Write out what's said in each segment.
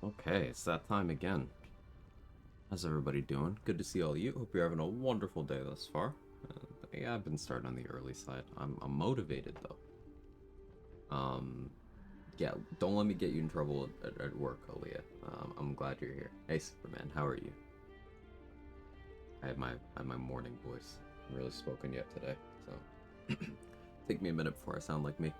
Okay, it's that time again. How's everybody doing? Good to see all of you. Hope you're having a wonderful day thus far. Yeah, I've been starting on the early side. I'm motivated though. Yeah, don't let me get you in trouble at work, Aaliyah. I'm glad you're here. Hey, Superman, how are you? I have my morning voice. I haven't really spoken yet today, so take me a minute before I sound like me.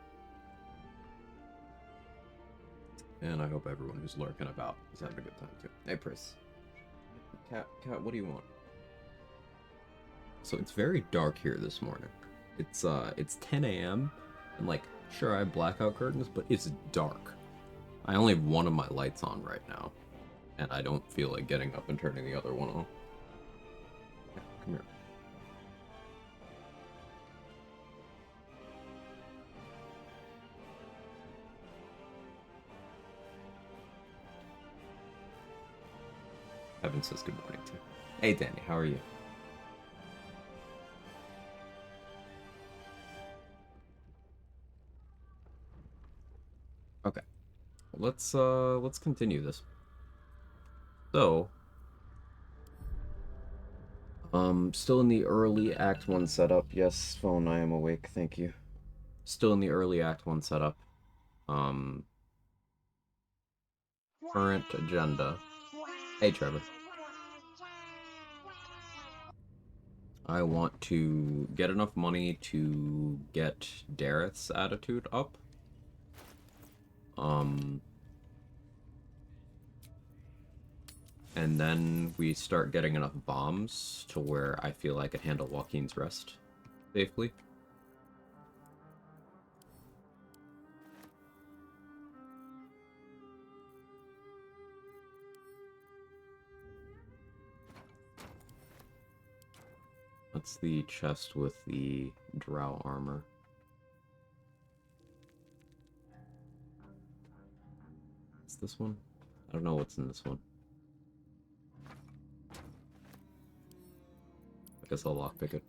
And I hope everyone who's lurking about is having a good time too. Hey, Pris. Cat, what do you want? So it's very dark here this morning. It's 10 a.m. and like, sure I have blackout curtains, but it's dark. I only have one of my lights on right now, and I don't feel like getting up and turning the other one on. Yeah, come here. Evan says good morning too. Hey Danny, how are you? Okay. Let's continue this. So, still in the early Act 1 setup. Yes, phone, I am awake, thank you. Still in the early Act 1 setup. Um, Current agenda. Hey Trevor. I want to get enough money to get Dareth's attitude up. And then we start getting enough bombs to where I feel I could handle Joaquin's rest safely. That's the chest with the drow armor. What's this one? I don't know what's in this one. I guess I'll lockpick it.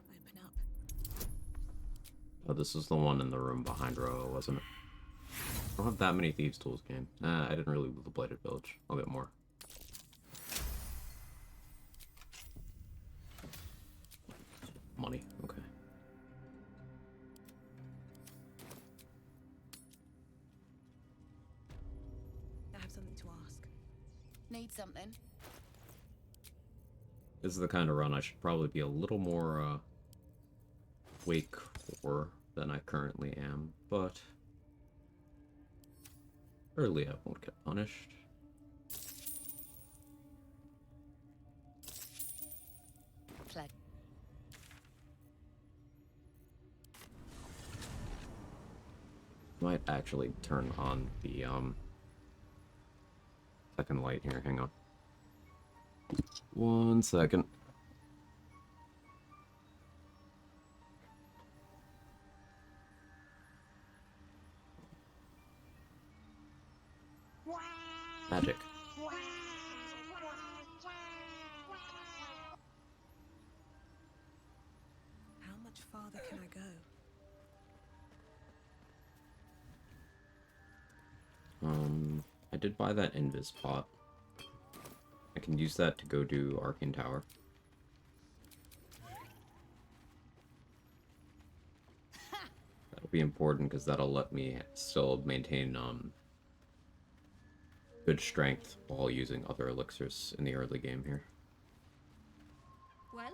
Oh, this is the one in the room behind Roa, wasn't it? I don't have that many thieves' tools, game. I didn't really loot the Blighted Village. I'll get more. Money, okay. I have something to ask. Need something? This is the kind of run I should probably be a little more, wake for than I currently am, but early I won't get punished. Play. Might actually turn on the, second light here, hang on. 1 second. Magic. How much farther can I go? I did buy that invis pot. I can use that to go do Arcane Tower. That'll be important because that'll let me still maintain good strength while using other elixirs in the early game here. Well?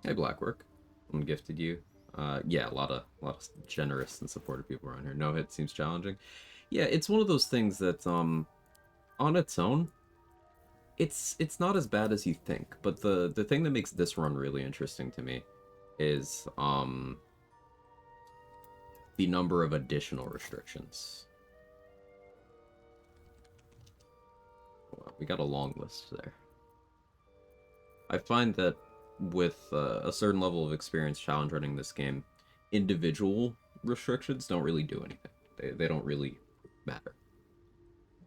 Hey Blackwork, I'm gifted you. Yeah, a lot of generous and supportive people around here. No hit seems challenging. Yeah, it's one of those things that on its own, it's not as bad as you think. But the thing that makes this run really interesting to me is the number of additional restrictions. Well, we got a long list there. I find that with a certain level of experience challenge running this game, individual restrictions don't really do anything. They don't really matter.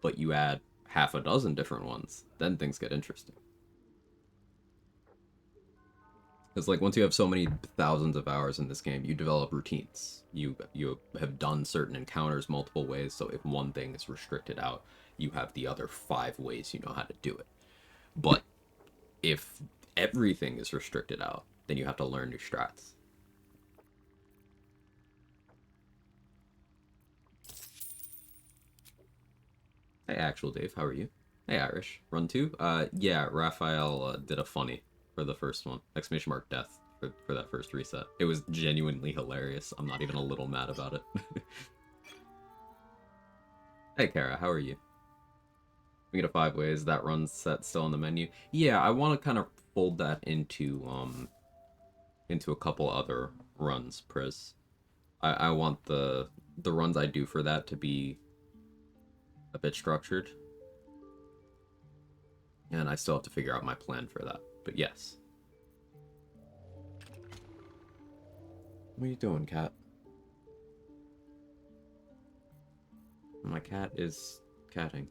But you add half a dozen different ones, then things get interesting. It's like once you have so many thousands of hours in this game, you develop routines. You have done certain encounters multiple ways, so if one thing is restricted out, you have the other 5 ways you know how to do it. But if everything is restricted out, then you have to learn new strats. Hey, Actual Dave, how are you? Hey, Irish. Run 2? Yeah, Raphael did a funny for the first one. Exclamation mark death for that first reset. It was genuinely hilarious. I'm not even a little mad about it. Hey, Kara, how are you? We get a 5 ways. That run set still on the menu. Yeah, I want to kind of fold that into a couple other runs, Priz. I want the runs I do for that to be a bit structured. And I still have to figure out my plan for that. But yes. What are you doing, cat? My cat is catting.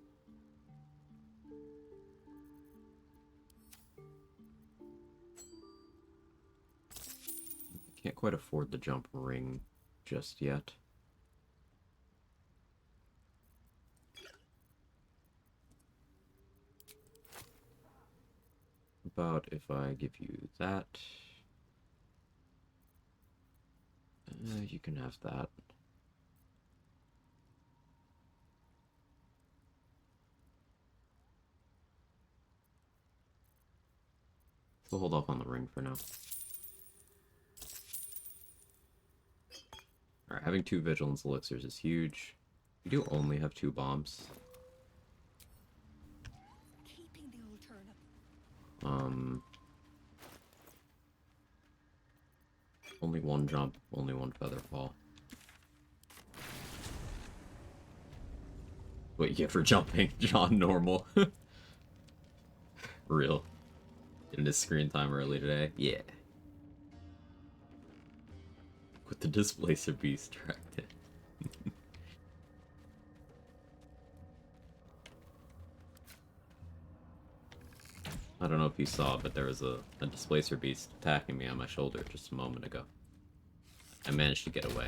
Can't quite afford the jump ring just yet. About if I give you that. You can have that. So hold off on the ring for now. Alright, having 2 vigilance elixirs is huge. We do only have 2 bombs. Keeping the old turnip. Only 1 jump, only 1 feather fall. What you get for jumping, John Normal. Real. Getting his screen time early today. Yeah. With the displacer beast tracked in. I don't know if you saw, but there was a displacer beast attacking me on my shoulder just a moment ago. I managed to get away.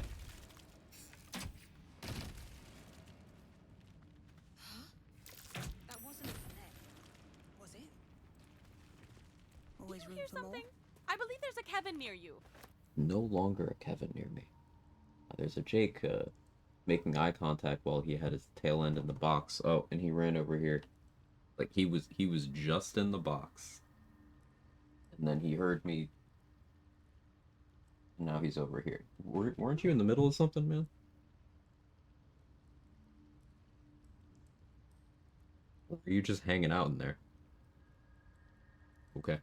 That wasn't a net, was it? Always Did you room hear for more. something? I believe there's a Kevin near you. No longer a Kevin near me. There's a Jake making eye contact while he had his tail end in the box. Oh, and he ran over here. Like he was just in the box. And then he heard me. And now he's over here. Weren't you in the middle of something, man? Or were you just hanging out in there? Okay.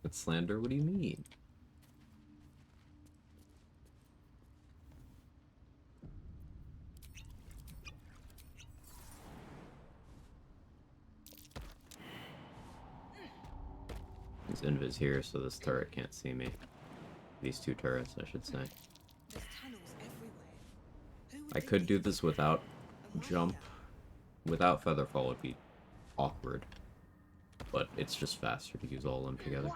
That's slander? What do you mean? This invis here, so this turret can't see me. These 2 turrets, I should say. There's tunnels everywhere. Who would I they could do be? this without And why jump. now? Without featherfall, it'd be awkward. But it's just faster to use all of them together.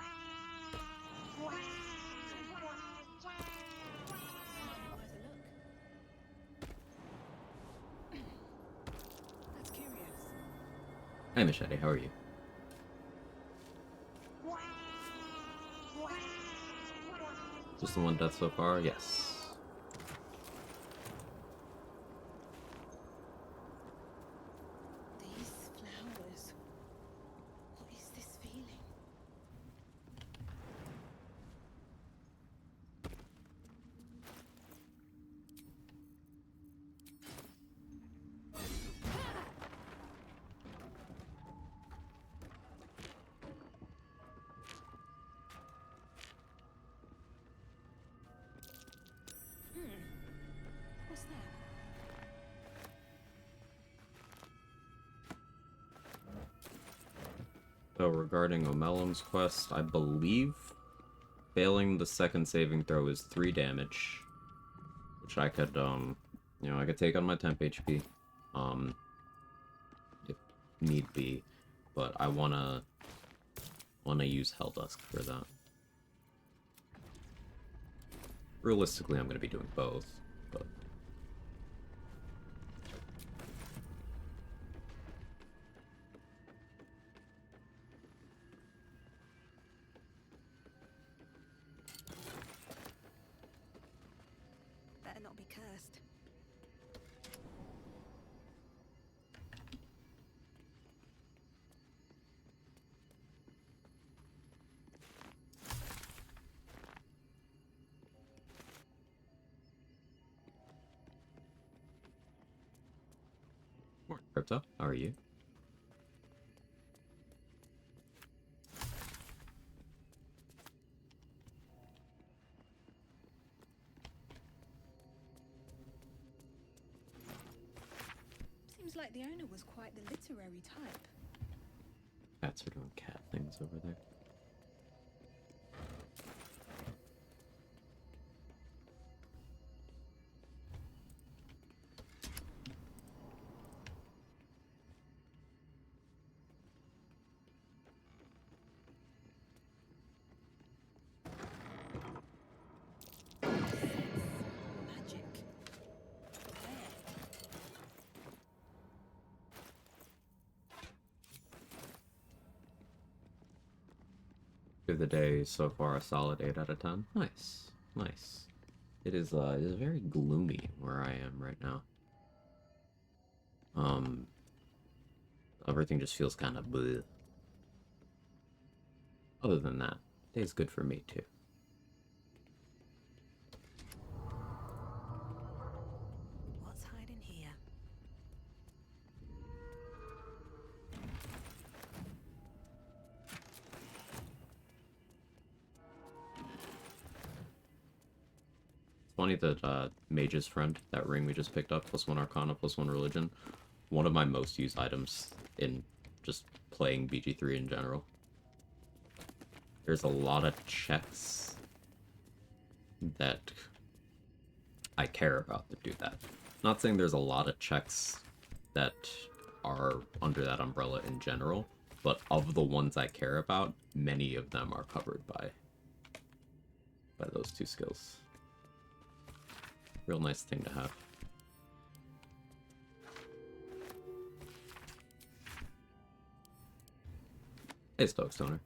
That's curious. Hey, Machete, how are you? Just the 1 death so far? Yes. These flowers. What is this feeling? What's that? So regarding Omelum's quest, I believe failing the 2nd saving throw is 3 damage. Which I could You know, I could take on my temp HP, if need be, but I wanna use Hell Dusk for that. Realistically, I'm gonna be doing both, but Better not be cursed. Crypto, how are you? Seems like the owner was quite the literary type. Cats are doing cat things over there. Magic. Through the day so far, a solid 8 out of 10. Nice, nice. It is very gloomy where I am right now. Everything just feels kind of bleh. Other than that, day's good for me too. What's hiding here? It's funny that Mage's Friend, that ring we just picked up, +1 Arcana, +1 Religion, one of my most used items in just playing BG3 in general. There's a lot of checks that I care about that do that. Not saying there's a lot of checks that are under that umbrella in general, but of the ones I care about, many of them are covered by those two skills. Real nice thing to have. Hey, Stoke Stoner.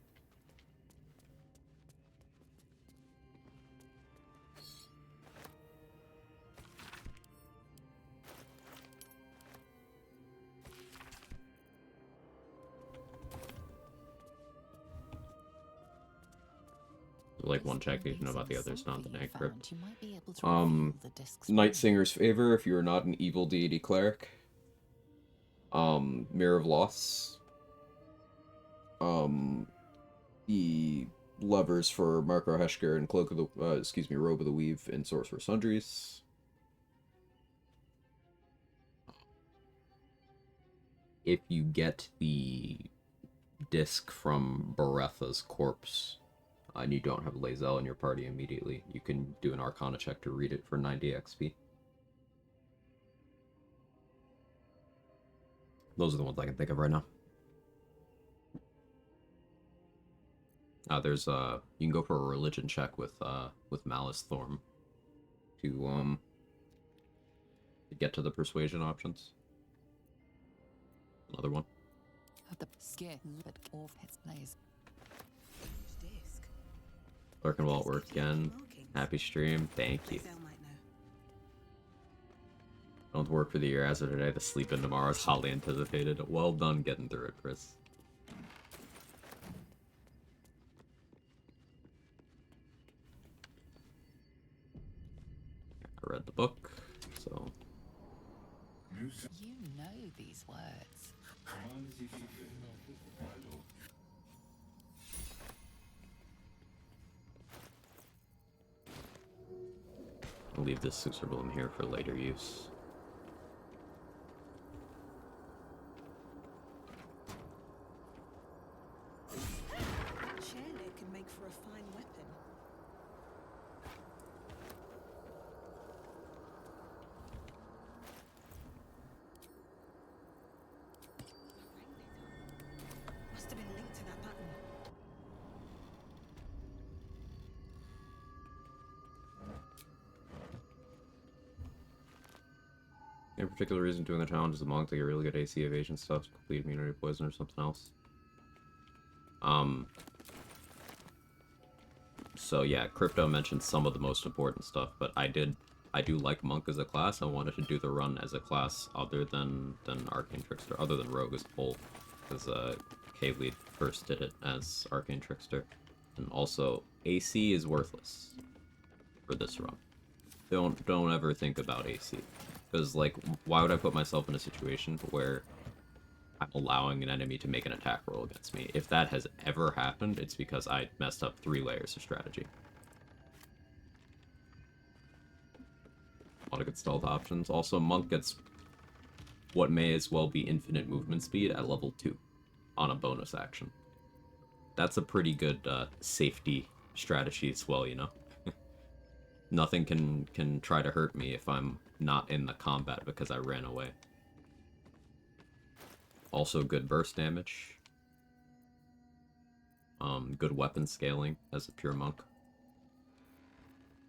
Like one check, you know about the others, not the Night Crypt. Night Singer's Favor, if you are not an evil deity cleric. Mirror of Loss. The levers for Marco Heschker and Cloak of the, Robe of the Weave and Sorcerer Sundries. If you get the disc from Beretha's corpse, and you don't have Lae'zel in your party immediately, you can do an Arcana check to read it for 90 XP. Those are the ones I can think of right now. There's you can go for a religion check with Malice Thorm to get to the persuasion options. Another one. Lurking while at work again. Happy stream. Thank you. Don't work for the year as of today. The sleep in tomorrow is hotly anticipated. Well done getting through it, Chris. I read the book, so... You know these words. I'll leave this Susurble in here for later use. Chairlift can make for a fine weapon. Any particular reason doing the challenge as a monk to get really good AC evasion stuff, complete immunity poison or something else? So yeah, Crypto mentioned some of the most important stuff, but I do like Monk as a class. I wanted to do the run as a class other than Arcane Trickster, other than Rogue as a whole, because K-Lead first did it as Arcane Trickster. And also, AC is worthless for this run. Don't ever think about AC. Because, like, why would I put myself in a situation where I'm allowing an enemy to make an attack roll against me? If that has ever happened, it's because I messed up 3 layers of strategy. A lot of good stealth options. Also, Monk gets what may as well be infinite movement speed at level 2 on a bonus action. That's a pretty good safety strategy as well, you know? Nothing can try to hurt me if I'm not in the combat because I ran away. Also good burst damage. Good weapon scaling as a pure monk.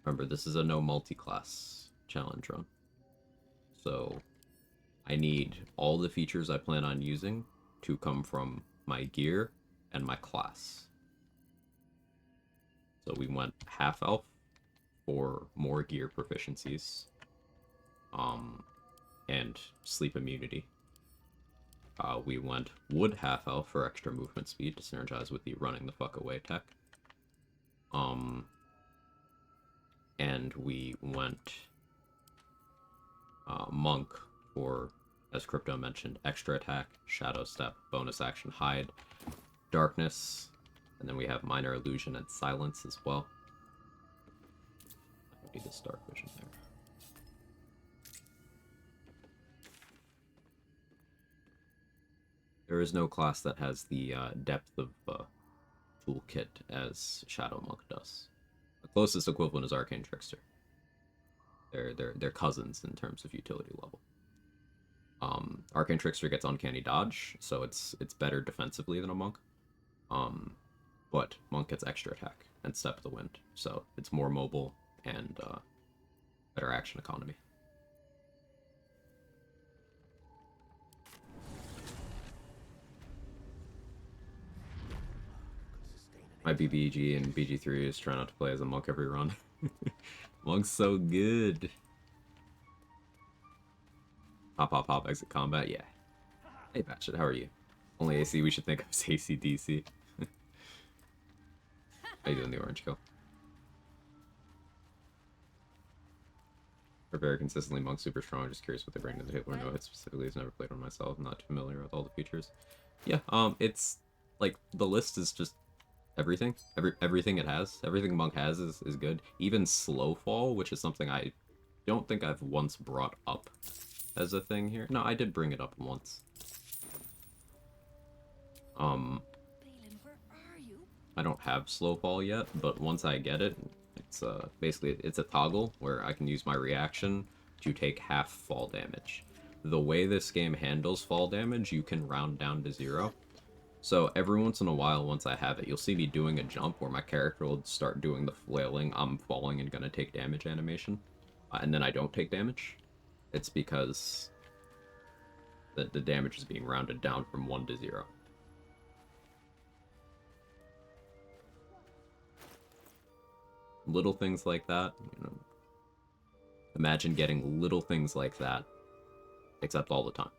Remember, this is a no multi-class challenge run. So I need all the features I plan on using to come from my gear and my class. So we went half elf for more gear proficiencies, and sleep immunity. We went wood half elf for extra movement speed to synergize with the running the fuck away tech. And we went monk for, as Crypto mentioned, extra attack, shadow step, bonus action hide, darkness, and then we have minor illusion and silence as well. I need this dark vision there. There is no class that has the depth of toolkit as Shadow Monk does. The closest equivalent is Arcane Trickster. They're cousins in terms of utility level. Arcane Trickster gets Uncanny Dodge, so it's better defensively than a Monk. But Monk gets extra attack and Step of the Wind, so it's more mobile and better action economy. My BBG and BG3 is trying not to play as a monk every run. Monk's so good. Pop, exit combat, yeah. Hey, Batchet, how are you? Only AC we should think of is AC/DC. How you doing, the orange kill? They're very consistently monk super strong. Just curious what they bring to the table or no. It specifically has never played one myself. I'm not too familiar with all the features. Yeah, it's like the list is just everything. Everything it has. Everything monk has is good. Even slow fall, which is something I don't think I've once brought up as a thing here. No, I did bring it up once. Balin, where are you? I don't have slow fall yet, but once I get it, it's basically it's a toggle where I can use my reaction to take half fall damage. The way this game handles fall damage, you can round down to 0. So every once in a while, once I have it, you'll see me doing a jump where my character will start doing the flailing, I'm falling and gonna take damage animation, and then I don't take damage. It's because the damage is being rounded down from 1 to 0. Little things like that, you know. Imagine getting little things like that, except all the time.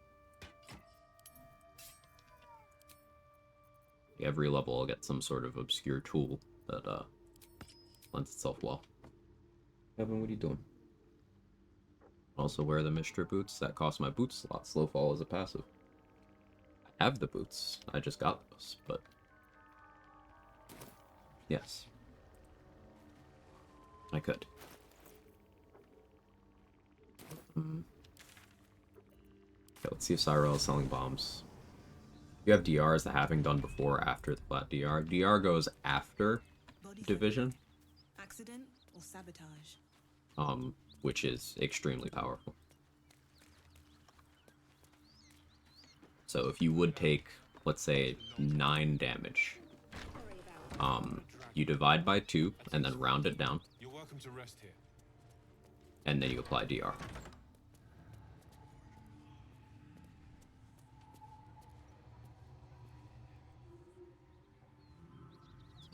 Every level I'll get some sort of obscure tool that lends itself well. Evan, what are you doing? Also wear the Mishra boots. That cost my boot slot. Slow fall is a passive. I have the boots. I just got those, but yes. I could. Okay, let's see if Cyrell is selling bombs. You have DR, is the halving done before or after the flat DR? DR goes after division. Accident or sabotage? Which is extremely powerful. So if you would take, let's say, 9 damage, you divide by 2 and then round it down. You're welcome to rest here. And then you apply DR.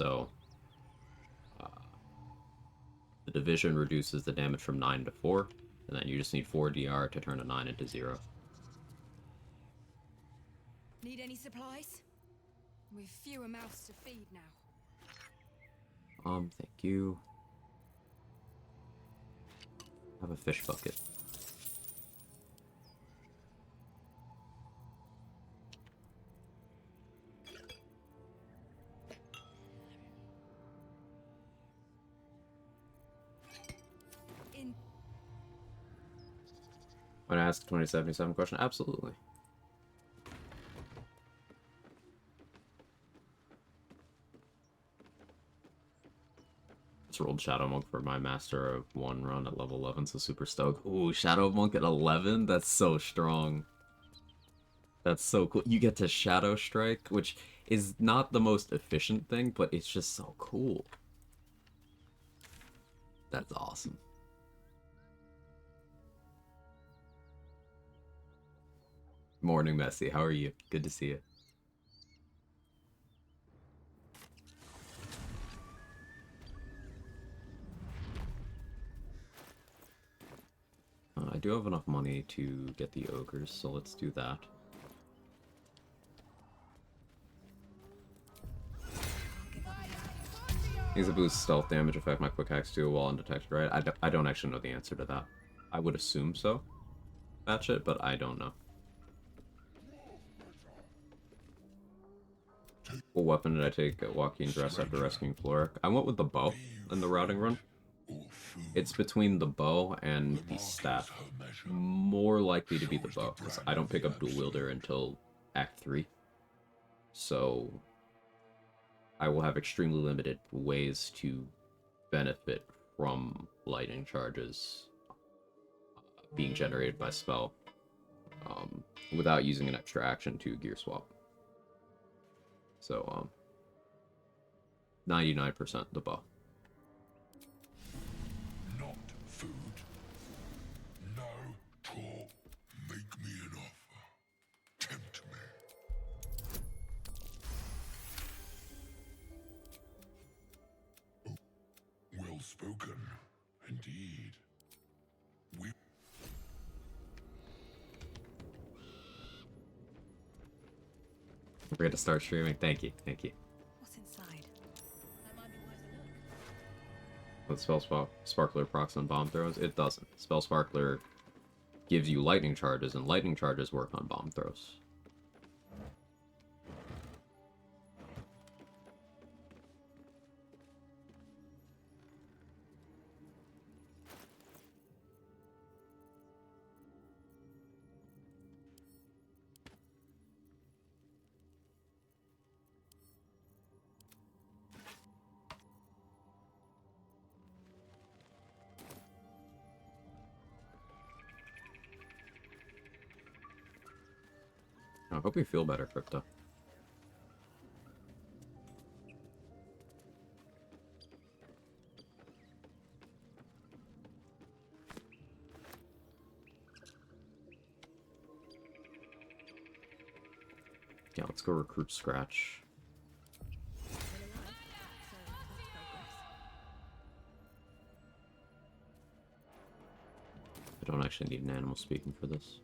So the division reduces the damage from 9 to 4, and then you just need 4 DR to turn a 9 into 0. Need any supplies? We've fewer mouths to feed now. Thank you. Have a fish bucket. In Want to ask a 2077 question? Absolutely. Just rolled Shadow Monk for my Master of 1 run at level 11, so super stoked. Ooh, Shadow Monk at 11? That's so strong. That's so cool. You get to Shadow Strike, which is not the most efficient thing, but it's just so cool. That's awesome. Morning, Messi. How are you? Good to see you. I do have enough money to get the ogres, so let's do that. Needs to boost stealth damage effect my quick hacks do while undetected, right? I don't actually know the answer to that. I would assume so. Match it, but I don't know. What weapon did I take at Joaquin Dress after rescuing Floric? I went with the bow in the routing run. It's between the bow and the staff. More likely to be the bow, because I don't pick up Dual Wielder until Act 3. So I will have extremely limited ways to benefit from lightning charges being generated by spell without using an extra action to gear swap. So 99% the bow. Not food. No talk. Make me an offer. Tempt me. Oh, well spoken, indeed. We Don't forget to start streaming. Thank you, thank you. what's inside? That might be worth a look. With Spell Sparkler procs on bomb throws? It doesn't. Spell Sparkler gives you lightning charges, and lightning charges work on bomb throws. I hope you feel better, Crypto. Yeah, let's go recruit Scratch. I don't actually need an animal speaking for this.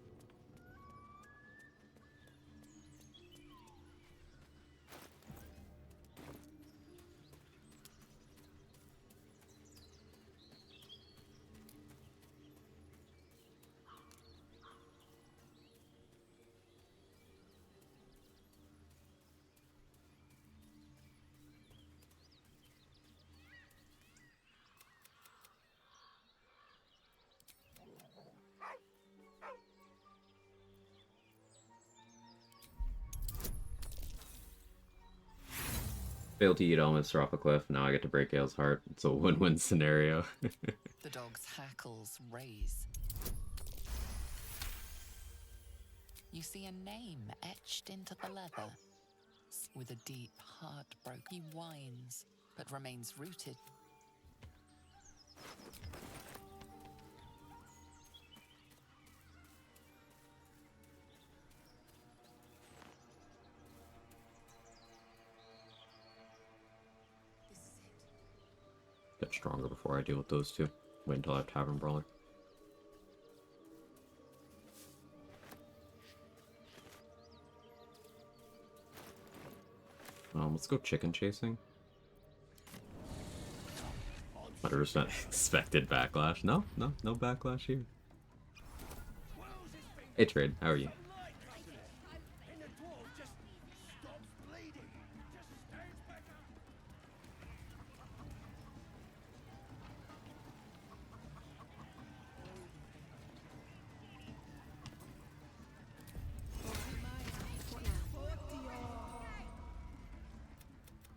Failed to eat elements off a cliff. Now I get to break Gale's heart. It's a win-win scenario. The dog's hackles raise. You see a name etched into the leather. With a deep heartbreak, he whines, but remains rooted. Get stronger before I deal with those two. Wait until I have Tavern Brawler. Let's go chicken chasing. 100% expected backlash. No backlash here. Hey Trade, how are you?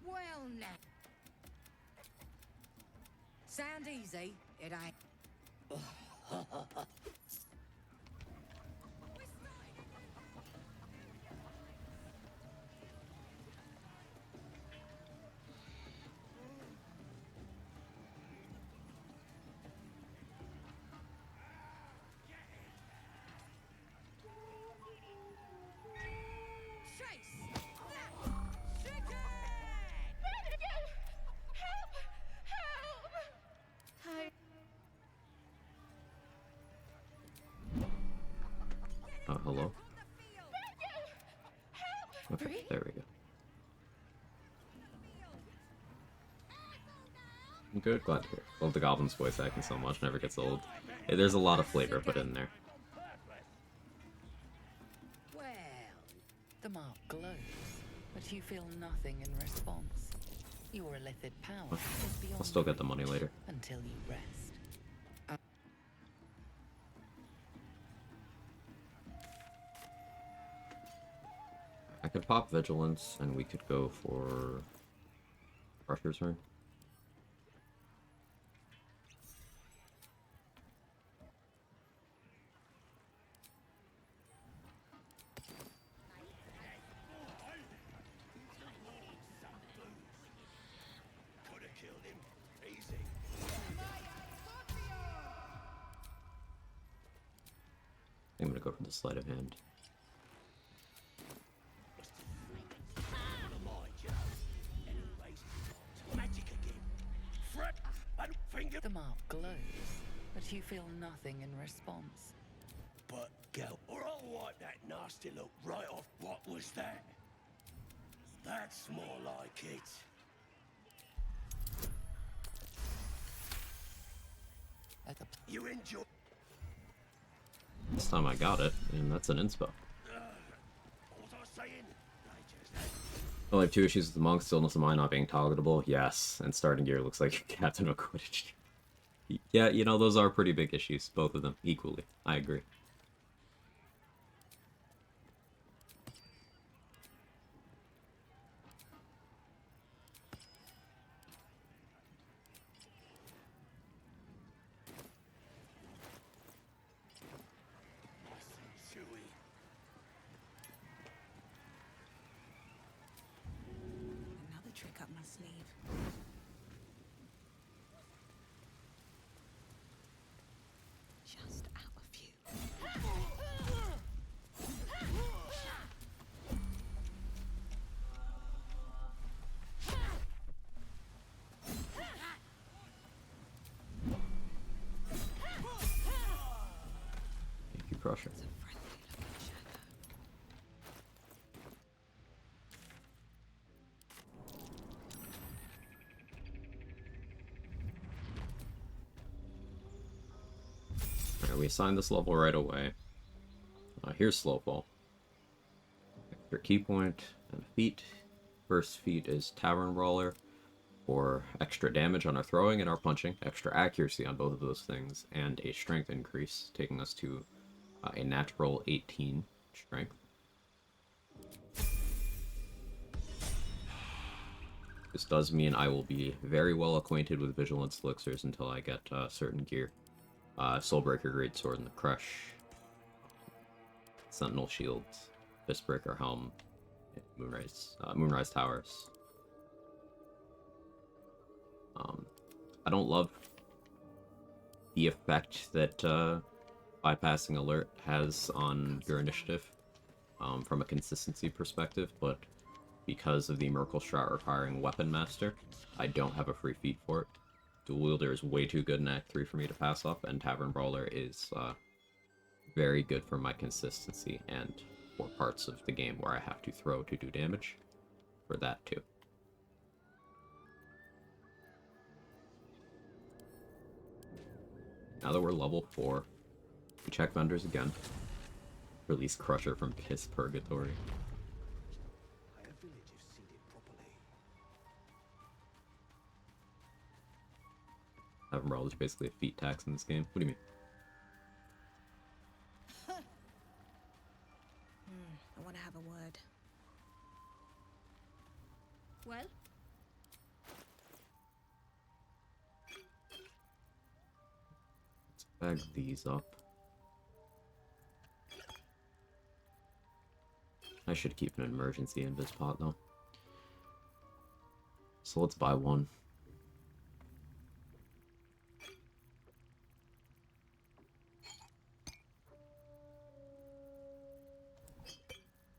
Well, now. Sound easy, it ain't. Hello? Okay, there we go. Good, glad to hear. Love the Goblin's voice acting so much, never gets old. Hey, there's a lot of flavor put in there. Well, The mark glows, but you feel nothing in response. Your illithid power is beyond I'll still get the money later. until you rest. I could pop Vigilance, and we could go for Crusher's turn. I'm gonna go for the sleight of hand. The mark glows, but you feel nothing in response. But go, or I'll wipe that nasty look right off. What was that? That's more like it. At the You enjoy. This time I got it, and that's an inspo. What was I saying? I just had. I only have 2 issues with the monk, stillness of mind not being targetable. Yes, and starting gear looks like Captain of Quidditch. Yeah, you know, those are pretty big issues, both of them, equally. I agree. Nice and chewy. Another trick up my sleeve. Just out a few. Thank you, Crusher. It's a friendly looking shadow. Alright, we assigned this level right away. Here's Slowfall. Extra key point and feat. First feat is Tavern Brawler for extra damage on our throwing and our punching, extra accuracy on both of those things, and a strength increase, taking us to a natural 18 strength. This does mean I will be very well acquainted with Vigilance elixirs until I get certain gear. Soulbreaker Greatsword and the Crush, Sentinel Shield, Fistbreaker Helm, Moonrise Towers. I don't love the effect that bypassing alert has on your initiative from a consistency perspective, but because of the Merkle Strat requiring Weapon Master, I don't have a free feat for it. Dual Wielder is way too good in Act 3 for me to pass up, and Tavern Brawler is very good for my consistency and for parts of the game where I have to throw to do damage. For that too. Now that we're level 4, we check vendors again. Release Crusher from Piss Purgatory. Tavern Brawl is basically a feat tax in this game. What do you mean? I want to have a word. Well, Let's bag these up. I should keep an emergency invis pot though. So let's buy one.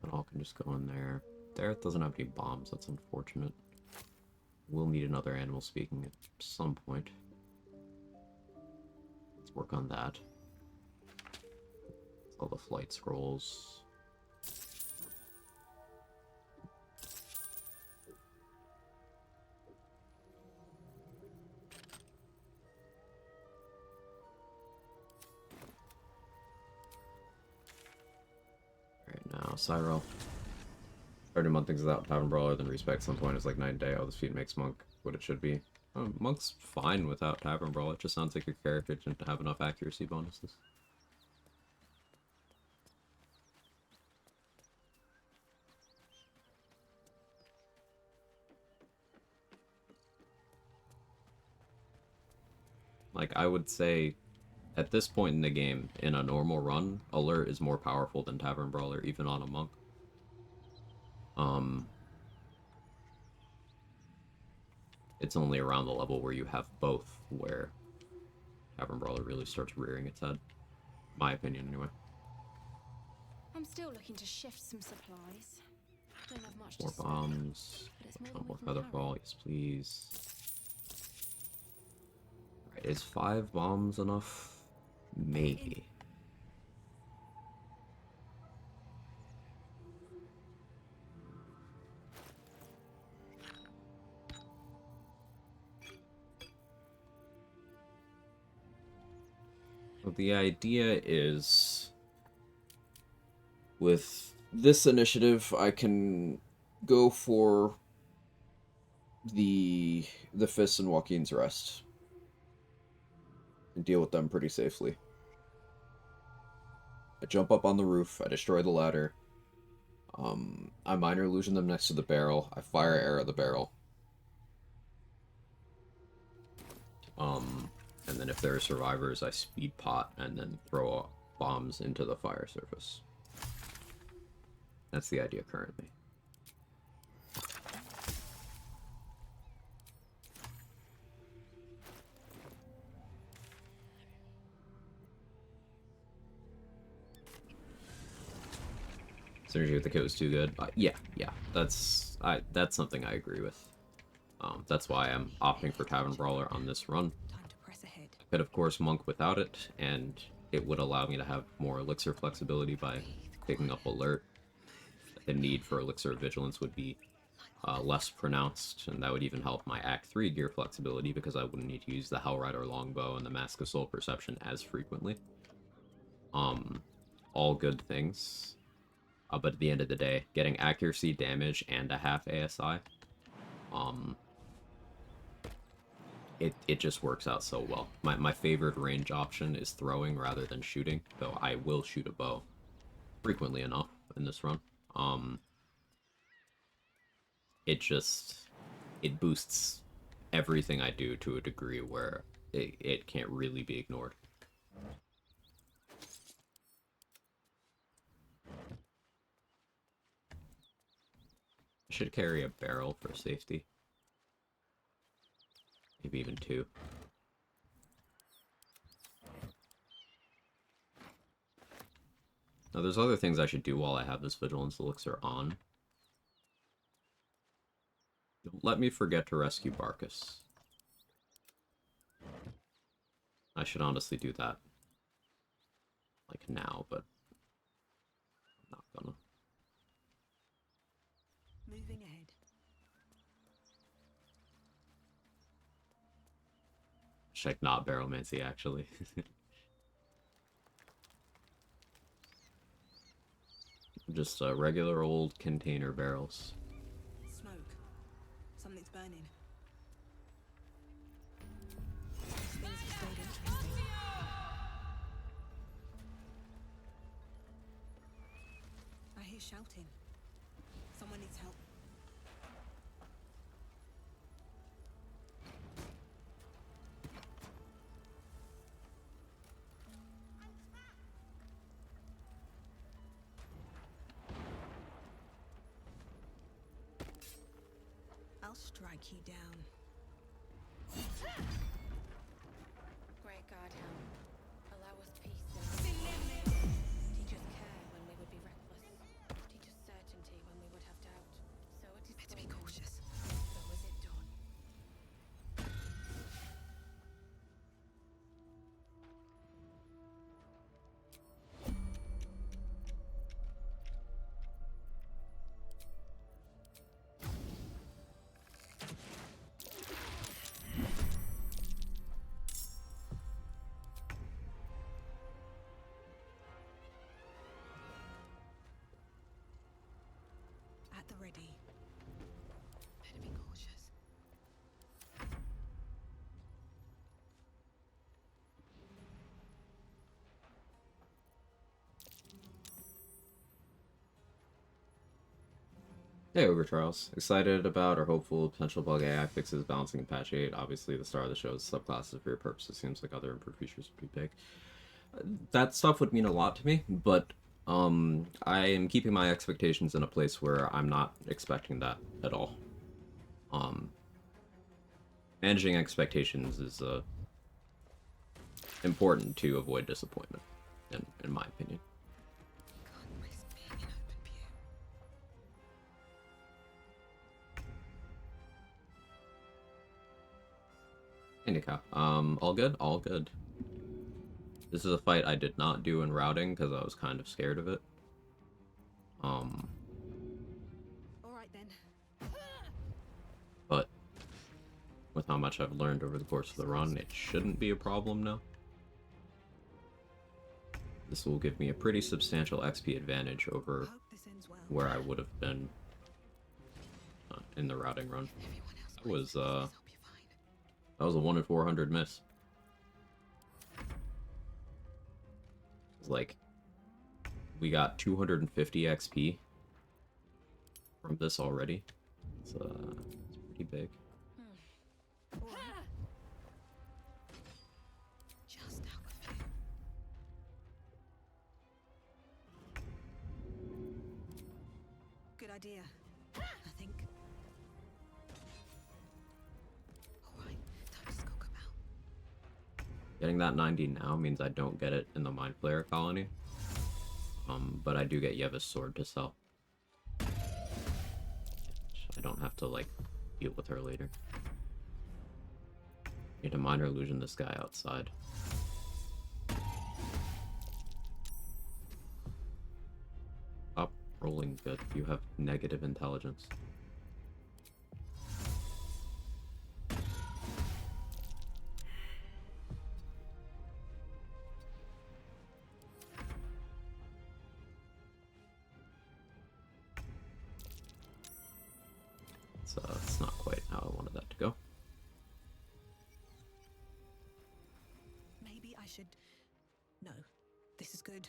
That all can just go in there. There, it doesn't have any bombs, that's unfortunate. We'll need another animal speaking at some point. Let's work on that. All the flight scrolls. Alright, now, Cyril. Starting month things without Tavern Brawler, then respec some point is like night and day. Oh, this feat makes Monk what it should be. Oh, Monk's fine without Tavern Brawler. It just sounds like your character didn't have enough accuracy bonuses. Like, I would say, at this point in the game, in a normal run, Alert is more powerful than Tavern Brawler, even on a Monk. It's only around the level where you have both, where Tavern Brawler really starts rearing its head. My opinion, anyway. I'm still looking to shift some supplies. Don't have much More to spare, bombs. but it's more than More we can Featherfall, yes please. Alright, is 5 bombs enough? Maybe. Well, the idea is, with this initiative, I can go for the Fists and Joaquin's Rest and deal with them pretty safely. I jump up on the roof, I destroy the ladder, I minor illusion them next to the barrel, I fire arrow at the barrel. And then if there are survivors, I speed pot and then throw bombs into the fire surface. That's the idea currently. Synergy with the kit was too good. Yeah, that's something I agree with. That's why I'm opting for Tavern Brawler on this run. Time to press ahead. I could, of course, Monk without it, and it would allow me to have more Elixir flexibility by picking up Alert. The need for Elixir Vigilance would be less pronounced, and that would even help my Act 3 gear flexibility because I wouldn't need to use the Hellrider Longbow and the Mask of Soul Perception as frequently. All good things. But at the end of the day, getting accuracy, damage, and a half ASI, it just works out so well. My favorite range option is throwing rather than shooting, though I will shoot a bow frequently enough in this run. It boosts everything I do to a degree where it can't really be ignored. I should carry a barrel for safety. Maybe even 2. Now there's other things I should do while I have this Vigilance Elixir on. Let me forget to rescue Barkus. I should honestly do that. Like now, but I'm not gonna. Moving ahead. Check not barrelmancy, actually. Just regular old container barrels. Smoke. Something's burning. Things have stayed interesting. I hear shouting. Someone needs help. I'll strike you down. Great Guardian, allow us peace and teach us care when we would be reckless. Teach us certainty when we would have doubt. So it is Better be spoken, cautious. so is it done. At the ready. Better be cautious. Hey, Ogre Trials. Excited about or hopeful potential bug AI fixes balancing in patch 8. Obviously, the star of the show is subclasses for your purposes. Seems like other improved features would be big. That stuff would mean a lot to me, but I am keeping my expectations in a place where I'm not expecting that at all. Managing expectations is important to avoid disappointment, in my opinion. Can't risk being in open view. Anyhow, all good? All good. This is a fight I did not do in routing because I was kind of scared of it. All right then. But with how much I've learned over the course of the run, it shouldn't be a problem now. This will give me a pretty substantial XP advantage over Hope this ends well. where I would have been in the routing run. Everyone else That was, braces themselves, I'll be fine. That was a 1 in 400 miss. It's like, we got 250 XP from this already. It's pretty big. All right. Just out of view. Good idea, I think. All right, time to skulk about. Getting that 90 now means I don't get it in the Mind Flayer colony. But I do get Yeva's sword to sell. I don't have to, like, deal with her later. Need to minor illusion this guy outside. Stop rolling good. You have negative intelligence. It's not quite how I wanted that to go. Maybe I should... No, this is good.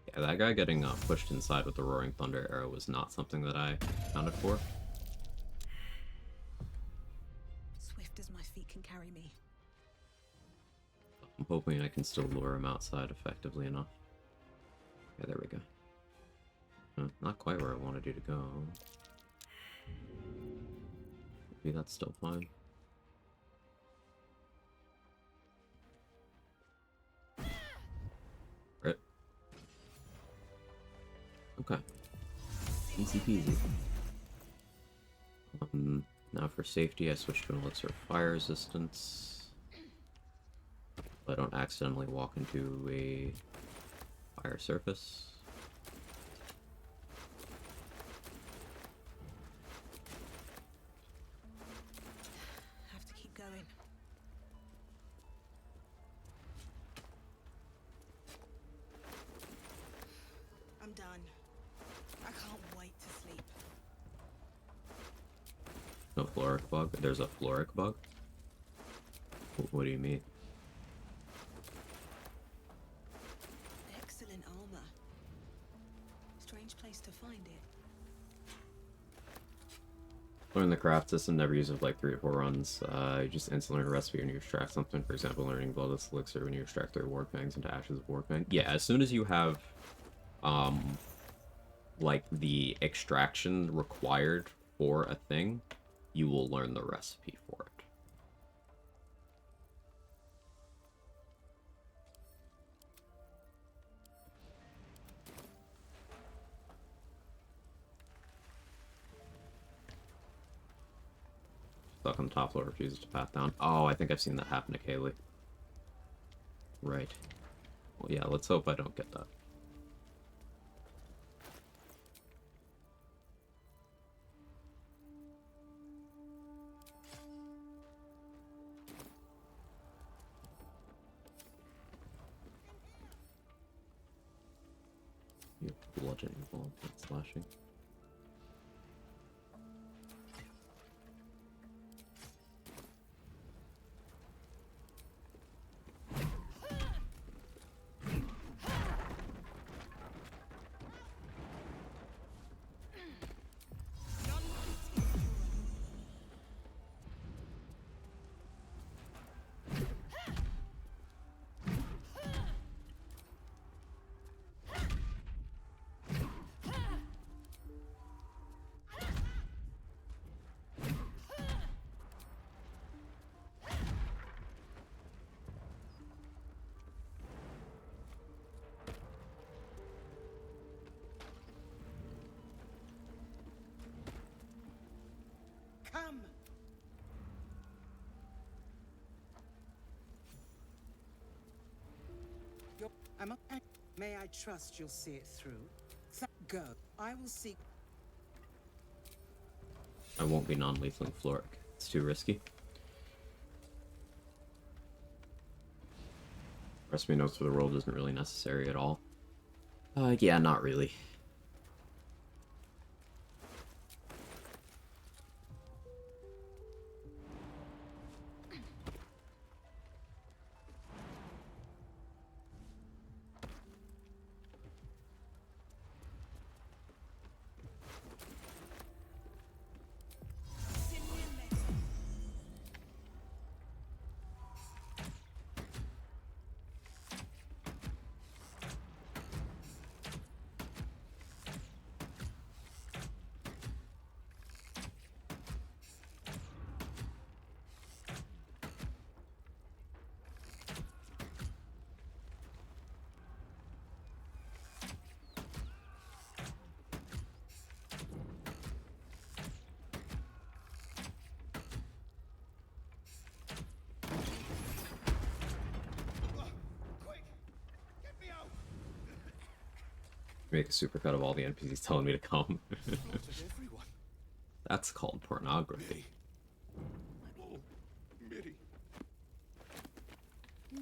Yeah, that guy getting pushed inside with the Roaring Thunder arrow was not something that I accounted for. Swift as my feet can carry me. I'm hoping I can still lure him outside effectively enough. Yeah, there we go. Not quite where I wanted you to go. Maybe that's still fine. Right. Okay. Easy peasy. Now for safety, I switch to an elixir of fire resistance. So I don't accidentally walk into a fire surface. Have to keep going. I'm done. I can't wait to sleep. No floric bug? There's a floric bug? What do you mean? Excellent armor. Strange place to find it. Learn the craft system, never use it for like 3 or 4 runs. You just instantly learn a recipe when you extract something. For example, learning bloodless elixir when you extract 3 war fangs into ashes of war fang. Yeah, as soon as you have like the extraction required for a thing, you will learn the recipe for it. Stuck on the top floor, refuses to path down. Oh, I think I've seen that happen to Kaylee. Right. Well, yeah, let's hope I don't get that. You bludgeoning ball, slashing. Come! I'm okay. May I trust you'll see it through? Go. I will seek. I won't be non-lethaling Floric. It's too risky. Recipe notes for the world isn't really necessary at all. Yeah, not really. Make a supercut of all the NPCs telling me to come. That's called pornography. Oh, Mitty. No.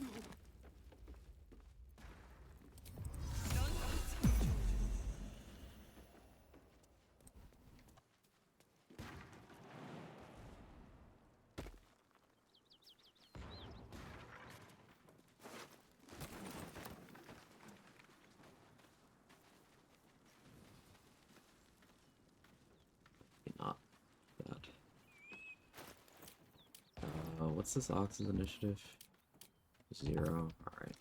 Not bad. What's this Ox's initiative? 0. Alright.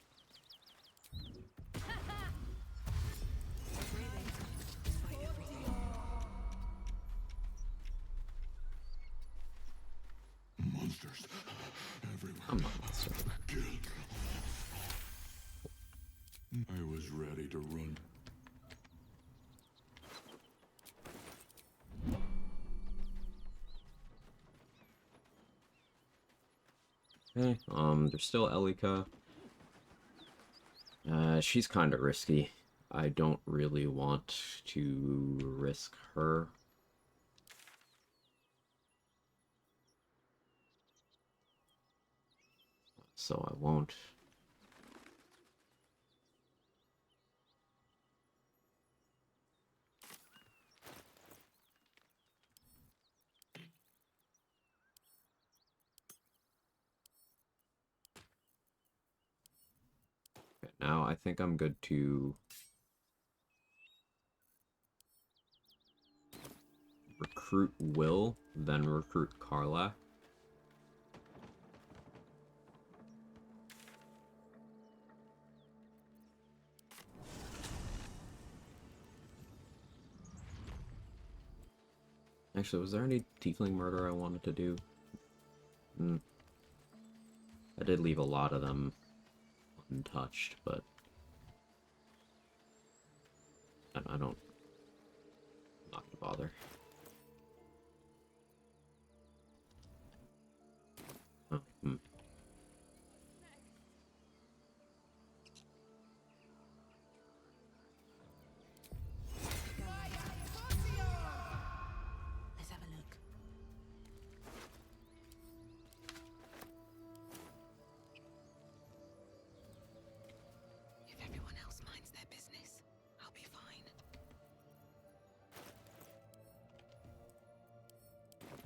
Monsters everywhere. I'm not a monster. Killed. I was ready to run. Okay, there's still Elika. She's kind of risky. I don't really want to risk her. So I won't. Okay, now I think I'm good to recruit Will, then recruit Karlach. Actually, was there any tiefling murder I wanted to do? I did leave a lot of them untouched, but I don't. I'm not gonna bother. Oh, Let's have a look. If everyone else minds their business, I'll be fine.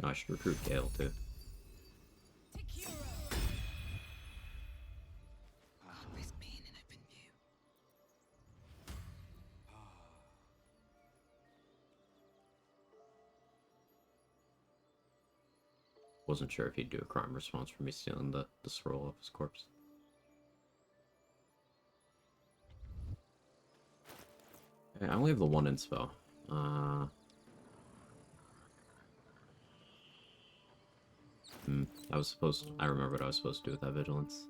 I should recruit Gale too. Can't risk being in open view. Wasn't sure if he'd do a crime response for me stealing the scroll off his corpse. Okay, I only have the one inspo. I remember what I was supposed to do with that vigilance.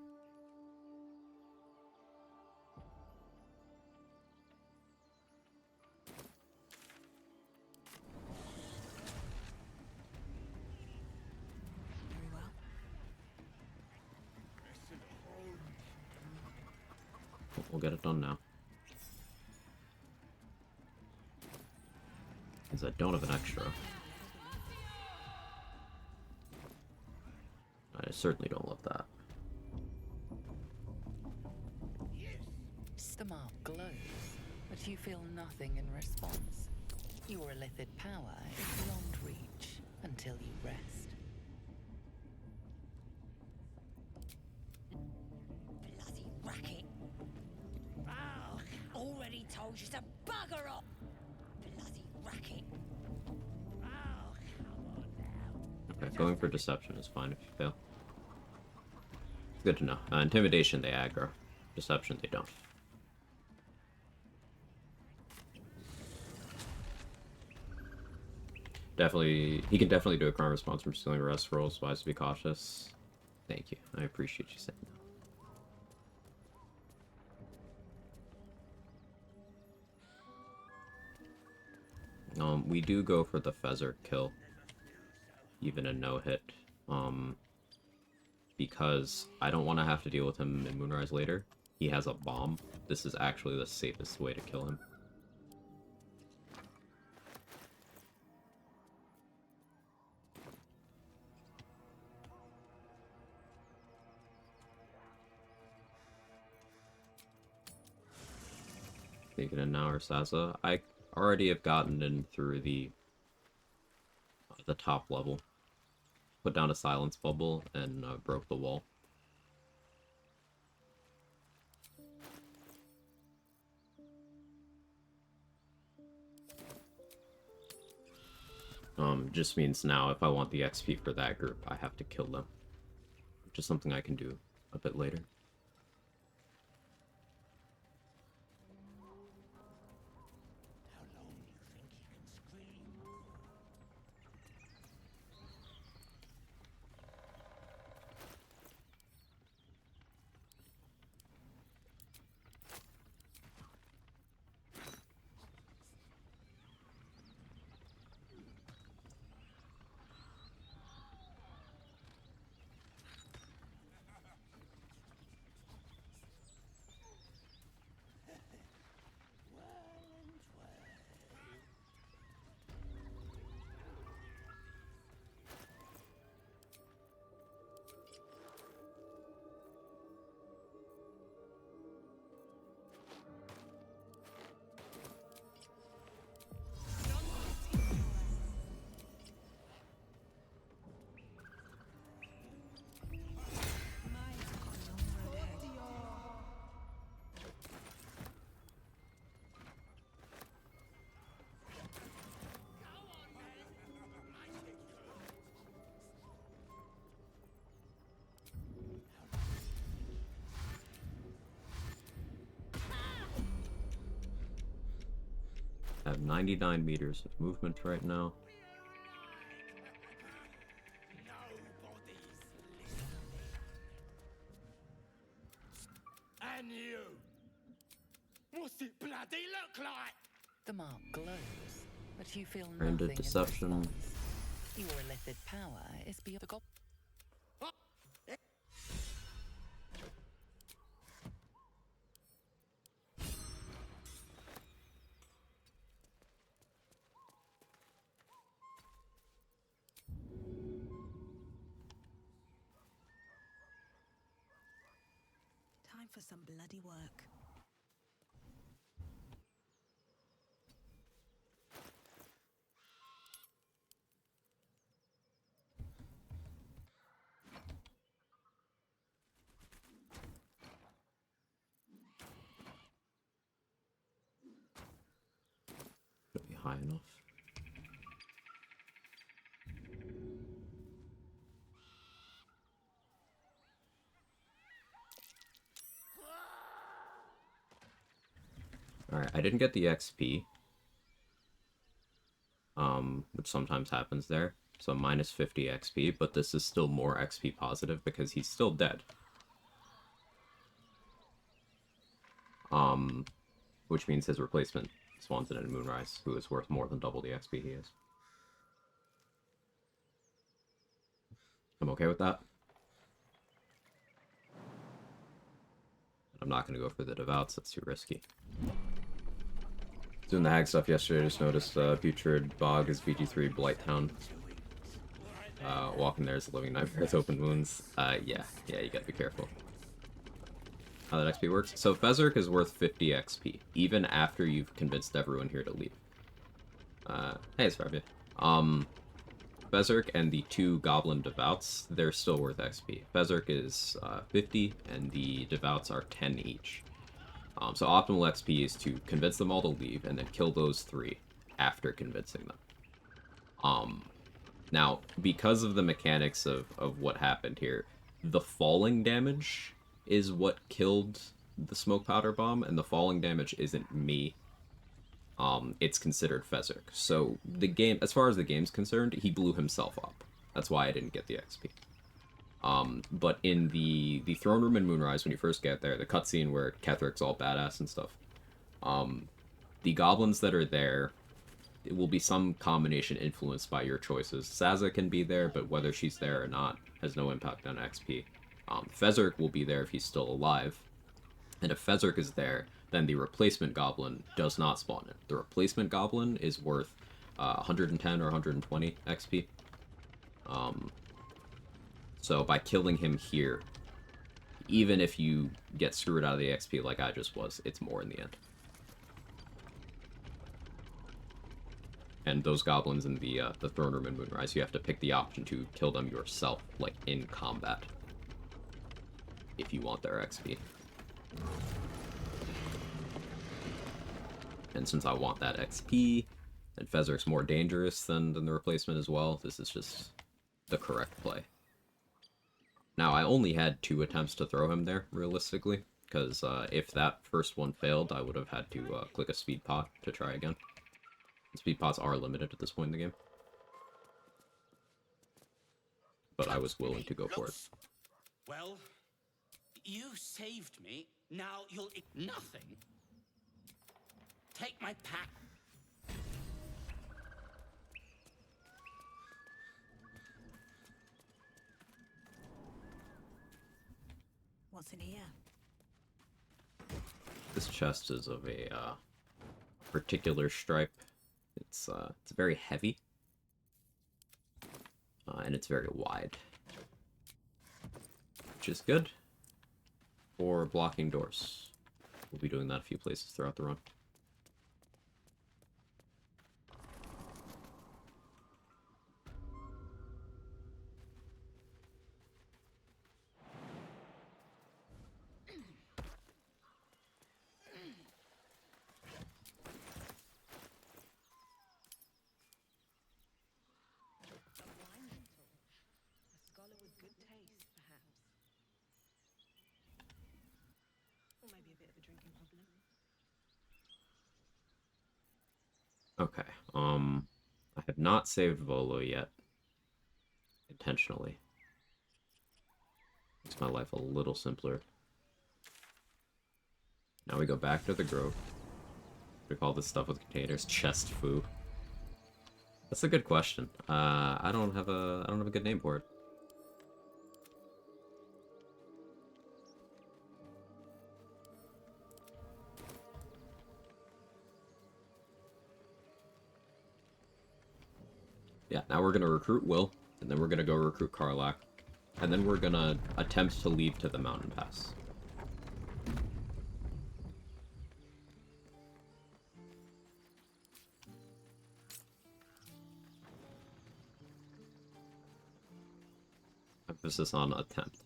Very well. We'll get it done now. Because I don't have an extra. I certainly don't love that. The mark glows, but you feel nothing in response. Your illithid power is beyond reach until you rest. Bloody racket. Oh, already told you to bugger off. Bloody racket. Oh, come on now. Okay, going for deception is fine if you fail. It's good to know. Intimidation, they aggro. Deception, they don't. Definitely, he can definitely do a crime response from stealing arrest rolls. Wise to be cautious. Thank you. I appreciate you saying that. We do go for the Feather kill, even a no-hit, because I don't want to have to deal with him in Moonrise later. He has a bomb. This is actually the safest way to kill him. Taking in now, Ursaza. I already have gotten in through the top level. Put down a silence bubble and broke the wall. Just means now if I want the XP for that group, I have to kill them. Which is something I can do a bit later. How long do you think he can scream? I have 99 meters of movement right now. And you! What's it bloody look like? The mark glows, but you feel Branded nothing deception. in response. Your illithid power is beyond the gob. Time for some bloody work. Should be high enough. Alright, I didn't get the XP. Which sometimes happens there. So minus 50 XP, but this is still more XP positive because he's still dead. Which means his replacement spawns in Moonrise, who is worth more than double the XP he is. I'm okay with that. I'm not going to go for the Devouts, that's too risky. Doing the hag stuff yesterday, I just noticed Putrid Bog is VG3 Blighttown. Walking there is a living nightmare with open wounds. Yeah, you gotta be careful. How that XP works? So Fezzik is worth 50 XP, even after you've convinced everyone here to leave. Hey, it's Fabia. Fezzik and the 2 Goblin Devouts, they're still worth XP. Fezzik is 50, and the Devouts are 10 each. So optimal XP is to convince them all to leave, and then kill those 3 after convincing them. Now, because of the mechanics of what happened here, the falling damage is what killed the smoke powder bomb, and the falling damage isn't me. It's considered Fezzik. So the game, as far as the game's concerned, he blew himself up. That's why I didn't get the XP. But in the throne room in Moonrise, when you first get there, the cutscene where Kethric's all badass and stuff, the goblins that are there, it will be some combination influenced by your choices. Sazza can be there, but whether she's there or not has no impact on XP. Fezzik will be there if he's still alive, and if Fezzik is there, then the replacement goblin does not spawn in. The replacement goblin is worth 110 or 120 XP. So by killing him here, even if you get screwed out of the XP like I just was, it's more in the end. And those goblins in the throne room in Moonrise, you have to pick the option to kill them yourself, like in combat, if you want their XP. And since I want that XP, and Fezzik's more dangerous than the replacement as well, this is just the correct play. Now, I only had 2 attempts to throw him there, realistically, because if that first one failed, I would have had to click a speed pot to try again. Speed pots are limited at this point in the game. But I was willing to go for it. Well, you saved me. Now you'll nothing. Take my pack. What's in here? This chest is of a particular stripe. It's very heavy, and it's very wide, which is good for blocking doors. We'll be doing that a few places throughout the run. Okay. I have not saved Volo yet. Intentionally. Makes my life a little simpler. Now we go back to the grove. We call this stuff with containers chest foo. That's a good question. I don't have a good name for it. Yeah, now we're gonna recruit Will, and then we're gonna go recruit Karlak, and then we're gonna attempt to leave to the mountain pass. Emphasis on attempt.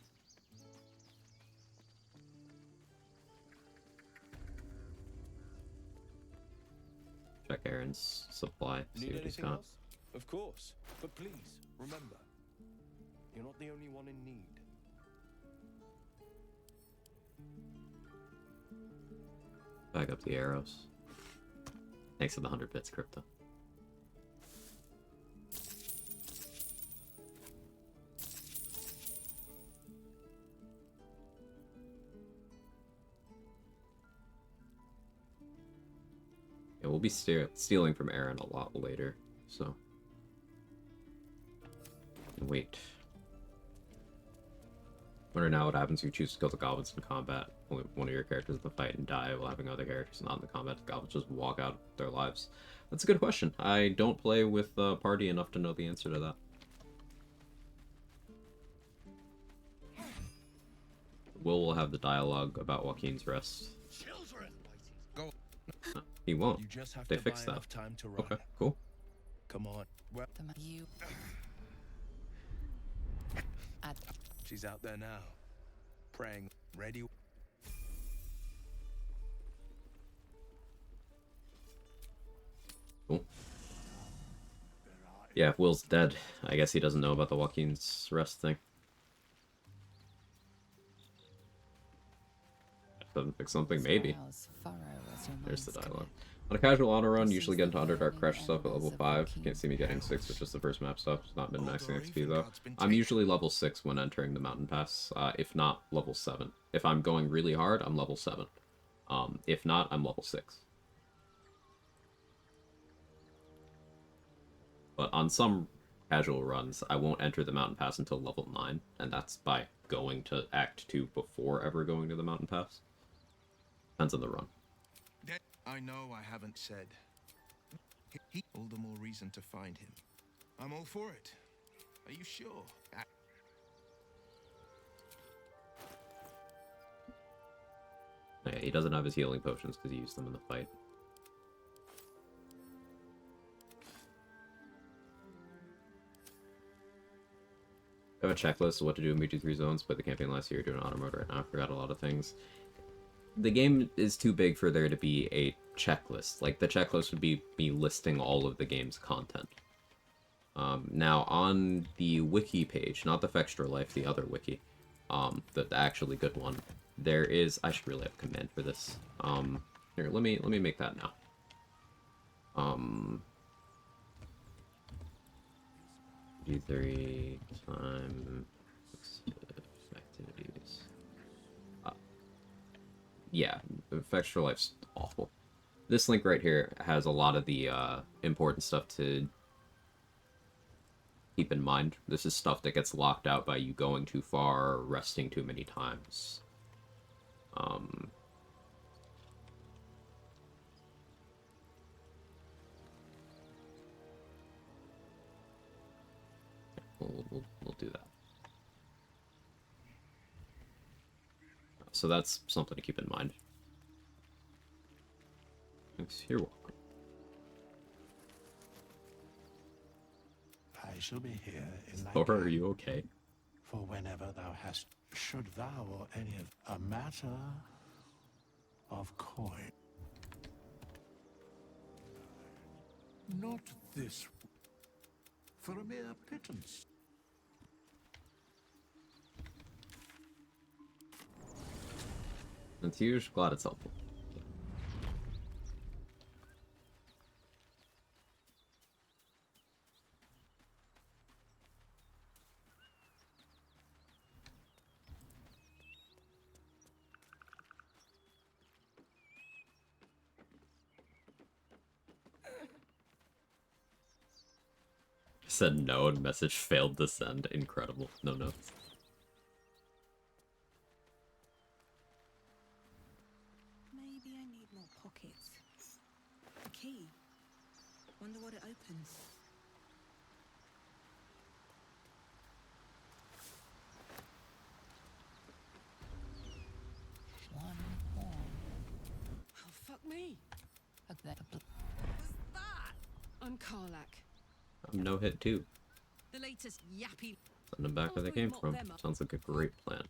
Check Aaron's supply, see what he's got. Of course. But please, remember, you're not the only one in need. Back up the arrows. Thanks for the 100 bits, Crypto. Yeah, we'll be stealing from Aaron a lot later, so... Wait. Wonder now what happens if you choose to kill the goblins in combat. Only one of your characters in the fight and die, while having other characters not in the combat. The goblins just walk out their lives. That's a good question. I don't play with the party enough to know the answer to that. Will have the dialogue about Joaquin's rest. Children! Go. No, he won't. You just have They to fixed buy that. enough time to run. Okay, cool. Come on. Well, You. she's out there now. Praying. Ready. Cool. Yeah, if Will's dead, I guess he doesn't know about the Joaquin's rest thing. Doesn't fix something, maybe. There's the dialogue. On a casual auto run, usually get into Underdark Crash stuff at level 5. Can't see me getting 6 with just the first map stuff. It's not been maxing XP though. I'm usually level 6 when entering the mountain pass, if not level 7. If I'm going really hard, I'm level 7. If not, I'm level 6. But on some casual runs, I won't enter the mountain pass until level 9, and that's by going to Act 2 before ever going to the mountain pass. Depends on the run. I know I haven't said. All the more reason to find him. I'm all for it. Are you sure? Yeah, he doesn't have his healing potions because he used them in the fight. I have a checklist of what to do in BG3 zones. Played the campaign last year, doing auto mode right now. I forgot a lot of things. The game is too big for there to be a checklist. Like, the checklist would be me listing all of the game's content. Now, on the wiki page, not the Fextra Life, the other wiki, the actually good one, there is... I should really have a command for this. Here, let me make that now. G3 time activities. Yeah, Fextra Life's awful. This link right here has a lot of the important stuff to keep in mind. This is stuff that gets locked out by you going too far or resting too many times. We'll do that. So that's something to keep in mind. Thanks, you're welcome. I shall be here in thy Thor, are care, you okay? for whenever thou hast, should thou or any of a matter of coin. Not this, for a mere pittance. It's huge. Glad it's helpful. said no and message failed to send. Incredible. No notes. Maybe I need more pockets. A key. Wonder what it opens. One horn. Oh, fuck me. Of the What was that? I'm Karlak, I'm no hit too. the latest yappy. Send them back where they came from. Sounds like a great plan.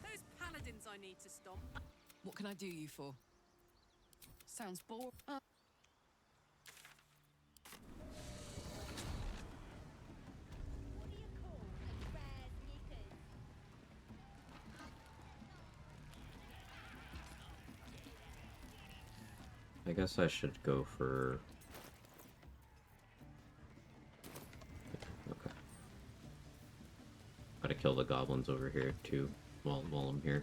Those paladins I need to stop. What can I do you for? Sounds bored. I guess I should go for... Okay. Gotta kill the goblins over here too, while I'm here.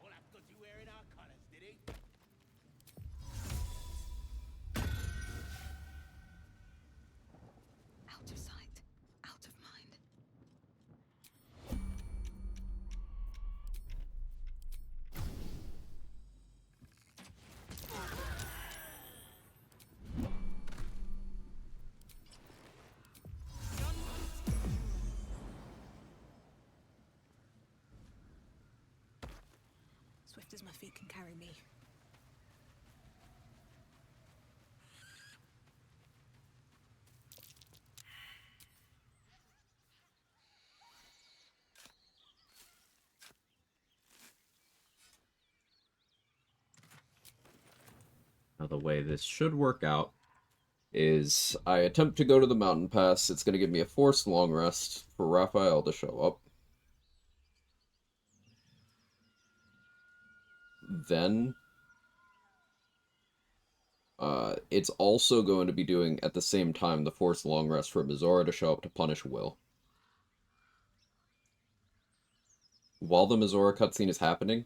All that because you wearing our colours, did he? Out of sight, out of mind. Swift as my feet can carry me. Now the way this should work out is I attempt to go to the mountain pass. It's going to give me a forced long rest for Raphael to show up. Then it's also going to be doing at the same time the forced long rest for Minthara to show up to punish Will. While the Minthara cutscene is happening,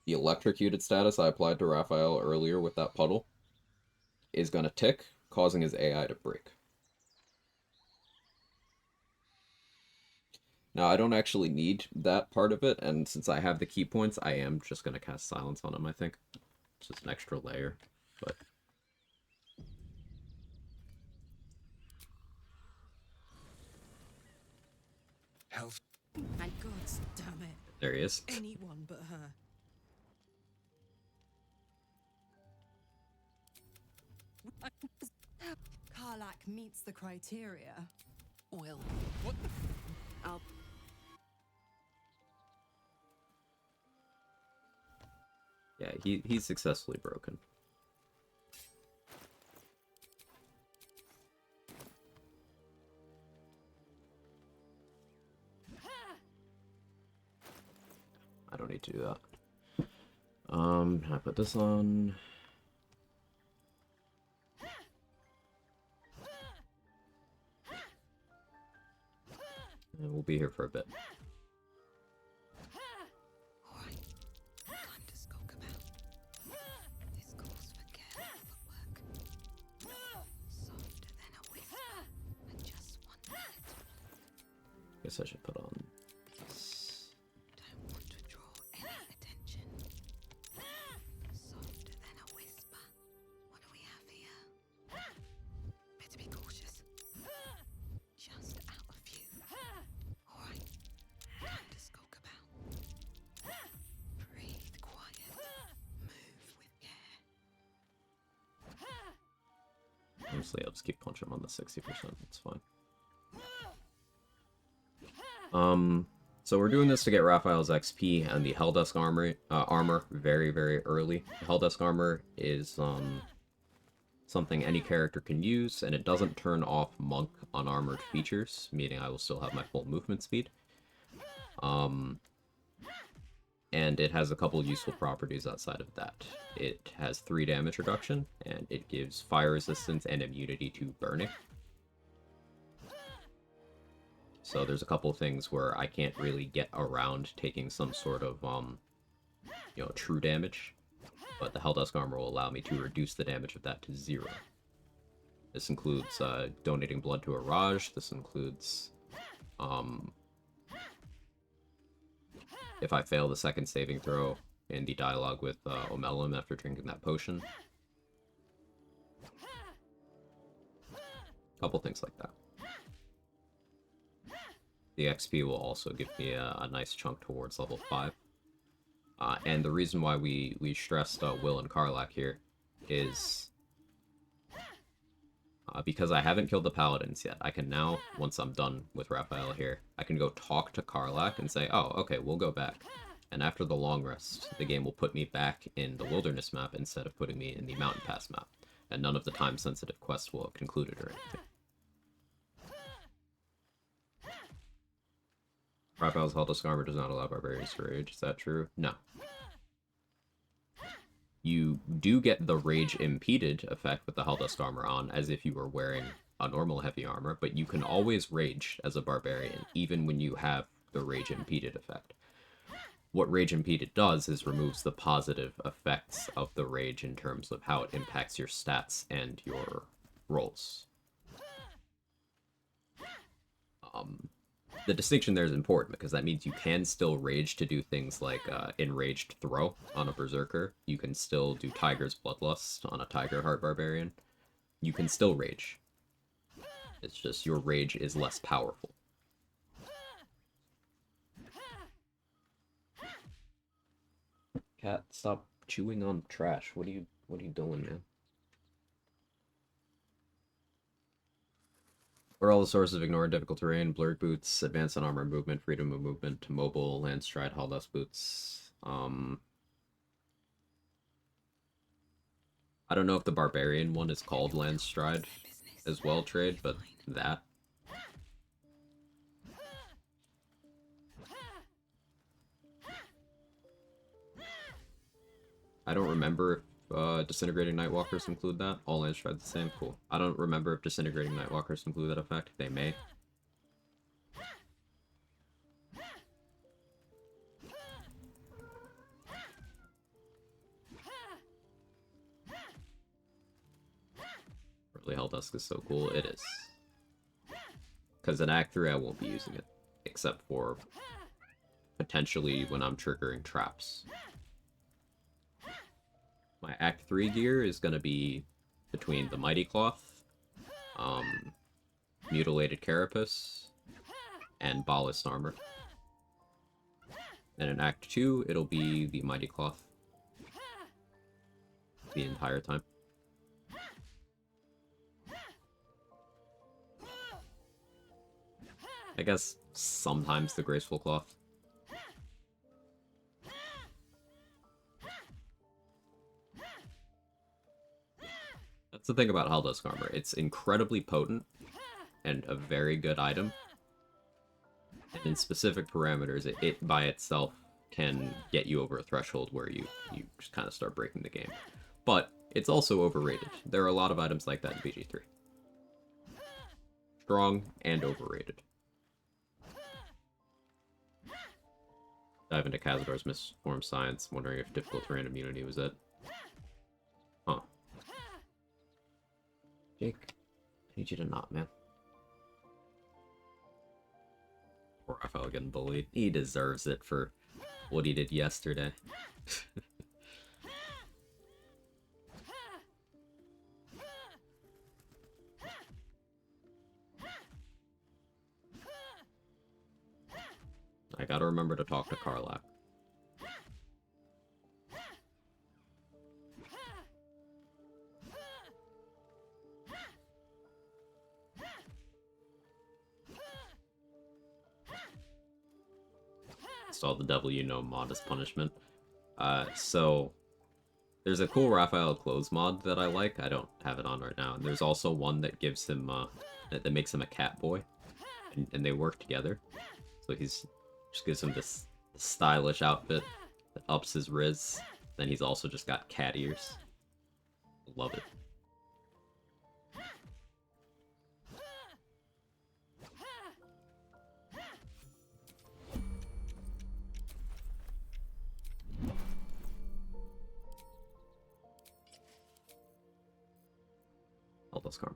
the electrocuted status I applied to Raphael earlier with that puddle is going to tick, causing his AI to break. Now, I don't actually need that part of it, and since I have the key points, I am just going to cast Silence on him, I think. It's just an extra layer, but... Health. And gods damn it. There he is. Anyone but her. Karlak meets the criteria. Will. What the? I'll. Yeah, he's successfully broken. I don't need to do that. I put this on. And we'll be here for a bit. Alright, time to skulk about. This calls for careful footwork. Softer than a whisper, and just one minute. Guess I should put on this. Don't want to draw any attention. Softer than a whisper. What do we have here? Better be cautious. Just out of view. Alright, time to skulk about. Breathe quiet. Move with care. Honestly, I'll just keep punching him on the 60%. It's fine. So we're doing this to get Raphael's XP and the Helldusk armor very, very early. The Helldusk armor is, something any character can use, and it doesn't turn off monk unarmored features, meaning I will still have my full movement speed. And it has a couple useful properties outside of that. It has 3 damage reduction, and it gives fire resistance and immunity to burning. So there's a couple things where I can't really get around taking some sort of, true damage, but the Helldusk armor will allow me to reduce the damage of that to 0. This includes donating blood to a Raj. This includes if I fail the second saving throw in the dialogue with Omelum after drinking that potion. Couple things like that. The XP will also give me a nice chunk towards level 5. And the reason why we stressed Will and Karlach here is because I haven't killed the Paladins yet. I can now, once I'm done with Raphael here, I can go talk to Karlach and say, oh, okay, we'll go back. And after the long rest, the game will put me back in the Wilderness map instead of putting me in the Mountain Pass map. And none of the time-sensitive quests will have concluded or anything. Raphael's Helldusk armor does not allow barbarians to rage. Is that true? No. You do get the rage impeded effect with the Helldusk armor on, as if you were wearing a normal heavy armor, but you can always rage as a barbarian, even when you have the rage impeded effect. What rage impeded does is removes the positive effects of the rage in terms of how it impacts your stats and your rolls. The distinction there is important because that means you can still rage to do things like Enraged Throw on a Berserker. You can still do Tiger's Bloodlust on a Tiger Heart Barbarian. You can still rage. It's just your rage is less powerful. Cat, stop chewing on trash. What are you doing, man? What are all the sources of ignored difficult terrain? Blurred boots, advanced on armor movement, freedom of movement, mobile, landstride, Helldusk boots. I don't know if the barbarian one is called landstride as well, trade, but that. I don't remember if Disintegrating Nightwalkers include that. All landstrides the same. Cool. I don't remember if Disintegrating Nightwalkers include that effect. They may. Really, Helldusk is so cool. It is. Because in Act 3 I won't be using it. Except for potentially when I'm triggering traps. My Act 3 gear is going to be between the Mighty Cloth, Mutilated Carapace, and Ballast Armor. And in Act 2, it'll be the Mighty Cloth the entire time. I guess sometimes the Graceful Cloth. That's the thing about Helldusk armor. It's incredibly potent and a very good item. And in specific parameters, it by itself can get you over a threshold where you just kind of start breaking the game. But it's also overrated. There are a lot of items like that in BG3. Strong and overrated. Dive into Cazador's Misformed Science, wondering if difficult terrain immunity was it. Huh. Jake, I need you to not, man. Poor Raphael getting bullied. He deserves it for what he did yesterday. I gotta remember to talk to Karlach. Saw the devil you know mod as punishment. So There's a cool Raphael clothes mod that I like. I don't have it on right now. And there's also one that gives him, that makes him a cat boy. And they work together. So he's, just gives him this stylish outfit that ups his riz. Then he's also just got cat ears. Love it. Helpless karma.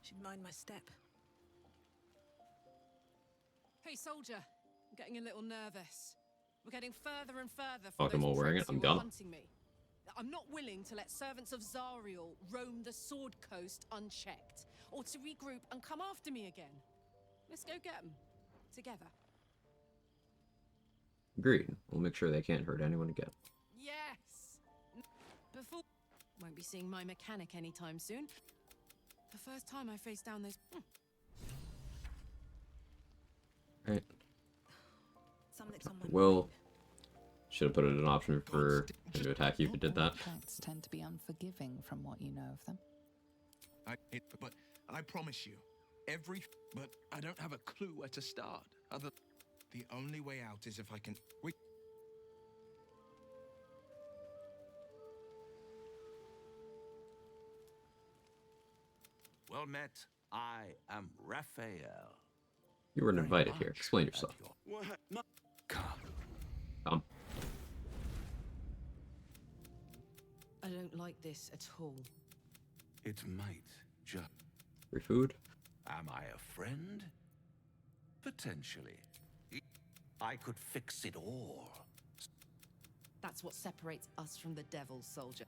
Should mind my step. Hey, soldier. I'm getting a little nervous. We're getting further and further from Fuck, I'm all those wearing pricks it. I'm who are gonna. hunting me. I'm not willing to let servants of Zariel roam the Sword Coast unchecked, or to regroup and come after me again. Let's go get them. Together. Agreed. We'll make sure they can't hurt anyone again. Yes! Before... Won't be seeing my mechanic anytime soon. The first time I faced down those... Right. Something's on my Well, should have put it an option for him to attack you if it did that. Cats tend to be unforgiving from what you know of them. But I promise you, but I don't have a clue where to start. The only way out is if I can. Well met. I am Raphael. You weren't invited here. Explain yourself. Come. I don't like this at all. It might just... Free food? Am I a friend? Potentially. I could fix it all. That's what separates us from the devil, soldier.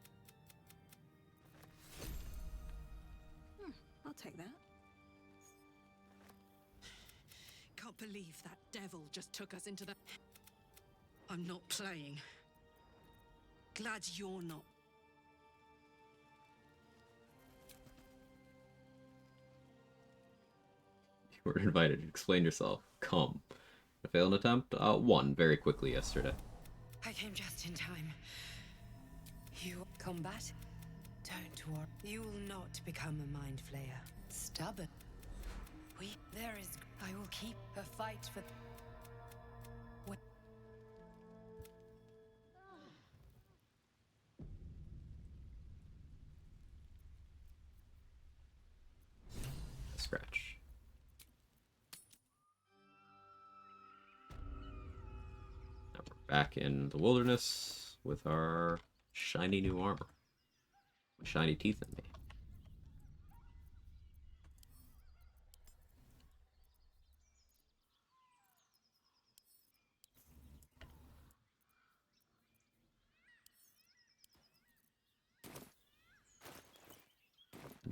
I'll take that. Can't believe that devil just took us into the... I'm not playing. Glad you're not. You weren't invited. Explain yourself. Come. A failed attempt? One very quickly yesterday. I came just in time. You combat? Don't worry. You will not become a mind flayer. Stubborn. There is... I will keep a fight for... Scratch. Now we're back in the wilderness with our shiny new armor. With shiny teeth in me.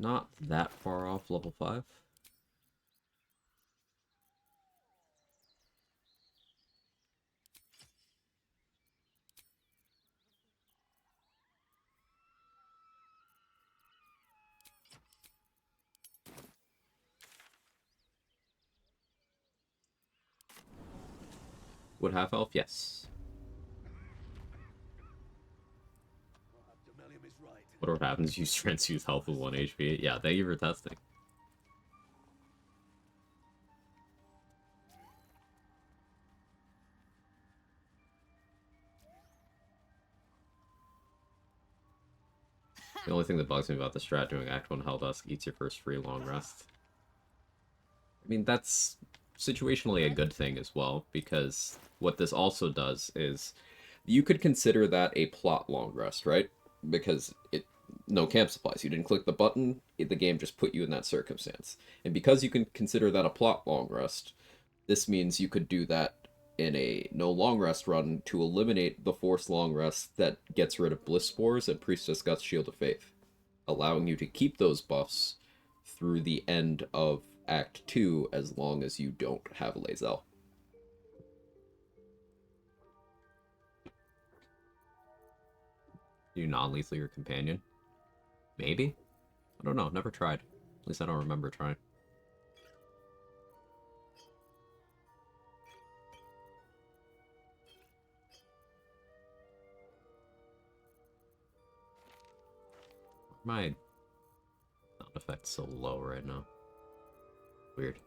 Not that far off level 5. Would half elf? Yes. What happens? You transfuse health with 1 HP. Yeah, thank you for testing. The only thing that bugs me about the strat doing Act 1 Helldusk eats your first free long rest. I mean, that's situationally a good thing as well, because what this also does is you could consider that a plot long rest, right? Because no camp supplies. You didn't click the button, the game just put you in that circumstance. And because you can consider that a plot long rest, this means you could do that in a no long rest run to eliminate the forced long rest that gets rid of Bliss Spores and Priestess Guts Shield of Faith, allowing you to keep those buffs through the end of Act 2 as long as you don't have Lae'zel. You non-lethal your companion? Maybe? I don't know, never tried. At least I don't remember trying. My sound effect's so low right now. Weird.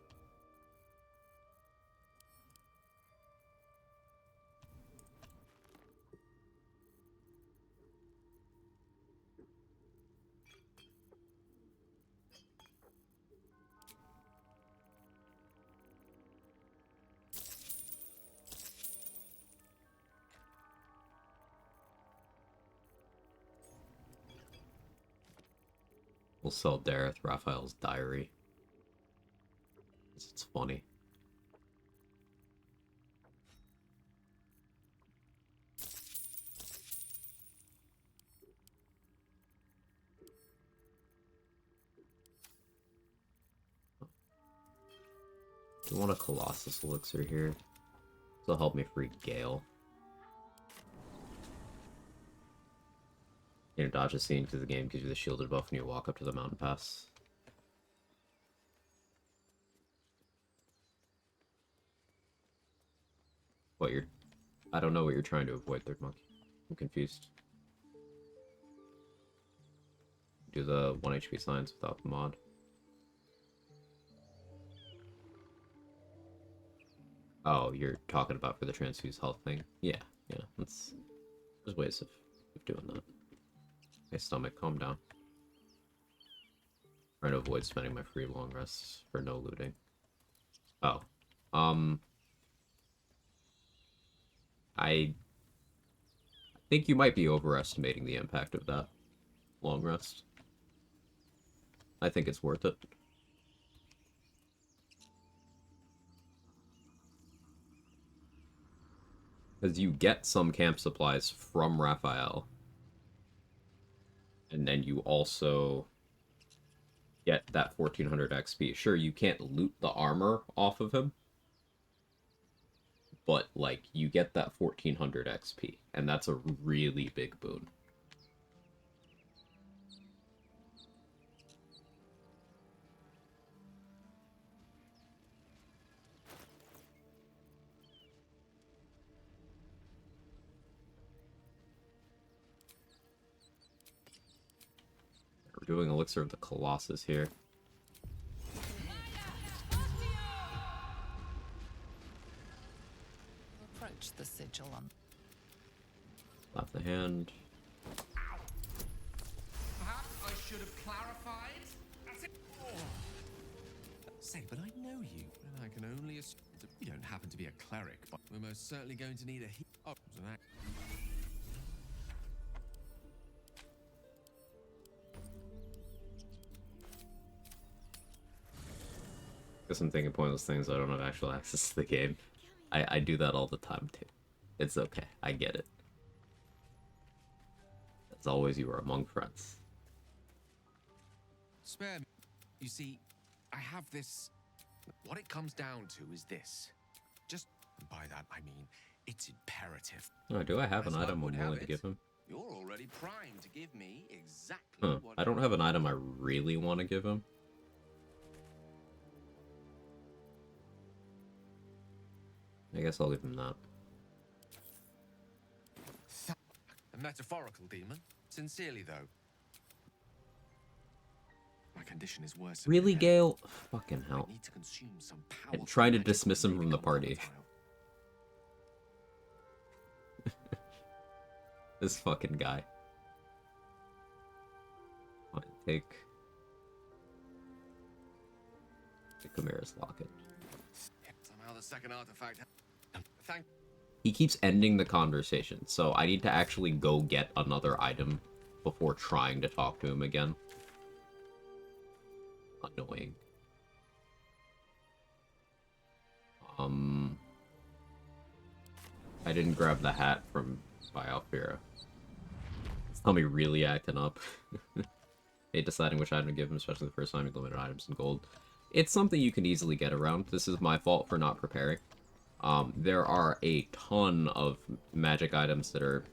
We'll sell Dareth Raphael's diary. It's funny. I want a Colossus elixir here. This will help me free Gale. You know, dodge a scene because the game gives you the shielded buff when you walk up to the mountain pass. What you're... I don't know what you're trying to avoid, Third Monkey. I'm confused. Do the 1 HP signs without the mod. Oh, you're talking about for the transfuse health thing? Yeah, there's ways of doing that. My stomach, calm down. Trying to avoid spending my free long rests for no looting. Oh. I think you might be overestimating the impact of that long rest. I think it's worth it. Because you get some camp supplies from Raphael. And then you also get that 1400 XP. Sure, you can't loot the armor off of him. But, like, you get that 1400 XP. And that's a really big boon. We're doing Elixir of the Colossus here. Approach the sigil on. Left the hand. Perhaps I should have clarified. That's it. Oh. Say, but I know you, and I can only assume that you don't happen to be a cleric, but we're most certainly going to need a oh, so that. Guess I'm thinking pointless things. I don't have actual access to the game. I do that all the time too. It's okay. I get it. As always, you are among friends. Spare me. You see, I have this. What it comes down to is this. Just by that, I mean, it's imperative. Oh, do I have an item I'm willing to give him? You're already primed to give me exactly what I don't have an item I really want to give him. I guess I'll give him that. A metaphorical demon? Sincerely, though. My condition is worse. Really, Gale? Fucking hell. I need to consume some And trying to dismiss him from the party. This fucking guy. Fine, take Chimera's locket. Somehow the second artifact. Thank. He keeps ending the conversation, so I need to actually go get another item before trying to talk to him again. Annoying. I didn't grab the hat from Alfira. Tell me really acting up. Hate deciding which item to give him, especially the first time with limited items in gold. It's something you can easily get around. This is my fault for not preparing. There are a ton of magic items that are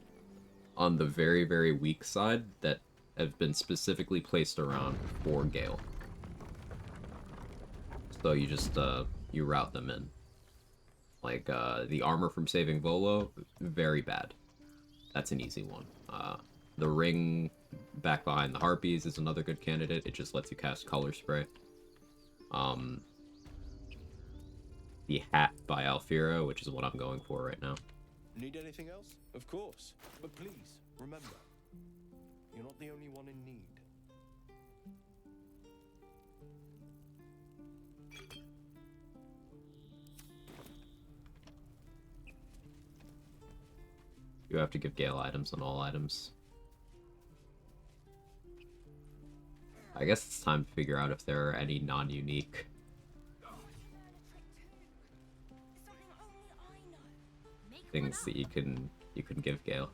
on the very, very weak side that have been specifically placed around for Gale. So you just, you route them in. Like, the armor from Saving Volo, very bad. That's an easy one. The ring, Back Behind the Harpies is another good candidate. It just lets you cast Color Spray. The Hat by Alfira, which is what I'm going for right now. Need anything else? Of course. But please, remember, you're not the only one in need. You have to give Gale items on all items. I guess it's time to figure out if there are any non-unique things that you can give Gale.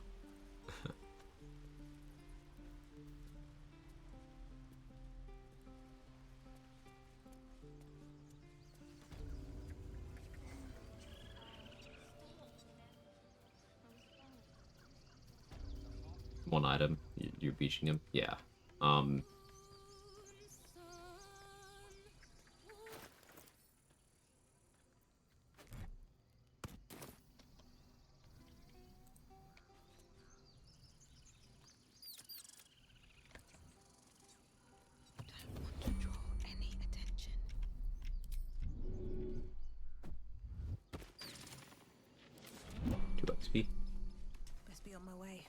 One item. You're beaching him? Yeah. Don't want to draw any attention. 2 XP. Best be on my way.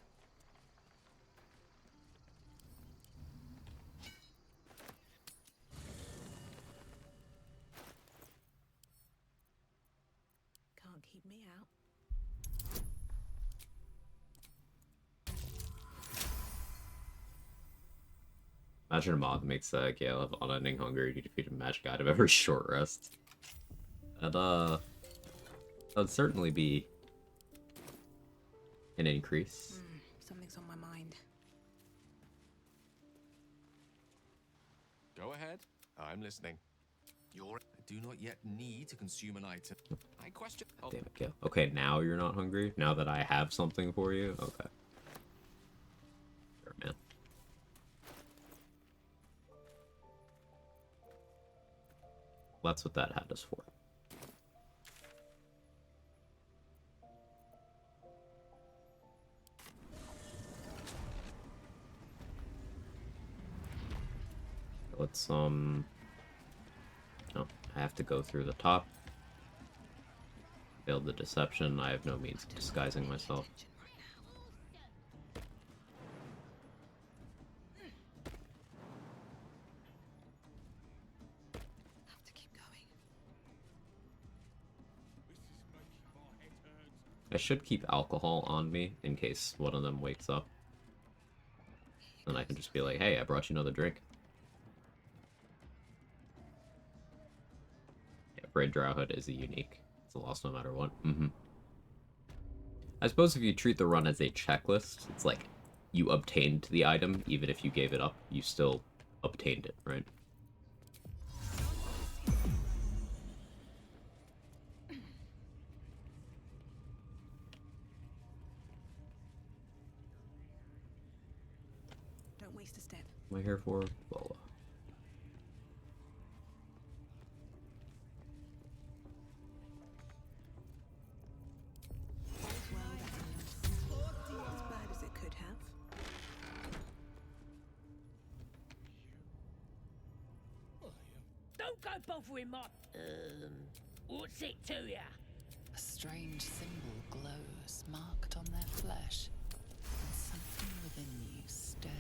Can't keep me out. Imagine a mod that makes Gale have unending hunger. You defeat a magic item every short rest. That'd certainly be an increase. Something's on my mind. Go ahead. I'm listening. I do not yet need to consume an item. I question. Oh, Damn it, Gale. Okay, now you're not hungry? Now that I have something for you? Okay. Sure, man. That's what that hat is for. Let's, oh, I have to go through the top. Failed the deception. I have no means of disguising myself. Have to keep going. I should keep alcohol on me in case one of them wakes up. Then I can just be like, hey, I brought you another drink. Yeah, Braid Drowhood is a unique. It's a loss no matter what. I suppose if you treat the run as a checklist, it's like you obtained the item, even if you gave it up, you still obtained it, right? Don't waste a step. Am I here for Lola? As bad as it could have. Don't go bothering my... what's it to ya? A strange symbol glows, marked on their flesh, and something within you stirs.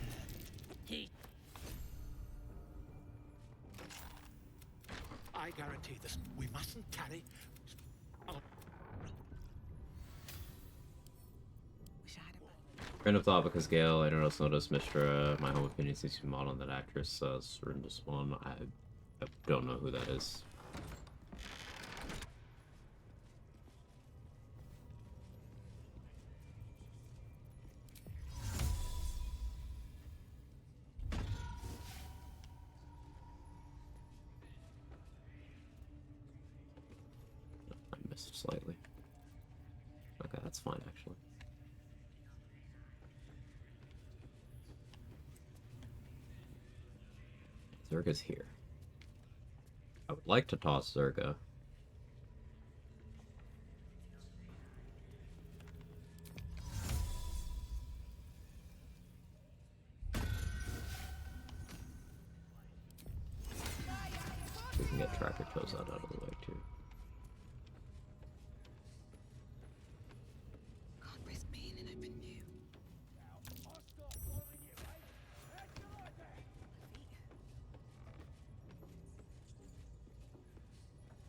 I guarantee this. We mustn't carry. Oh. Wish I had a Train of thought because Gale, I don't know, notice Mistra. My home opinion seems to be modeled on that actress, Surrendus one. I don't know who that is. I missed slightly. Okay, that's fine actually. Zerga's here. I would like to toss Zerga. crack your toes out of the way too. Can't risk being in open view.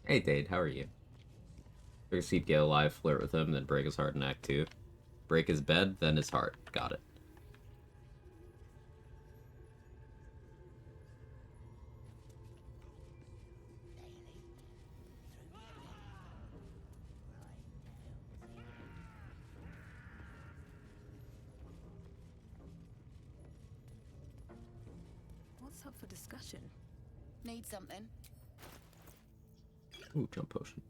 Hey Dade, how are you? We're gonna see Gale alive, flirt with him, then break his heart in Act 2. Break his bed, then his heart. Got it. What's up for discussion? Need something? Ooh, jump potion.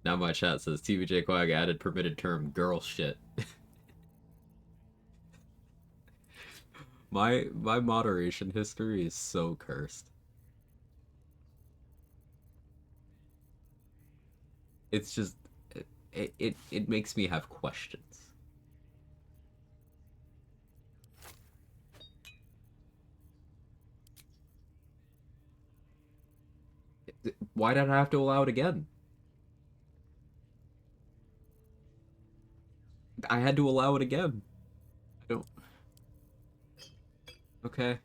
Now my chat says TVJ Quag added permitted term girl shit. my moderation history is so cursed. It's just it makes me have questions. Why did I have to allow it again? I had to allow it again. I don't... Okay. I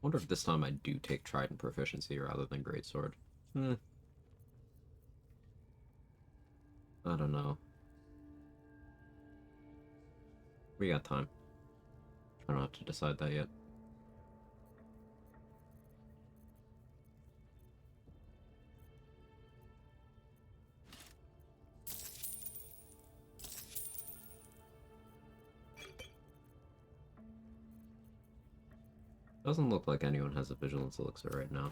wonder if this time I do take Trident proficiency rather than Greatsword. I don't know. We got time. I don't have to decide that yet. Doesn't look like anyone has a Vigilance Elixir right now.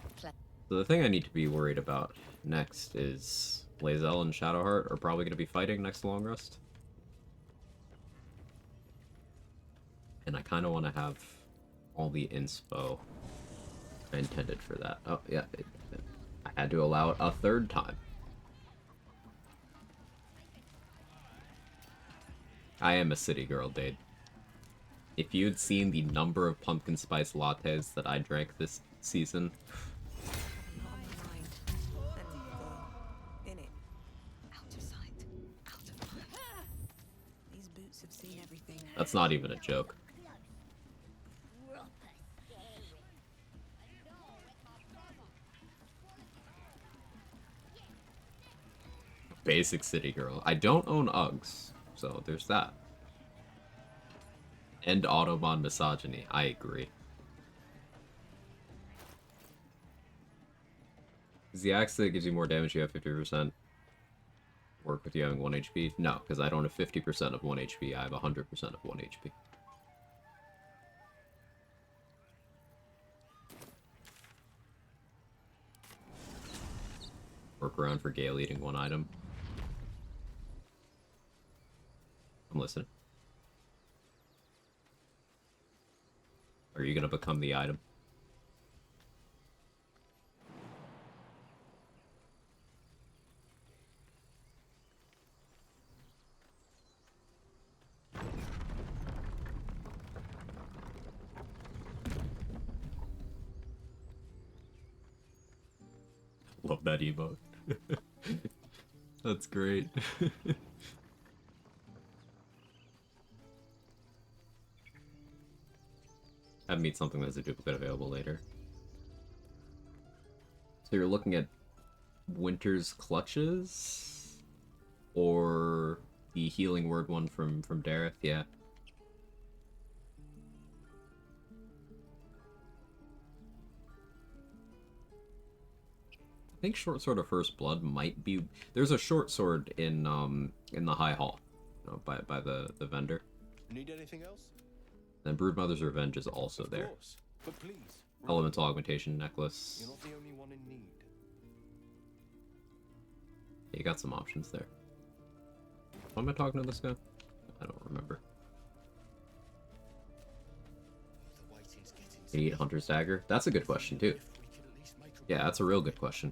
So the thing I need to be worried about next is Lae'zel and Shadowheart are probably going to be fighting next long rest. And I kind of want to have all the inspo I intended for that. Oh, yeah. I had to allow it a third time. I am a city girl, Dade. If you'd seen the number of pumpkin spice lattes that I drank this season... In it. Out of sight. Out of mind. These boots have seen everything. That's not even a joke. Basic city girl. I don't own Uggs, so there's that. And Autobahn misogyny. I agree. Is the axe that gives you more damage you have 50% work with you having 1 HP? No, because I don't have 50% of 1 HP. I have 100% of 1 HP. Work around for Gale eating 1 item. I'm listening. Are you gonna become the item? Love that emote. That's great. I'd meet something that's a duplicate available later. So you're looking at Winter's Clutches? Or the Healing Word one from Dareth? Yeah. I think Short Sword of First Blood might be... There's a short sword in the High Hall, you know, by the vendor. Need anything else? Then Broodmother's Revenge is also there. Course, but please. Elemental Augmentation Necklace. You're not the only one in need. Yeah, you got some options there. Why am I talking to this guy? I don't remember. You need Hunter's Dagger? That's a good question, too. Yeah, that's a real good question.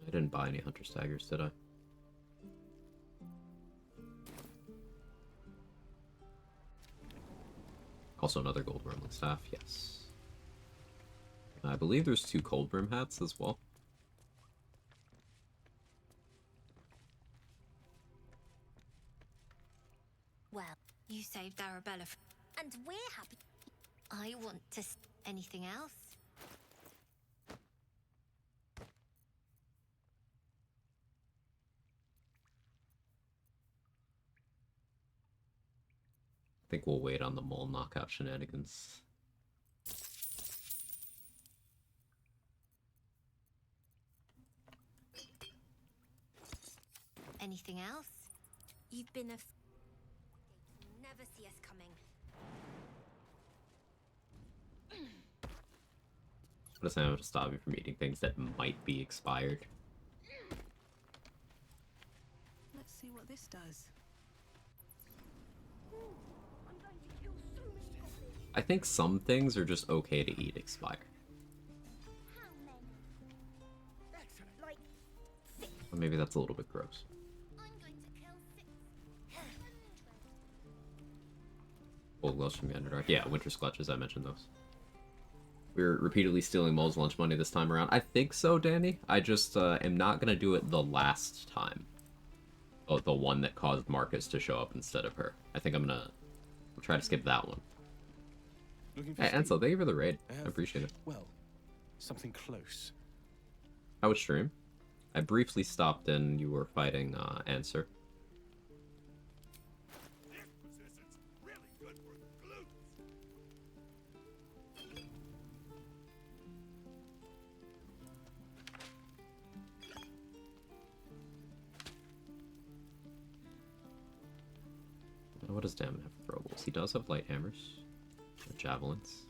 I didn't buy any hunter staggers, did I? Also another gold gremlin staff, yes. I believe there's 2 cold brim hats as well. Well, you saved Arabella, and we're happy. I want to. Anything else? I think we'll wait on the mole knockout shenanigans. Anything else? You've been a. Never see us coming. What does that to stop you from eating things that might be expired? Let's see what this does. I think some things are just okay to eat expired. Or maybe that's a little bit gross. Gold gloves from the Underdark. Yeah, winter clutches, I mentioned those. We're repeatedly stealing Mole's lunch money this time around. I think so, Danny. I just am not going to do it the last time. Oh, the one that caused Marcus to show up instead of her. I think I'm going to try to skip that one. Hey, Ansel, thank you for the raid. I appreciate it. Well, something close. How was stream? I briefly stopped in. You were fighting Answer. What does Damon have for throwables? He does have light hammers. Or javelins.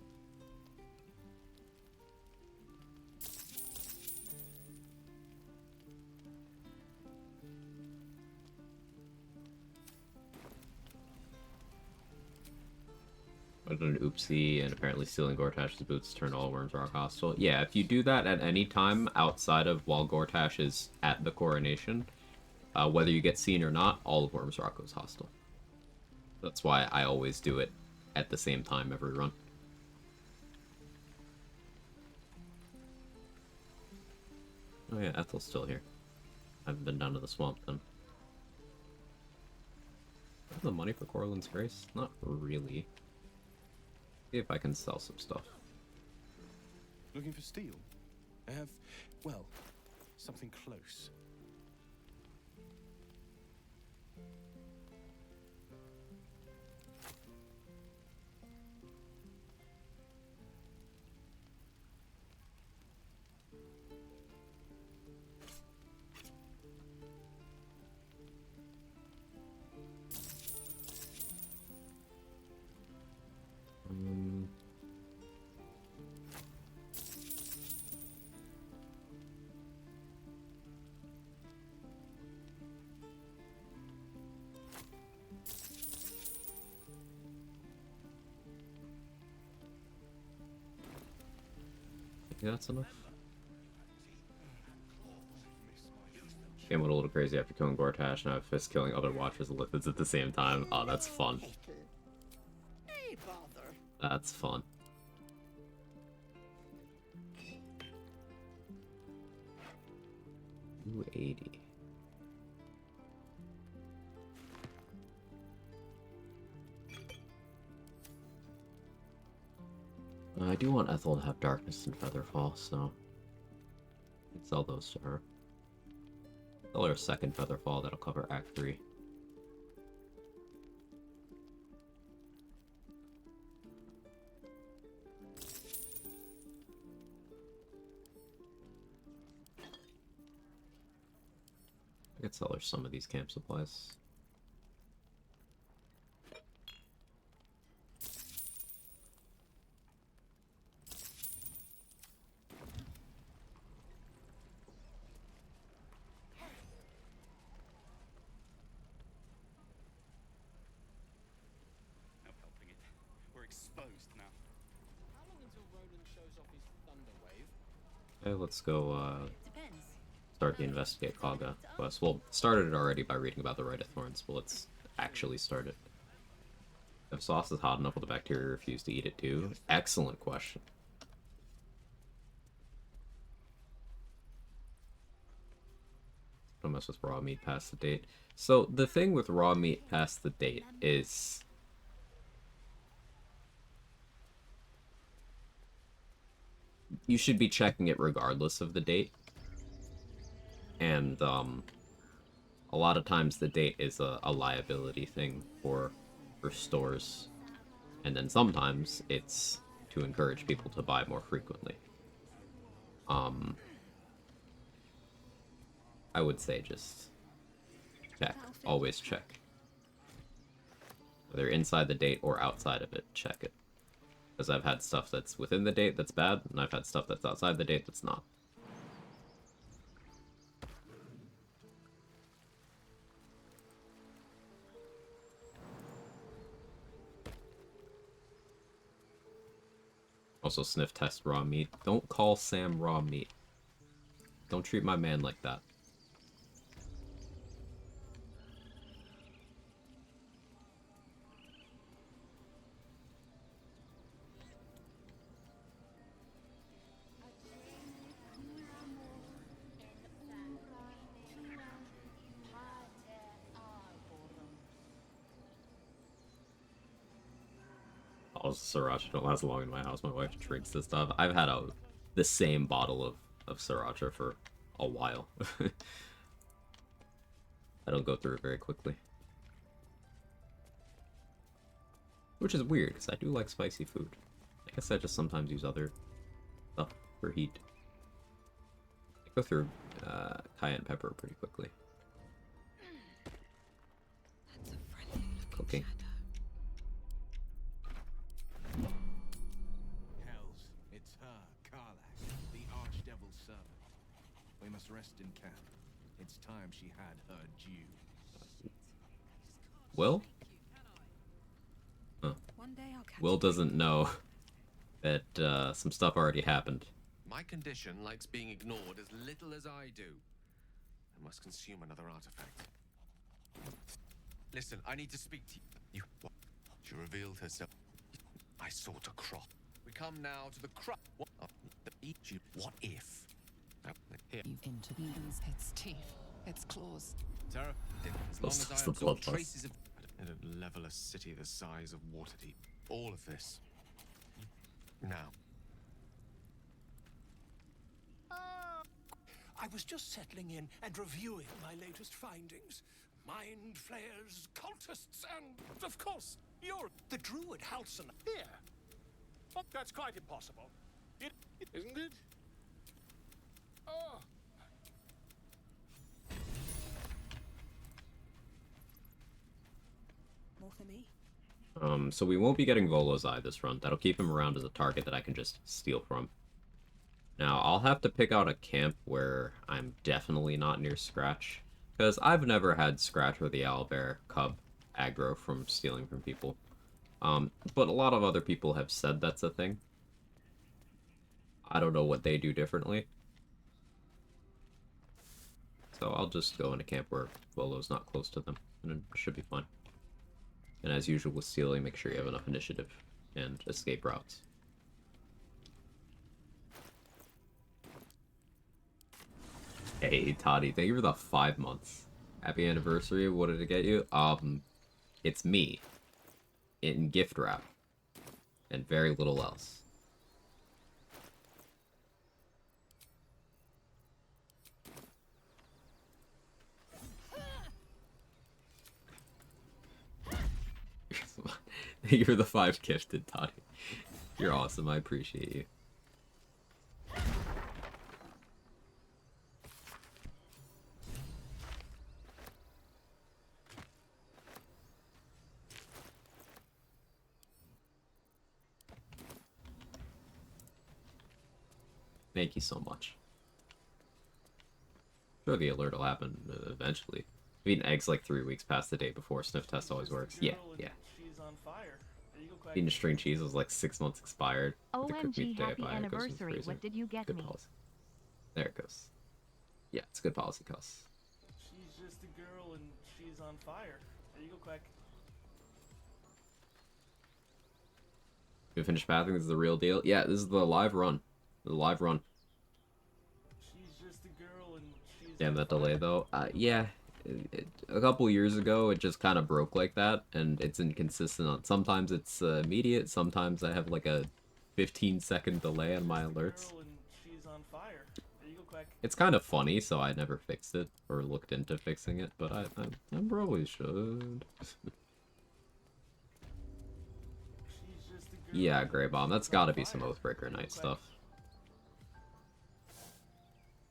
But an oopsie, and apparently stealing Gortash's boots turned all worms rock hostile. Yeah, if you do that at any time outside of while Gortash is at the coronation, whether you get seen or not, all of Worms Rock goes hostile. That's why I always do it at the same time every run. Oh yeah, Ethel's still here. I haven't been down to the swamp then. Do I have the money for Corlin's Grace? Not really. See if I can sell some stuff. Looking for steel? I have, well, something close. Yeah, that's enough. Game went a little crazy after killing Gortash, now I have Fist killing other Watchers and Lithids at the same time. Oh, that's fun. That's fun. Ooh, 80. I do want Ethel to have Darkness and Featherfall, so I can sell those to her. Sell her a second Featherfall, that'll cover Act 3. I could sell her some of these camp supplies. No helping it. We're exposed now. Okay, let's go start the investigate Kaga quest. Well, started it already by reading about the Rite of Thorns, but let's actually start it. If sauce is hot enough, will the bacteria refuse to eat it too? Excellent question. Don't mess with raw meat past the date. So the thing with raw meat past the date is you should be checking it regardless of the date. And a lot of times the date is a liability thing for stores. And then sometimes it's to encourage people to buy more frequently. I would say just check. Always check. Whether inside the date or outside of it, check it. Because I've had stuff that's within the date that's bad, and I've had stuff that's outside the date that's not. Also sniff test raw meat. Don't call Sam raw meat. Don't treat my man like that. Also, sriracha don't last long in my house. My wife drinks this stuff. I've had the same bottle of sriracha for a while. I don't go through it very quickly. Which is weird, because I do like spicy food. I guess I just sometimes use other stuff for heat. I go through cayenne pepper pretty quickly. Cooking. Hells, it's her, Karlach, the Archdevil's servant. We must rest in camp. It's time she had her due. Will? Huh. Will doesn't know that some stuff already happened. My condition likes being ignored as little as I do. I must consume another artifact. Listen, I need to speak to you. What? She revealed herself. I sought a crop. We come now to the crop. What? What if? Here. Intervenes its teeth, its claws. Tara, as long as I absorb traces of in a levelous city the size of Waterdeep. All of this. Now. I was just settling in and reviewing my latest findings. Mind flayers, cultists, and, of course, you're the druid Halson here. But that's quite impossible. Isn't it? Oh. More for me. So we won't be getting Volo's Eye this run. That'll keep him around as a target that I can just steal from. Now, I'll have to pick out a camp where I'm definitely not near Scratch, because I've never had Scratch or the owlbear cub aggro from stealing from people. But a lot of other people have said that's a thing. I don't know what they do differently. So I'll just go in a camp where Volo's not close to them, and it should be fine. And as usual with stealing, make sure you have enough initiative and escape routes. Hey, Toddy, thank you for the 5 months. Happy anniversary. What did it get you? It's me. In gift wrap. And very little else. You're the 5 gifted, Toddy. You're awesome. I appreciate you. Thank you so much. Sure, the alert will happen eventually. I've eaten eggs like 3 weeks past the day before. Sniff test always works. Yeah, yeah. She's on fire. Eating string cheese was like 6 months expired. The cook meat OMG, day happy buy, it goes in the anniversary. freezer. What did you get Good me? policy. There it goes. Yeah, it's good policy, Cuss. She's just a girl and she's on fire. There you go, Quag. You finished pathing? This is the real deal? Yeah, this is the live run. The live run. She's just a girl and she's Damn, that delay though. Yeah. A couple years ago, it just kind of broke like that, and it's inconsistent. On sometimes it's immediate, sometimes I have like a 15-second delay on my alerts. she's on fire. There you go, Quag. It's kind of funny, so I never fixed it or looked into fixing it, but I probably should. Yeah, Grey Bomb. That's got to be some Oathbreaker Knight stuff.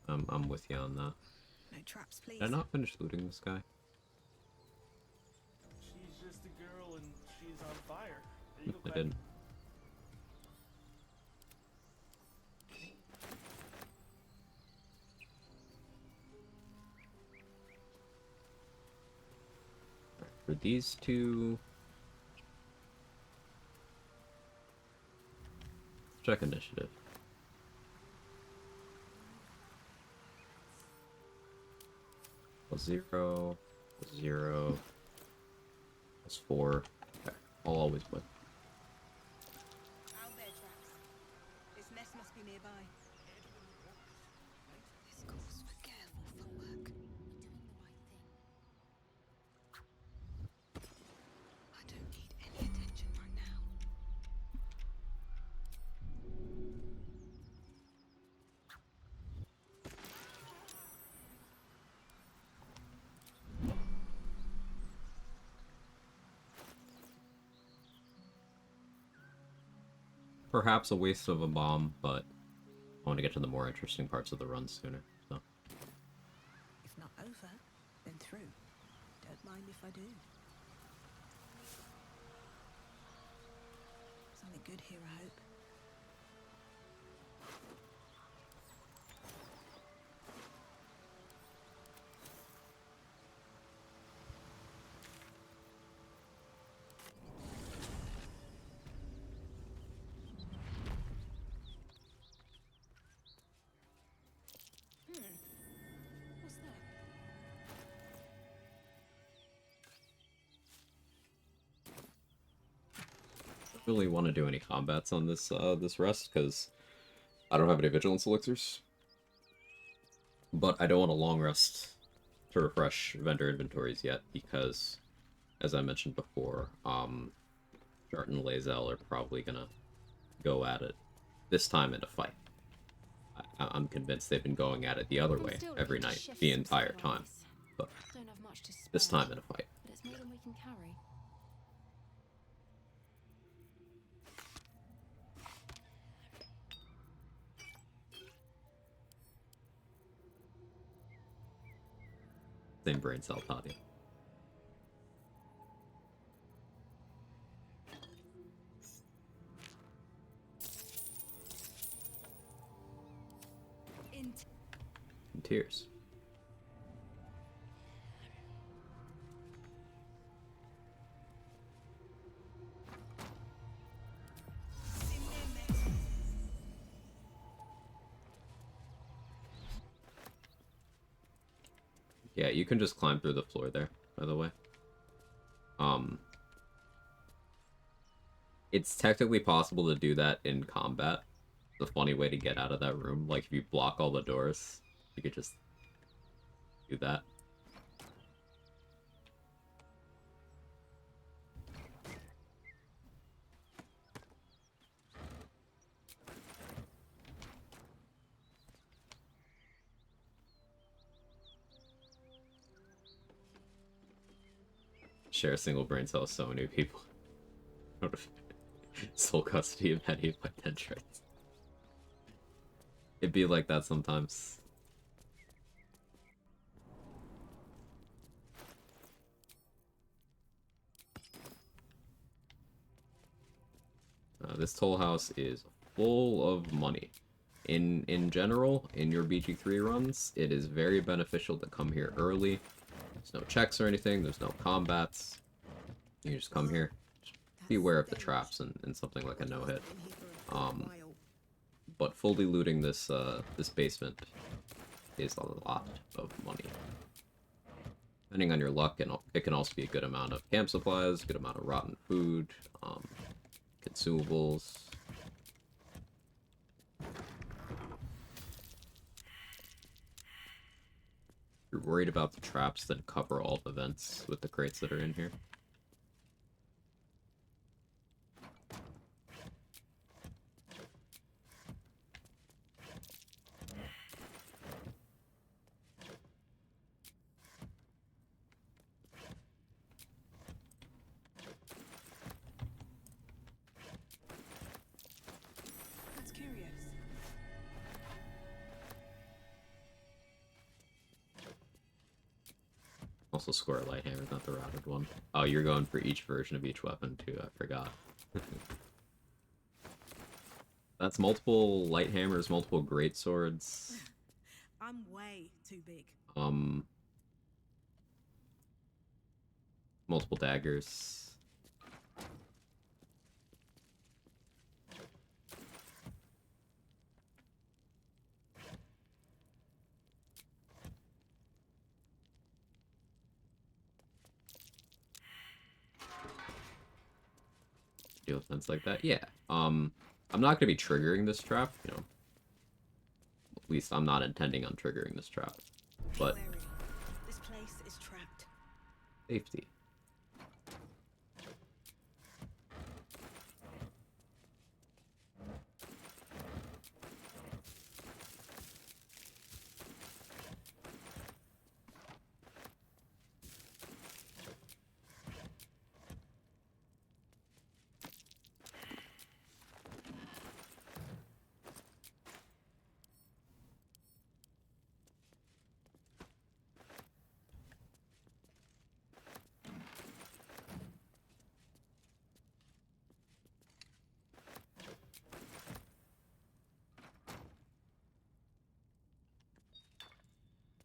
I'm with you on that. No traps, please. Did I not finish looting this guy? She's just a girl and she's on fire. There you go, I Quag. didn't. For these two... Check initiative. +0, +0, +4. Okay, I'll always win. Out there, traps. This nest must be nearby. This calls for careful footwork. I don't need any attention right now. Perhaps a waste of a bomb, but I want to get to the more interesting parts of the run sooner, so. If not over, then through. Don't mind if I do. Something good here, I hope. What's that? Don't really want to do any combats on this this rest, because I don't have any vigilance elixirs. But I don't want a long rest to refresh vendor inventories yet, because, as I mentioned before, Jart and Lae'zel are probably gonna go at it this time in a fight. I'm convinced they've been going at it the other way every night, the entire time. But Don't have much to spare, this time in a fight. but it's more than we can carry. Same brain cell, Tadia. In tears. Yeah, you can just climb through the floor there, by the way. It's technically possible to do that in combat. It's a funny way to get out of that room. Like, if you block all the doors, you could just do that. Share a single brain cell with so many people. Sole custody of many of my dendrites. It'd be like that sometimes. This toll house is full of money. In general, in your BG3 runs, it is very beneficial to come here early. There's no checks or anything, there's no combats. You just come here, be aware of the traps in something like a no-hit. But fully looting this this basement is a lot of money. Depending on your luck, and it can also be a good amount of camp supplies, good amount of rotten food, consumables. If you're worried about the traps, then cover all the vents with the crates that are in here. That's curious. Also, score a light hammer, not the routed one. Oh, you're going for each version of each weapon too, I forgot. That's multiple light hammers, multiple great swords. I'm way too big. Multiple daggers. Deal with things like that. Yeah. I'm not gonna be triggering this trap, you know. At least I'm not intending on triggering this trap. But This place is trapped. safety.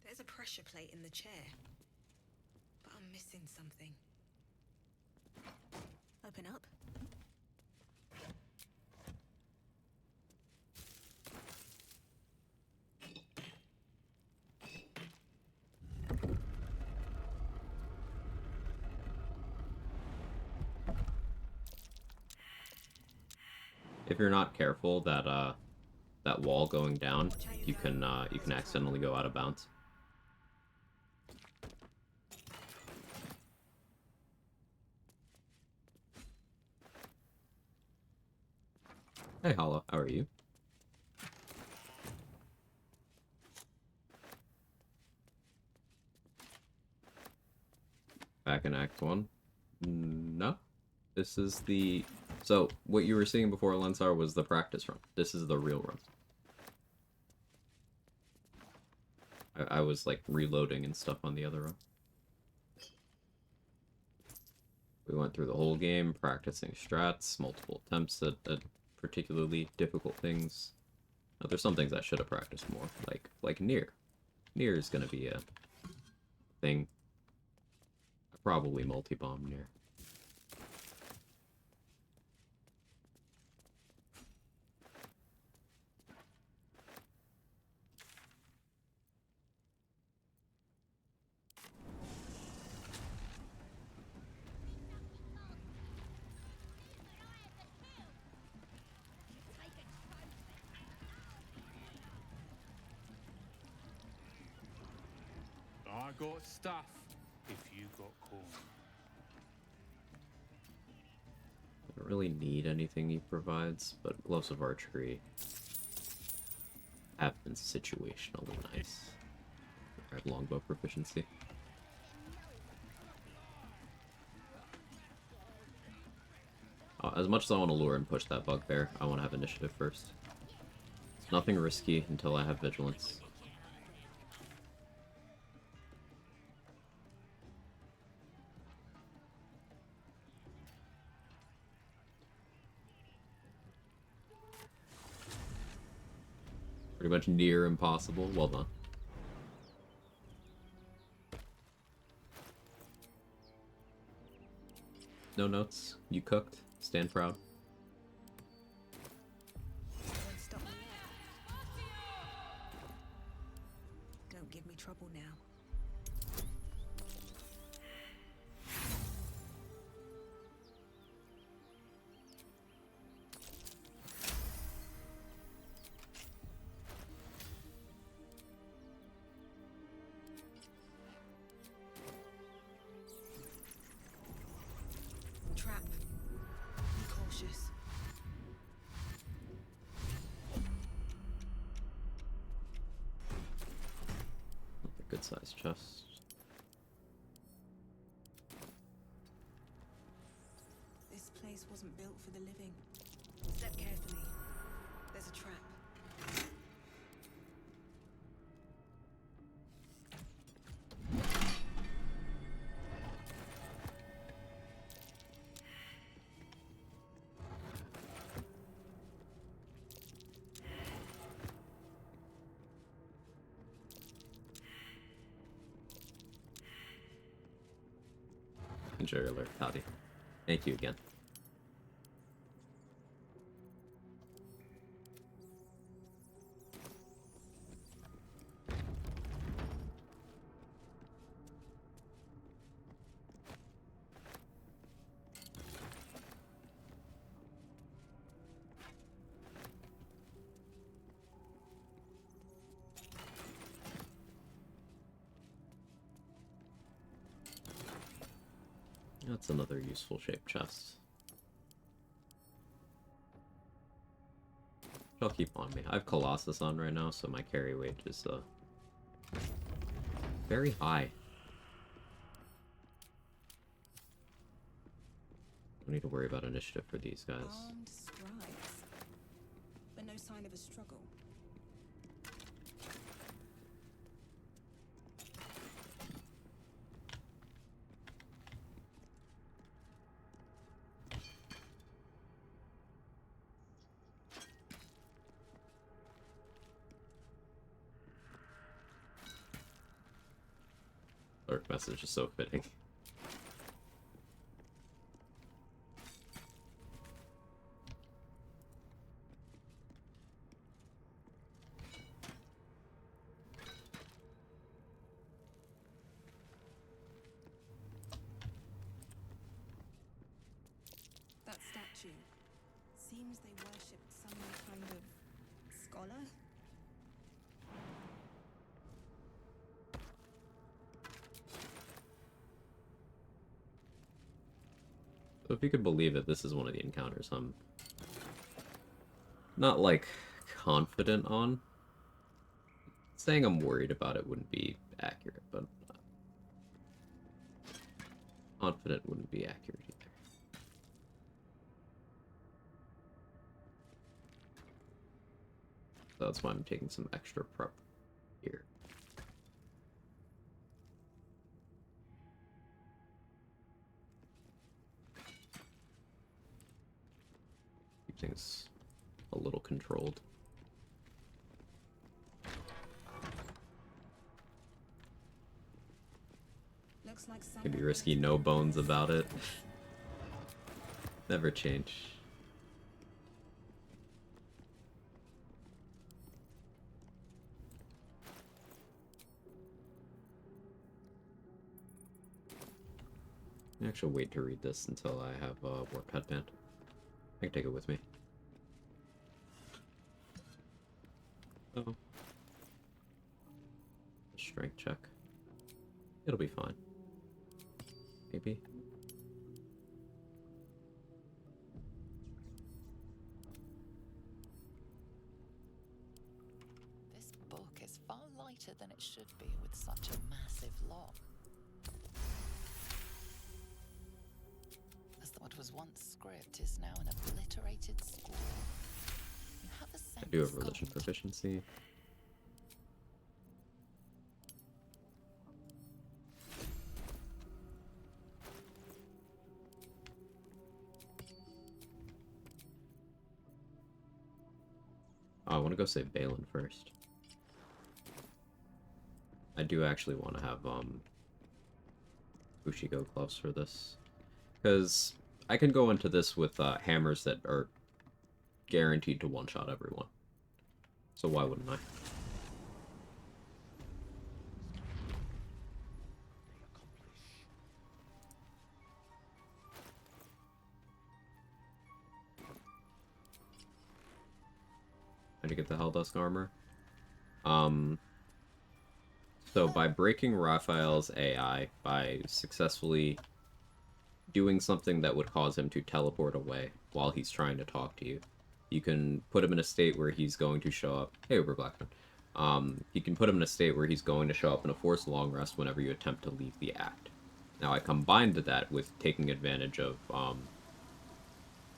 There's a pressure plate in the chair. But I'm missing something. Open up. If you're not careful, that wall going down, you can accidentally go out of bounds. Hey, Hollow, how are you? Back in Act 1? No. This is the... So, what you were seeing before, Lensar, was the practice run. This is the real run. I was, like, reloading and stuff on the other run. We went through the whole game, practicing strats, multiple attempts at particularly difficult things. Now, there's some things I should have practiced more, like Nier. Nier is gonna be a thing. I probably multi-bomb Nier. I got stuff if you got corn. I don't really need anything he provides, but Gloves of Archery have been situationally nice. I have longbow proficiency. As much as I want to lure and push that bugbear, I want to have initiative first. Nothing risky until I have vigilance. Pretty much near impossible. Well done. No notes? You cooked? Stand proud. Won't stop me now. Don't give me trouble now. Trap. Be cautious. A good sized chest. This place wasn't built for the living. Step carefully. There's a trap. Enjoy your alert, Howdy. Thank you again. That's another useful shaped chest. I'll keep on me. I have Colossus on right now, so my carry weight is very high. Don't need to worry about initiative for these guys. Armed scribes. But no sign of a struggle. Alert message is so fitting. That statue. Seems they worshipped some kind of scholar? So if you could believe it, this is one of the encounters I'm not, like, confident on. Saying I'm worried about it wouldn't be accurate, but confident wouldn't be accurate either. So that's why I'm taking some extra prep here. Keep things a little controlled. Looks like Could be risky, no bones about it. Never change. Actually, wait to read this until I have a warp headband. I can take it with me. Oh. Strength check. It'll be fine. Maybe. This book is far lighter than it should be with such a massive lock. As what was once script is now an obliterated scroll. You have a sense I do have religion proficiency. Oh, I want to go save Balin first. I do actually want to have Bushigo gloves for this. Because I can go into this with hammers that are guaranteed to one-shot everyone. So why wouldn't I? How'd you get the Helldusk armor? So by breaking Raphael's AI, by successfully doing something that would cause him to teleport away while he's trying to talk to you, you can put him in a state where he's going to show up. Hey, Uber Blackman. You can put him in a state where he's going to show up in a forced long rest whenever you attempt to leave the act. Now, I combined that with taking advantage of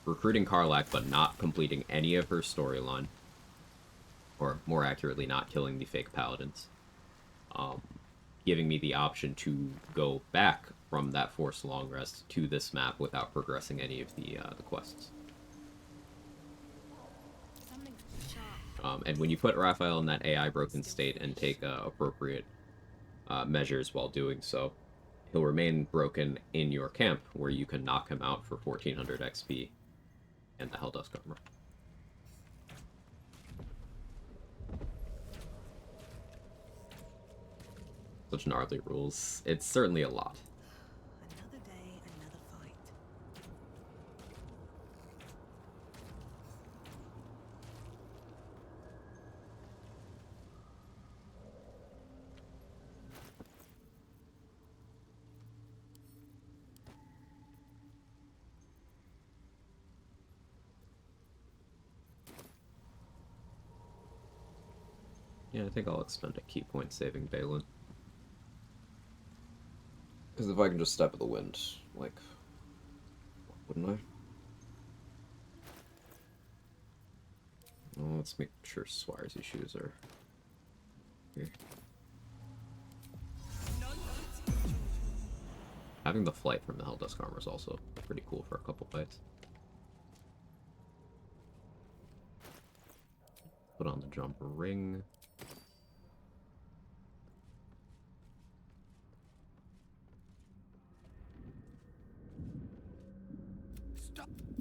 recruiting Karlach but not completing any of her storyline, or more accurately, not killing the fake paladins, giving me the option to go back from that forced long rest to this map without progressing any of the quests. And when you put Raphael in that AI broken state and take appropriate measures while doing so, he'll remain broken in your camp, where you can knock him out for 1400 XP and the Helldusk armor. Such gnarly rules. It's certainly a lot. Another day, another fight. Yeah, I think I'll expend a key point saving Balin. Because if I can just step of the wind, like, wouldn't I? Well, let's make sure Swiresy shoes are here. Having the flight from the Helldusk armor is also pretty cool for a couple fights. Put on the jumper ring.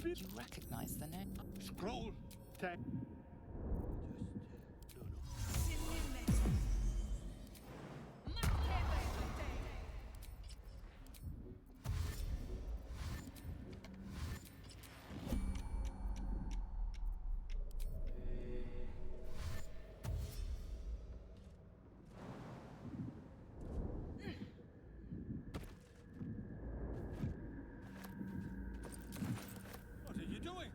You recognize the name? Scroll. Tag. What are you doing?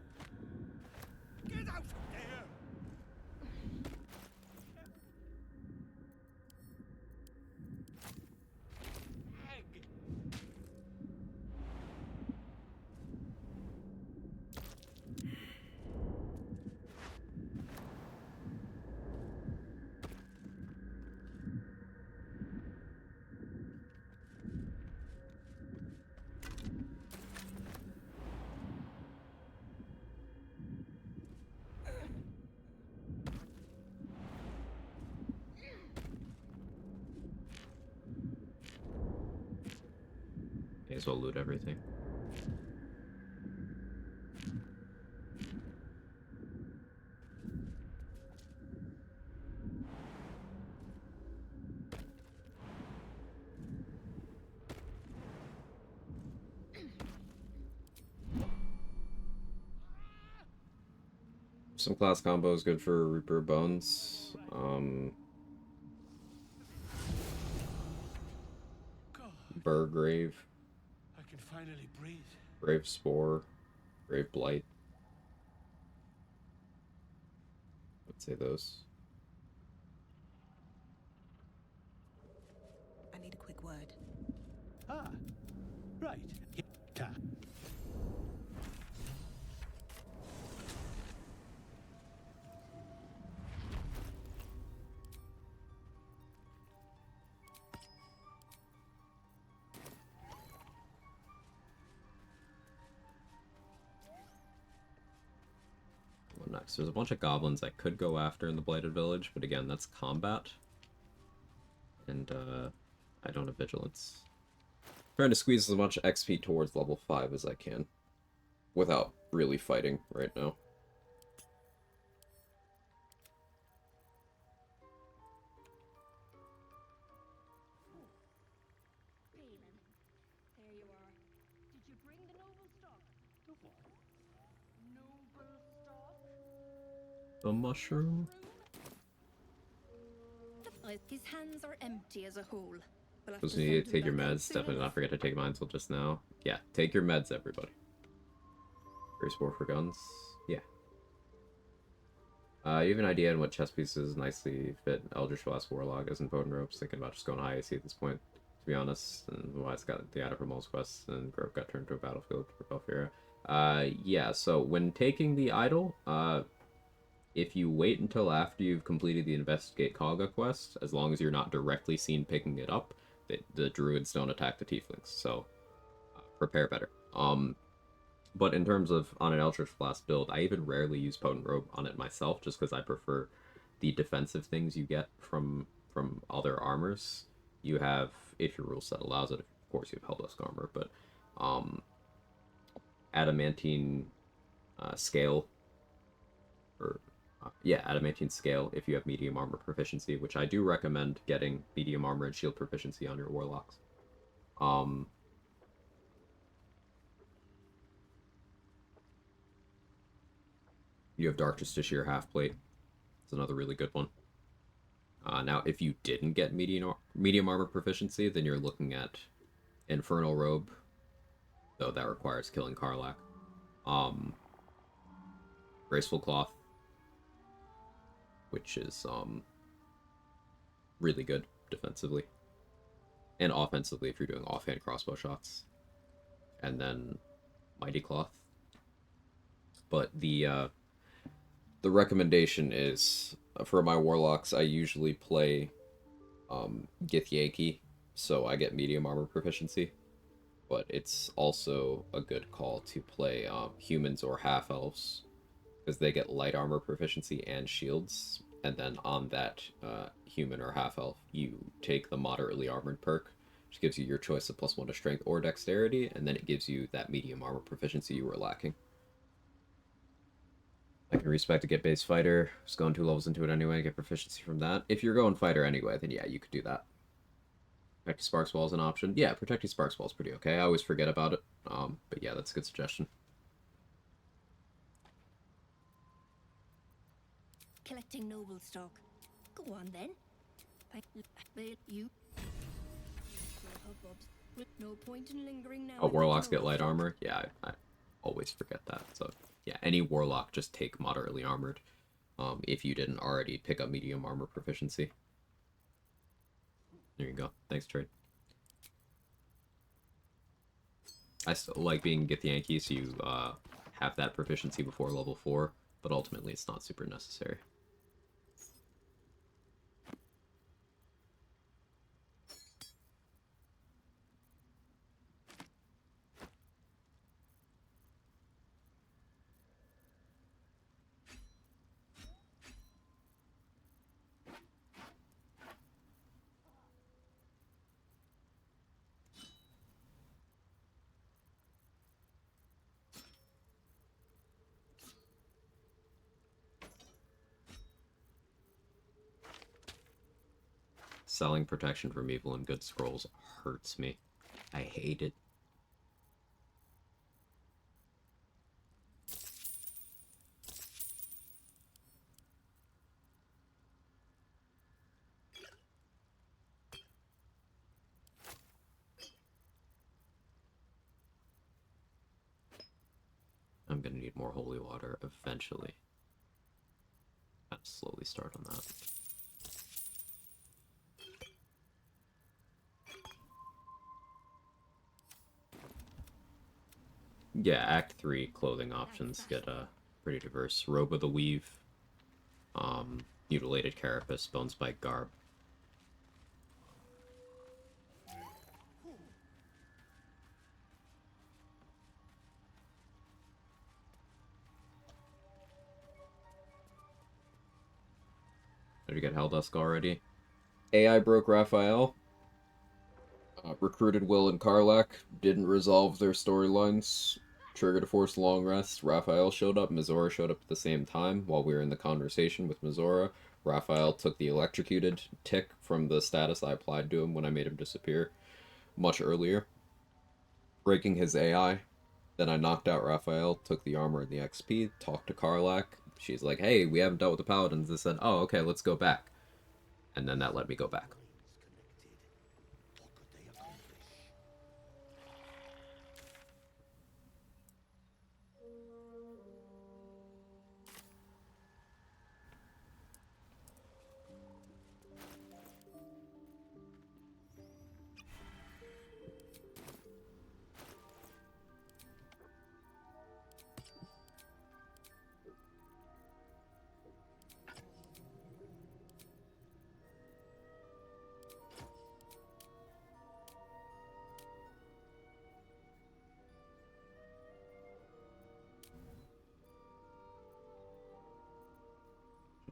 Get out of there! May as well loot everything. Some class combos good for Reaper Bones. Burgrave. I can finally breathe. Brave Spore. Brave Blight. Let's say those. I need a quick word. Ah, right. What next? There's a bunch of goblins I could go after in the Blighted Village, but again, that's combat. And I don't have vigilance. Trying to squeeze as much XP towards level 5 as I can. without really fighting right now. There you are. Did you bring the noble stock? The what? Noble stock? The mushroom? His hands are empty as a whole. We'll have Supposed to to send him take your back out meds. soon Definitely enough. not forget to take mine till just now. Yeah, take your meds, everybody. Race war for guns. Yeah. You have an idea on what chess pieces nicely fit Eldritch Blast Warlock as in Potent Ropes. Thinking about just going high AC at this point, to be honest. And why it's got the item from Mole's Quest and Grove got turned to a battlefield for Belfira. Yeah, so when taking the idol, if you wait until after you've completed the Investigate Kaga quest, as long as you're not directly seen picking it up, the druids don't attack the tieflings, so prepare better. But in terms of on an Eldritch Blast build, I even rarely use Potent Robe on it myself, just because I prefer the defensive things you get from other armors. You have, if your rule set allows it, of course you have Helldusk armor, but adamantine scale, or yeah, adamantine scale if you have medium armor proficiency, which I do recommend getting medium armor and shield proficiency on your warlocks. You have Dark Justiciar half plate. It's another really good one. Now, if you didn't get medium armor proficiency, then you're looking at Infernal Robe, though that requires killing Karlach. Graceful Cloth, which is really good defensively. And offensively if you're doing offhand crossbow shots. And then Mighty Cloth. But the recommendation is, for my warlocks, I usually play Githyanki, so I get medium armor proficiency. But it's also a good call to play humans or half-elves, because they get light armor proficiency and shields. And then on that human or half-elf, you take the moderately armored perk, which gives you your choice of +1 to strength or dexterity, and then it gives you that medium armor proficiency you were lacking. I can respect to get base fighter. Just going 2 levels into it anyway, get proficiency from that. If you're going fighter anyway, then yeah, you could do that. Protecting Sparks Wall is an option. Yeah, Protecting Sparks Wall is pretty okay. I always forget about it. But yeah, that's a good suggestion. Collecting noble stock. Go on then. You. No point in lingering now. Oh, warlocks get light armor? Yeah, I always forget that. So yeah, any warlock just take moderately armored. If you didn't already pick up medium armor proficiency. There you go. Thanks, Trade. I still like being Githyanki, so you have that proficiency before level 4, but ultimately it's not super necessary. Selling protection from evil and good scrolls hurts me. I hate it. I'm gonna need more holy water eventually. I'll slowly start on that. Yeah, Act 3 clothing options get pretty diverse. Robe of the Weave, Mutilated Carapace, Bonespike Garb. Did you get Helldusk already? AI broke Raphael. Recruited Will and Karlach. Didn't resolve their storylines. Trigger to force a long rest. Raphael showed up. Mizora showed up at the same time while we were in the conversation with Mizora. Raphael took the electrocuted tick from the status I applied to him when I made him disappear much earlier, breaking his AI. Then I knocked out Raphael, took the armor and the XP, talked to Karlak. She's like, hey, we haven't dealt with the Paladins. I said, oh, okay, let's go back. And then that let me go back.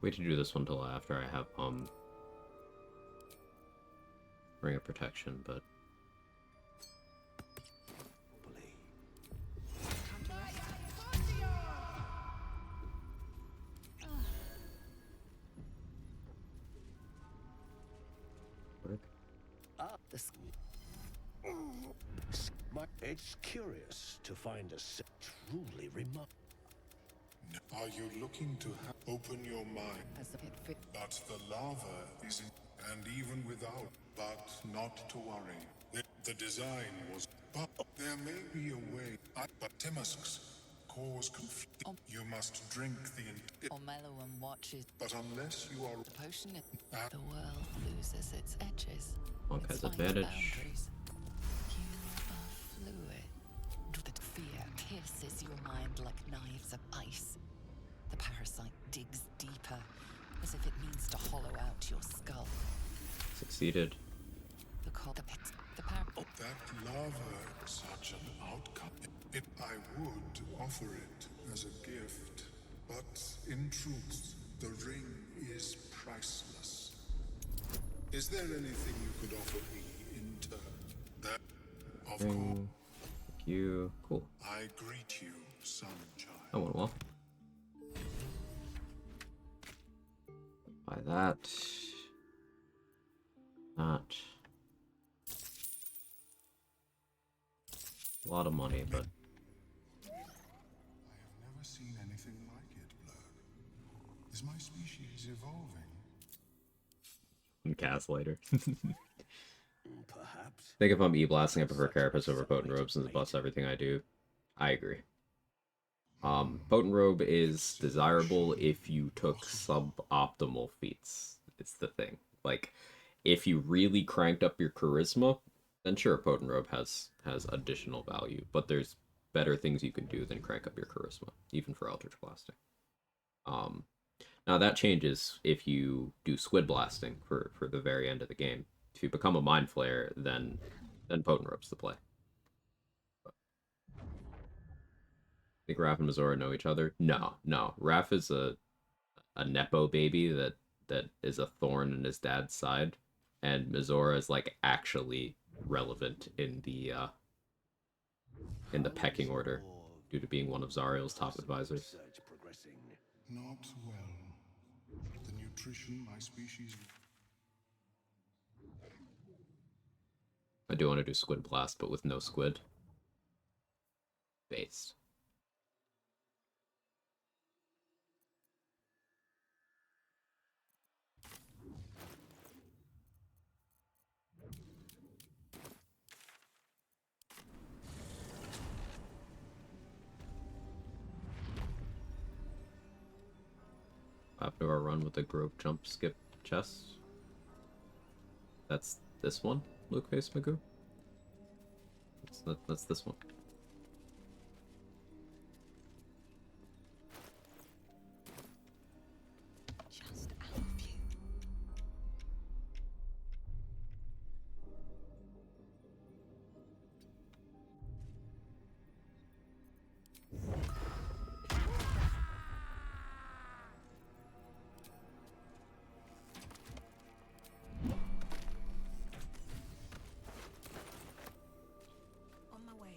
Wait to do this one till after I have Ring of Protection, but It's curious to find a truly remarkable. Are you looking to open your mind? But the lava is in, and even without, but not to worry. The design was, but there may be a way. But Timusks cause confusion. You must drink the Or mellow and watch it. But unless you are the potion, the world loses its edges. Monk its has advantage. Boundaries. You are fluid. The fear pierces your mind like knives of ice. The parasite digs deeper, as if it means to hollow out your skull. Succeeded. The that lava, such an outcome. I would offer it as a gift, but in truth, the ring is priceless. Is there anything you could offer me in turn? That, of course. Thank you. Cool. I greet you, son child. I went well. Buy that. That. A lot of money, but I have never seen anything like it, Blurg. Is my species evolving? And cast later. Perhaps. Think if I'm E-blasting, I prefer Carapace over Potent Robe since it buffs everything I do. I agree. Potent Robe is desirable if you took suboptimal feats. It's the thing. Like, if you really cranked up your charisma, then sure, Potent Robe has additional value. But there's better things you can do than crank up your charisma, even for Eldritch Blasting. Now that changes if you do Squid Blasting for the very end of the game. If you become a Mind Flayer, then Potent Robe's the play. Think Raph and Mizora know each other? No. Raph is a Nepo baby that is a thorn in his dad's side, and Mizora is like actually relevant in the pecking order due to being one of Zariel's top advisors. Not well. The nutrition my species. I do want to do Squid Blast, but with no squid. Based. After our run with the Grove Jump Skip chest. That's this one, Luke Face Magoo? That's this one. Just out of view. On my way.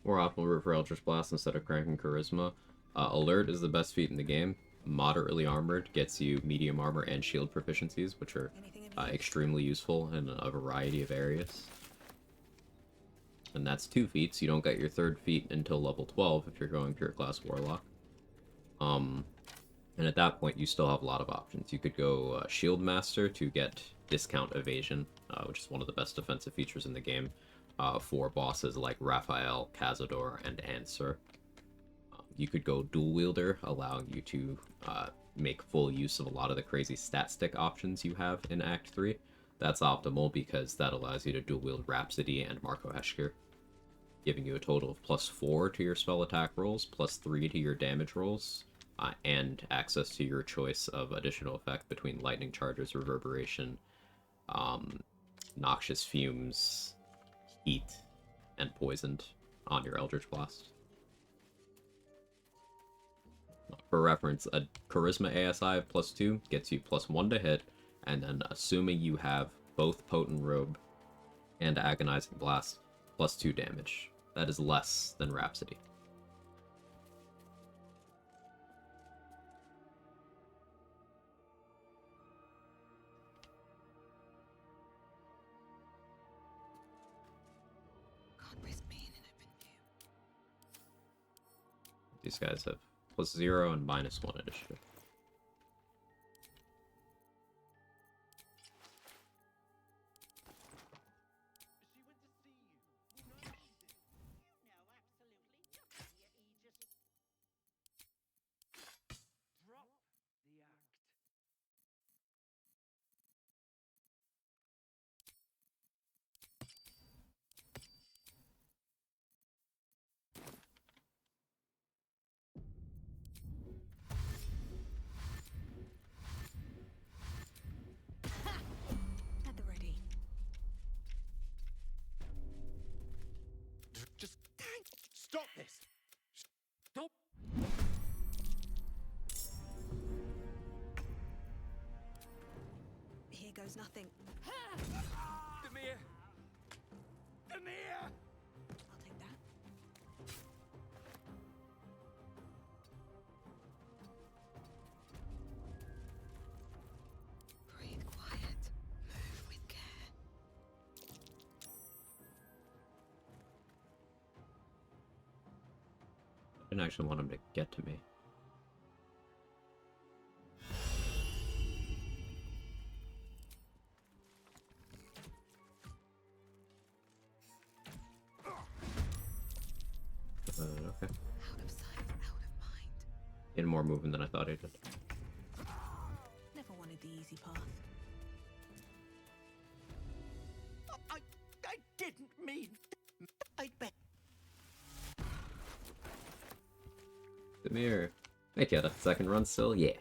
Or optimal route for Eldritch Blast instead of cranking Charisma. Alert is the best feat in the game. Moderately Armored gets you medium armor and shield proficiencies, which are extremely useful in a variety of areas. And that's 2 feats. You don't get your 3rd feat until level 12 if you're going pure class Warlock. And at that point, you still have a lot of options. You could go Shield Master to get discount evasion, which is one of the best defensive features in the game, for bosses like Raphael, Cazador, and Answer. You could go Dual Wielder, allowing you to make full use of a lot of the crazy stat stick options you have in Act 3. That's optimal because that allows you to dual wield Rhapsody and Marco Heschker, giving you a total of +4 to your spell attack rolls, +3 to your damage rolls, and access to your choice of additional effect between Lightning Charges, Reverberation, Noxious Fumes, Heat, and Poisoned on your Eldritch Blast. For reference, a Charisma ASI of +2 gets you +1 to hit, and then assuming you have both Potent Robe and Agonizing Blast, +2 damage. That is less than Rhapsody. Can't risk being an open view. These guys have +0 and -1 initiative. At the ready. Just stop this. Stop. Here goes nothing. Demir. Demir. I'll take that. Breathe quiet. Move with care. I didn't actually want him to get to me. Okay. Out of sight, out of mind. He had more movement than I thought he did. Never wanted the easy path. I didn't mean. I bet. Demir. Hey, kidda. Second run still? Yeah.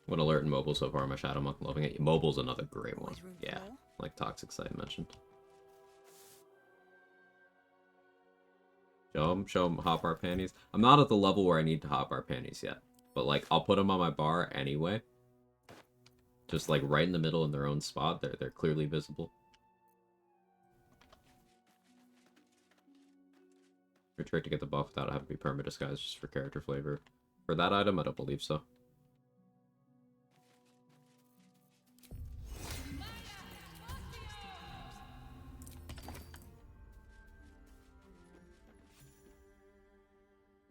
What alert and mobile so far? My Shadow Monk loving it. Mobile's another great one. Yeah, like Toxic Sight mentioned. Show him hot bar panties. I'm not at the level where I need to hot bar panties yet, but like I'll put them on my bar anyway. Just like right in the middle in their own spot. They're clearly visible. Your trick to get the buff without having to be perma disguised just for character flavor. For that item, I don't believe so.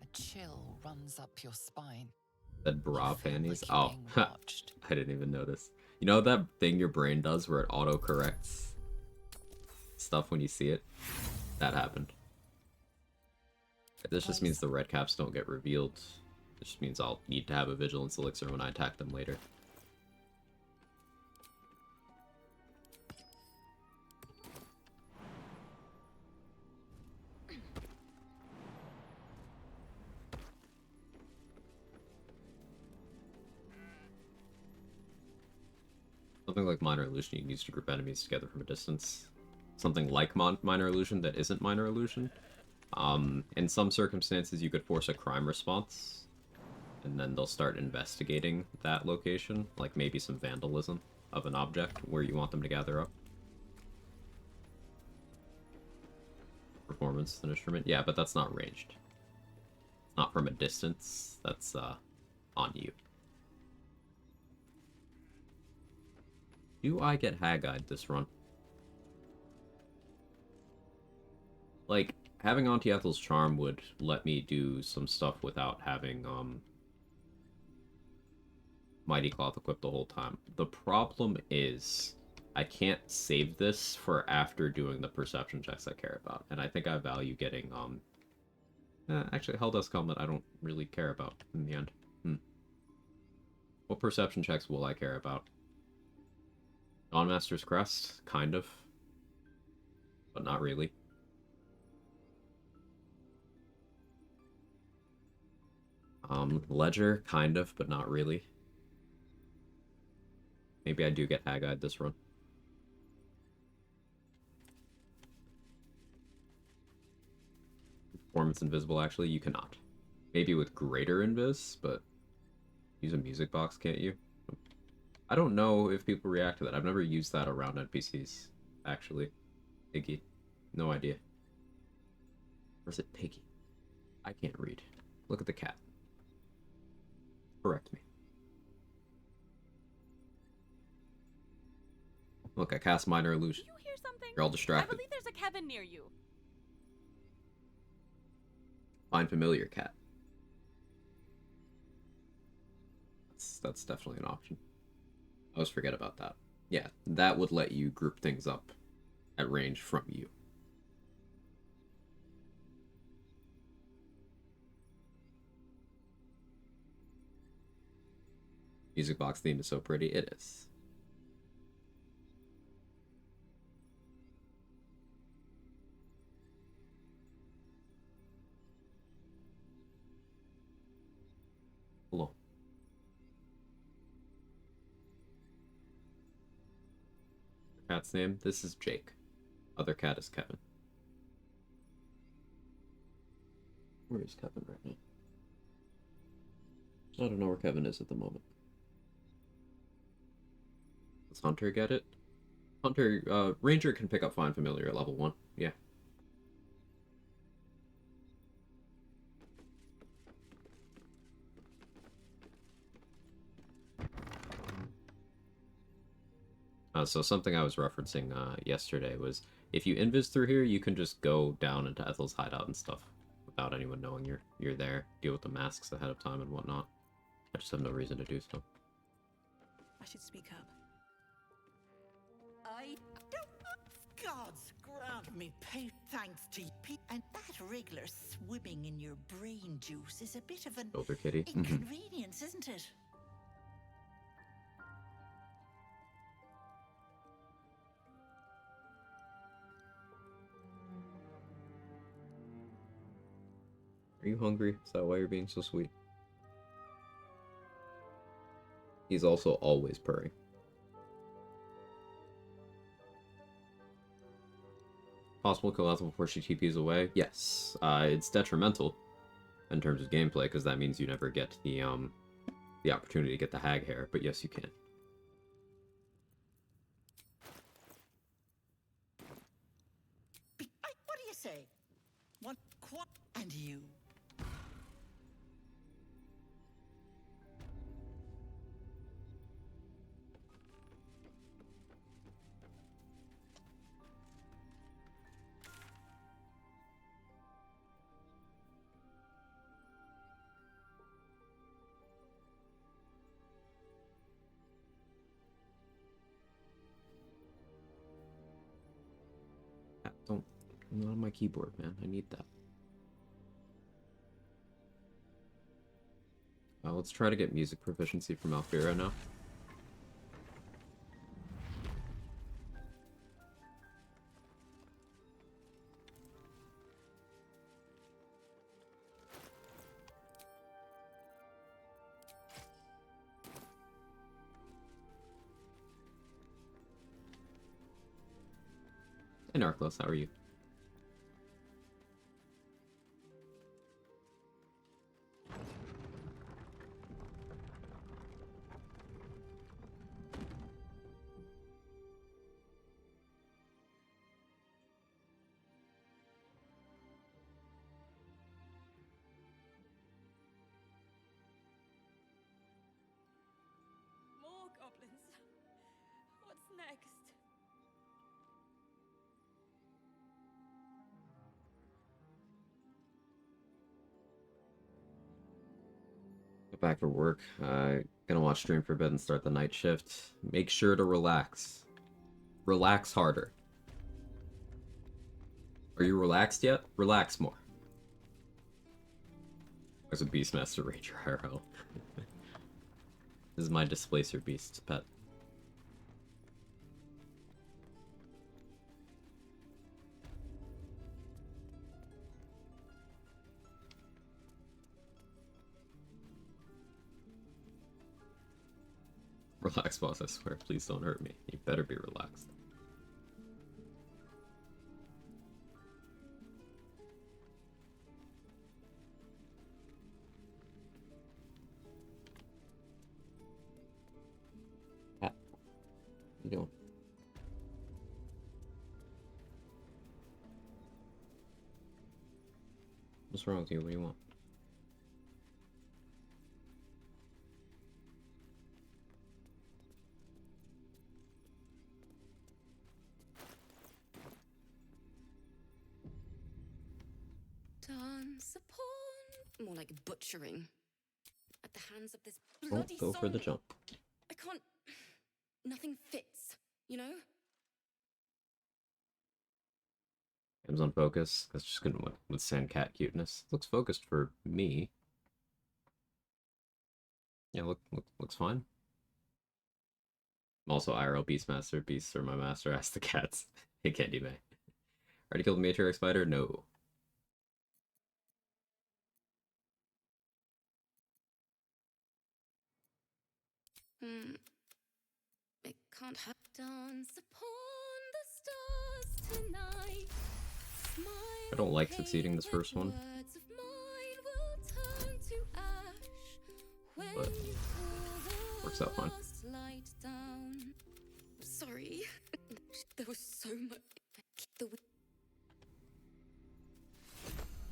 A chill runs up your spine. That bra panties? Like Oh, I didn't even notice. You know that thing your brain does where it auto-corrects stuff when you see it? That happened. This just means the red caps don't get revealed. It just means I'll need to have a Vigilance Elixir when I attack them later. Something like Minor Illusion you can use to group enemies together from a distance. Something like Minor Illusion that isn't Minor Illusion. In some circumstances, you could force a crime response, and then they'll start investigating that location, like maybe some vandalism of an object where you want them to gather up. performance an instrument. Yeah, but that's not ranged. It's not from a distance. That's on you. Do I get hag-eyed this run? Like, having Auntie Ethel's charm would let me do some stuff without having Mighty Cloth equipped the whole time. The problem is I can't save this for after doing the perception checks I care about, and I think I value getting actually Helldusk Helmet I don't really care about in the end. What perception checks will I care about? Dawnmaster's Crest, kind of, but not really. Ledger, kind of, but not really. Maybe I do get hag-eyed this run. Performance invisible, actually, you cannot. Maybe with greater invis, but use a music box, can't you? I don't know if people react to that. I've never used that around NPCs, actually. Piggy. No idea. Or is it Piggy? I can't read. Look at the cat. Correct me. Look, I cast Minor Illusion. Do you hear something? You're all distracted. I believe there's a Kevin near you. Find familiar cat. That's definitely an option. I always forget about that. Yeah, that would let you group things up at range from you. Music box theme is so pretty. It is. Hello. Cat's name? This is Jake. Other cat is Kevin. Where is Kevin right now? I don't know where Kevin is at the moment. Does Hunter get it? Hunter, Ranger can pick up Find Familiar at level 1. Yeah. So something I was referencing yesterday was if you invis through here, you can just go down into Ethel's hideout and stuff without anyone knowing you're there. Deal with the masks ahead of time and whatnot. I just have no reason to do so. I should speak up. I don't. Gods grant me pay thanks to you. And that wriggler swimming in your brain juice is a bit of an Older kitty. inconvenience, isn't it? Are you hungry? Is that why you're being so sweet? He's also always purring. Possible kill Ethel before she TPs away? Yes. It's detrimental in terms of gameplay, because that means you never get the opportunity to get the hag hair, but yes, you can. What do you say? What Quag and you? Don't. Not on my keyboard, man. I need that. Let's try to get music proficiency from Alfira now. Hey Narclos, how are you? Back to work. Gonna watch stream for a bit and start the night shift. Make sure to relax. Relax harder. Are you relaxed yet? Relax more. There's a Beastmaster Ranger IRL. This is my Displacer Beast's pet. Relax, boss, I swear. Please don't hurt me. You better be relaxed. Cat, what you doing? What's wrong with you? What do you want? Dance upon. More like butchering. At the hands of this Oh, bloody go for the zombie. jump. I can't. Nothing fits, you know? Game's on focus. That's just gonna withstand cat cuteness. Looks focused for me. Yeah, looks fine. I'm also IRL Beastmaster. Beasts are my master. Ask the cats. Hey, Candy May. Already killed the Matriarch Spider? No. It can't have dance upon the stars tonight. I don't like succeeding this first one. But works out fine. Sorry. There was so much.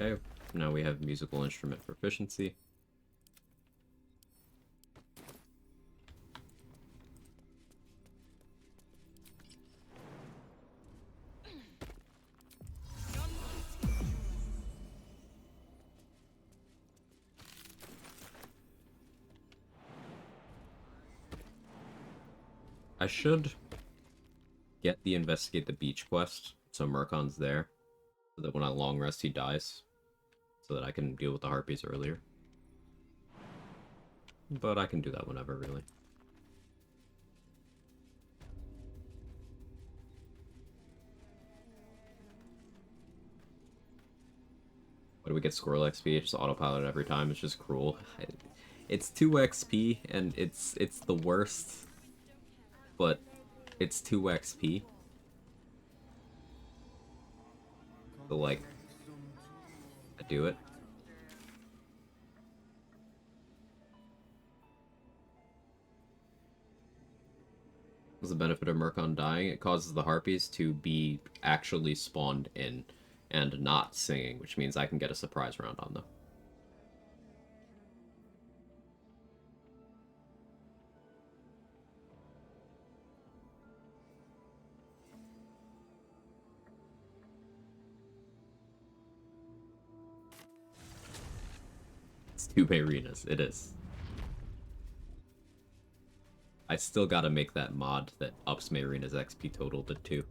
Okay, now we have musical instrument proficiency. I should get the Investigate the Beach quest, so Murkon's there, so that when I long rest he dies, so that I can deal with the harpies earlier. But I can do that whenever, really. What do we get? Squirrel XP? Just autopilot every time. It's just cruel. It's 2 XP, and it's the worst. But it's 2 XP. So, like, I do it. What's the benefit of Murkon dying? It causes the harpies to be actually spawned in and not singing, which means I can get a surprise round on them. It's 2 arenas, it is. I still gotta make that mod that ups Marina's XP total to 2.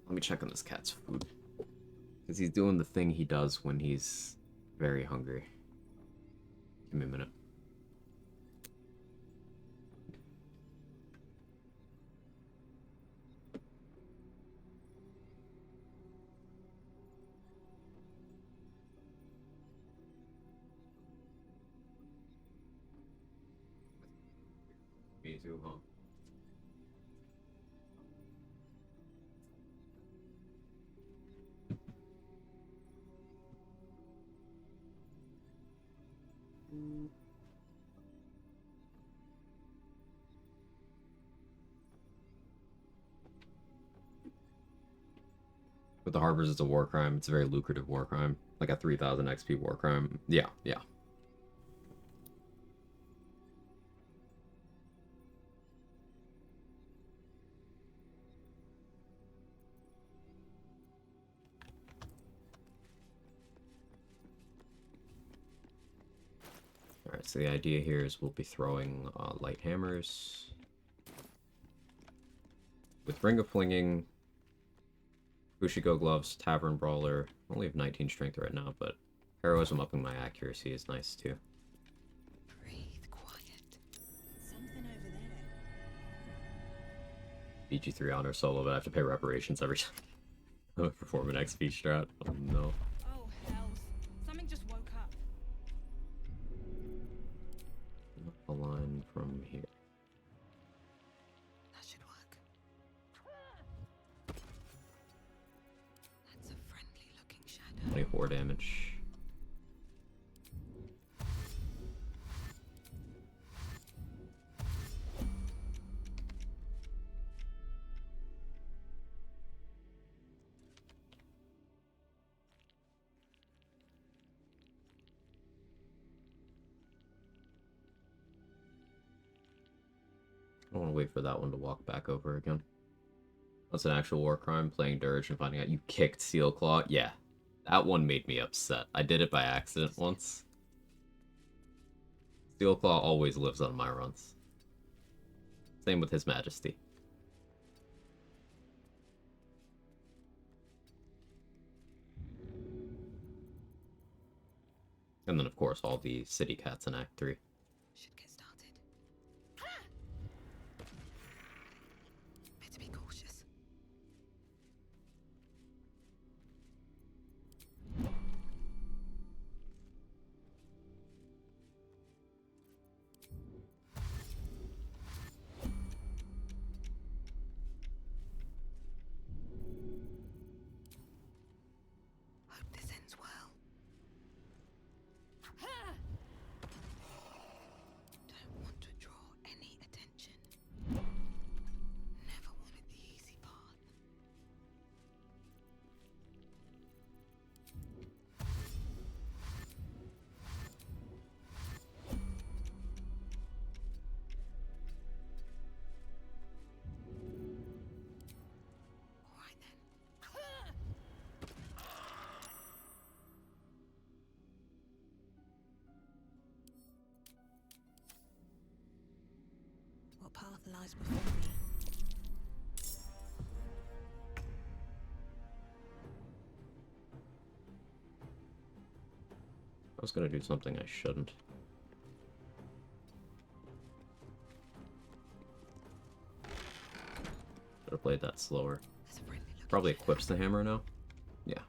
Let me check on this cat's food. Because he's doing the thing he does when he's very hungry. Give me a minute. Me too, huh? But the Harbors is a war crime. It's a very lucrative war crime. Like a 3000 XP war crime. Yeah, yeah. Alright, so the idea here is we'll be throwing light hammers. With Ring of Flinging, Bushigo Gloves, Tavern Brawler. I only have 19 strength right now, but Heroism upping my accuracy is nice too. Breathe quiet. Something over there. BG3 honor solo, but I have to pay reparations every time I perform an XP strat. Oh no. Oh, hells. Something just woke up. A line from here. That should work. That's a friendly looking shadow. 24 damage. I don't want to wait for that one to walk back over again. That's an actual war crime, playing Dirge and finding out you kicked Steelclaw. Yeah, that one made me upset. I did it by accident once. Steelclaw always lives on my runs. Same with His Majesty. And then, of course, all the city cats in Act 3. Should get started. Better be cautious. Hope this ends well. Don't want to draw any attention. Never wanted the easy path. All right then. What path lies before me? I was gonna do something I shouldn't. Should have played that slower. Probably equips the hammer now. Yeah.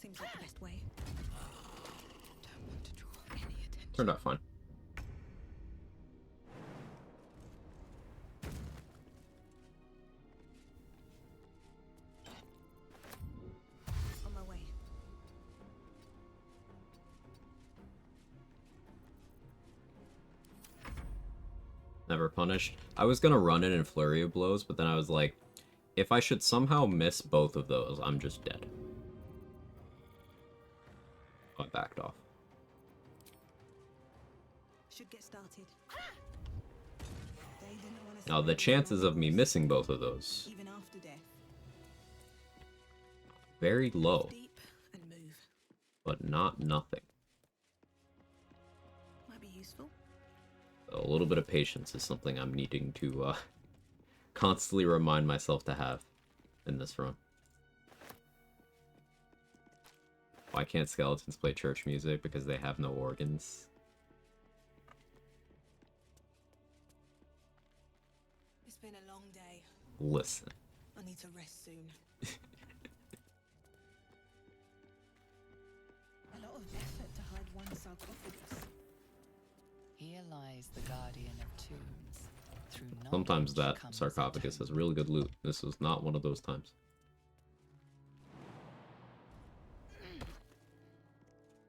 Seems like the best way. Don't want to draw any attention. Turned out fine. On my way. Never punished. I was gonna run it in Flurry of Blows, but then I was like, if I should somehow miss both of those, I'm just dead. I backed off. Should get started. They didn't want to Now, the chances of me missing both of those, even after death. very low, Deep and move. but not nothing. Might be useful. A little bit of patience is something I'm needing to constantly remind myself to have in this run. Why can't skeletons play church music? Because they have no organs. It's been a long day. Listen. I need to rest soon. A lot of effort to hide one sarcophagus. lies the guardian of tombs. Through Sometimes knowledge that comes sarcophagus has really good loot. This was not one of those times.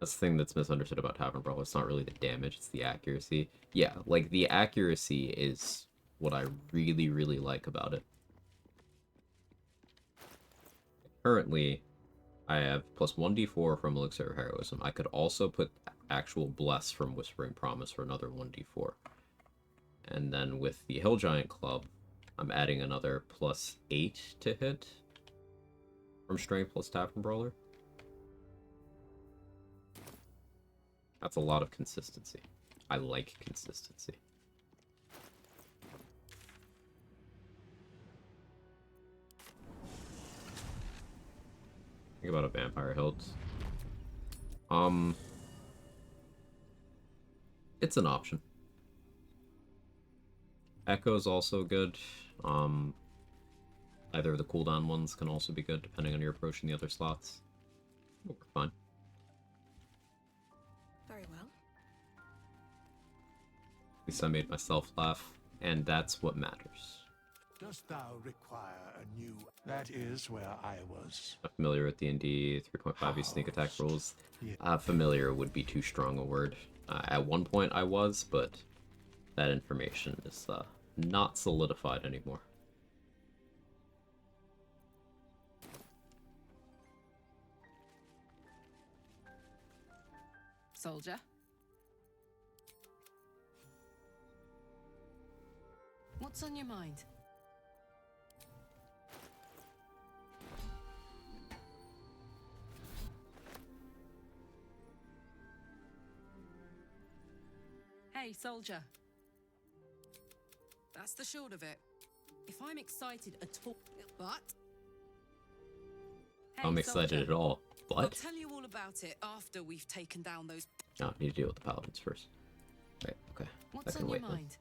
That's the thing that's misunderstood about Tavern Brawl. It's not really the damage, it's the accuracy. Yeah, like, the accuracy is what I really, really like about it. Currently, I have plus 1d4 from Elixir of Heroism. I could also put actual Bless from Whispering Promise for another 1d4. And then with the Hill Giant Club, I'm adding another plus 8 to hit from Strength plus Tavern Brawler. That's a lot of consistency. I like consistency. Think about a Vampire Hilt. It's an option. Echo's also good. Either of the cooldown ones can also be good, depending on your approach in the other slots. We're fine. Very well. At least I made myself laugh, and that's what matters. Dost thou require a new... That is where I was. Not familiar with D&D 3.5e sneak attack rules. Yeah. Familiar would be too strong a word. At one point I was, but that information is not solidified anymore. Soldier. What's on your mind? Hey, soldier. That's the short of it. If I'm excited at all, but... I'm excited at all, I'll but... tell you all about it after we've taken down those... No, I need to deal with the paladins first. Right, okay. What's That can on your wait then. mind?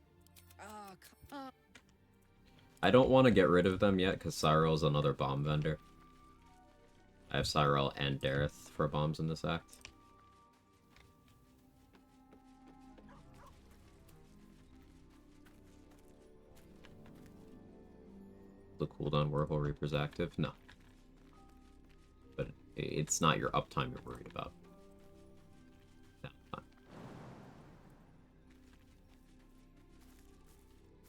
I don't want to get rid of them yet, because Cyrel's another bomb vendor. I have Cyrel and Dareth for bombs in this act. The cooldown Whirlpool Reaper's active? No. But it's not your uptime you're worried about. No,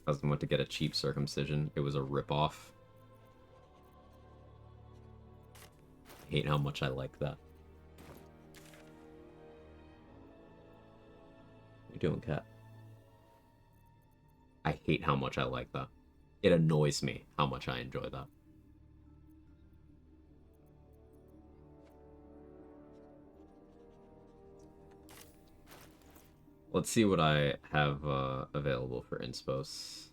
Husband went to get a cheap circumcision. It was a ripoff. Hate how much I like that. What you doing, cat? I hate how much I like that. It annoys me how much I enjoy that. Let's see what I have available for inspos.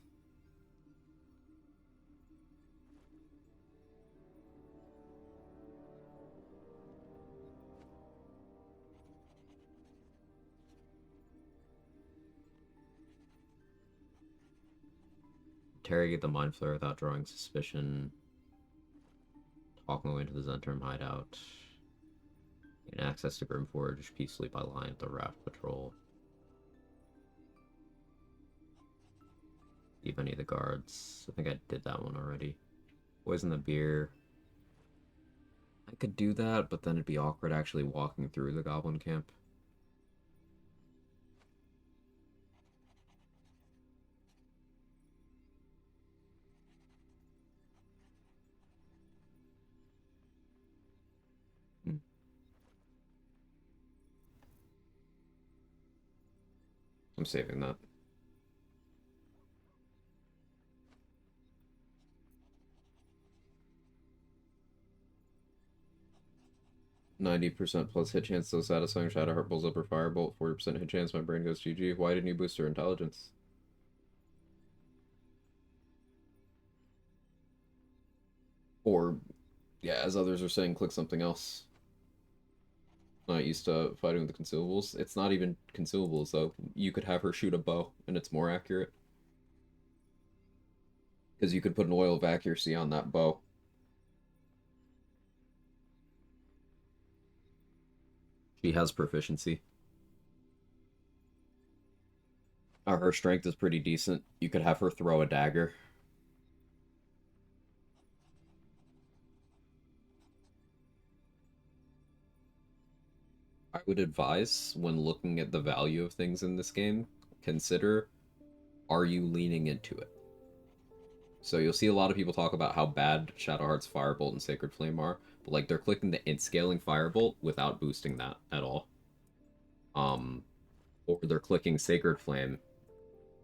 Interrogate the Mind Flayer without drawing suspicion. Talk my way into the Zentrum hideout. Gain access to Grimforge peacefully by lying at the raft patrol. Leave any of the guards. I think I did that one already. Poison the beer. I could do that, but then it'd be awkward actually walking through the goblin camp. I'm saving that. %+ plus hit chance, so satisfying. Shadowheart pulls up her firebolt. 40% hit chance. My brain goes GG. Why didn't you boost her intelligence? Or, yeah, as others are saying, click something else. Not used to fighting with the consumables. It's not even consumables, though. You could have her shoot a bow, and it's more accurate. Because you could put an oil of accuracy on that bow. She has proficiency. Her strength is pretty decent. You could have her throw a dagger. I would advise, when looking at the value of things in this game, consider, are you leaning into it? So you'll see a lot of people talk about how bad Shadowheart's Firebolt and Sacred Flame are, but like they're clicking the int scaling Firebolt without boosting that at all. Or they're clicking Sacred Flame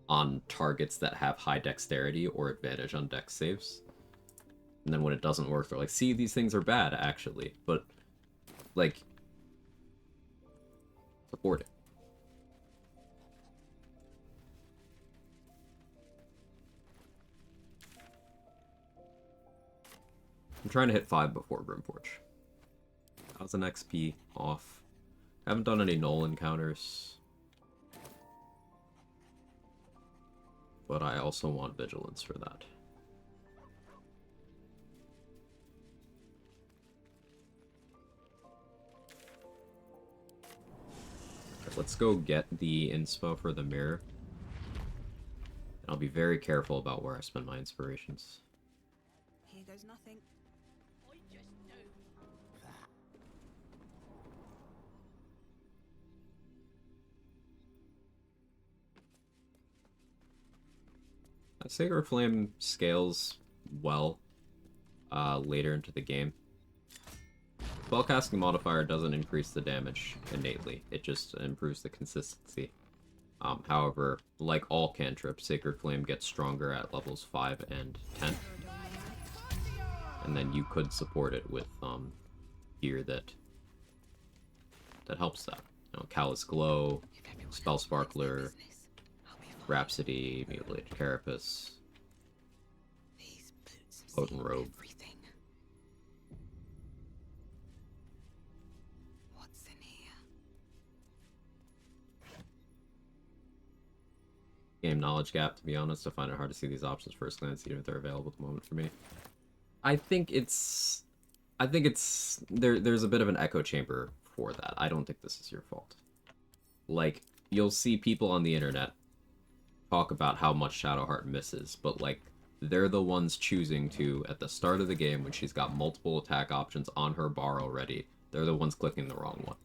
on targets that have high dexterity or advantage on dex saves. And then when it doesn't work, they're like, see, these things are bad, actually. But, like, support it. I'm trying to hit 5 before Brimforge. How's an XP off? Haven't done any null encounters. But I also want vigilance for that. Okay, let's go get the inspo for the mirror. And I'll be very careful about where I spend my inspirations. Here goes nothing. Sacred Flame scales well later into the game. Spellcasting modifier doesn't increase the damage innately, it just improves the consistency. However, like all cantrips, Sacred Flame gets stronger at levels 5 and 10. And then you could support it with gear that helps that. You know, Callous Glow, Spell Sparkler, Rhapsody, Mutilated Carapace, Potent Robe. What's in here? Game knowledge gap, to be honest. I find it hard to see these options first glance, even if they're available at the moment for me. I think it's there's a bit of an echo chamber for that. I don't think this is your fault. Like, you'll see people on the internet talk about how much Shadowheart misses, but like, they're the ones choosing to, at the start of the game when she's got multiple attack options on her bar already, they're the ones clicking the wrong one.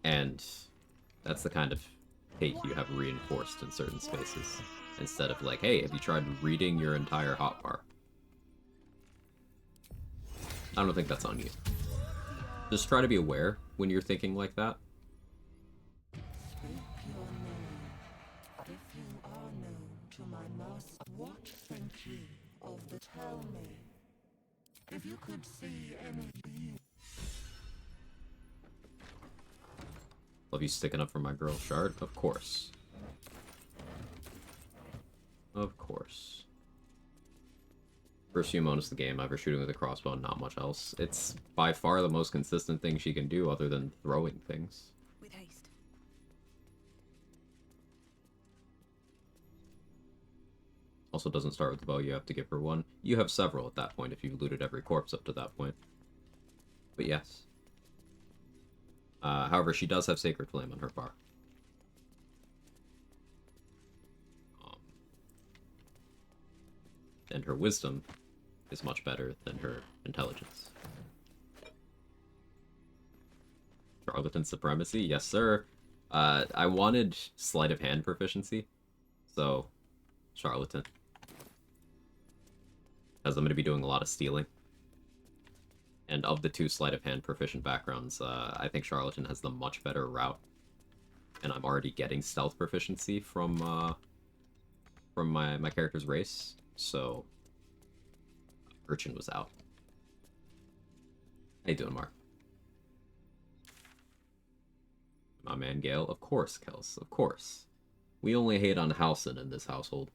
And that's the kind of hate you have reinforced in certain spaces. Instead of like, hey, have you tried reading your entire hotbar? I don't think that's on you. Just try to be aware when you're thinking like that. If you are known to my master, what think you of the tell me? If you could see any view. Love you sticking up for my girl, Shard? Of course. Of course. First few moments of the game, ever shooting with a crossbow and not much else. It's by far the most consistent thing she can do other than throwing things. With haste. Also doesn't start with the bow, you have to give her one. You have several at that point if you've looted every corpse up to that point. But yes. However, she does have Sacred Flame on her bar. And her wisdom is much better than her intelligence. Charlatan Supremacy? Yes, sir. I wanted Sleight of Hand proficiency, so Charlatan. Because I'm going to be doing a lot of stealing. And of the two Sleight of Hand proficient backgrounds, I think Charlatan has the much better route. And I'm already getting stealth proficiency from my character's race, so Urchin was out. How you doing, Mark? My man Gale? Of course, Kels, of course. We only hate on Halson in this household.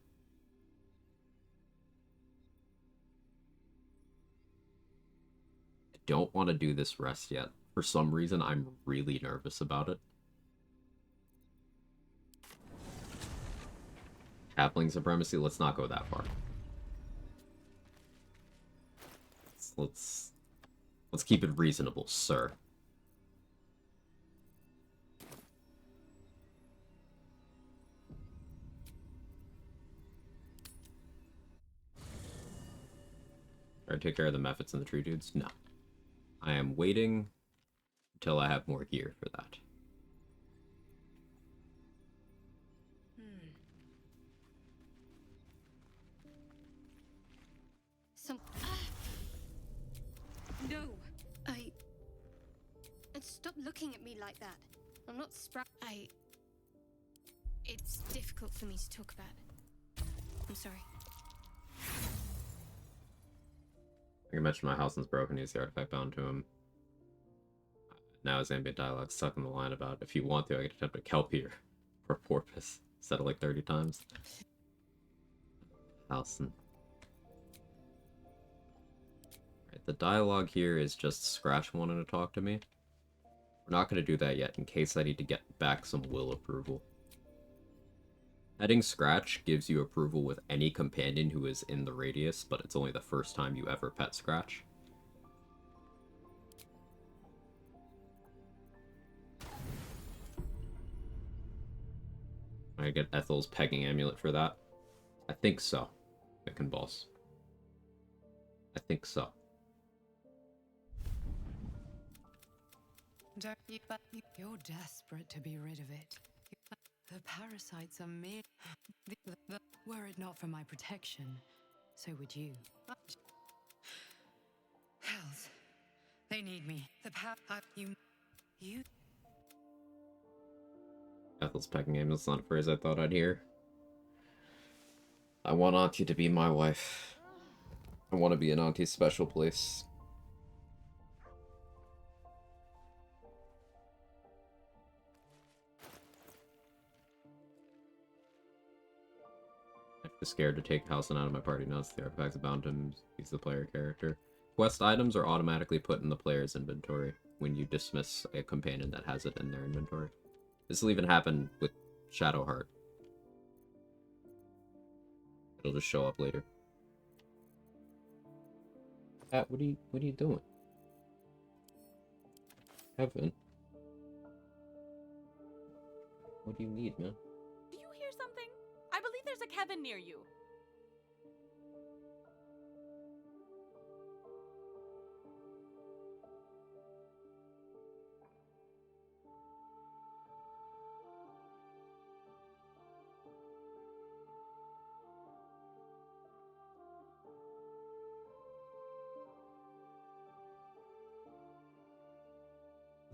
I don't want to do this rest yet. For some reason, I'm really nervous about it. Halfling Supremacy? Let's not go that far. Let's keep it reasonable, sir. Or take care of the mephits and the tree dudes? No. I am waiting until I have more gear for that. No, and stop looking at me like that. I'm not It's difficult for me to talk about. I'm sorry. I mentioned my house is broken. Use the artifact bound to him. Now his ambient dialogue stuck in the line about if you want to, I can attempt a kelpie or porpoise. Said it like 30 times. Halcyon. Right, the dialogue here is just Scratch wanting to talk to me. We're not going to do that yet in case I need to get back some will approval. Petting Scratch gives you approval with any companion who is in the radius, but it's only the first time you ever pet Scratch. I get Ethel's pegging amulet for that. I think so. Chicken balls. I think so. You're desperate to be rid of it. The parasites are mere. Were it not for my protection, so would you. Hells, they need me. The you. Ethel's pegging amulet's not a phrase I thought I'd hear. I want Auntie to be my wife. I want to be in Auntie's special place. I'm scared to take Halcyon out of my party now. The artifacts bound him. He's the player character. Quest items are automatically put in the player's inventory when you dismiss a companion that has it in their inventory. This will even happen with Shadowheart. It'll just show up later. Pat, what are you doing? Kevin? What do you need, man? Do you hear something? I believe there's a Kevin near you.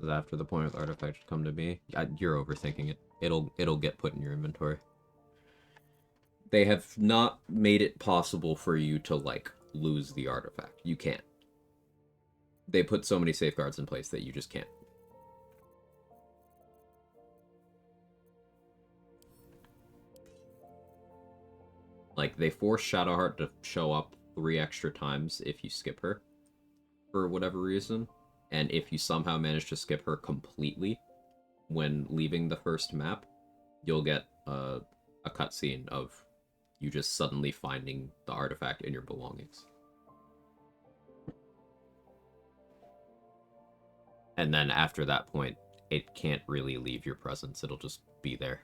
After the point where the artifact should come to me. You're overthinking it. It'll get put in your inventory. They have not made it possible for you to, like, lose the artifact. You can't. They put so many safeguards in place that you just can't. Like, they force Shadowheart to show up 3 extra times if you skip her. For whatever reason. And if you somehow manage to skip her completely when leaving the first map, you'll get a cutscene of you just suddenly finding the artifact in your belongings. And then after that point, it can't really leave your presence. It'll just be there.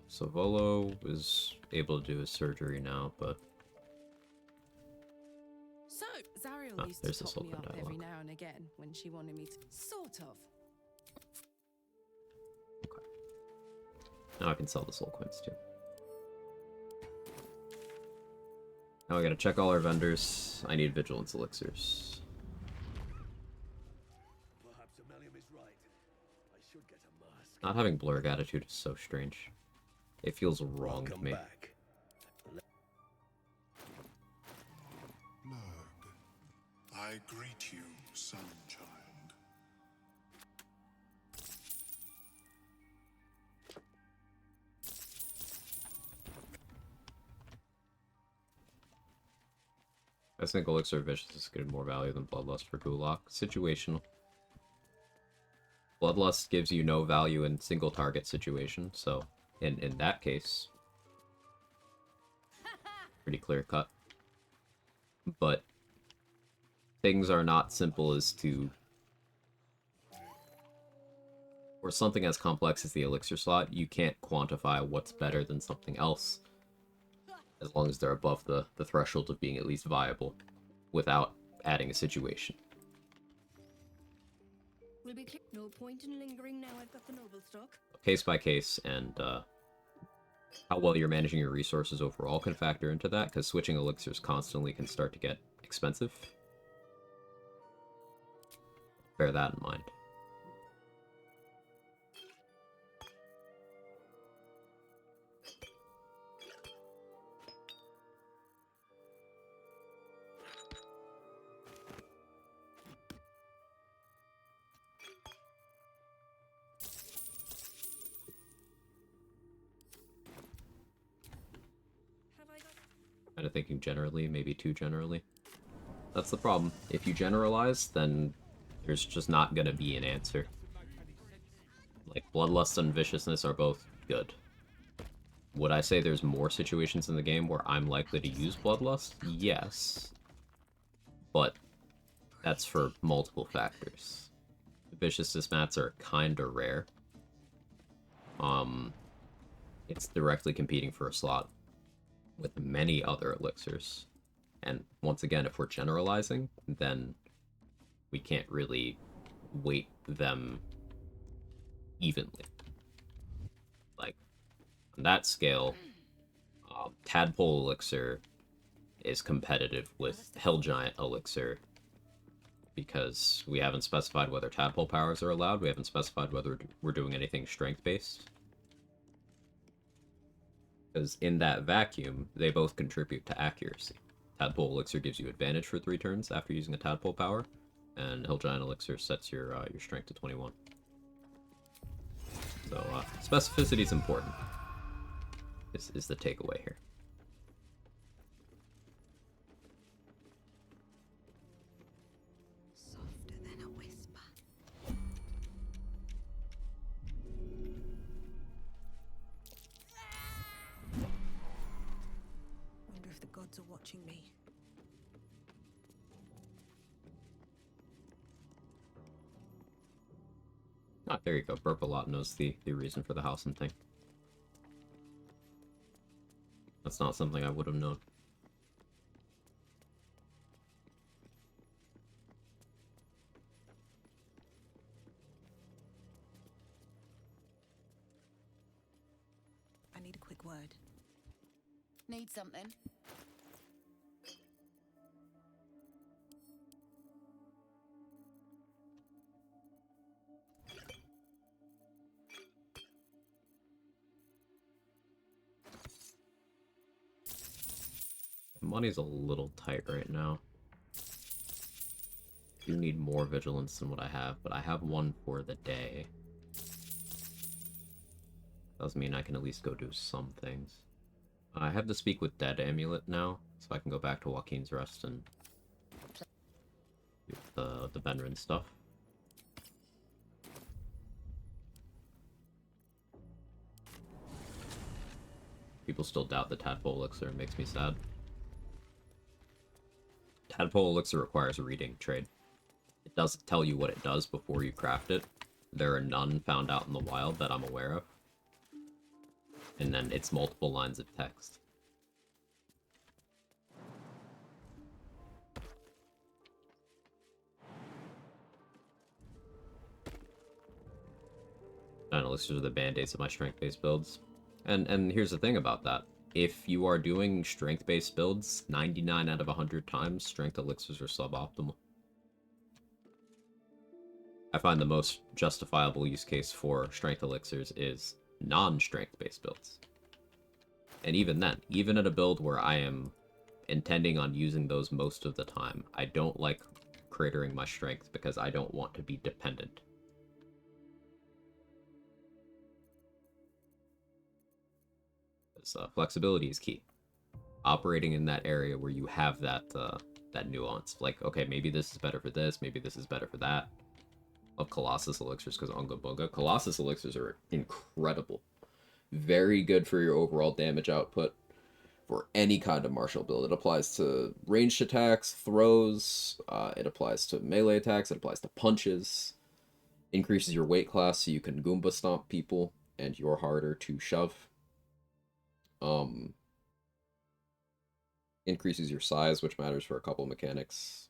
So Volo is able to do his surgery now, but... So, Zariel used to top me up every now and again when she wanted me to... Sort of. Okay. Now I can sell the soul coins too. Now I gotta check all our vendors. I need vigilance elixirs. Perhaps Amelia is right. I should get a mask. Not having blurg attitude is so strange. It feels wrong to me. Back. Blurg, I greet you, son child. I think Elixir of Vicious is getting more value than Bloodlust for Gulak. Situational. Bloodlust gives you no value in single target situation, so in that case. pretty clear cut. But things are not simple as to... For something as complex as the elixir slot, you can't quantify what's better than something else, as long as they're above the threshold of being at least viable, without adding a situation. Will be no point in lingering now I've got the noble stock. Case by case, and how well you're managing your resources overall can factor into that, because switching elixirs constantly can start to get expensive. Bear that in mind. Kind of thinking generally, maybe too generally. That's the problem. If you generalize, then there's just not gonna be an answer. Like, Bloodlust and Viciousness are both good. Would I say there's more situations in the game where I'm likely to use Bloodlust? Yes. But that's for multiple factors. The Viciousness mats are kinda rare. It's directly competing for a slot with many other elixirs. And once again, if we're generalizing, then we can't really weight them evenly. Like, on that scale, Tadpole Elixir is competitive with Hell Giant Elixir because we haven't specified whether Tadpole powers are allowed, we haven't specified whether we're doing anything strength-based. Because in that vacuum, they both contribute to accuracy. Tadpole Elixir gives you advantage for 3 turns after using a Tadpole power, and Hill Giant Elixir sets your strength to 21. So, specificity is important, is the takeaway here. Softer than a whisper. Wonder if the gods are watching me. Ah, there you go. Burp a lot knows the reason for the house and thing. That's not something I would have known. I need a quick word. Need something? Money's a little tight right now. I do need more vigilance than what I have, but I have one for the day. Doesn't mean I can at least go do some things. I have the Speak with Dead amulet now, so I can go back to Joaquin's Rest and do the Benrin stuff. People still doubt the Tadpole Elixir, it makes me sad. Tadpole Elixir requires a reading trade. It doesn't tell you what it does before you craft it. There are none found out in the wild that I'm aware of. And then it's multiple lines of text. Giant Elixirs are the band-aids of my strength-based builds. And here's the thing about that. If you are doing strength-based builds, 99 out of 100 times, strength elixirs are suboptimal. I find the most justifiable use case for strength elixirs is non-strength-based builds. And even then, even at a build where I am intending on using those most of the time, I don't like cratering my strength because I don't want to be dependent. Flexibility is key. Operating in that area where you have that that nuance, like, okay, maybe this is better for this, maybe this is better for that. Of Colossus elixirs because Unga Bunga. Colossus elixirs are incredible. Very good for your overall damage output. for any kind of martial build. It applies to ranged attacks, throws, it applies to melee attacks, it applies to punches. Increases your weight class so you can Goomba stomp people, and you're harder to shove. Increases your size, which matters for a couple mechanics.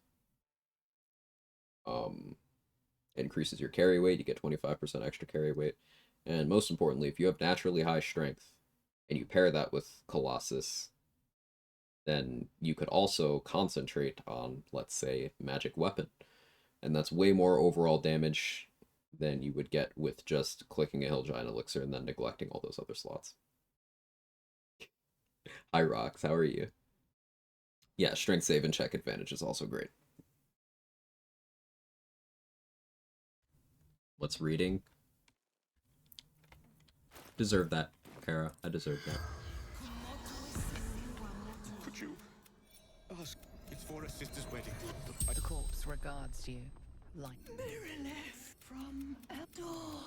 Increases your carry weight, you get 25% extra carry weight. And most importantly, if you have naturally high strength, and you pair that with Colossus, then you could also concentrate on, let's say, magic weapon. And that's way more overall damage than you would get with just clicking a Hill Giant Elixir and then neglecting all those other slots. Hi, Rox, how are you? Yeah, strength save and check advantage is also great. What's reading? Deserve that, Kara. I deserve that. Could you ask? It's for a sister's wedding. The corpse regards you like Mirror left from a door.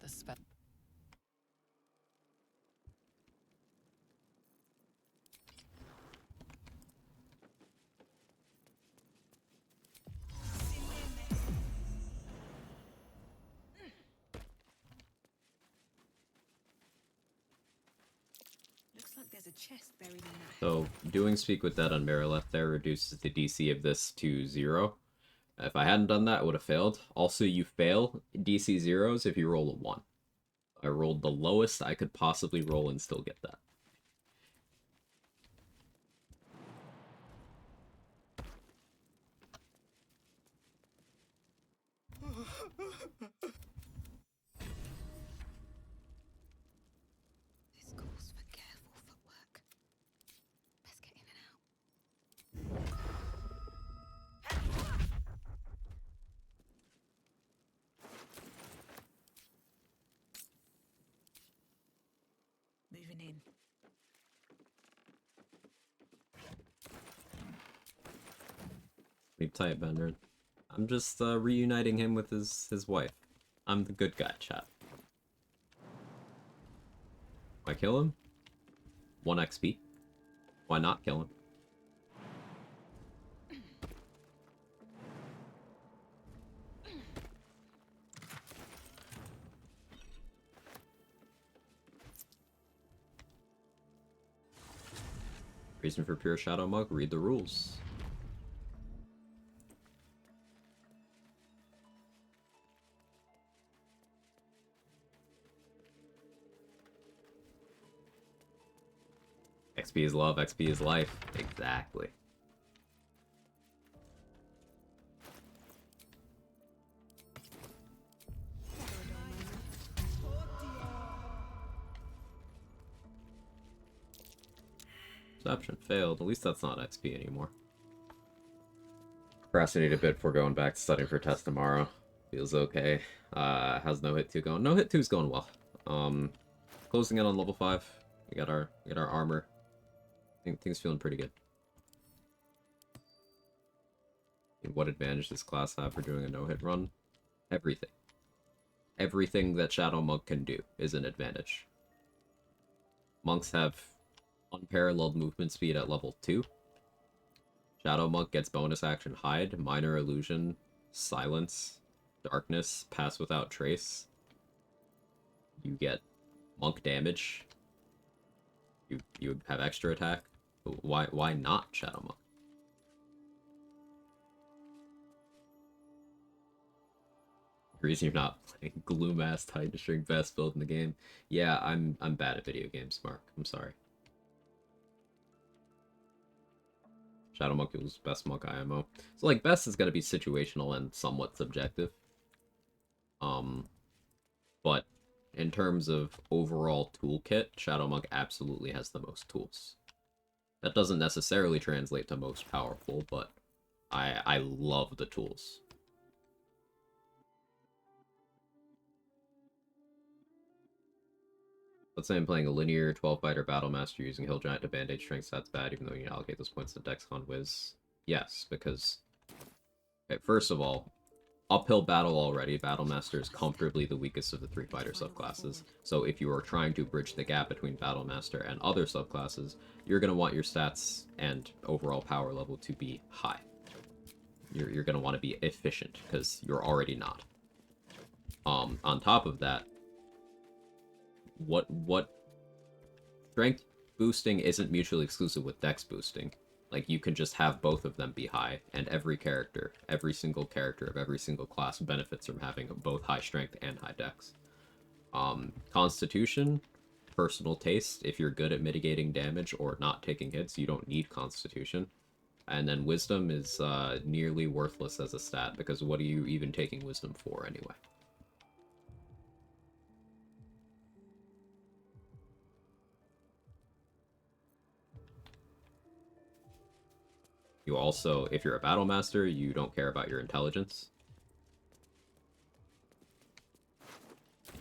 the spell. Looks like there's a chest buried in that. So, doing Speak with Dead on mirror left there reduces the DC of this to 0. If I hadn't done that, it would have failed. Also, you fail DC 0s if you roll a 1. I rolled the lowest I could possibly roll and still get that. This calls for careful footwork. Best get in and out. Moving in. Sleep tight, Bender. I'm just reuniting him with his wife. I'm the good guy, chat. Why kill him? 1 XP. Why not kill him? Reason for pure Shadow Mug, read the rules. XP is love, XP is life. Exactly. Perception failed. At least that's not XP anymore. Procrastinate a bit before going back to studying for test tomorrow. Feels okay. How's No Hit 2 going? No Hit 2's going well. Closing in on level 5. We got our armor. I think things feeling pretty good. And what advantage does class have for doing a no-hit run? Everything. Everything that Shadow Monk can do is an advantage. Monks have unparalleled movement speed at level 2. Shadow Monk gets bonus action Hide, Minor Illusion, Silence, Darkness, Pass Without Trace. You get Monk damage. You have extra attack. Why not Shadow Monk? The reason you're not playing Gloom-ass Titan String best build in the game. Yeah, I'm bad at video games, Mark. I'm sorry. Shadow Monk was best monk IMO. So like best is gonna be situational and somewhat subjective. But in terms of overall toolkit, Shadow Monk absolutely has the most tools. That doesn't necessarily translate to most powerful, but I love the tools. Let's say I'm playing a linear 12-fighter Battle Master using Hill Giant to Band-Aid strength, that's bad, even though you allocate those points to Dexcon Wiz. Yes, because... Okay, first of all, uphill battle already. Battlemaster is comfortably the weakest of the 3 fighter subclasses. So if you are trying to bridge the gap between Battlemaster and other subclasses, you're going to want your stats and overall power level to be high. You're going to want to be efficient, because you're already not. On top of that, what strength boosting isn't mutually exclusive with dex boosting. Like, you can just have both of them be high, and every single character of every single class benefits from having both high strength and high dex. Constitution, personal taste. If you're good at mitigating damage or not taking hits, you don't need Constitution. And then Wisdom is nearly worthless as a stat, because what are you even taking Wisdom for anyway? You also, if you're a Battlemaster, you don't care about your intelligence.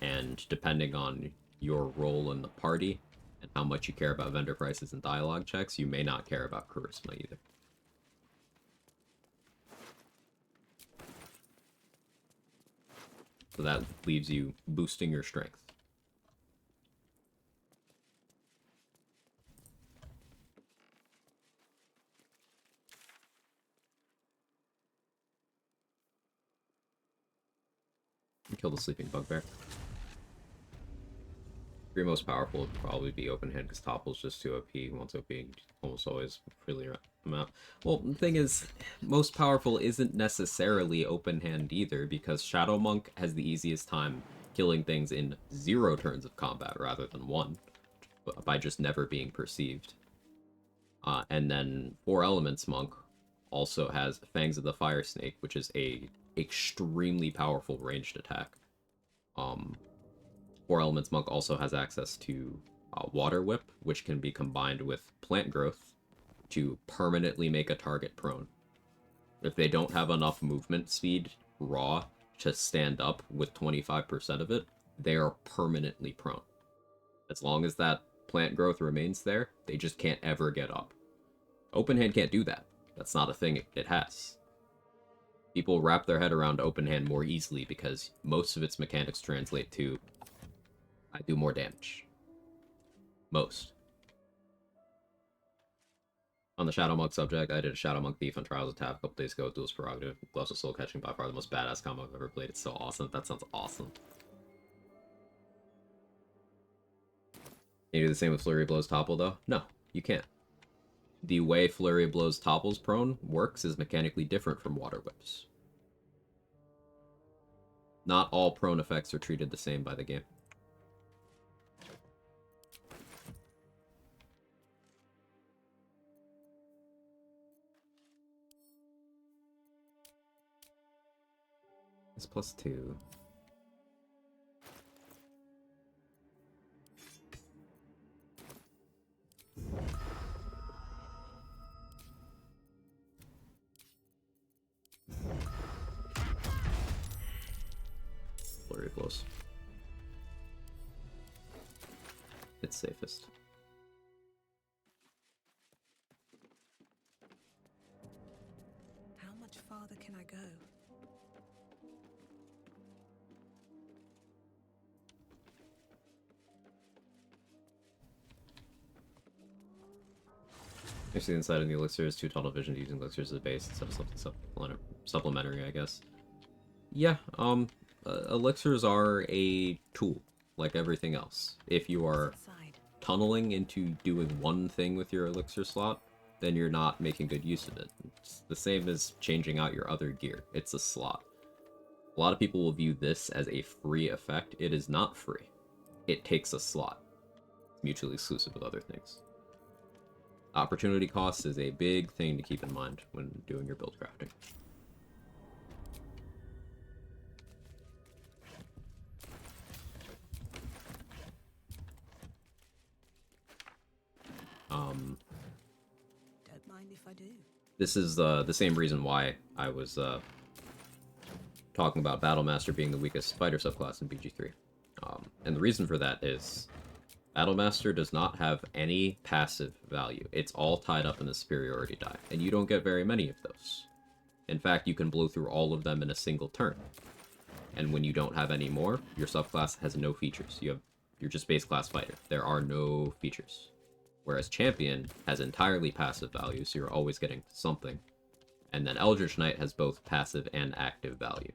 And depending on your role in the party and how much you care about vendor prices and dialogue checks, you may not care about charisma either. So that leaves you boosting your strength. Kill the sleeping bugbear. 3 most powerful would probably be open hand, because Topple's just too OP. Once OP, almost always really amount. Well, the thing is, most powerful isn't necessarily open hand either, because Shadow Monk has the easiest time killing things in 0 turns of combat rather than 1, by just never being perceived. And then 4 Elements Monk also has Fangs of the Fire Snake, which is a extremely powerful ranged attack. 4 Elements Monk also has access to Water Whip, which can be combined with Plant Growth to permanently make a target prone. If they don't have enough movement speed raw to stand up with 25% of it, they are permanently prone. As long as that Plant Growth remains there, they just can't ever get up. Open hand can't do that. That's not a thing it has. People wrap their head around open hand more easily because most of its mechanics translate to I do more damage. Most. On the Shadow Monk subject, I did a Shadow Monk Thief on Trials of Tap a couple days ago. Duel's Prerogative. Gloves of Soul Catching, by far the most badass combo I've ever played. It's so awesome. That sounds awesome. Can you do the same with Flurry Blows Topple, though? No, you can't. The way Flurry Blows Topples prone works is mechanically different from Water Whips. Not all prone effects are treated the same by the game. It's +2. Flurry Blows. It's safest. How much farther can I go? Actually, the inside of the elixir is 2 tunnel vision using elixirs as a base instead of something supplementary, I guess. Yeah, elixirs are a tool, like everything else. If you are tunneling into doing one thing with your elixir slot, then you're not making good use of it. It's the same as changing out your other gear. It's a slot. A lot of people will view this as a free effect. It is not free. It takes a slot. It's mutually exclusive with other things. Opportunity cost is a big thing to keep in mind when doing your build crafting. Don't mind if I do. This is the same reason why I was talking about Battlemaster being the weakest fighter subclass in BG3. And the reason for that is Battlemaster does not have any passive value. It's all tied up in the superiority die, and you don't get very many of those. In fact, you can blow through all of them in a single turn. And when you don't have any more, your subclass has no features. You're just base class fighter. There are no features. Whereas Champion has entirely passive value, so you're always getting something. And then Eldritch Knight has both passive and active value.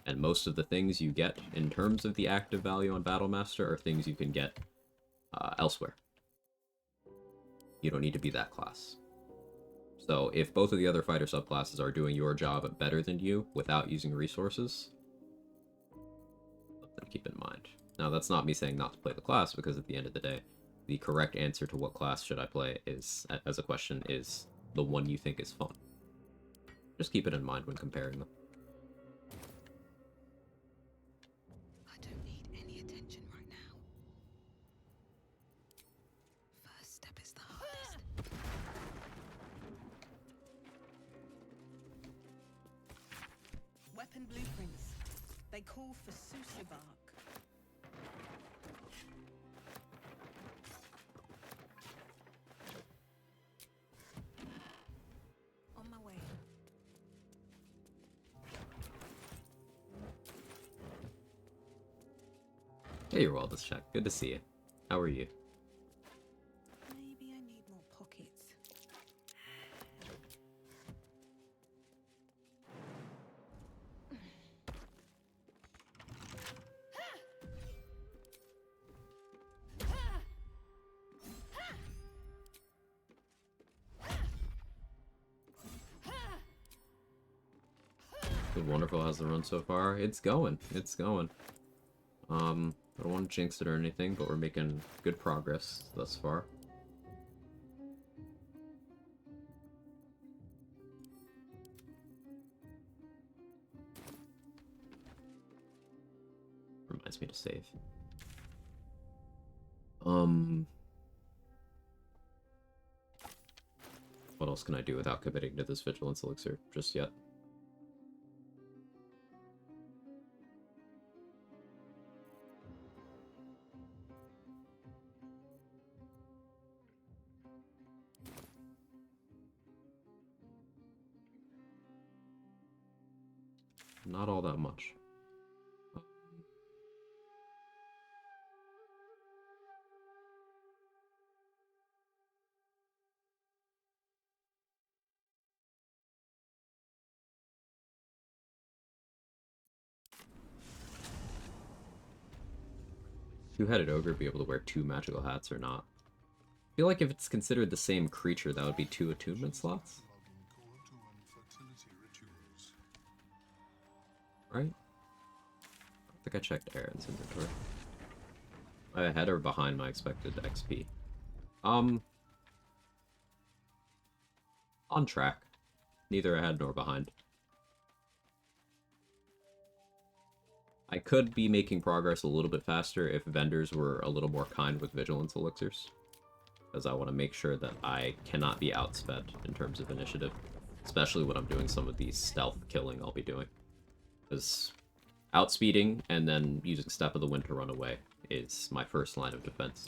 And most of the things you get in terms of the active value on Battlemaster are things you can get elsewhere. You don't need to be that class. So if both of the other fighter subclasses are doing your job better than you without using resources, something to keep in mind. Now, that's not me saying not to play the class, because at the end of the day, the correct answer to what class should I play is, as a question, is the one you think is fun. Just keep it in mind when comparing them. I don't need any attention right now. First step is the hardest. Weapon blueprints. They call for Susabark. On my way. Hey, you're well, this check. Good to see you. How are you? Maybe I need more pockets. Good Wonderful has the run so far. It's going. It's going. I don't want to jinx it or anything, but we're making good progress thus far. Reminds me to save. What else can I do without committing to this Vigilance Elixir just yet? Not all that much. Two-headed ogre be able to wear 2 magical hats or not? I feel like if it's considered the same creature, that would be 2 attunement slots. Right? I think I checked Aaron's inventory. Am I ahead or behind my expected XP? On track. Neither ahead nor behind. I could be making progress a little bit faster if vendors were a little more kind with Vigilance Elixirs. Because I want to make sure that I cannot be outsped in terms of initiative. Especially when I'm doing some of these stealth killing I'll be doing. Because outspeeding and then using Step of the Wind to run away is my first line of defense.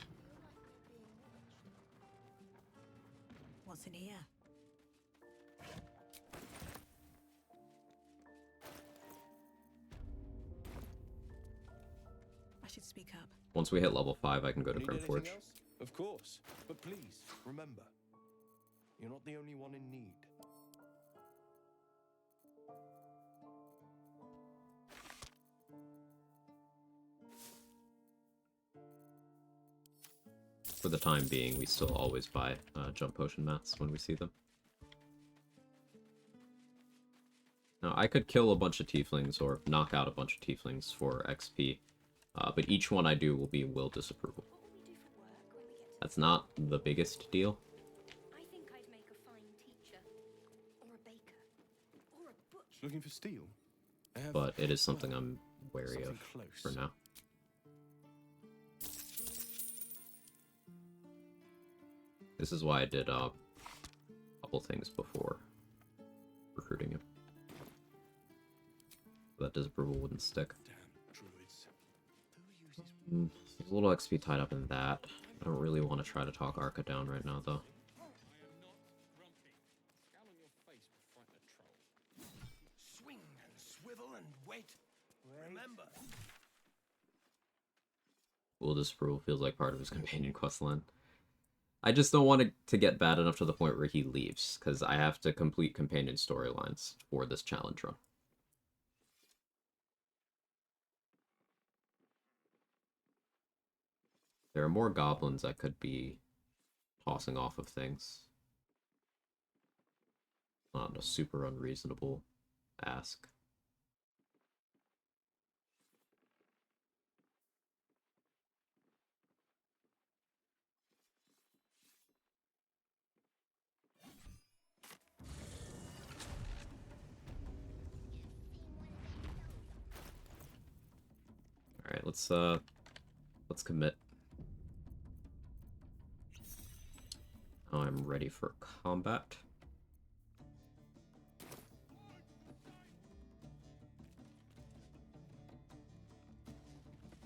What's in here? I should speak up. Once we hit level 5, I can go to Need Grimforge. anything else? Of course. But please, remember, you're not the only one in need. For the time being, we still always buy jump potion mats when we see them. Now, I could kill a bunch of tieflings or knock out a bunch of tieflings for XP, but each one I do will be will disapproval. That's not the biggest deal. I think I'd make a fine teacher, or a baker, or a butcher. Looking for steel? I have, But it is something I'm wary of something close. for now. This is why I did a couple things before recruiting him. That disapproval wouldn't stick. There's a little XP tied up in that. I don't really want to try to talk Arca down right now, though. right. Remember. Will disapproval feels like part of his companion quest line. I just don't want it to get bad enough to the point where he leaves, because I have to complete companion storylines for this challenge run. There are more goblins I could be tossing off of things. Not a super unreasonable ask. Alright, let's commit. Now I'm ready for combat.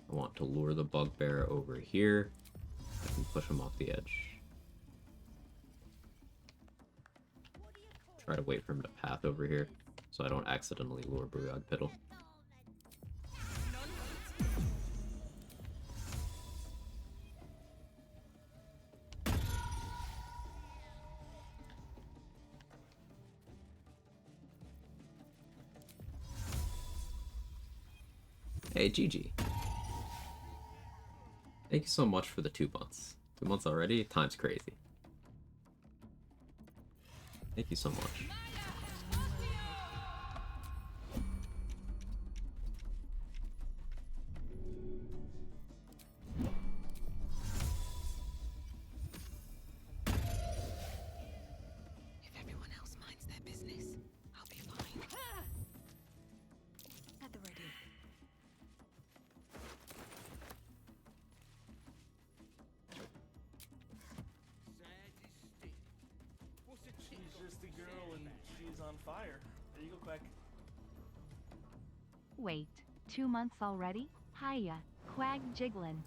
I want to lure the bugbear over here. I can push him off the edge. Try to wait for him to path over here, so I don't accidentally lure Buyog Piddle. Hey, GG. Thank you so much for the 2 months. 2 months already? Time's crazy. Thank you so much. If everyone else minds their business, I'll be fine. At the ready. She's just a girl and she's on fire. There you go, Quag. Wait, 2 months already? Hiya, Quag Jiggling.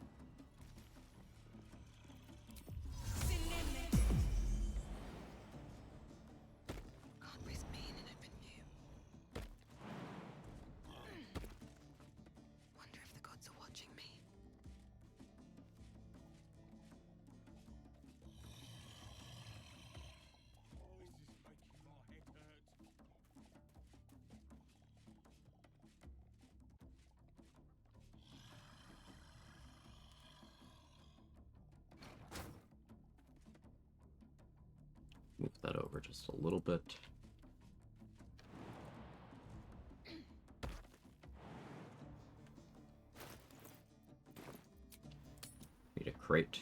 Can't risk being in open view. Wonder if the gods are watching me. Move that over just a little bit. Need a crate.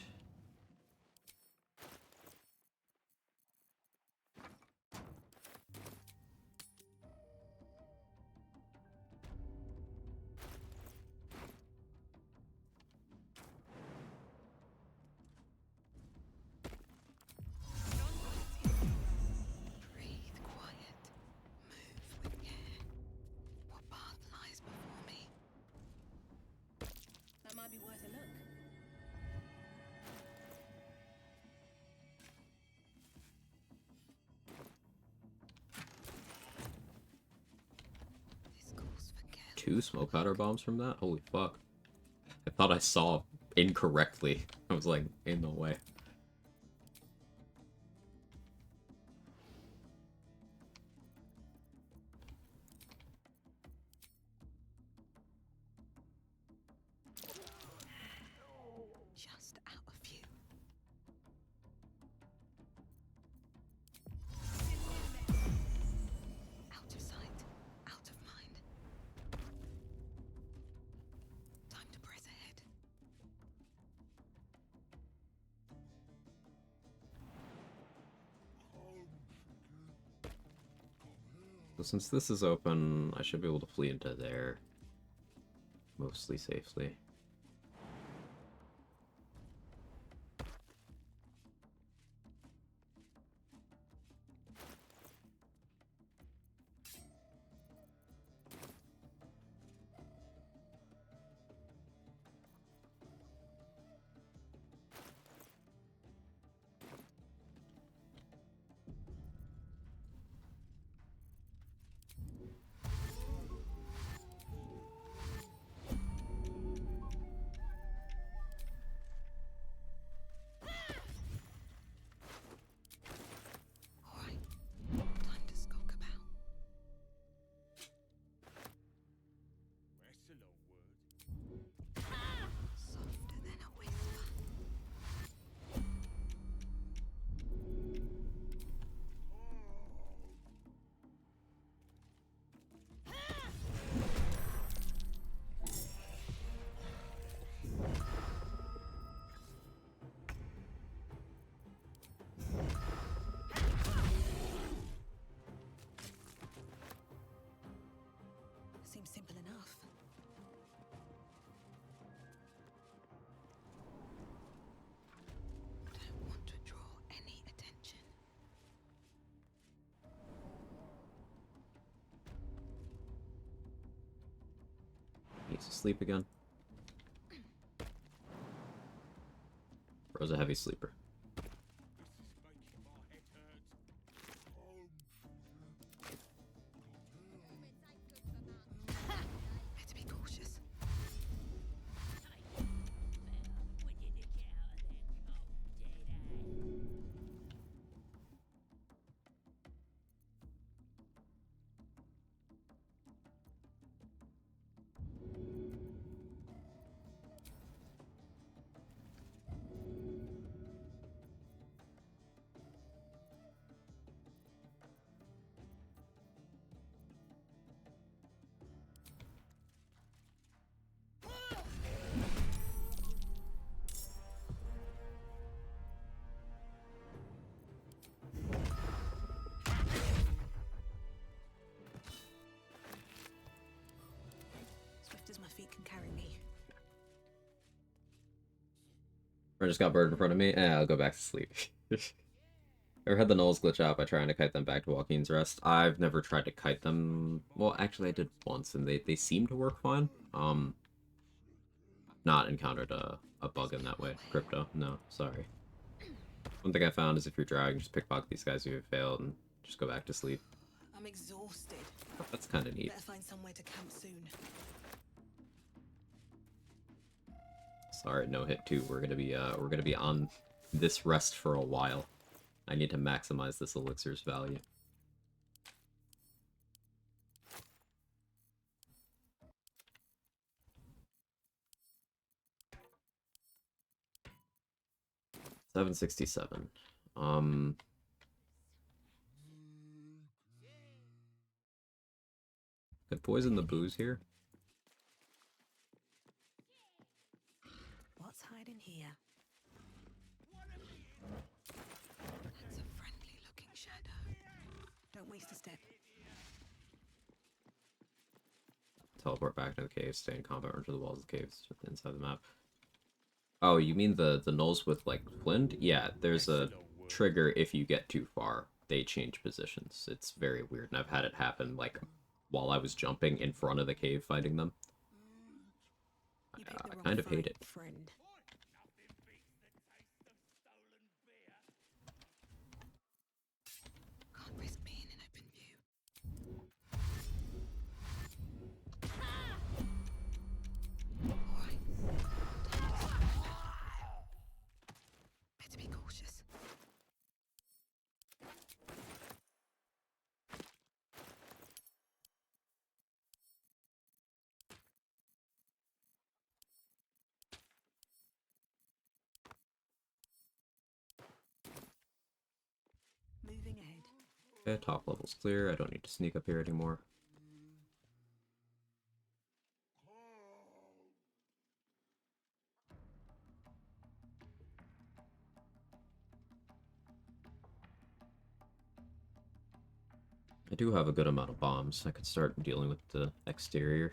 Breathe quiet. Move with care. What path lies before me? That might be worth a look. This calls for care. 2 smoke powder bombs from that? Holy fuck. I thought I saw incorrectly. I was like, in the way. Just out of view. Out of sight, out of mind. Time to press ahead. So since this is open, I should be able to flee into there mostly safely. off. Don't want to draw any attention. Needs to sleep again. Bro's a heavy sleeper. Better be cautious. Swift as my feet can carry me. I just got bird in front of me. I'll go back to sleep. Ever had the nulls glitch out by trying to kite them back to Joaquin's Rest? I've never tried to kite them. Well, actually, I did once, and they seem to work fine. Not encountered a bug in that way. Crypto, no, sorry. One thing I found is if you're dragging, just pickpocket these guys who have failed and just go back to sleep. I'm exhausted. That's kind of neat. Better find somewhere to camp soon. Sorry, no hit 2. We're gonna be on this rest for a while. I need to maximize this elixir's value. $767. Could poison the booze here. What's hiding here? That's a friendly looking shadow. Don't waste a step. Teleport back to the cave, stay in combat, or enter the walls of the caves inside the map. Oh, you mean the nulls with, like, flint? Yeah, there's a trigger if you get too far. They change positions. It's very weird, and I've had it happen, like, while I was jumping in front of the cave fighting them. I kind of hate it. Friend. Can't risk being in open view. Alright. Better be cautious. Moving ahead. Okay, top level's clear. I don't need to sneak up here anymore. I do have a good amount of bombs. I could start dealing with the exterior.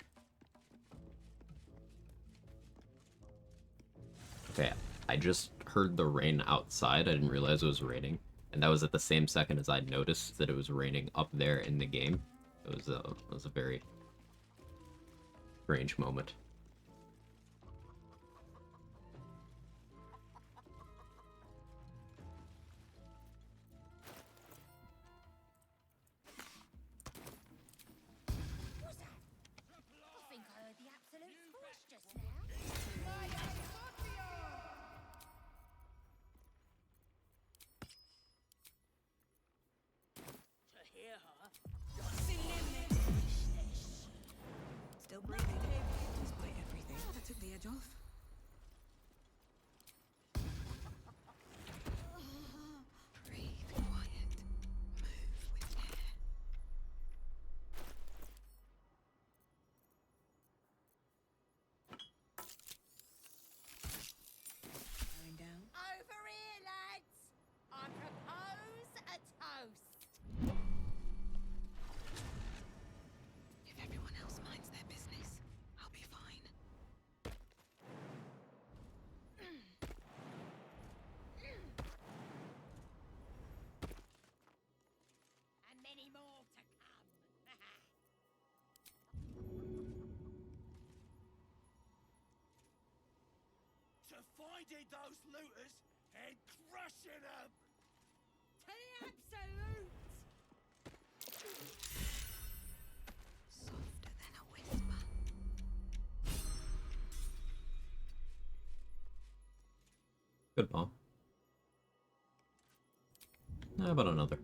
Okay, I just heard the rain outside. I didn't realize it was raining. And that was at the same second as I noticed that it was raining up there in the game. It was a very strange moment. I think I heard the absolute voice just now. Still breathing, despite everything. That took the edge off. Breathe quiet. Move with care. Going down. Over here, lads! I propose a toast. If everyone else minds their business. finding those looters and crushing them. To the absolute! Softer than a whisper. Good bomb. How about another?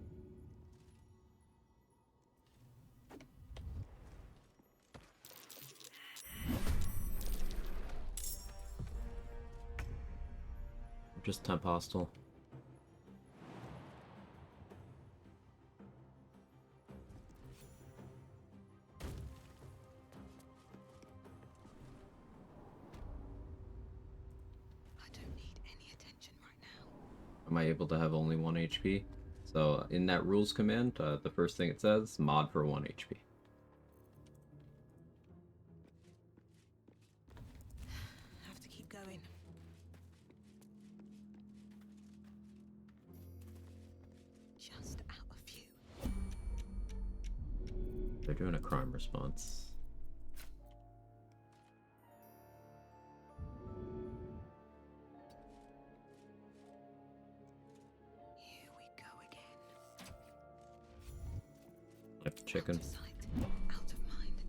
Just temp hostile. I don't need any attention right now. Am I able to have only 1 HP? So in that rules command, the first thing it says, mod for 1 HP. Have to keep going. Just out a few. They're doing a crime response. Here we go again. Like chicken. Out of sight, out of mind.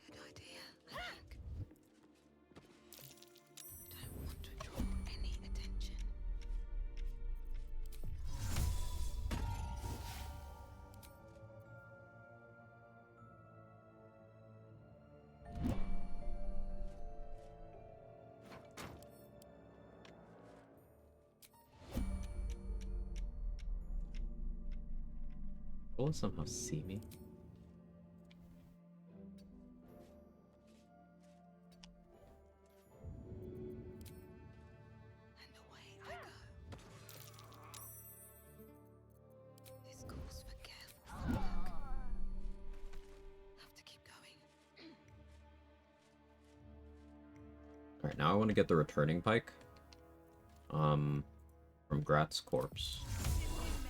Good idea, I think. Don't want to draw any attention. Will it somehow see me? And away I go. This calls for careful footwork. Have to keep going. Alright, now I want to get the returning pike. From Grat's corpse.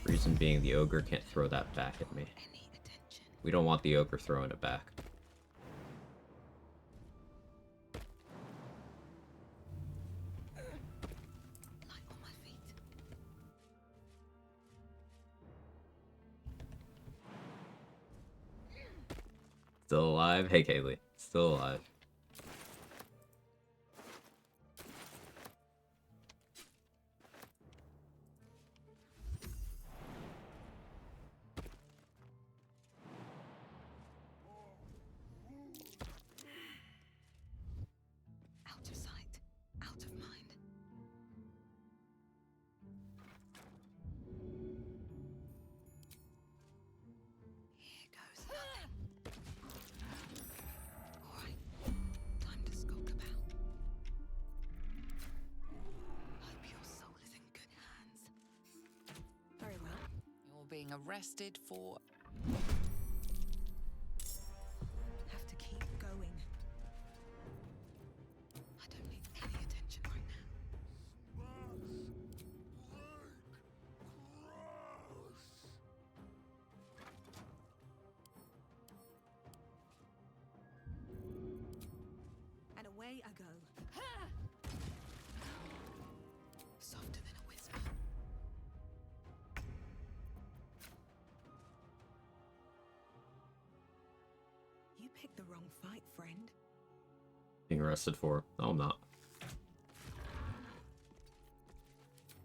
Reason being the ogre can't throw that back at me. We don't want the ogre throwing it back. Light on my feet. Still alive? Hey, Kaylee. Still alive. Out of sight, out of mind. Here goes nothing. Alright, time to skulk about. Hope your soul is in good hands. Very well. You're being arrested for... Have to keep going. I don't need any attention right now. And away I go. Softer than a whisper. You picked the wrong fight, friend. Being arrested for... No, I'm not.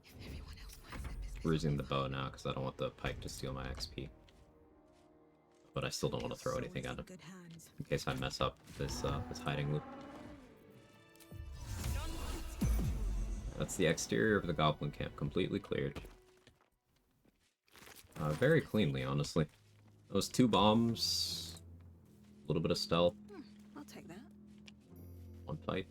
If everyone else minds their business. We're using the bow now because I don't want the pike to steal my XP. But I still don't want to throw anything at him. Good hands. In case I mess up this this hiding loop. That's the exterior of the goblin camp, completely cleared. Very cleanly, honestly. Those 2 bombs, a little bit of stealth, I'll take that. 1 fight.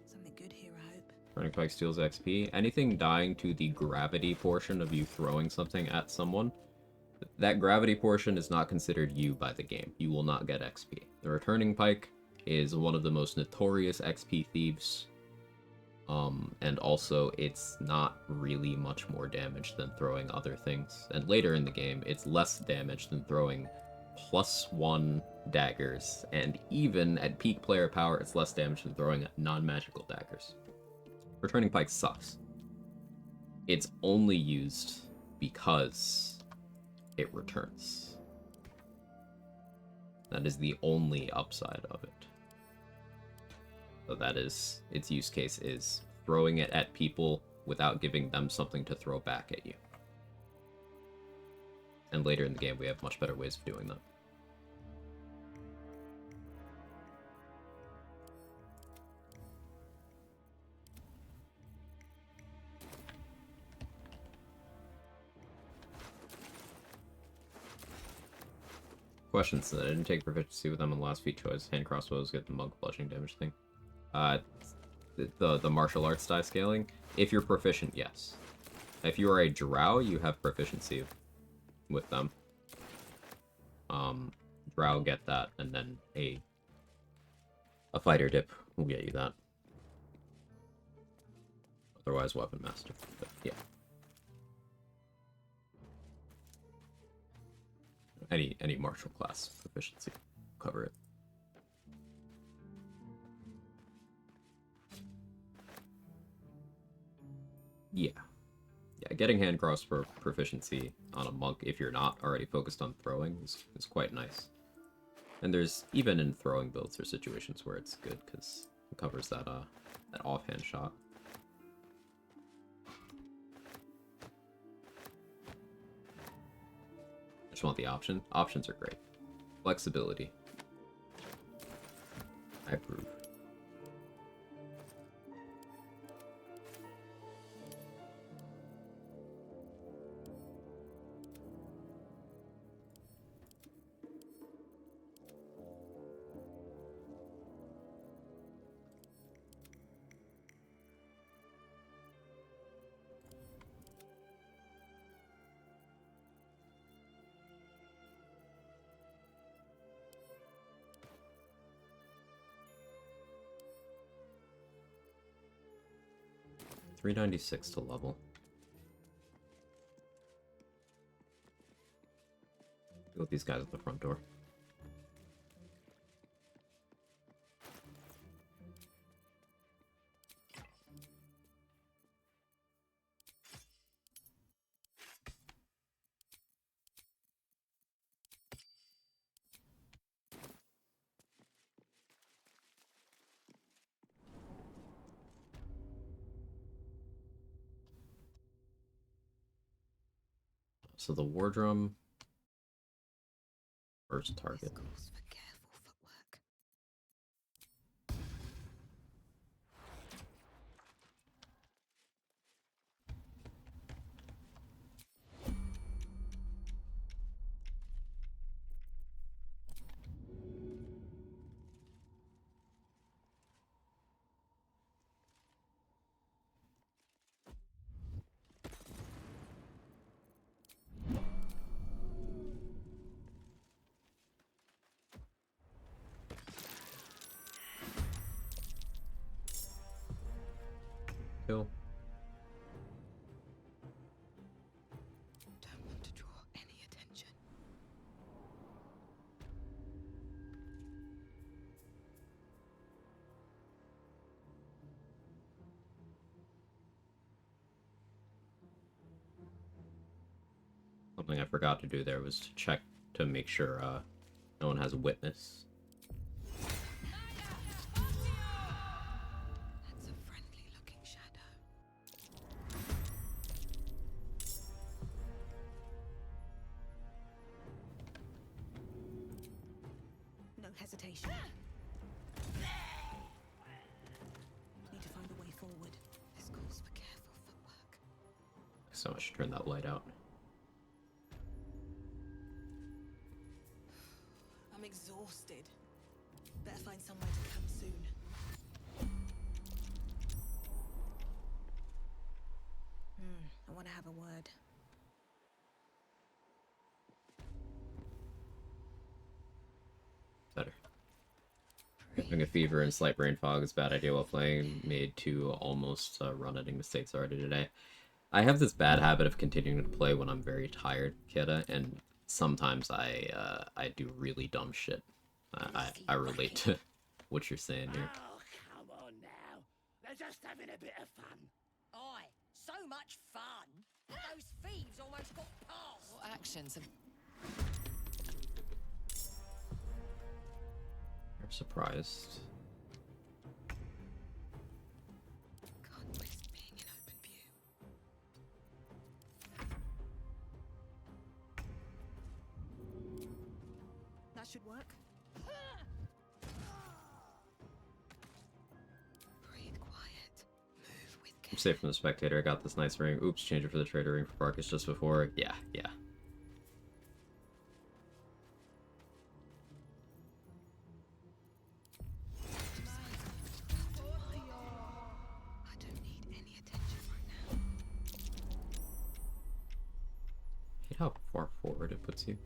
Something good here, I hope. Running pike steals XP. Anything dying to the gravity portion of you throwing something at someone that gravity portion is not considered you by the game. You will not get XP. The returning pike is one of the most notorious XP thieves. And also it's not really much more damage than throwing other things. And later in the game, it's less damage than throwing +1 daggers. And even at peak player power, it's less damage than throwing non-magical daggers. Returning pike sucks. It's only used because it returns. That is the only upside of it. So that is, its use case is throwing it at people without giving them something to throw back at you. And later in the game, we have much better ways of doing that. Questions. I didn't take proficiency with them in the last few choices. Hand crossbows get the monk bludgeoning damage thing. The martial arts die scaling. If you're proficient, yes. If you are a drow, you have proficiency with them. Drow get that, and then a fighter dip will get you that. Otherwise, weapon master. But yeah. Any martial class proficiency will cover it. Yeah. Yeah, getting hand crossbow proficiency on a monk, if you're not already focused on throwing, is quite nice. And there's, even in throwing builds, there's situations where it's good, because it covers that offhand shot. I just want the option. Options are great. Flexibility. I approve. $396 to level. Deal with these guys at the front door. So the war drum, first target. Kill. Don't want to draw any attention. Something I forgot to do there was to check to make sure no one has a witness. That's a friendly looking shadow. No hesitation. Need to find a way forward. This calls for careful footwork. So I should turn that light out. I'm exhausted. Better find somewhere to camp soon. I want to have a word. Having a fever and slight brain fog is a bad idea while playing. Made two almost run-ending mistakes already today. I have this bad habit of continuing to play when I'm very tired, Kidda, and sometimes I do really dumb shit. I relate to what you're saying here. Oh, come on now. They're just having a bit of fun. Aye, so much fun. Those thieves almost got past. Your actions have... I'm surprised. Can't risk being in open view. That should work. Breathe quiet. Move with I'm safe from the spectator. I got this nice ring. Oops, change it for the trader ring for Parkus just before. Yeah. I don't need any attention right now. Hate how far forward it puts you.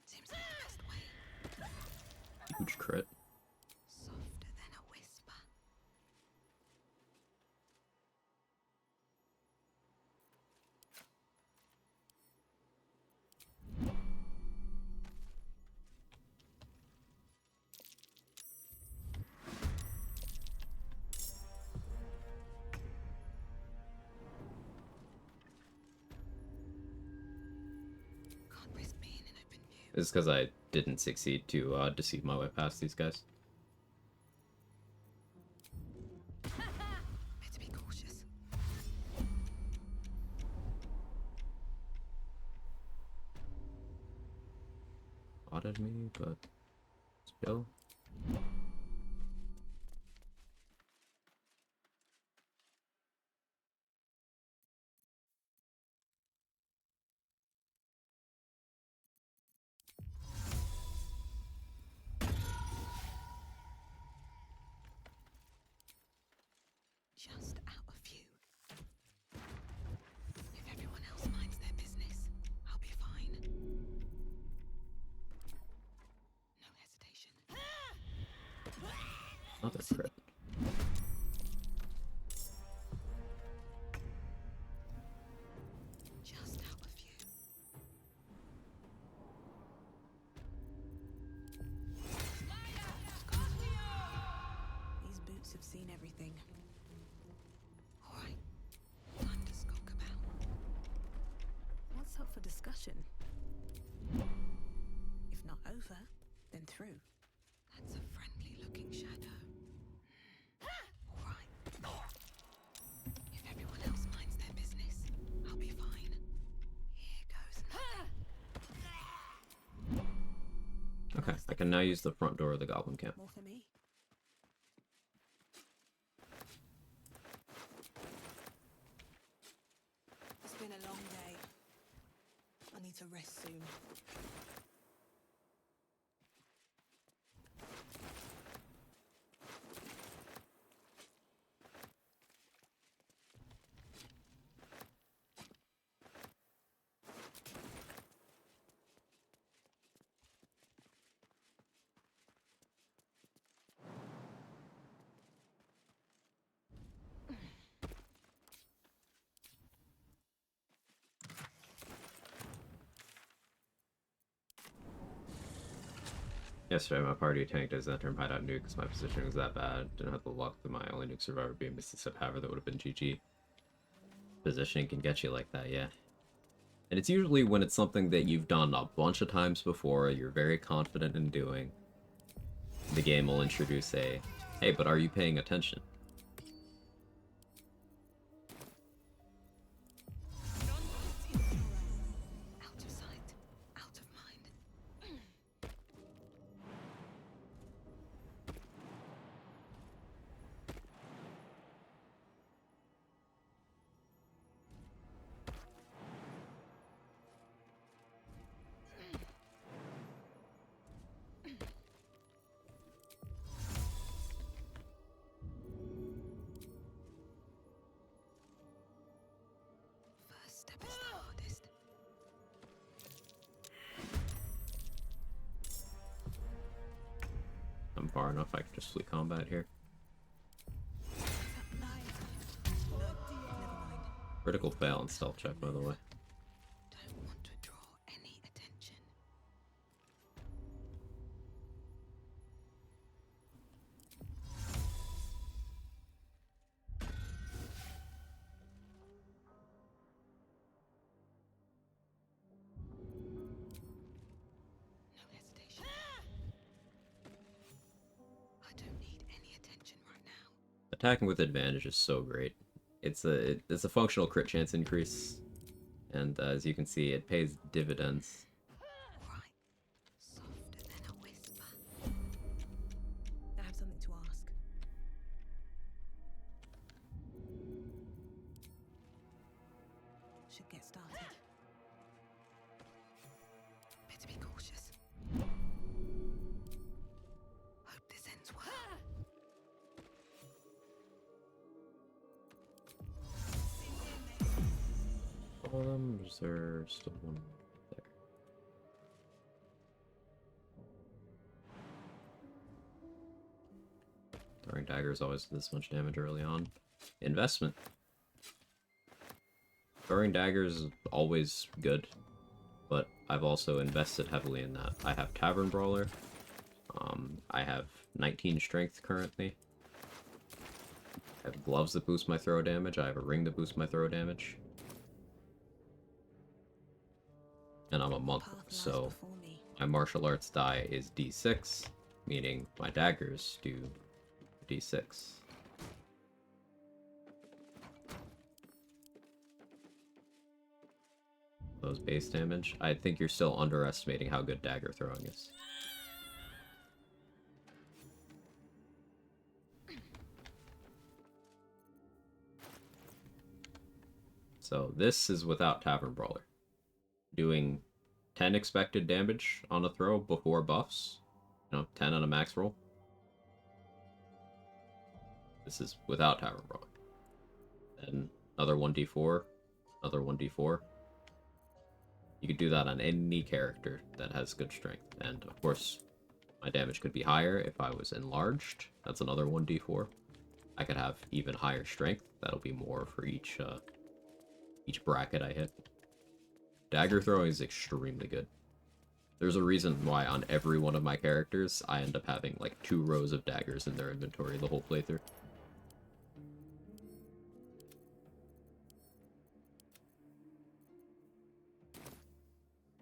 Seems like the best way. Huge crit. Softer than a whisper. Can't risk being in open view. This is because I didn't succeed to deceive my way past these guys. Better be cautious. Spotted me, but still. Just out of view. If everyone else minds their business, I'll be fine. No hesitation. Another crit. Just out of view. These boots have seen everything. All right. Time to skulk about. What's up for discussion? If not over, then through. That's a friendly-looking shadow. All right. If everyone else minds their business, I'll be fine. Here goes nothing. Okay, I can now use the front door of the goblin camp. More for me. It's been a long day. I need to rest soon. Yesterday, my party tanked as that term hideout nuke because my positioning was that bad. Didn't have the luck that my only nuke survivor being Mississippi Haver that would have been GG. Positioning can get you like that, yeah. And it's usually when it's something that you've done a bunch of times before, you're very confident in doing. The game will introduce a, hey, but are you paying attention? Out of sight, out of mind. far enough, I can just flee combat here. Critical fail and stealth check, by the way. Don't want to draw any attention. No hesitation. I don't need any attention right now. Attacking with advantage is so great. It's a functional crit chance increase, and as you can see, it pays dividends. Softer than a whisper. I have something to ask. Should get started. Better be cautious. Hope this ends well. Reserve, still one there. Throwing daggers always this much damage early on. Investment. Throwing daggers is always good, but I've also invested heavily in that. I have Tavern Brawler. I have 19 strength currently. I have gloves that boost my throw damage. I have a ring that boosts my throw damage. And I'm a monk, so my martial arts die is d6, meaning my daggers do d6. Those base damage. I think you're still underestimating how good dagger throwing is. So this is without Tavern Brawler. Doing 10 expected damage on a throw before buffs. You know, 10 on a max roll. This is without Tavern Brawler. Then another 1d4, another 1d4. You could do that on any character that has good strength. And of course, my damage could be higher if I was enlarged. That's another 1d4. I could have even higher strength. That'll be more for each bracket I hit. Dagger throwing is extremely good. There's a reason why on every one of my characters, I end up having like 2 rows of daggers in their inventory the whole playthrough.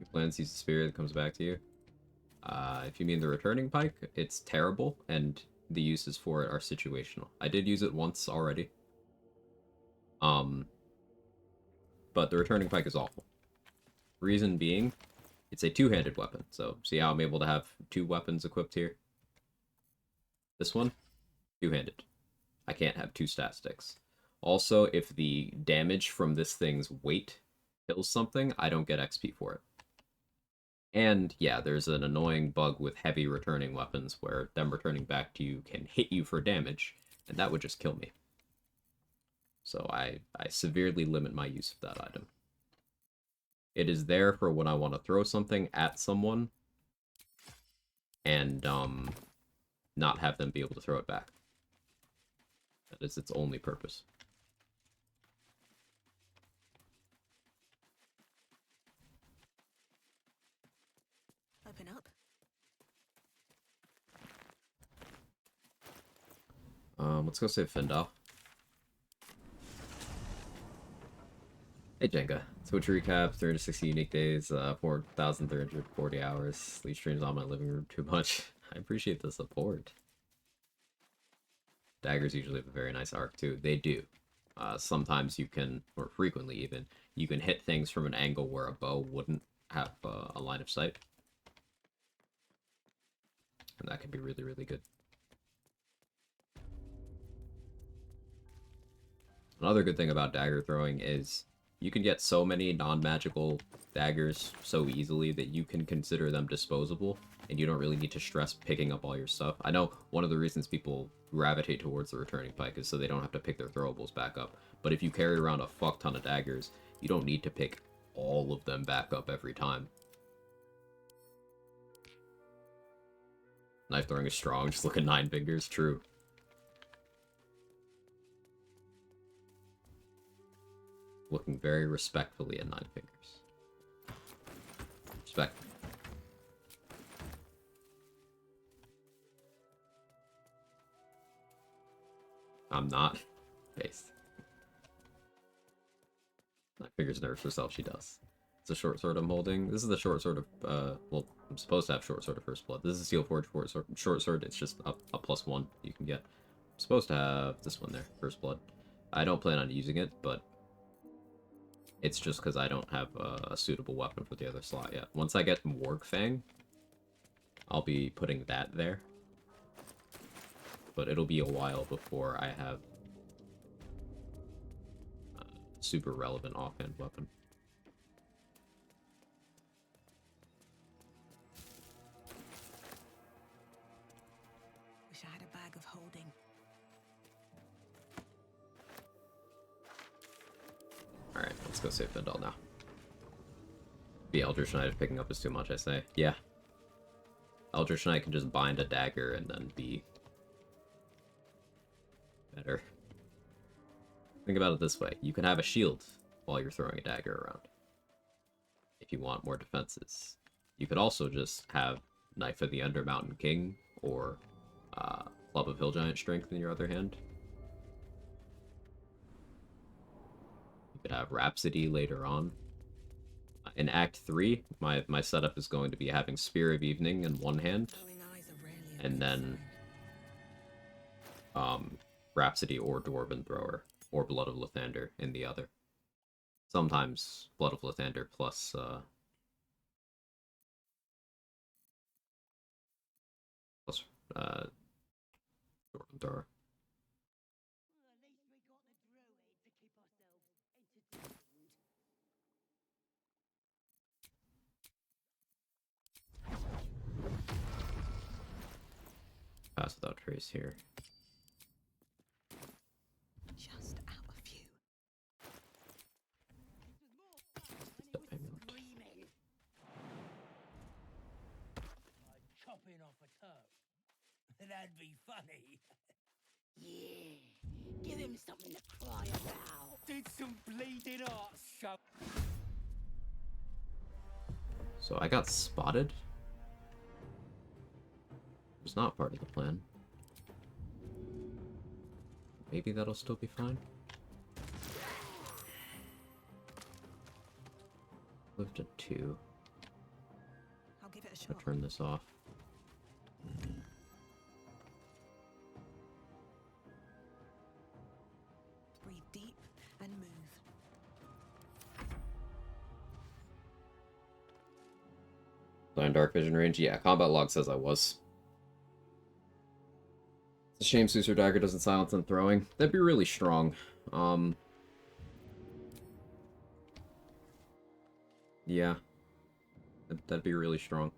You plan to use the spear that comes back to you. If you mean the returning pike, it's terrible, and the uses for it are situational. I did use it once already. But the returning pike is awful. Reason being, it's a 2-handed weapon. So see how I'm able to have 2 weapons equipped here? This one, 2-handed. I can't have 2 stat sticks. Also, if the damage from this thing's weight kills something, I don't get XP for it. And yeah, there's an annoying bug with heavy returning weapons where them returning back to you can hit you for damage, and that would just kill me. So I severely limit my use of that item. It is there for when I want to throw something at someone and not have them be able to throw it back. That is its only purpose. Open up. Let's go save Findal. Hey Jenga, Twitch recap, 360 unique days, 4,340 hours, sleep streams on my living room too much. I appreciate the support. Daggers usually have a very nice arc too. They do. Sometimes you can, or frequently even, you can hit things from an angle where a bow wouldn't have a line of sight. And that can be really, really good. Another good thing about dagger throwing is you can get so many non-magical daggers so easily that you can consider them disposable, and you don't really need to stress picking up all your stuff. I know one of the reasons people gravitate towards the returning pike is so they don't have to pick their throwables back up, but if you carry around a fuck ton of daggers, you don't need to pick all of them back up every time. Knife throwing is strong. Just look at 9 fingers. True. Looking very respectfully at 9 fingers. Respect. I'm not. Based. 9 fingers nerfs herself, she does. It's a short sword I'm holding. This is the short sword of, well, I'm supposed to have short sword of First Blood. This is a Steel Forge short sword. It's just a +1 you can get. I'm supposed to have this one there, First Blood. I don't plan on using it, but it's just because I don't have a suitable weapon for the other slot yet. Once I get Warg Fang, I'll be putting that there. But it'll be a while before I have a super relevant offhand weapon. Wish I had a bag of holding. Alright, let's go save Vendel now. The Eldritch Knight picking up is too much, I say. Yeah. Eldritch Knight can just bind a dagger and then be better. Think about it this way. You can have a shield while you're throwing a dagger around, if you want more defenses. You could also just have Knife of the Undermountain King or Club of Hill Giant Strength in your other hand. You could have Rhapsody later on. In Act 3, my setup is going to be having Spear of Evening in one hand, and then Rhapsody or Dwarven Thrower, or Blood of Lathander in the other. Sometimes Blood of Lathander plus Dwarven Thrower. Pass without trace here. Just out a few. Chopping off a toe. That'd be funny. Yeah. Give him something to cry about. Did some bleeding art show. So I got spotted. It was not part of the plan. Maybe that'll still be fine. Lived at 2. I'll give it a I'll shot. turn this off. Breathe deep and move. Blind Dark Vision range? Yeah, combat log says I was. It's a shame Suser Dagger doesn't silence on throwing. That'd be really strong. Yeah. That'd be really strong.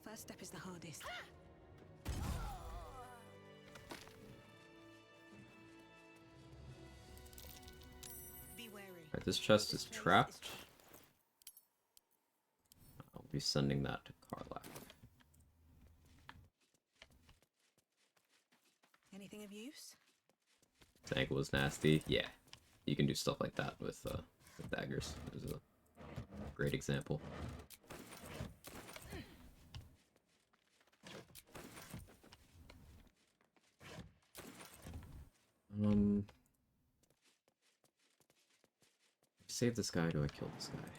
First step is the hardest. Be wary. Alright, this chest is trapped. I'll be sending that to Karlach. Anything of use? His ankle was nasty. Yeah. You can do stuff like that with daggers. This is a great example. Save this guy, do I kill this guy?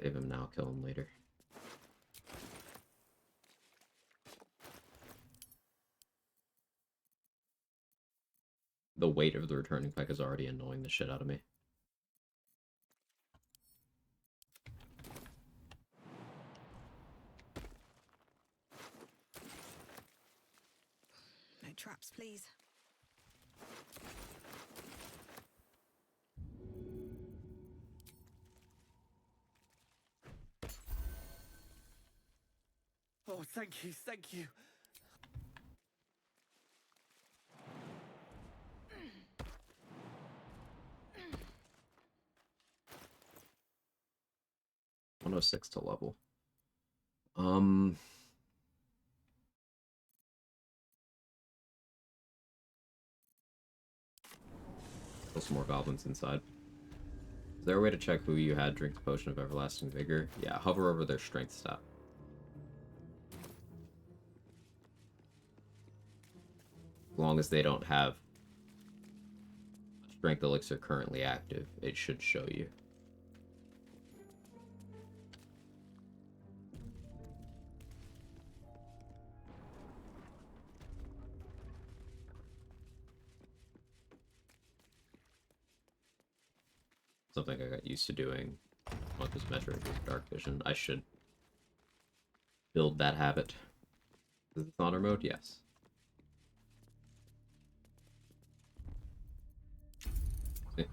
Save him now, kill him later. The weight of the returning pike is already annoying the shit out of me. No traps, please. Oh, thank you, thank you. 106 to level. Kill some more goblins inside. Is there a way to check who you had drink the potion of everlasting vigor? Yeah, hover over their strength stat. As long as they don't have strength elixir currently active, it should show you. Something I got used to doing on this metric is dark vision. I should build that habit. Is it honor mode? Yes. See?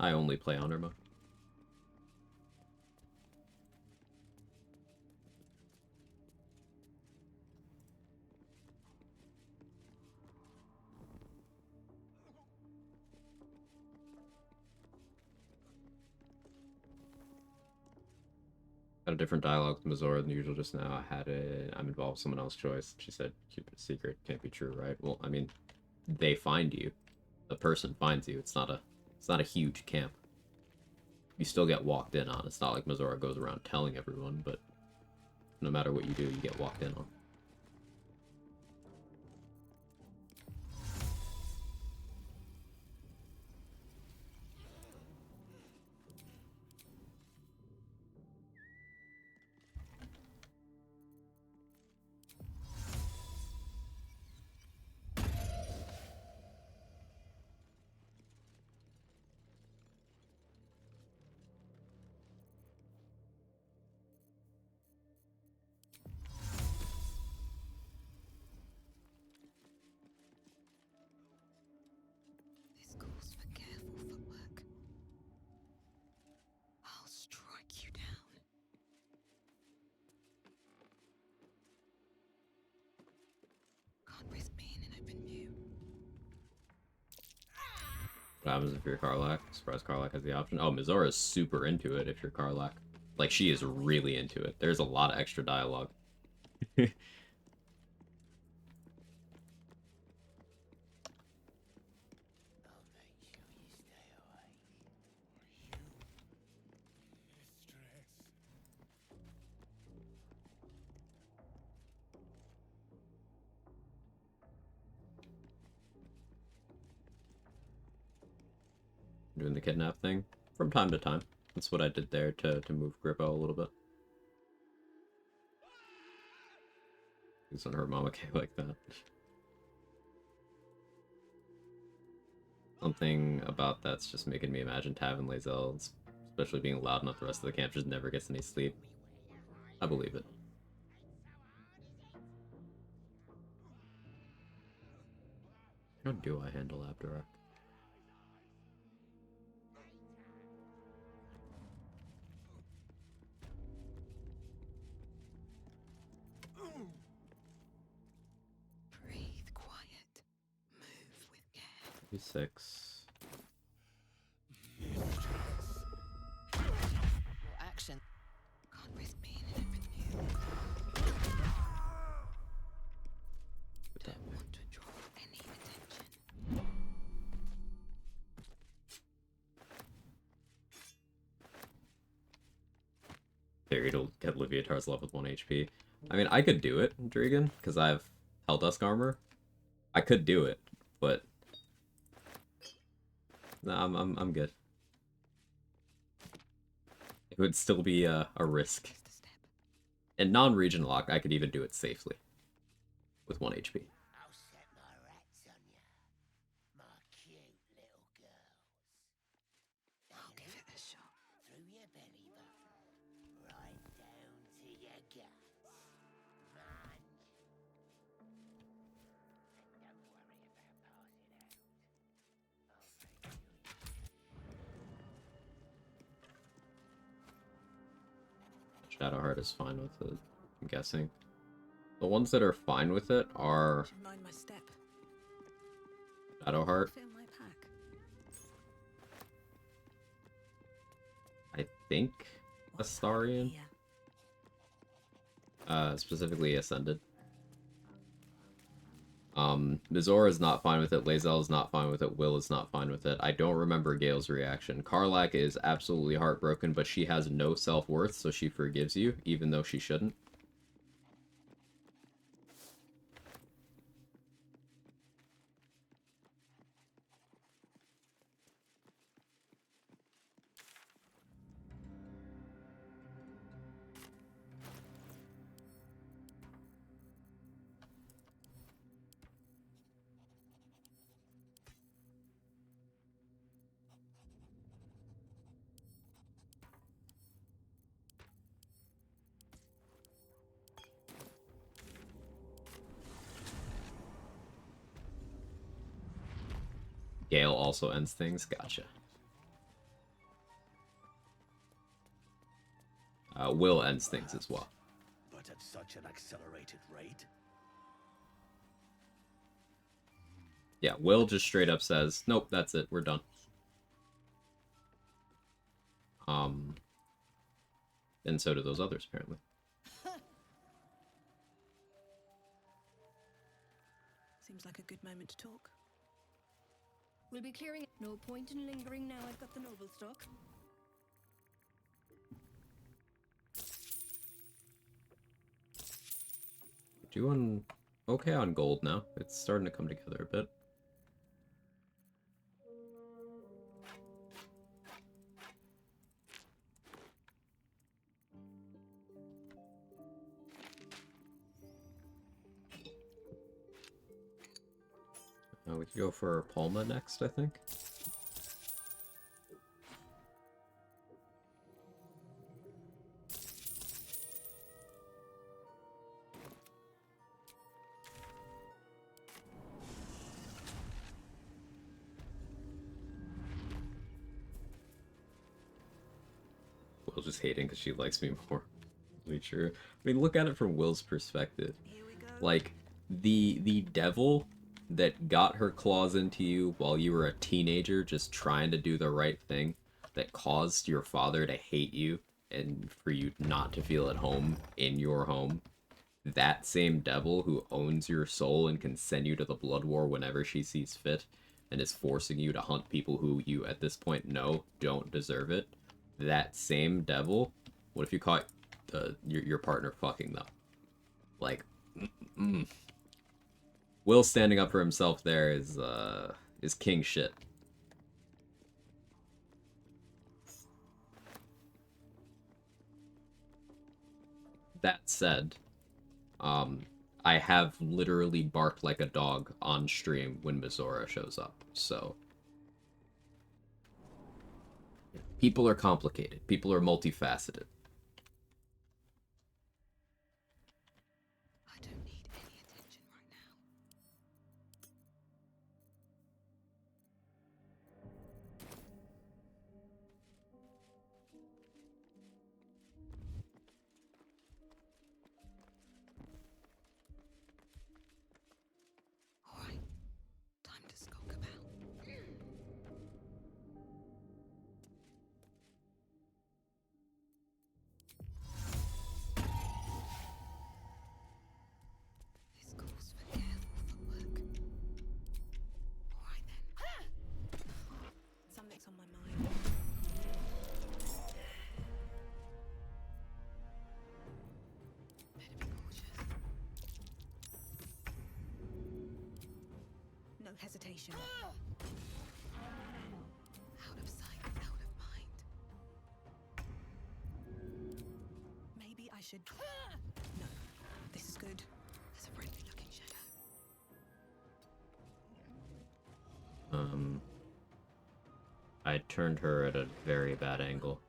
I only play honor mode. Got a different dialogue with Minthara than usual just now. I'm involved with someone else's choice. She said, keep it a secret. Can't be true, right? Well, I mean, they find you. The person finds you. It's not a huge camp. You still get walked in on. It's not like Minthara goes around telling everyone, but no matter what you do, you get walked in on. This calls for careful footwork. I'll strike you down. Can't risk being in open view. What happens if you're Karlach? Surprise, Karlach has the option. Oh, Minthara is super into it if you're Karlach. Like, she is really into it. There's a lot of extra dialogue. Doing the kidnap thing from time to time. That's what I did there to move Grippo a little bit. It's on her mama K like that. Something about that's just making me imagine Tavin Lae'zel, especially being loud enough the rest of the camp just never gets any sleep. I believe it. How do I handle Abdurak? Breathe quiet. Move with care. 36. Action. Can't risk being in open view. Don't want to draw any attention. Figured it'll get Leviatar's left with 1 HP. I mean, I could do it, Dragon, because I have Helldusk armor. I could do it, but no, I'm good. It would still be a risk. And non-region lock, I could even do it safely with 1 HP. I'll set my rats on ya, my cute little girls. I'll give it a shot. Through your belly button, right down to your guts. Munch. And don't worry about passing out. I'll make sure Shadowheart is fine with it, I'm guessing. The ones that are fine with it are Mind my step. Shadowheart, Fill my pack. think Astarian. Specifically Ascended. Mizora is not fine with it, Lae'zel is not fine with it, Will is not fine with it. I don't remember Gale's reaction. Karlak is absolutely heartbroken, but she has no self-worth, so she forgives you, even though she shouldn't. Gale also ends things. Gotcha. Will ends things as well. But at such an accelerated rate? Yeah, Will just straight up says, nope, that's it, we're done. And so do those others, apparently. Seems like a good moment to talk. We'll be clearing. No point in lingering now I've got the noble stock. Doing okay on gold now. It's starting to come together a bit. We could go for Palma next, I think. Will's just hating because she likes me more. To be true. I mean, look at it from Will's perspective. Like, the devil that got her claws into you while you were a teenager just trying to do the right thing, that caused your father to hate you and for you not to feel at home in your home, that same devil who owns your soul and can send you to the blood war whenever she sees fit and is forcing you to hunt people who you at this point know don't deserve it, that same devil, what if you caught your partner fucking them? Like, Will standing up for himself there is king shit. That said, I have literally barked like a dog on stream when Mizora shows up, so people are complicated. People are multifaceted. I don't need any attention right now. All right, time to skulk about. This calls for careful footwork. All right then. Something's on my mind. Better be cautious. No hesitation. Out of sight, out of mind. Maybe I should. No, this is good. There's a friendly looking shadow. I turned her at a very bad angle.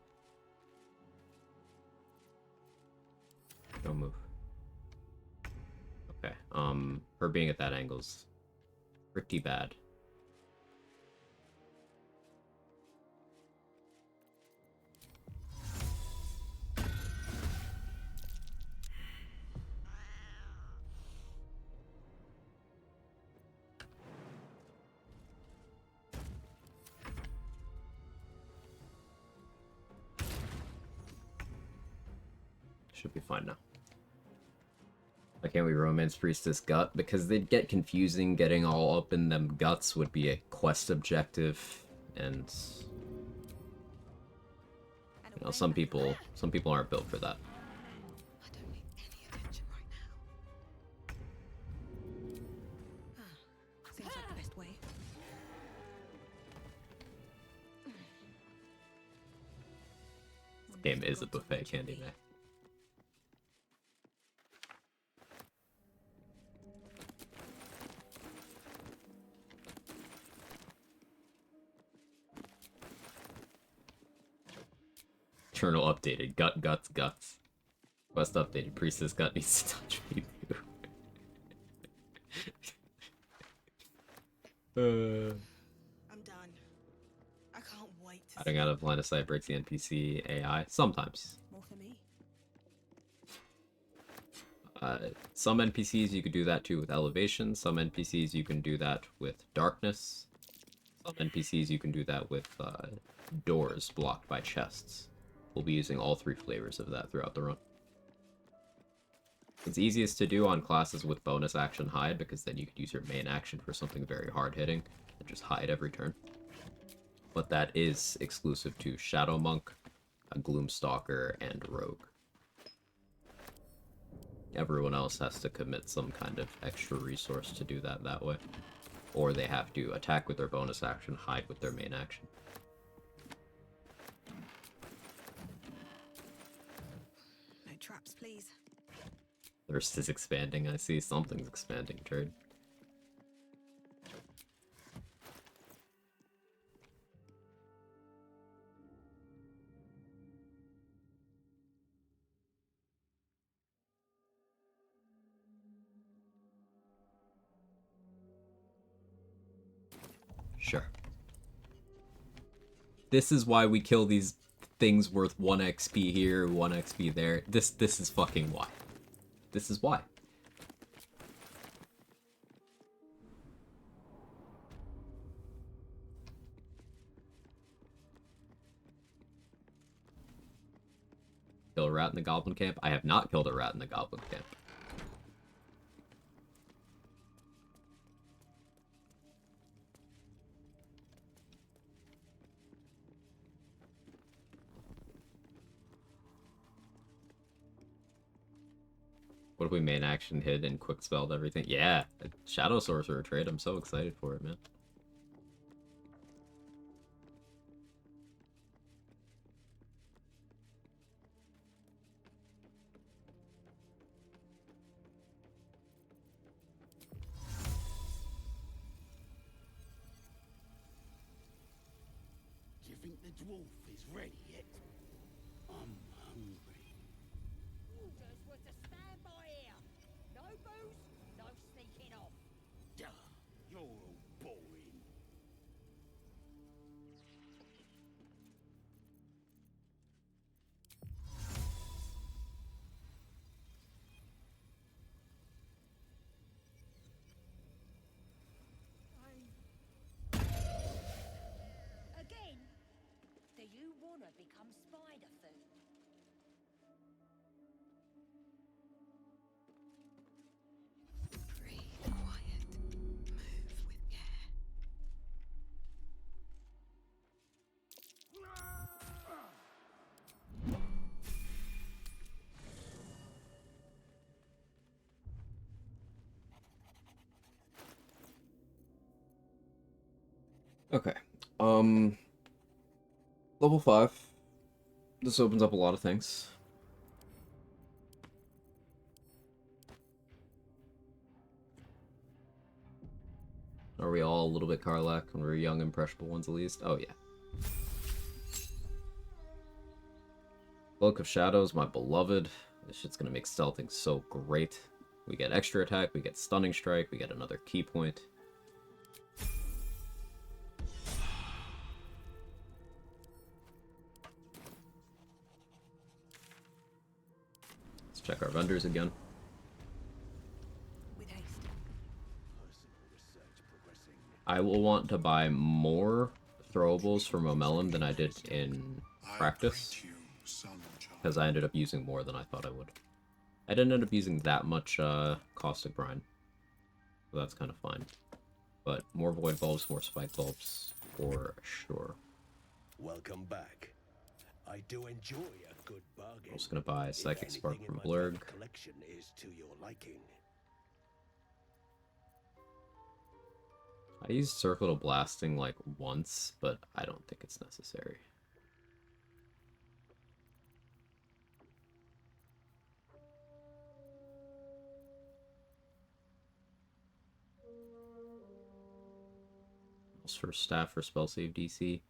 Don't move. Okay, her being at that angle's pretty bad. Should be fine now. Why can't we romance Priestess Gut? Because they'd get confusing. Getting all up in them guts would be a quest objective, and you know, some people aren't built for that. I don't need any attention right now. Seems like the best way. This game is a buffet, Candy May. Journal updated. Gut, guts, guts. Quest updated. Priestess Gut needs to touch me too. I'm done. I can't wait to Hiding out of line of sight breaks the NPC AI. Sometimes. more for me. Some NPCs you could do that too with elevation. Some NPCs you can do that with darkness. Some NPCs you can do that with doors blocked by chests. We'll be using all 3 flavors of that throughout the run. It's easiest to do on classes with bonus action hide, because then you could use your main action for something very hard hitting and just hide every turn. But that is exclusive to Shadow Monk, a Gloomstalker, and Rogue. Everyone else has to commit some kind of extra resource to do that way. Or they have to attack with their bonus action, hide with their main action. No traps, please. Thirst is expanding. I see something's expanding, Trade. Sure. This is why we kill these things worth 1 XP here, 1 XP there. This is fucking why. This is why. Kill a rat in the goblin camp? I have not killed a rat in the goblin camp. What if we main action hid and quick spelled everything? Yeah, Shadow Sorcerer trade. I'm so excited for it, man. Do you think the dwarf is ready yet? I'm hungry. Orders were to stand by here. No booze, no sneaking off. Duh, you're all boring. Again? Do you wanna become spider food? Breathe quiet. Move with care. Okay. Level 5. This opens up a lot of things. Are we all a little bit Karlach when we were young, impressionable ones at least? Oh, yeah. Cloak of Shadows, my beloved. This shit's gonna make stealthing so great. We get extra attack, we get stunning strike, we get another key point. Let's check our vendors again. With haste. I will want to buy more throwables for Momelum than I did in practice. Sunchild. because I ended up using more than I thought I would. I didn't end up using that much caustic brine, so that's kind of fine. But more void bulbs, more spike bulbs, for sure. Welcome back. I do enjoy a good bargain. I'm just gonna buy a Psychic If Spark anything from in my Blurg. collection is to your liking. I used Circle Blasting like once, but I don't think it's necessary. For staff for spell save DC.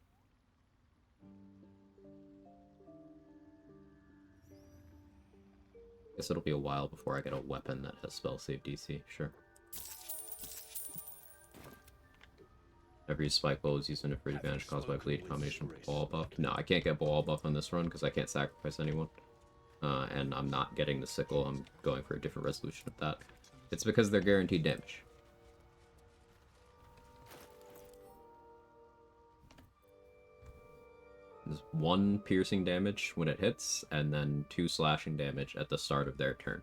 Guess it'll be a while before I get a weapon that has spell save DC. Sure. Every spike bow is used in a free advantage caused by bleed combination with ball buff. No, I can't get ball buff on this run because I can't sacrifice anyone. And I'm not getting the sickle. I'm going for a different resolution of that. It's because they're guaranteed damage. There's 1 piercing damage when it hits, and then 2 slashing damage at the start of their turn.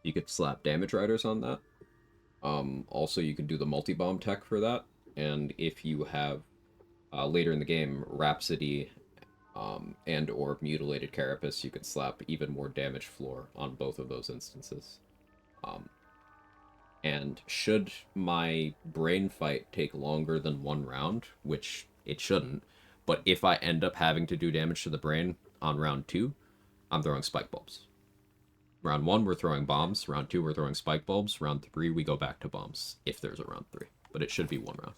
You could slap damage riders on that. Also, you could do the multi-bomb tech for that, and if you have, later in the game, Rhapsody and or Mutilated Carapace, you could slap even more damage floor on both of those instances. And should my brain fight take longer than 1 round, which it shouldn't, but if I end up having to do damage to the brain on round 2, I'm throwing spike bulbs. Round 1, we're throwing bombs. Round 2, we're throwing spike bulbs. Round 3, we go back to bombs, if there's a round 3. But it should be 1 round.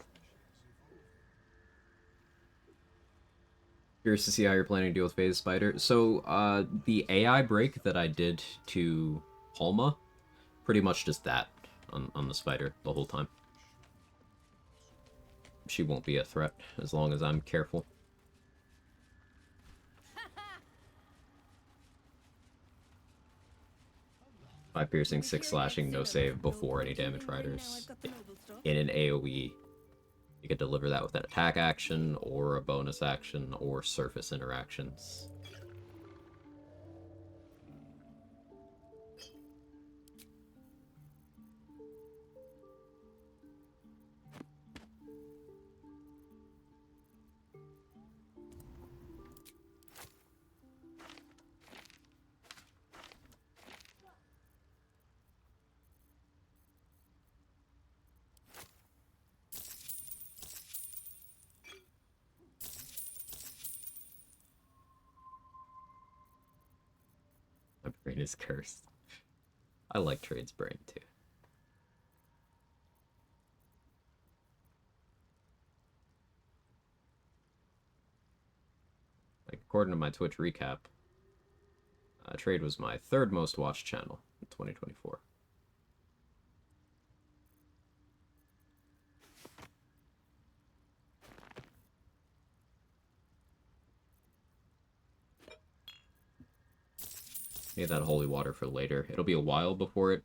Curious to see how you're planning to deal with Phase Spider. So, the AI break that I did to Palma, pretty much just that on the spider the whole time. She won't be a threat as long as I'm careful. 5 piercing, 6 slashing, no save before any damage riders. In an AoE, you could deliver that with an attack action, or a bonus action, or surface interactions. My brain is cursed. I like Trade's brain too. Like, according to my Twitch recap, Trade was my 3rd most watched channel in 2024. Need that holy water for later. It'll be a while before it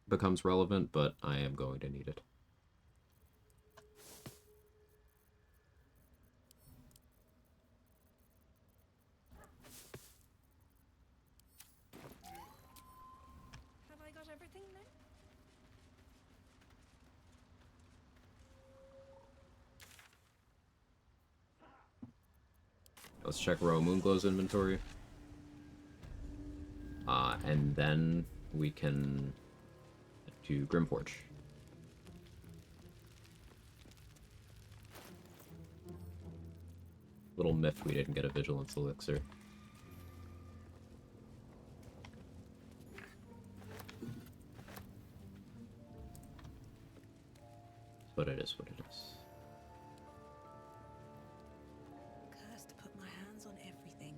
becomes relevant, but I am going to need it. Have I got everything then? Let's check Row Moonglow's inventory. And then we can do Grimforge. Little myth we didn't get a Vigilance Elixir. But it is what it is. Cursed to put my hands on everything.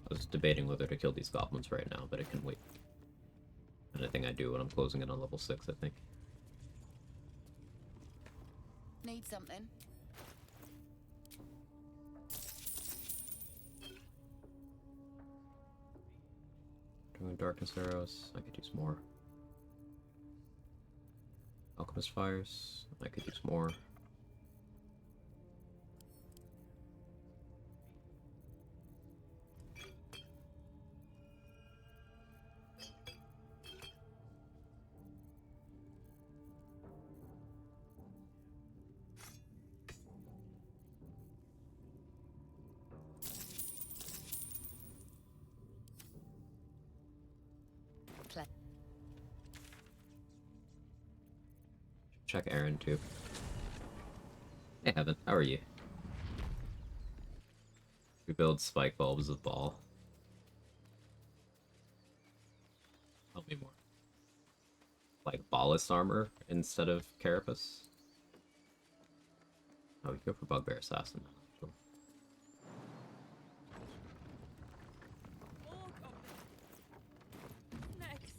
I was debating whether to kill these goblins right now, but it can wait. And anything I do when I'm closing it on level 6, I think. Need something? Doing darkness arrows, I could use more. Alchemist fires, I could use more. Check Aaron too. Hey Heaven, how are you? We build spike bulbs of ball. Tell me more. Like ballist armor instead of carapace? Oh, we go for bugbear assassin. Cool. Next.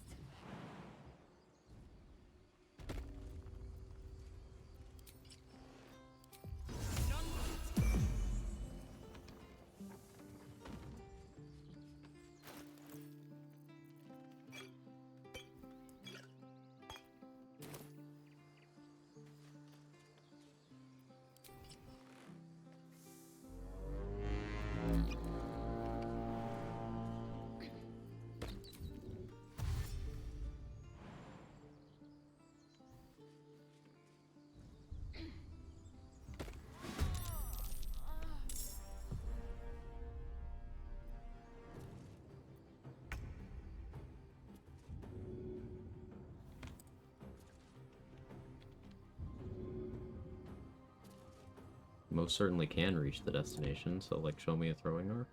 Most certainly can reach the destination, so like show me a throwing arc.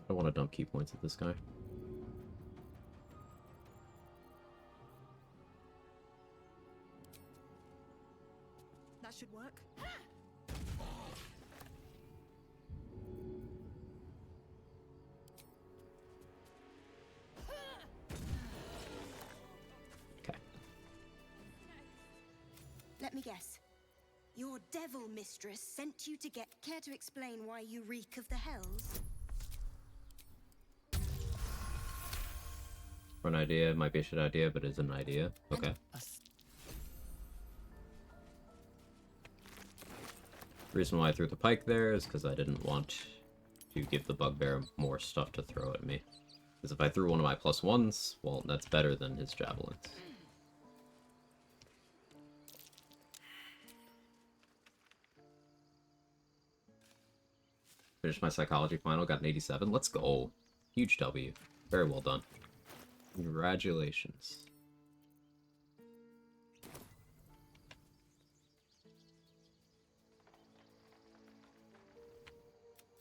I don't want to dump key points at this guy. That should work. Let me guess. Your devil mistress sent you to get... Care to explain why you reek of the hells? For an idea, it might be a shit idea, but it's an idea. Okay. The reason why I threw the pike there is because I didn't want to give the bugbear more stuff to throw at me. Because if I threw one of my +1s, well, that's better than his javelins. Finished my psychology final, got an 87. Let's go. Huge W. Very well done. Congratulations.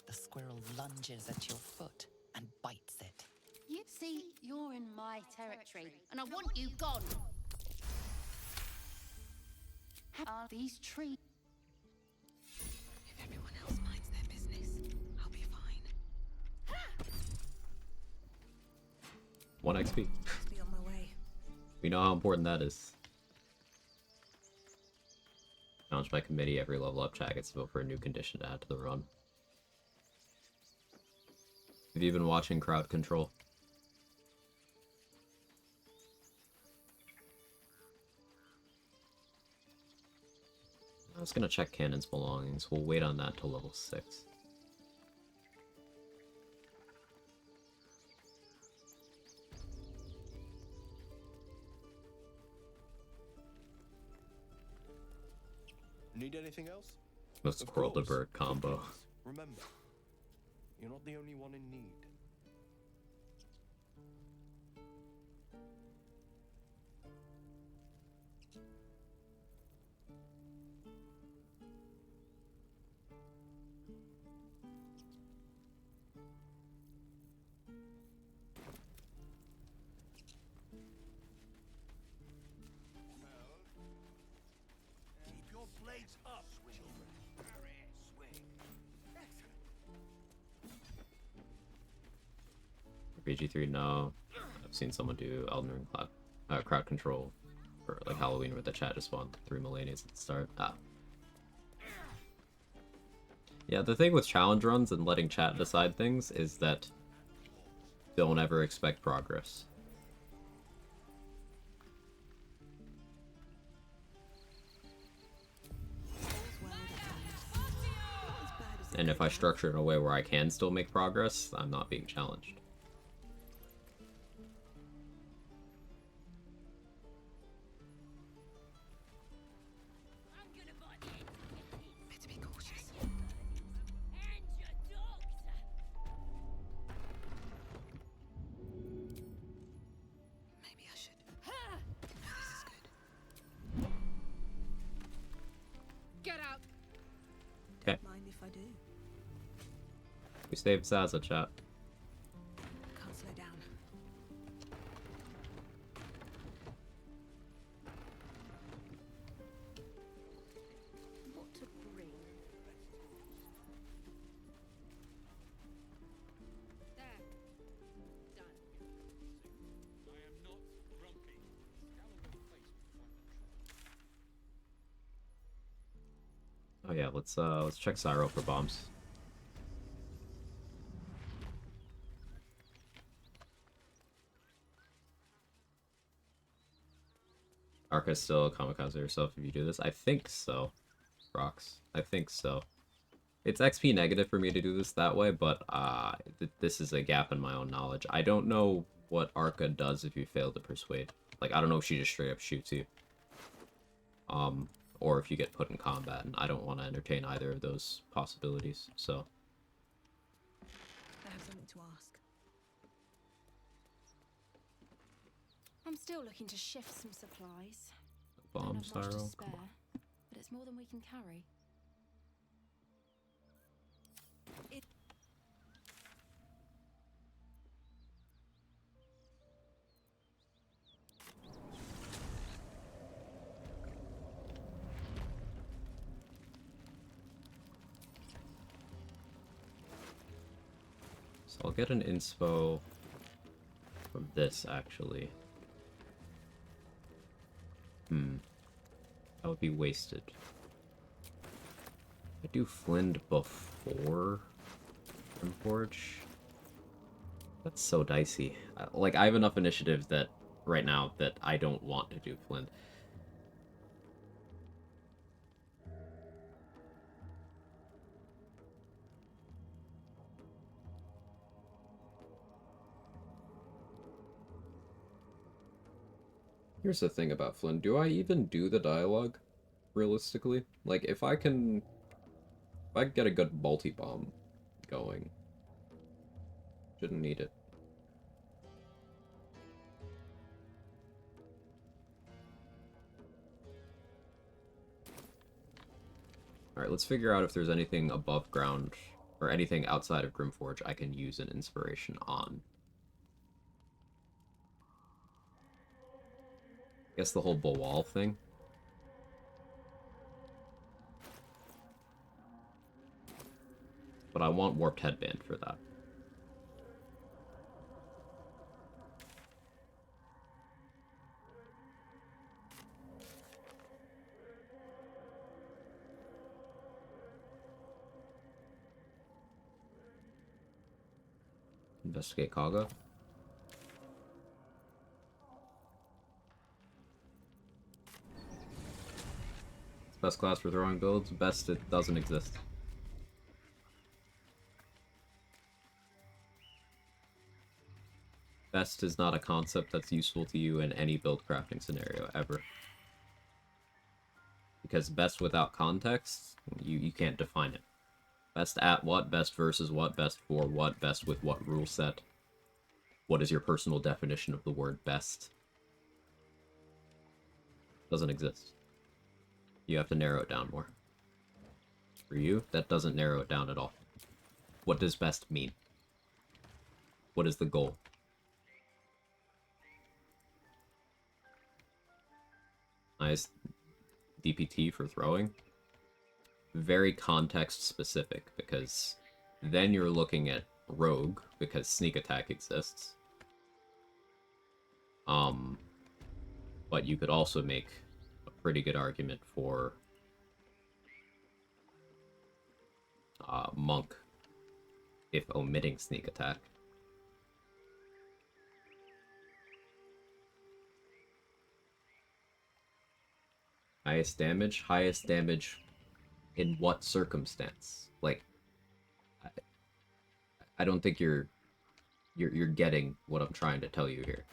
The squirrel lunges at your foot and bites it. You see, you're in my territory, and I want you gone. How are these trees? If everyone else minds their business, I'll be fine. 1 XP. Be on my way. We know how important that is. Challenge by committee, every level up chat gets to vote for a new condition to add to the run. Have you been watching Crowd Control? I was gonna check Cannon's belongings. We'll wait on that till level 6. Need anything else? The squirrel to bird combo. Remember, you're not the only one in need. Keep your blades up, children. Parry, swing. Excellent. BG3, no. I've seen someone do Elden Ring crowd control for like Halloween where the chat just spawned 3 Millennials at the start. Ah. Yeah, the thing with challenge runs and letting chat decide things is that don't ever expect progress. And if I structure it in a way where I can still make progress, I'm not being challenged. Maybe I should. No, this is good. Get out. Okay. Mind if I do? We saved Zaza, chat. Can't slow down. What to bring? There. Done. I am not grumpy. Scowl on your face before I Oh yeah, let's check Cyro for bombs. Arca still kamikaze yourself if you do this? I think so. Rocks. I think so. It's XP negative for me to do this that way, but this is a gap in my own knowledge. I don't know what Arca does if you fail to persuade. Like, I don't know if she just straight up shoots you. Or if you get put in combat, and I don't want to entertain either of those possibilities, so. I have something to ask. I'm still looking to shift some supplies. Bomb Don't have much to Cyro. spare, but it's more than we can carry. So I'll get an inspo from this, actually. That would be wasted. I do Flint before Forge. That's so dicey. Like, I have enough initiative that right now that I don't want to do Flint. Here's the thing about Flynn. Do I even do the dialogue, realistically? Like, if I can get a good multi-bomb going, shouldn't need it. Alright, let's figure out if there's anything above ground, or anything outside of Grimforge I can use an inspiration on. I guess the whole Bawal thing. But I want Warped Headband for that. Investigate Kaga. Best class for throwing builds. Best, it doesn't exist. Best is not a concept that's useful to you in any build crafting scenario, ever. Because best without context, you can't define it. Best at what, best versus what, best for what, best with what rule set. What is your personal definition of the word best? Doesn't exist. You have to narrow it down more. For you, that doesn't narrow it down at all. What does best mean? What is the goal? Nice DPT for throwing. Very context specific, because then you're looking at rogue because sneak attack exists. But you could also make a pretty good argument for monk if omitting sneak attack. Highest damage? Highest damage in what circumstance? Like, I don't think you're getting what I'm trying to tell you here.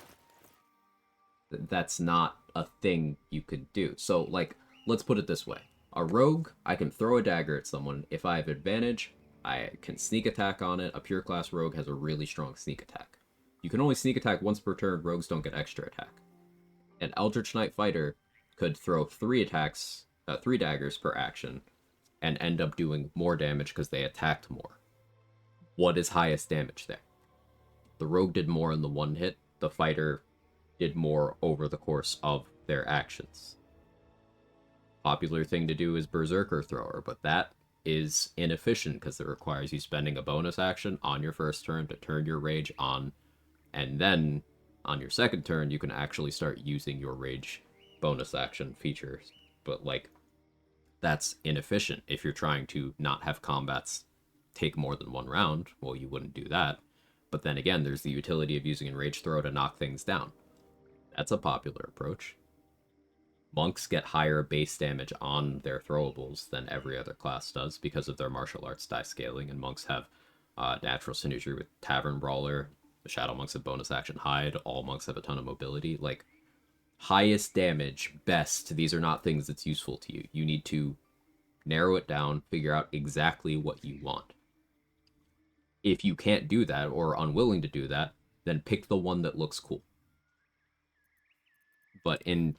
That's not a thing you could do. So, like, let's put it this way. A rogue, I can throw a dagger at someone. If I have advantage, I can sneak attack on it. A pure class rogue has a really strong sneak attack. You can only sneak attack once per turn. Rogues don't get extra attack. An Eldritch Knight fighter could throw 3 daggers per action, and end up doing more damage because they attacked more. What is highest damage there? The rogue did more in the one hit. The fighter did more over the course of their actions. Popular thing to do is Berserker Thrower, but that is inefficient because it requires you spending a bonus action on your first turn to turn your rage on, and then on your second turn you can actually start using your rage bonus action features. But, like, that's inefficient. If you're trying to not have combats take more than 1 round, well, you wouldn't do that. But then again, there's the utility of using Enrage Throw to knock things down. That's a popular approach. Monks get higher base damage on their throwables than every other class does because of their martial arts die scaling, and monks have natural synergy with Tavern Brawler. The Shadow Monks have bonus action Hide. All monks have a ton of mobility. Like, highest damage, best, these are not things that's useful to you. You need to narrow it down, figure out exactly what you want. If you can't do that, or are unwilling to do that, then pick the one that looks cool. But in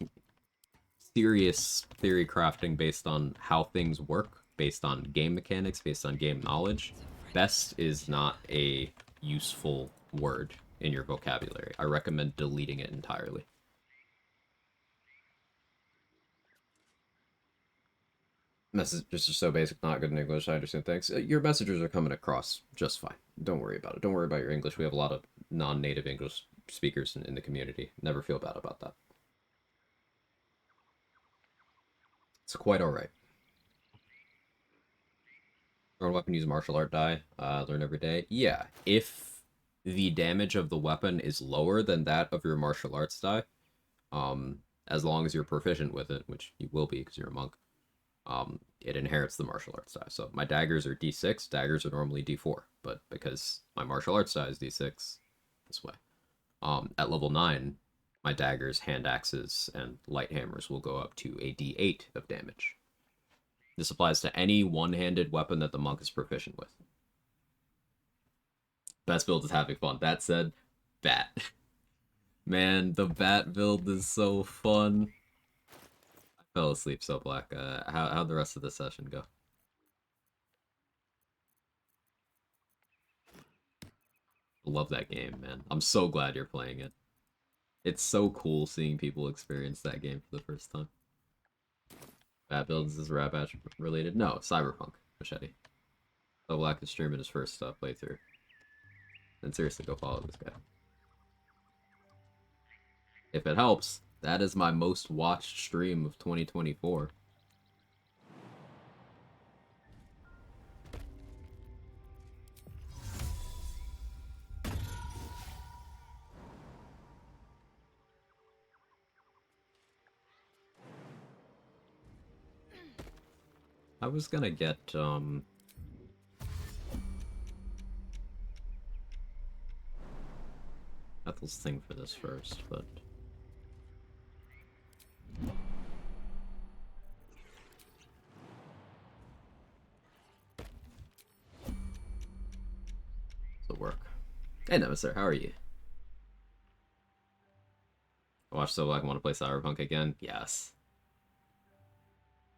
serious theory crafting based on how things work, based on game mechanics, based on game knowledge, best is not a useful word in your vocabulary. I recommend deleting it entirely. Messages are so basic, not good in English. I understand. Thanks. Your messages are coming across just fine. Don't worry about it. Don't worry about your English. We have a lot of non-native English speakers in the community. Never feel bad about that. It's quite alright. Learn weapon, use martial art die. Learn every day. Yeah, if the damage of the weapon is lower than that of your martial arts die, as long as you're proficient with it, which you will be because you're a monk, it inherits the martial arts die. So my daggers are D6. Daggers are normally D4, but because my martial arts die is D6, this way. At level 9, my daggers, hand axes, and light hammers will go up to a D8 of damage. This applies to any one-handed weapon that the monk is proficient with. Best build is having fun. That said, bat. Man, the bat build is so fun. I fell asleep so black. How'd the rest of the session go? Love that game, man. I'm so glad you're playing it. It's so cool seeing people experience that game for the first time. Bat builds is Rat Batch related? No, Cyberpunk Machete. So Black is streaming his first playthrough. And seriously, go follow this guy. If it helps, that is my most watched stream of 2024. I was gonna get, Ethel's thing for this first, but... This'll work. Hey, Nemesis, how are you? I watched So Black and want to play Cyberpunk again? Yes.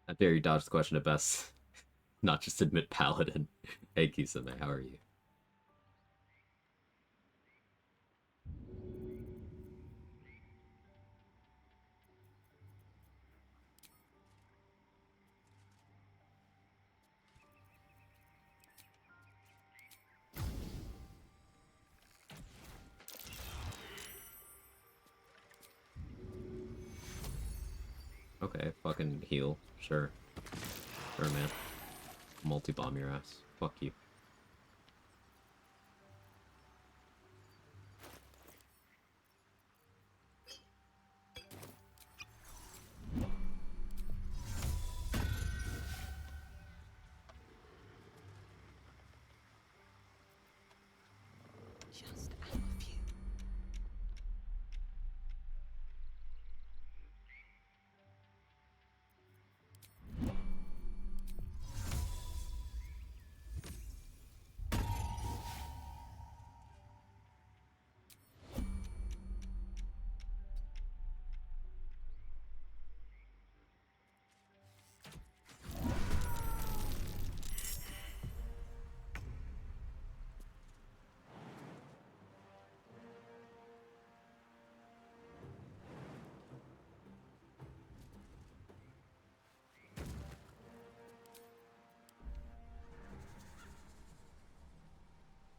I dare you dodge the question at best. Not just admit Paladin. Hey, Kisame, how are you? Okay, fucking heal. Sure. Sure, man. Multi-bomb your ass. Fuck you. Just out of view.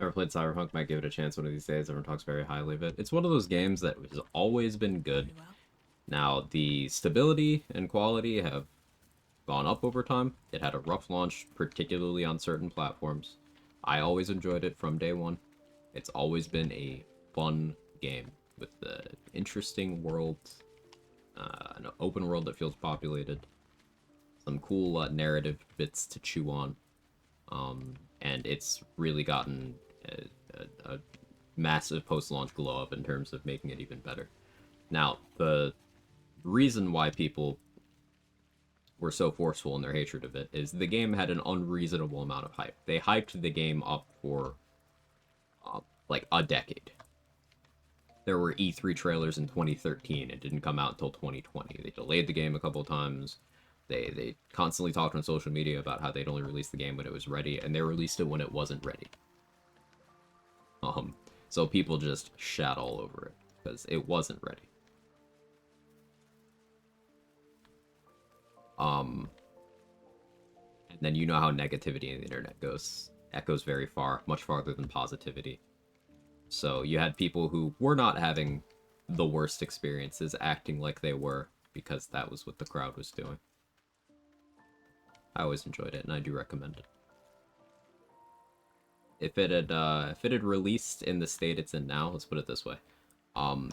Never played Cyberpunk, might give it a chance one of these days. Everyone talks very highly of it. It's one of those games that has always been good. Now, the stability and quality have gone up over time. It had a rough launch, particularly on certain platforms. I always enjoyed it from day one. It's always been a fun game with the interesting world, an open world that feels populated, some cool narrative bits to chew on, and it's really gotten a massive post-launch glow up in terms of making it even better. Now, the reason why people were so forceful in their hatred of it is the game had an unreasonable amount of hype. They hyped the game up for like a decade. There were E3 trailers in 2013. It didn't come out until 2020. They delayed the game a couple of times. They constantly talked on social media about how they'd only release the game when it was ready, and they released it when it wasn't ready. So people just shat all over it because it wasn't ready. And then you know how negativity in the internet echoes very far, much farther than positivity. So you had people who were not having the worst experiences acting like they were because that was what the crowd was doing. I always enjoyed it, and I do recommend it. If it had released in the state it's in now, let's put it this way,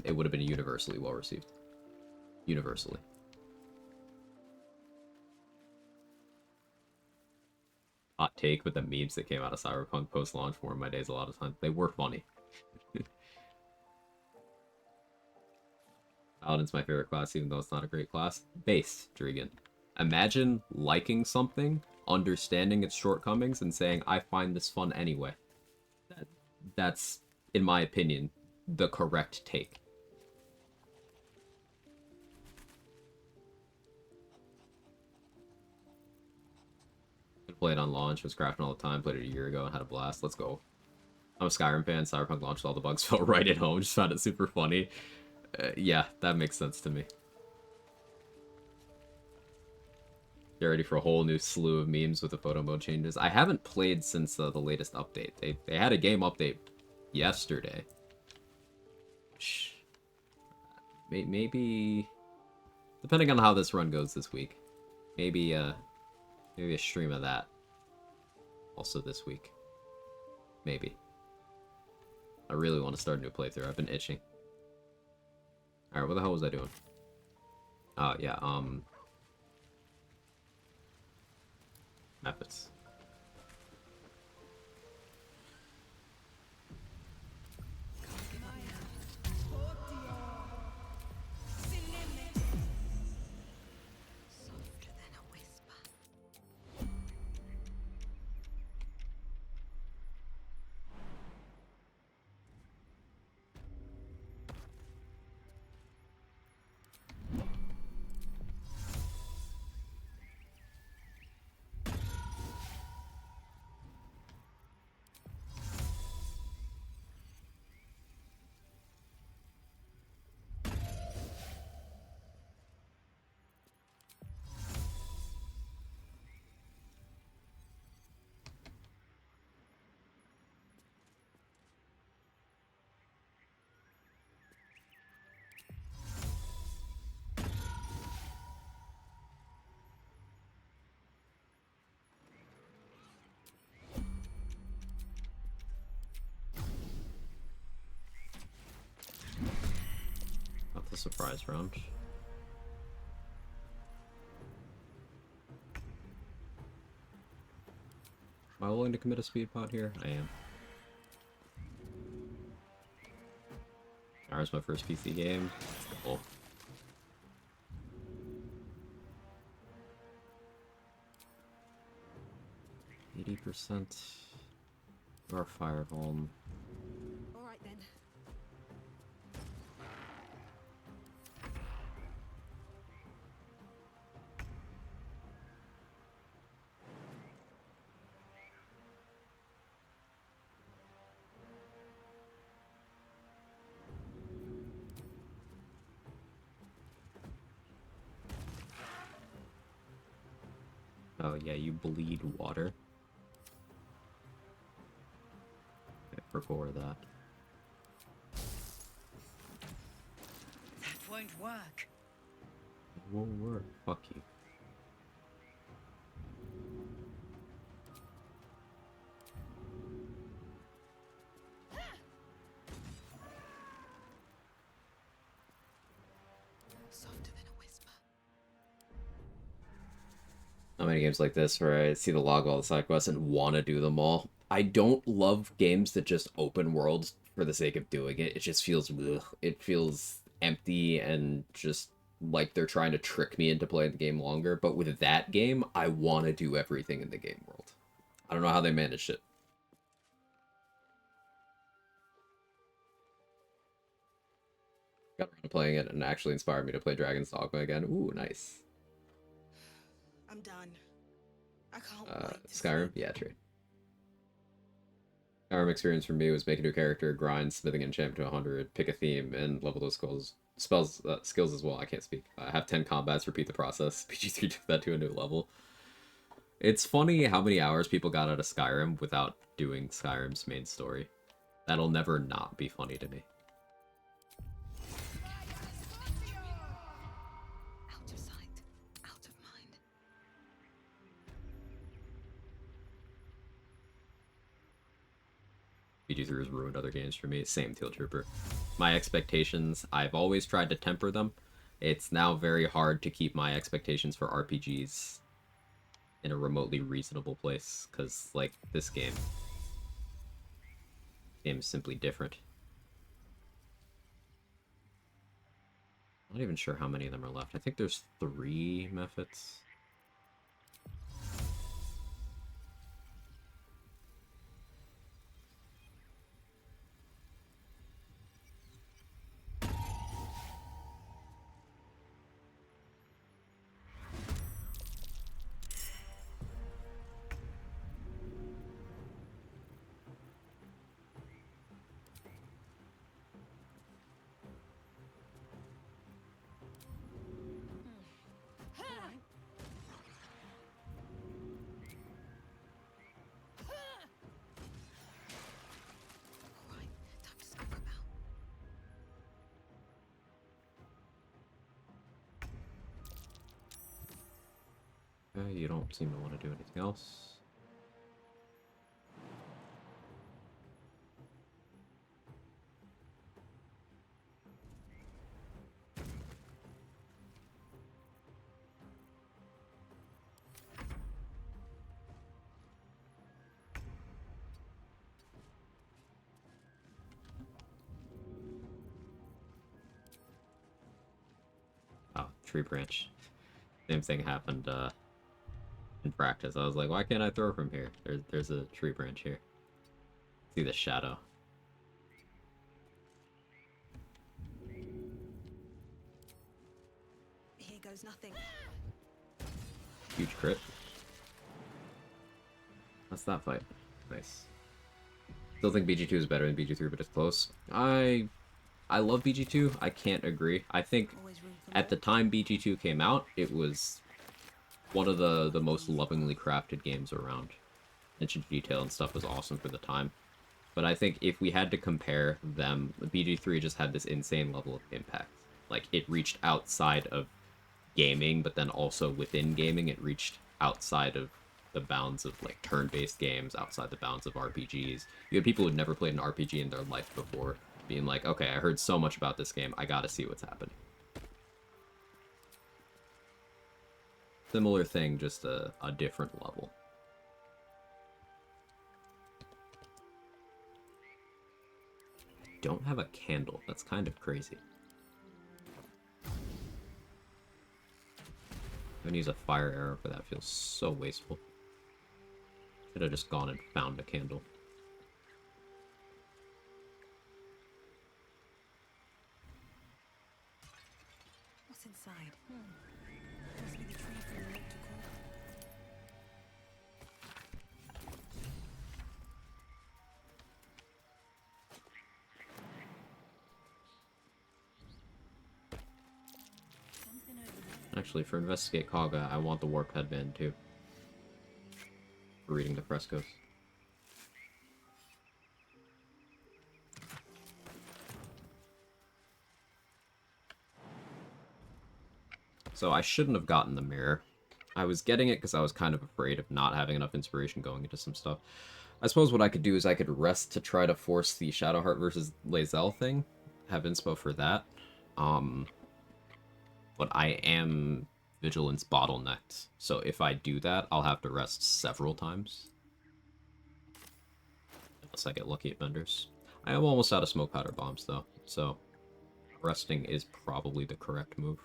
it would have been universally well received. Universally. Hot take, but the memes that came out of Cyberpunk post-launch were in my days a lot of times. They were funny. Paladin's my favorite class, even though it's not a great class. Base, Drigan. Imagine liking something, understanding its shortcomings, and saying, I find this fun anyway. That's, in my opinion, the correct take. Played on launch, was crafting all the time, played it a year ago and had a blast. Let's go. I'm a Skyrim fan, Cyberpunk launched, all the bugs felt right at home, just found it super funny. Yeah, that makes sense to me. Get ready for a whole new slew of memes with the photo mode changes. I haven't played since the latest update. They had a game update yesterday. Maybe, depending on how this run goes this week, maybe a stream of that also this week. Maybe. I really want to start a new playthrough. I've been itching. Alright, what the hell was I doing? Oh, yeah, methods. Softer than a whisper. surprise round. Am I willing to commit a speed pod here? I am. Alright, it's my first PC game. Cool. %. Or fireball. All right then. Oh yeah, you bleed water. Okay, record that. That won't work. It won't work. Fuck you. Softer than a whisper. How many games like this where I see the log of all the side quests and want to do them all? I don't love games that just open worlds for the sake of doing it. It just feels ugh. It feels empty and just like they're trying to trick me into playing the game longer. But with that game, I want to do everything in the game world. I don't know how they managed it. Got around to playing it and actually inspired me to play Dragon's Dogma again. Ooh, nice. I'm done. I can't wait to Skyrim? Yeah, true. Skyrim experience for me was make a new character, grind, smithing enchantment to 100, pick a theme, and level those skills as well. I can't speak. Have 10 combats, repeat the process. PG3 took that to a new level. It's funny how many hours people got out of Skyrim without doing Skyrim's main story. That'll never not be funny to me. Out of sight, out of mind. PG3 has ruined other games for me. Same Teal Trooper. My expectations, I've always tried to temper them. It's now very hard to keep my expectations for RPGs in a remotely reasonable place, because, like, this game is simply different. I'm not even sure how many of them are left. I think there's 3 methods. You don't seem to want to do anything else. Oh, tree branch. Same thing happened, in practice. I was like, why can't I throw from here? There's a tree branch here. See the shadow. Here goes nothing. Huge crit. That's that fight. Nice. Still think BG2 is better than BG3, but it's close. I love BG2. I can't agree. I think at the time BG2 came out, it was one of the most lovingly crafted games around. Attention to detail and stuff was awesome for the time. But I think if we had to compare them, BG3 just had this insane level of impact. Like, it reached outside of gaming, but then also within gaming, it reached outside of the bounds of, like, turn-based games, outside the bounds of RPGs. You had people who'd never played an RPG in their life before being like, okay, I heard so much about this game, I gotta see what's happening. Similar thing, just a different level. Don't have a candle. That's kind of crazy. I'm gonna use a fire arrow for that. Feels so wasteful. Should have just gone and found a candle. What's inside? Must be the tree from the lake to Quag. Actually, for Investigate Quag, I want the Warp Headband too. For reading the frescoes. So I shouldn't have gotten the mirror. I was getting it because I was kind of afraid of not having enough inspiration going into some stuff. I suppose what I could do is I could rest to try to force the Shadowheart versus Lae'zel thing. Have inspo for that. But I am Vigilance bottlenecked. So if I do that, I'll have to rest several times. Unless I get lucky at vendors. I am almost out of smoke powder bombs though. So resting is probably the correct move.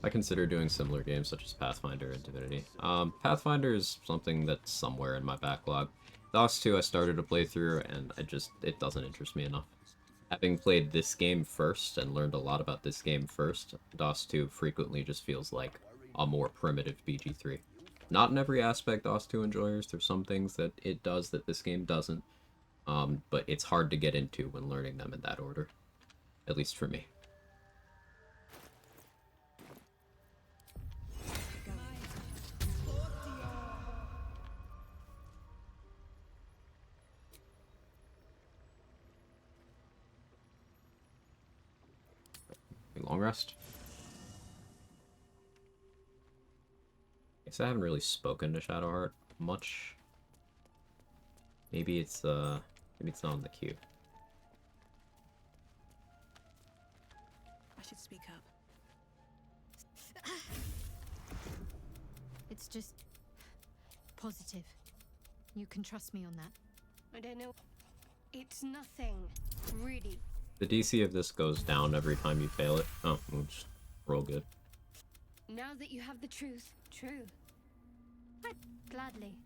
I consider doing similar games such as Pathfinder and Divinity. Pathfinder is something that's somewhere in my backlog. DOS 2 I started to play through, and it doesn't interest me enough. Having played this game first and learned a lot about this game first, DOS 2 frequently just feels like a more primitive BG3. Not in every aspect DOS 2 enjoys, there's some things that it does that this game doesn't, but it's hard to get into when learning them in that order. At least for me. Long rest. Guess I haven't really spoken to Shadowheart much. Maybe it's not on the queue. I should speak up. It's just positive. You can trust me on that. I don't know. It's nothing, really. The DC of this goes down every time you fail it. Oh, we'll just roll good. Now that you have the truth, true. Gladly.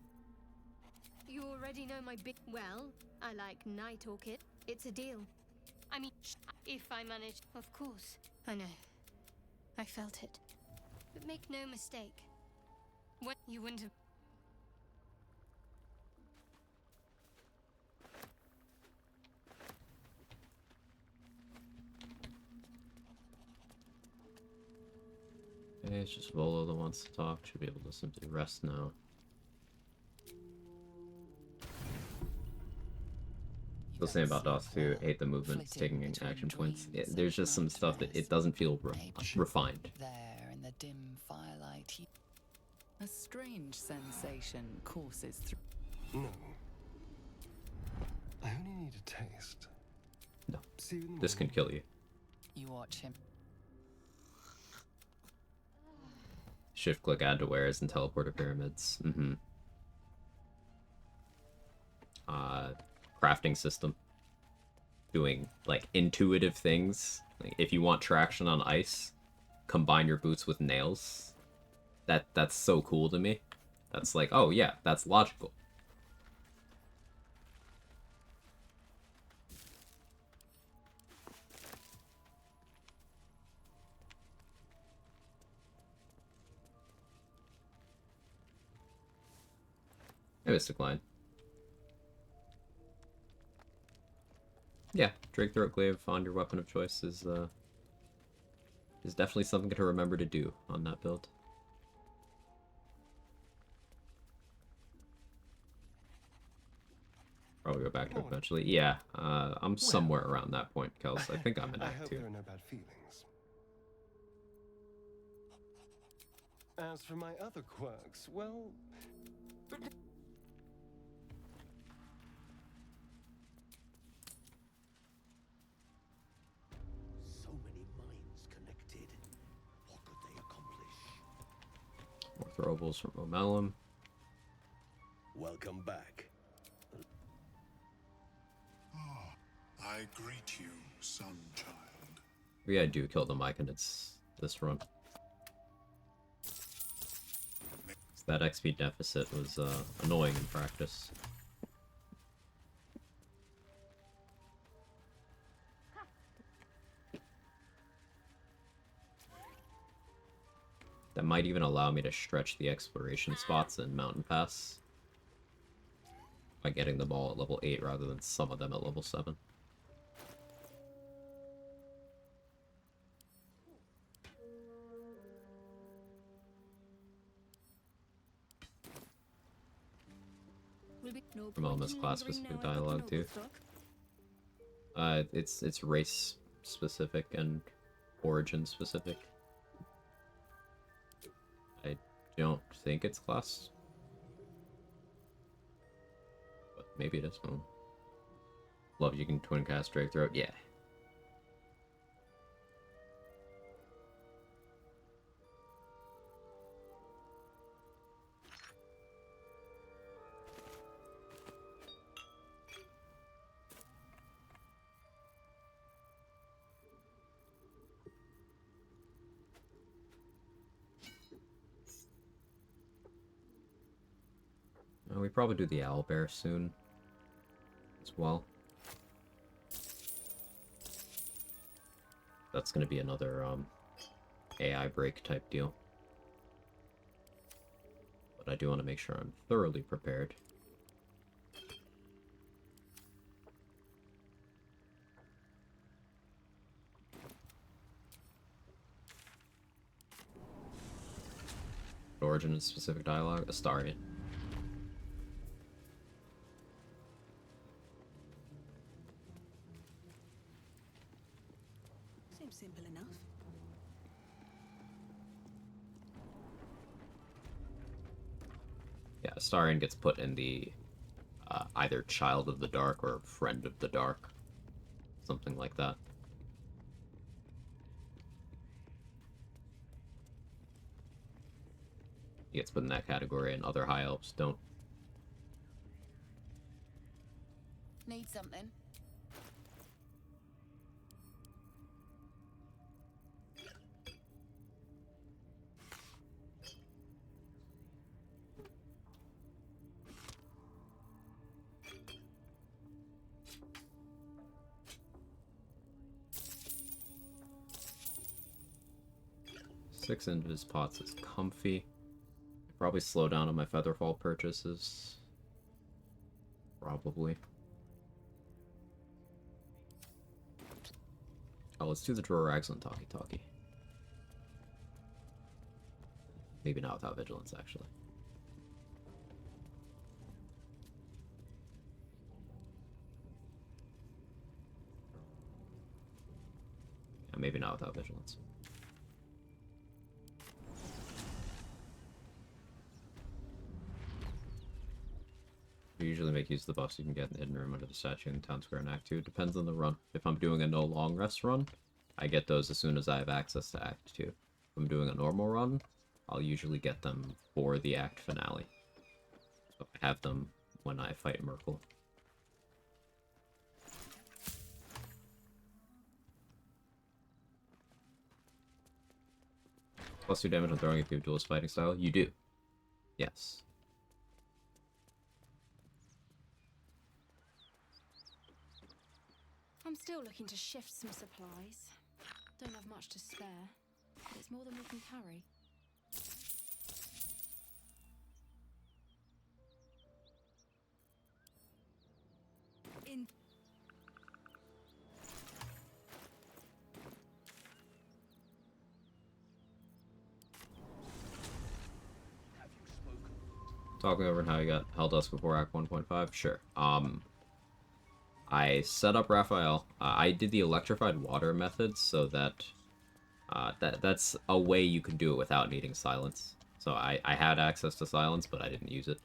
You already know my big... Well, I like Night Orchid. It's a deal. I mean, if I manage... Of course. I know. I felt it. But make no mistake. What you wouldn't have... Okay, it's just Volo that wants to talk. Should be able to simply rest now. Still saying about DOS 2, hate the movement, it's taking action points. There's just some stuff that it doesn't feel refined. There in the dim firelight, a strange sensation courses through. No. I only need a taste. No. This can kill you. You watch him. Shift click add to wares and teleport to pyramids. Crafting system. Doing like intuitive things. Like, if you want traction on ice, combine your boots with nails. That's so cool to me. That's like, oh yeah, that's logical. Hey, Mystic Line. Yeah, Drake Throat Glaive on your weapon of choice is definitely something to remember to do on that build. Probably go back to it eventually. Yeah, I'm somewhere around that point, Kels. I think I'm in I Act hope 2. there are no bad feelings. As for my other quirks, well... So Throwables from Omelum. Welcome back. Ah, I greet you, son child. We I do kill the Myconids this run. So that XP deficit was annoying in practice. That might even allow me to stretch the exploration spots in Mountain Pass by getting them all at level 8 rather than some of them at level 7. From Elma's class specific dialogue too. It's race specific and origin specific. I don't think it's class, but maybe it is. Love you can twin cast Drake Throat. Yeah. We probably do the owlbear soon as well. That's going to be another AI break type deal. But I do want to make sure I'm thoroughly prepared. Origin and specific dialogue? Astarian. Seems simple enough. Yeah, Astarian gets put in the either Child of the Dark or Friend of the Dark. Something like that. He gets put in that category and other high elves don't. Need something? Six into his pots is comfy. Probably slow down on my Featherfall purchases. Probably. Oh, let's do the drawer rags on Talkie Talkie. Maybe not without vigilance, actually. Yeah, maybe not without vigilance. We usually make use of the buffs you can get in the hidden room under the statue in Town Square in Act 2. Depends on the run. If I'm doing a no long rest run, I get those as soon as I have access to Act 2. If I'm doing a normal run, I'll usually get them for the Act finale. So I have them when I fight Merkel. Plus 2 damage on throwing if you have duelist fighting style? You do. Yes. I'm still looking to shift some supplies. Don't have much to spare, but it's more than we can carry. In Talking over how you got Helldusk before Act 1.5? Sure. I set up Raphael. I did the electrified water method so that that's a way you can do it without needing silence. So I had access to silence, but I didn't use it.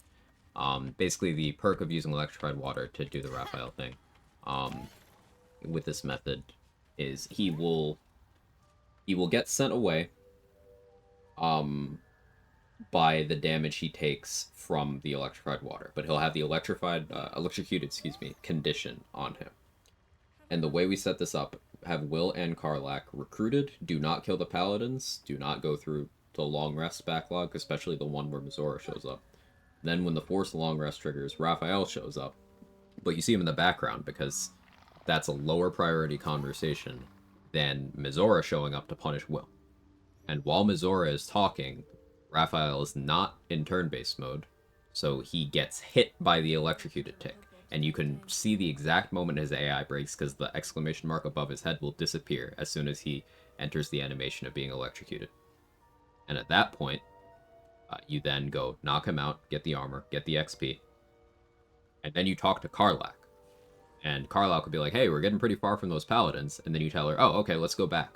Basically, the perk of using electrified water to do the Raphael thing with this method is he will get sent away. by the damage he takes from the electrified water, but he'll have the electrocuted, excuse me, condition on him. And the way we set this up, have Will and Karlach recruited, do not kill the paladins, do not go through the long rest backlog, especially the one where Minthara shows up. Then when the forced long rest triggers, Raphael shows up, but you see him in the background because that's a lower priority conversation than Minthara showing up to punish Will. And while Minthara is talking, Raphael is not in turn-based mode, so he gets hit by the electrocuted tick. And you can see the exact moment his AI breaks because the exclamation mark above his head will disappear as soon as he enters the animation of being electrocuted. And at that point, you then go knock him out, get the armor, get the XP, and then you talk to Karlach. And Karlach will be like, hey, we're getting pretty far from those paladins. And then you tell her, oh, okay, let's go back.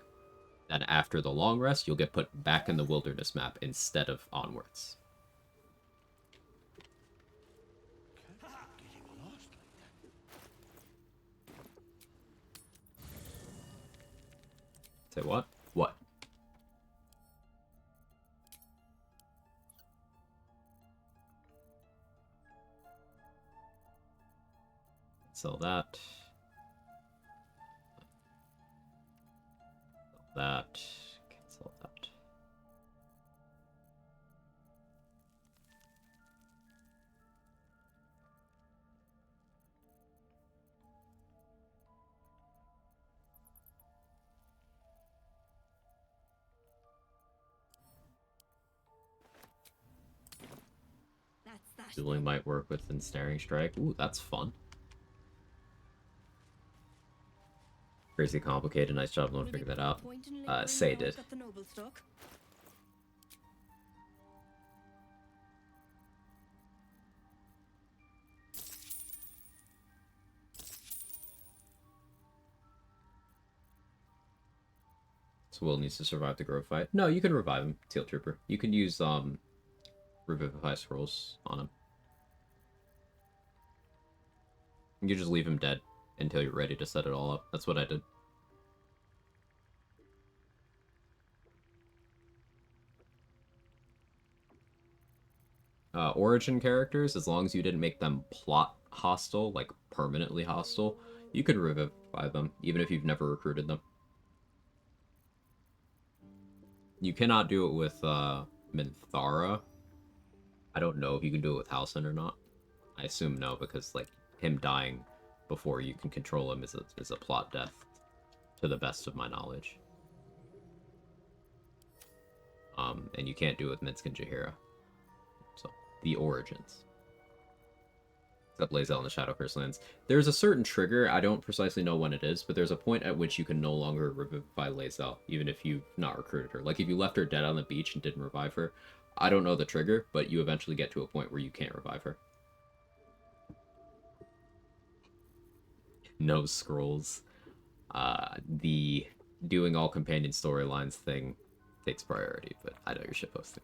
Then after the long rest, you'll get put back in the wilderness map instead of onwards. Say what? What? Sell that. Sell that. Cancel that. Dueling might work with ensnaring strike. Ooh, that's fun. Crazy complicated. Nice job, no one figured that out. Say did. So Will needs to survive the grove fight. No, you can revive him, Teal Trooper. You can use Revivify Scrolls on him. You just leave him dead until you're ready to set it all up. That's what I did. Origin characters, as long as you didn't make them plot hostile, like permanently hostile, you could revivify them, even if you've never recruited them. You cannot do it with Minthara. I don't know if you can do it with Halsin or not. I assume no, because like him dying before you can control him is a plot death, to the best of my knowledge. And you can't do it with Minsk and Jaheira. So, the origins. Except Lae'zel in the Shadow Curse lands. There's a certain trigger, I don't precisely know when it is, but there's a point at which you can no longer revivify Lae'zel, even if you've not recruited her. Like if you left her dead on the beach and didn't revive her, I don't know the trigger, but you eventually get to a point where you can't revive her. No scrolls. The doing all companion storylines thing takes priority, but I know you're shitposting.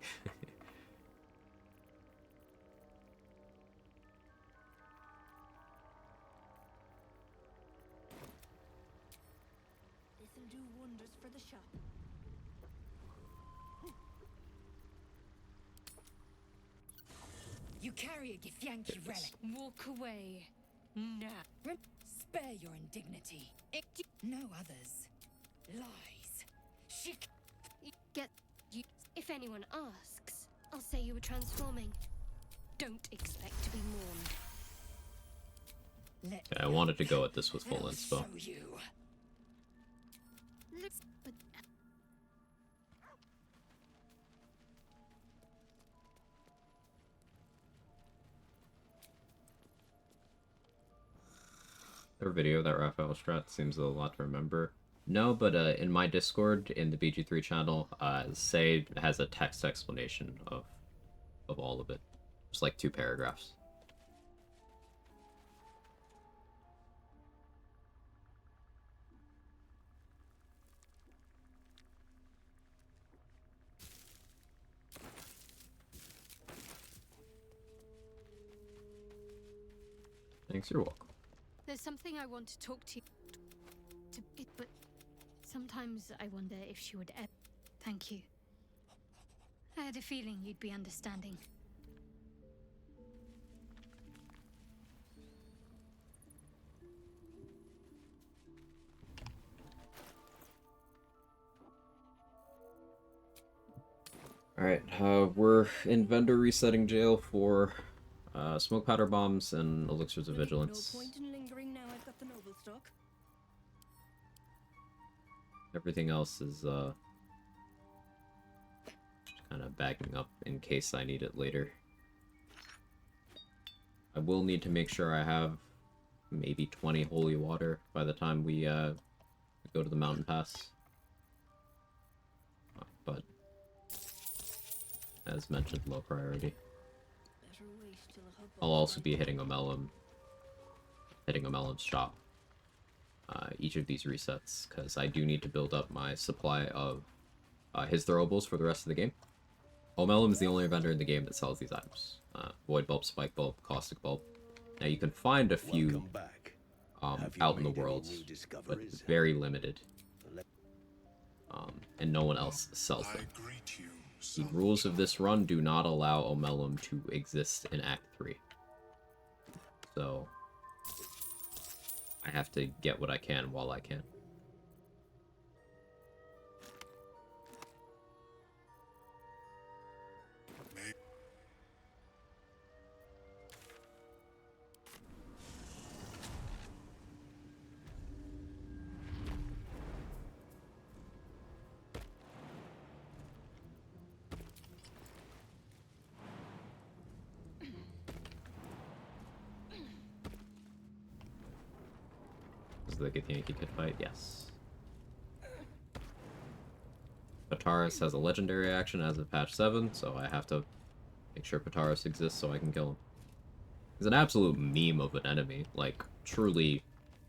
This'll do wonders for the shop. You carry a Githyanki relic. Walk away. Now. Spare your indignity. No others. Lies. Get you. If anyone asks, I'll say you were transforming. Don't expect to be mourned. Okay, I wanted to go at this with full inspo. But Their video, that Raphael strat, seems a lot to remember. No, but in my Discord, in the BG3 channel, Say has a text explanation of all of it. Just like 2 paragraphs. Thanks, you're welcome. There's something I want to talk to you but sometimes I wonder if she would ever. Thank you. Hey. had a feeling you'd be understanding. Alright, we're in vendor resetting jail for smoke powder bombs and elixirs of vigilance. No point in lingering now I've got the noble stock. Everything else is kind of backing up in case I need it later. I will need to make sure I have maybe 20 holy water by the time we go to the mountain pass. But as mentioned, low priority. I'll also be hitting a melon's shop each of these resets, because I do need to build up my supply of his throwables for the rest of the game. Omelum is the only vendor in the game that sells these items. Void Bulb, Spike Bulb, Caustic Bulb. Now you can find a few out in the world, but it's very limited. And no one else sells them. The rules of this run do not allow Omelum to exist in Act 3. So I have to get what I can while I can. Does the Githyanki kid fight? Yes. Pataris has a legendary action as of patch 7, so I have to make sure Pataris exists so I can kill him. He's an absolute meme of an enemy. Like, truly,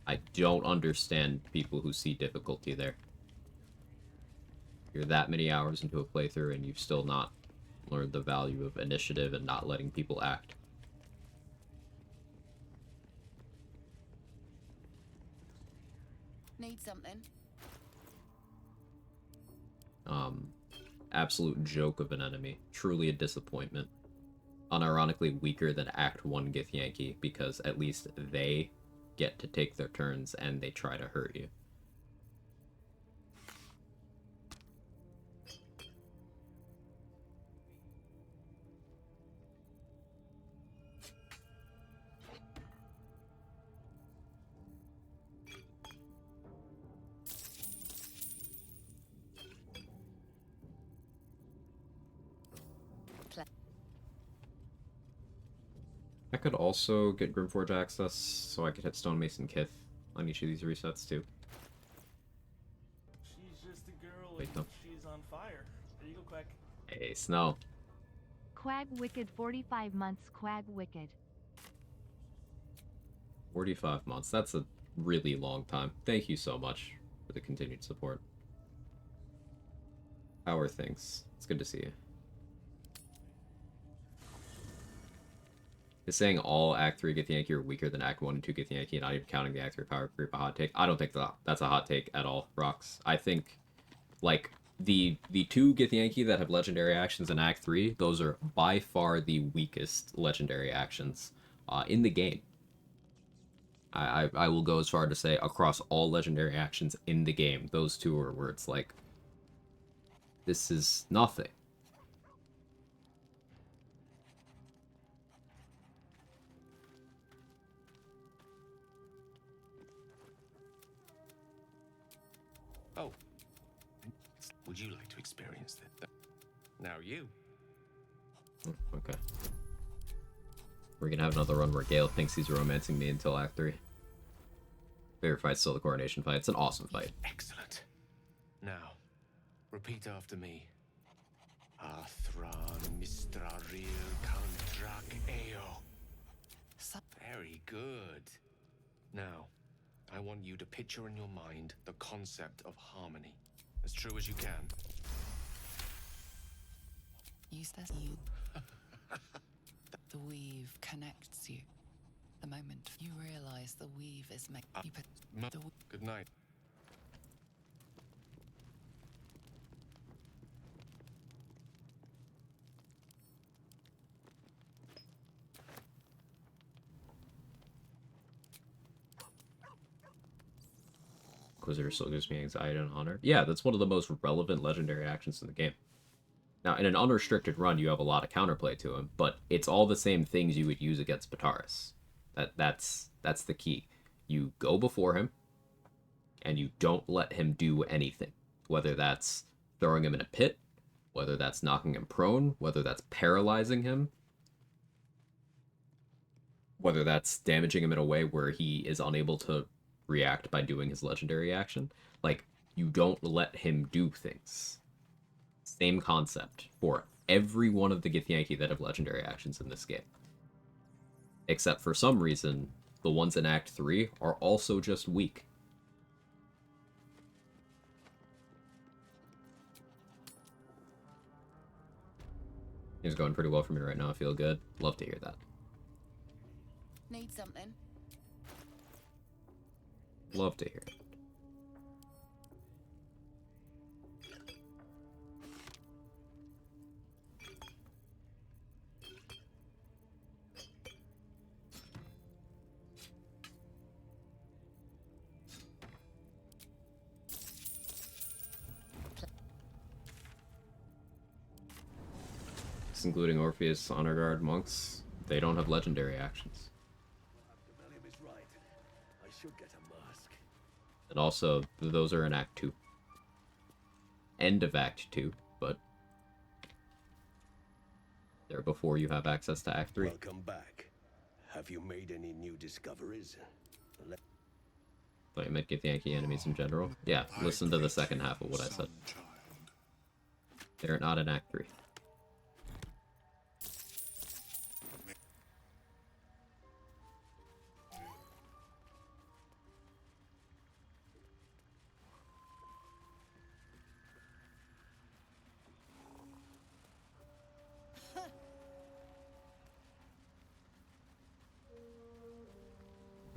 I don't understand people who see difficulty there. You're that many hours into a playthrough and you've still not learned the value of initiative and not letting people act. Need something? Absolute joke of an enemy. Truly a disappointment. Unironically weaker than Act 1 Githyanki, because at least they get to take their turns and they try to hurt you. I could also get Grimforge access so I could hit Stonemason Kith on each of these resets too. She's just a girl Wait, and no. she's on fire. There you go, Quag. Hey, Snow. Quag Wicked 45 months. Quag Wicked. 45 months. That's a really long time. Thank you so much for the continued support. How are things? It's good to see you. Is saying all Act 3 Githyanki are weaker than Act 1 and 2 Githyanki, not even counting the Act 3 power creep, a hot take? I don't think that's a hot take at all, Rox. I think, like, the two Githyanki that have legendary actions in Act 3, those are by far the weakest legendary actions in the game. I will go as far to say, across all legendary actions in the game, those two are where it's like, this is nothing. Oh, would you like to experience that? Now you. Okay. We're gonna have another run where Gale thinks he's romancing me until Act 3. Favorite fight's still the Coronation fight. It's an awesome fight. Excellent. Now, repeat after me. Athran Mistraril Kantrak Eo. Very good. Now, I want you to picture in your mind the concept of harmony, as true as you can. Use this. You. The weave connects you. The moment you realize the weave is made. Good night. Inquisitor still gives me anxiety and honor. Yeah, that's one of the most relevant legendary actions in the game. Now, in an unrestricted run, you have a lot of counterplay to him, but it's all the same things you would use against Bataris. That's the key. You go before him, and you don't let him do anything. Whether that's throwing him in a pit, whether that's knocking him prone, whether that's paralyzing him, whether that's damaging him in a way where he is unable to react by doing his legendary action. Like, you don't let him do things. Same concept for every one of the Githyanki that have legendary actions in this game. Except for some reason, the ones in Act 3 are also just weak. It's going pretty well for me right now. I feel good. Love to hear that. Need something? Love to hear it. Including Orpheus, Honor Guard, Monks, they don't have legendary actions. And also, those are in Act 2. End of Act 2, but they're before you have access to Act 3. Welcome back. Have you made any new discoveries? Thought you meant Githyanki enemies in general? Yeah, listen to the second half of what I said. They're not in Act 3.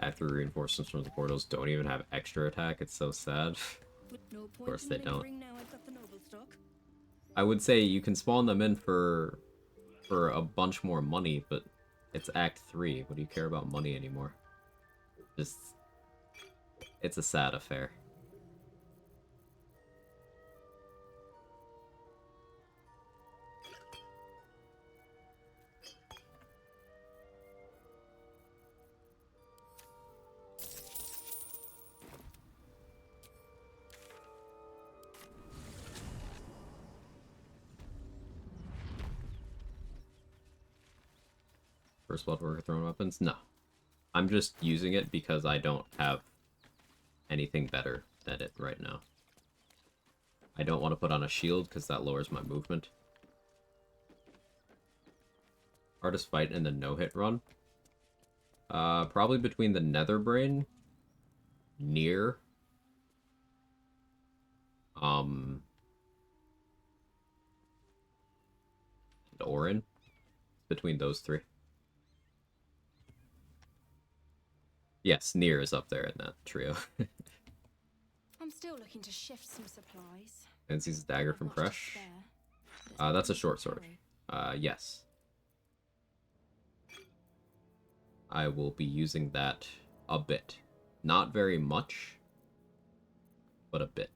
Act 3 reinforcements from the portals don't even have extra attack. It's so sad. Of course they don't. I would say you can spawn them in for a bunch more money, but it's Act 3. What do you care about money anymore? Just, it's a sad affair. First blood worker throwing weapons? No. I'm just using it because I don't have anything better than it right now. I don't want to put on a shield because that lowers my movement. Hardest fight in the no-hit run? Probably between the Netherbrain, Nier, and Orin. Between those three. Yes, Nier is up there in that trio. I'm still looking to shift some supplies. And sees a dagger from Crush. That's a short sword. Yes. I will be using that a bit. Not very much, but a bit.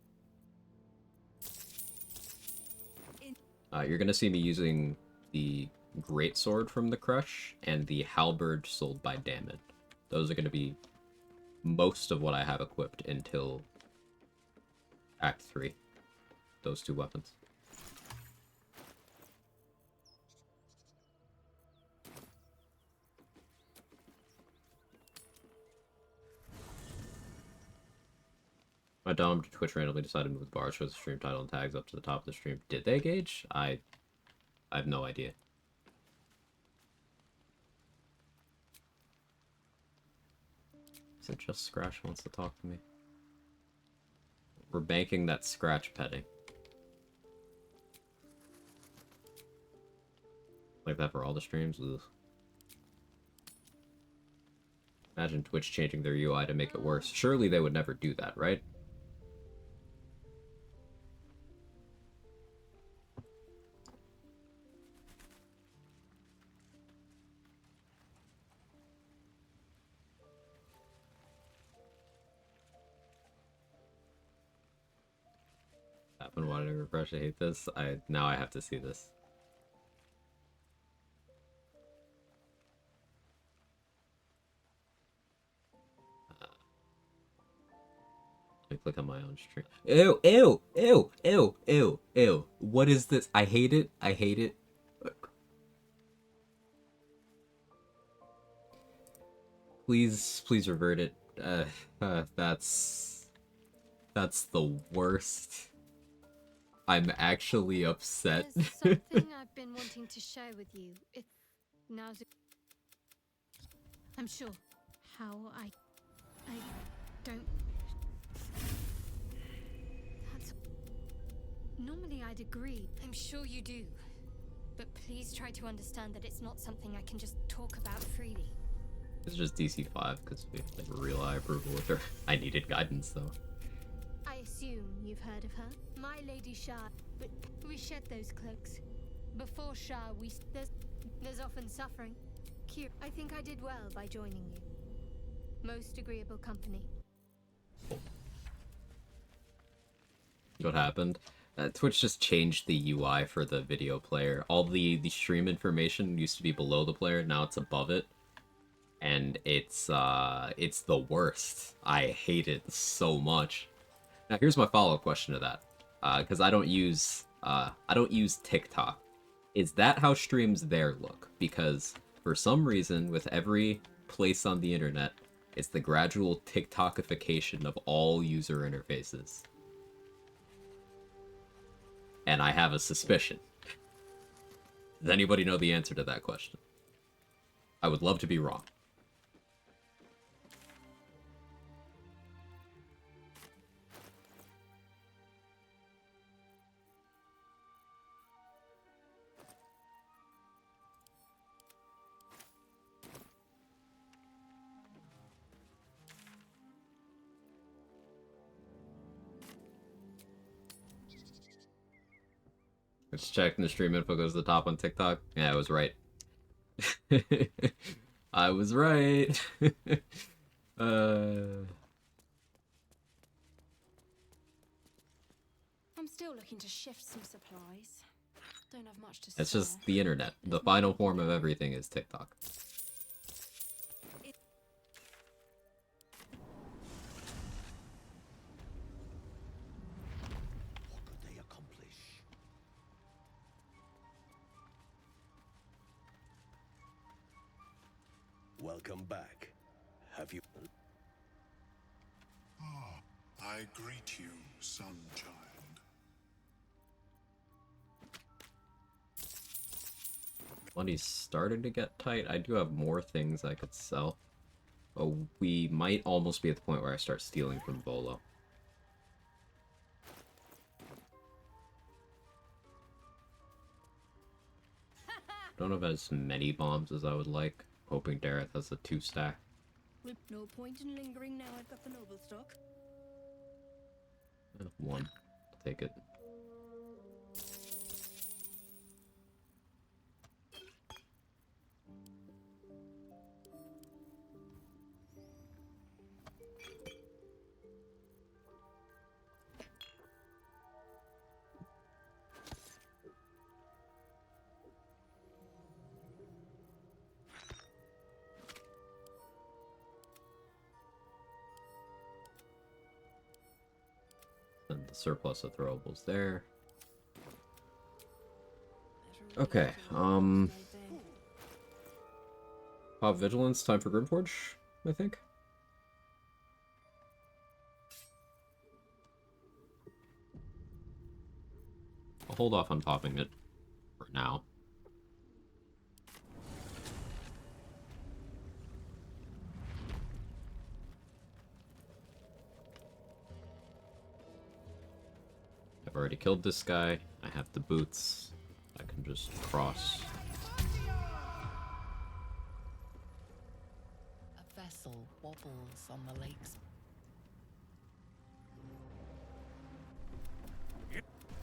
You're going to see me using the greatsword from the Crush and the halberd sold by Damned. Those are going to be most of what I have equipped until Act 3. Those two weapons. My Dom Twitch randomly decided to move the bars for the stream title and tags up to the top of the stream. Did they, Gage? I have no idea. Is it just Scratch wants to talk to me? We're banking that Scratch petting. Like that for all the streams? Ugh. Imagine Twitch changing their UI to make it worse. Surely they would never do that, right? happened? Why did I refresh? I hate this. Now I have to see this. Let me click on my own stream. Ew, ew, ew, ew, ew, ew. What is this? I hate it. I hate it. Please, please revert it. That's the worst. I'm actually upset. There's something I've been wanting to share with you. Now's I'm sure how I don't. That's normally I'd agree. I'm sure you do. But please try to understand that it's not something I can just talk about freely. It's just DC5 because we have like real eye approval with her. I needed guidance though. I assume you've heard of her. My Lady Shah, but we shed those cloaks. Before Shah, there's often suffering. I think I did well by joining you. Most agreeable company. What happened? Twitch just changed the UI for the video player. All the stream information used to be below the player, now it's above it. And it's the worst. I hate it so much. Now here's my follow-up question to that. Because I don't use TikTok. Is that how streams there look? Because for some reason, with every place on the internet, it's the gradual TikTokification of all user interfaces. And I have a suspicion. Does anybody know the answer to that question? I would love to be wrong. Just checking the stream info goes to the top on TikTok. Yeah, I was right. I was right. I'm still looking to shift some supplies. Don't have much to It's spare. just the internet. The final form of everything is TikTok. Welcome back. Have you... Ah, I greet you, son child. Money's starting to get tight. I do have more things I could sell. But we might almost be at the point where I start stealing from Volo. Don't have as many bombs as I would like. Hoping Dareth has a 2-stack. No point in lingering now I've got the noble stock. 1. Take it. And the surplus of throwables there. Okay, Pop Vigilance, time for Grimforge, I think. I'll hold off on popping it for now. I've already killed this guy. I have the boots. I can just cross. A vessel wobbles on the lakes.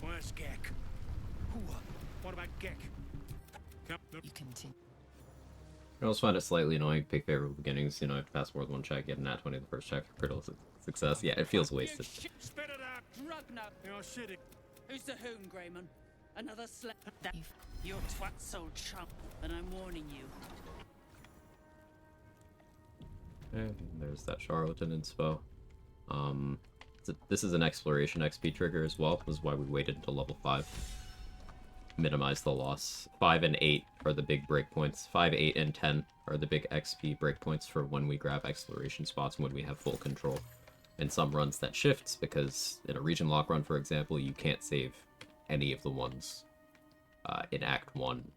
Where's Gek? What about Gek? You continue. I also find it slightly annoying. Pick favorable beginnings. You know, I have to pass more than one check. Get a nat 20 the first check for critical success. Yeah, it feels wasted. Spit it out! You're shitting. Who's the hoon, Greyman? Another that your twat's old chump, and I'm warning you. And there's that charlatan inspo. This is an exploration XP trigger as well. This is why we waited until level 5. Minimize the loss. 5 and 8 are the big breakpoints. 5, 8, and 10 are the big XP breakpoints for when we grab exploration spots when we have full control. In some runs that shifts, because in a region lock run, for example, you can't save any of the ones in Act 1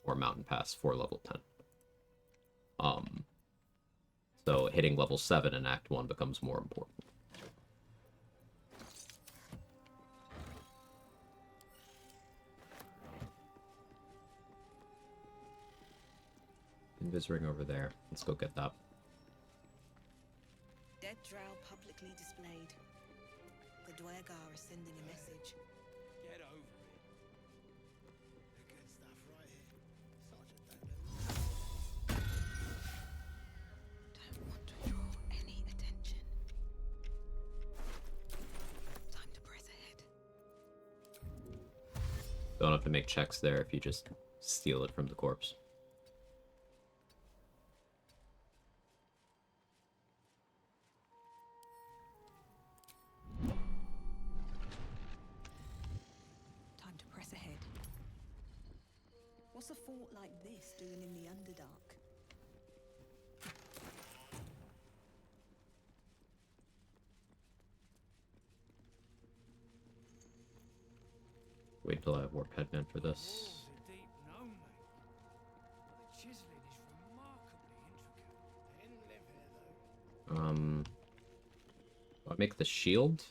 or Mountain Pass for level 10. So hitting level 7 in Act 1 becomes more important. Invis ring over there. Let's go get that. Dead drow publicly displayed. The Dwergar are sending a message. Get over it. The good stuff right here. Sergeant Don't want to draw any attention. Time to press ahead. Don't have to make checks there if you just steal it from the corpse. Time to press ahead. What's a fort like this doing in the Underdark? Wait until I have Warp Headman for this. I'll make the shield.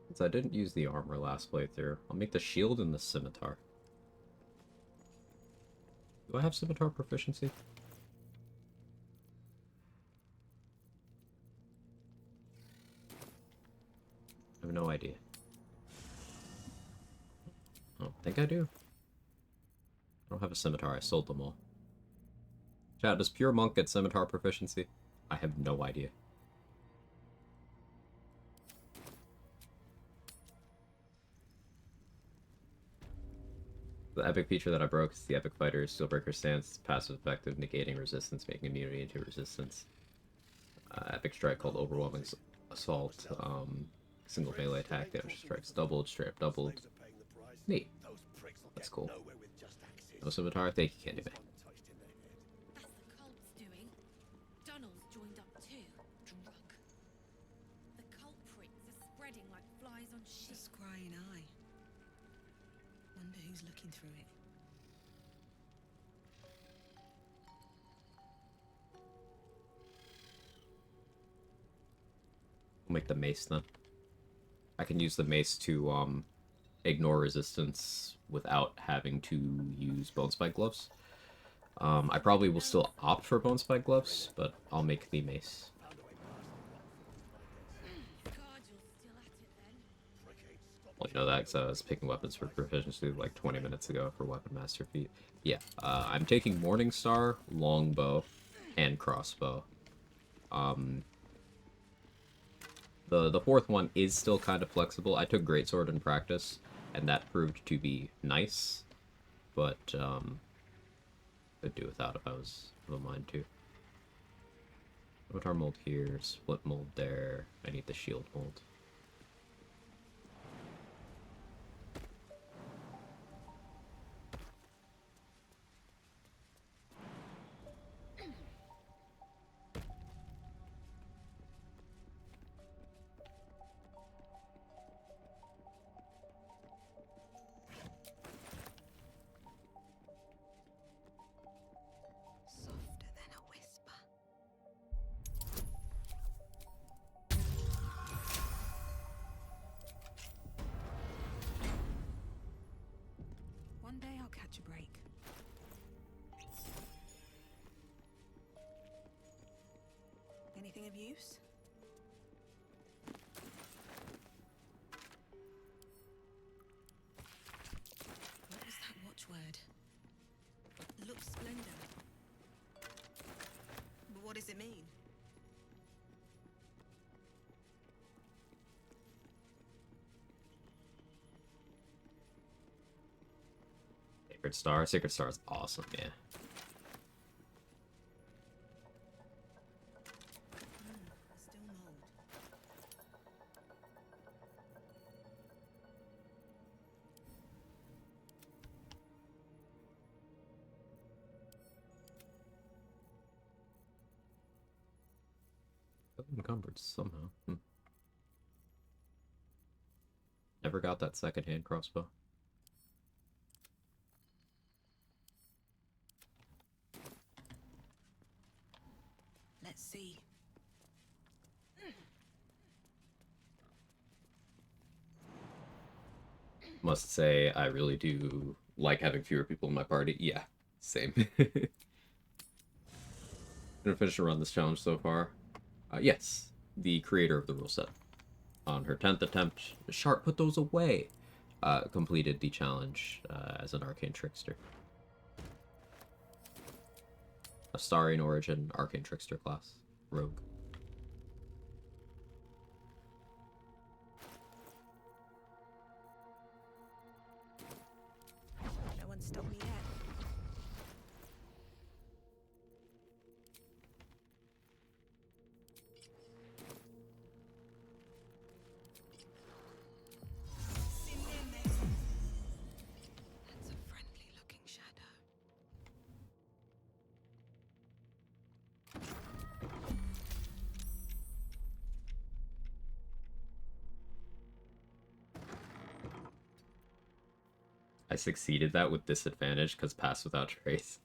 Since I didn't use the armor last playthrough, I'll make the shield and the scimitar. Do I have scimitar proficiency? I have no idea. I don't think I do. I don't have a scimitar, I sold them all. Chat, does Pure Monk get scimitar proficiency? I have no idea. The epic feature that I broke is the Epic Fighter's Steelbreaker stance, passive effective, negating resistance, making immunity to resistance. Epic strike called Overwhelming Assault, single melee attack, damage strikes doubled, straight up doubled. Neat. That's cool. No scimitar, thank you, Candyman. That's the cult's doing. Dunnel's joined up too. Drunk. The culprits are spreading like flies on shit. The scrying eye. Wonder who's looking through it. We'll make the mace then. I can use the mace to ignore resistance without having to use bone spike gloves. I probably will still opt for bone spike gloves, but I'll make the mace. Well, you know that because I was picking weapons for proficiency like 20 minutes ago for Weapon Master feat. Yeah, I'm taking Morningstar, Longbow, and Crossbow. The fourth one is still kind of flexible. I took Greatsword in practice, and that proved to be nice, but could do without if I was of a mind to. Avatar mold here, split mold there. I need the shield mold. Softer than a whisper. One day I'll catch a break. Anything of use? What was that watchword? Looks splendid. But what does it mean? Sacred Star. Sacred Star is awesome, yeah. Encumbered somehow. Never got that second-hand crossbow. Let's see. Must say, I really do like having fewer people in my party. Yeah, same. Gonna finish a run this challenge so far. Yes, the creator of the rule set. On her 10th attempt, Sharp put those away. Completed the challenge as an arcane trickster. Astarian origin, arcane trickster class, rogue. No one stopped me yet. That's a friendly-looking shadow. I succeeded that with disadvantage because pass without trace.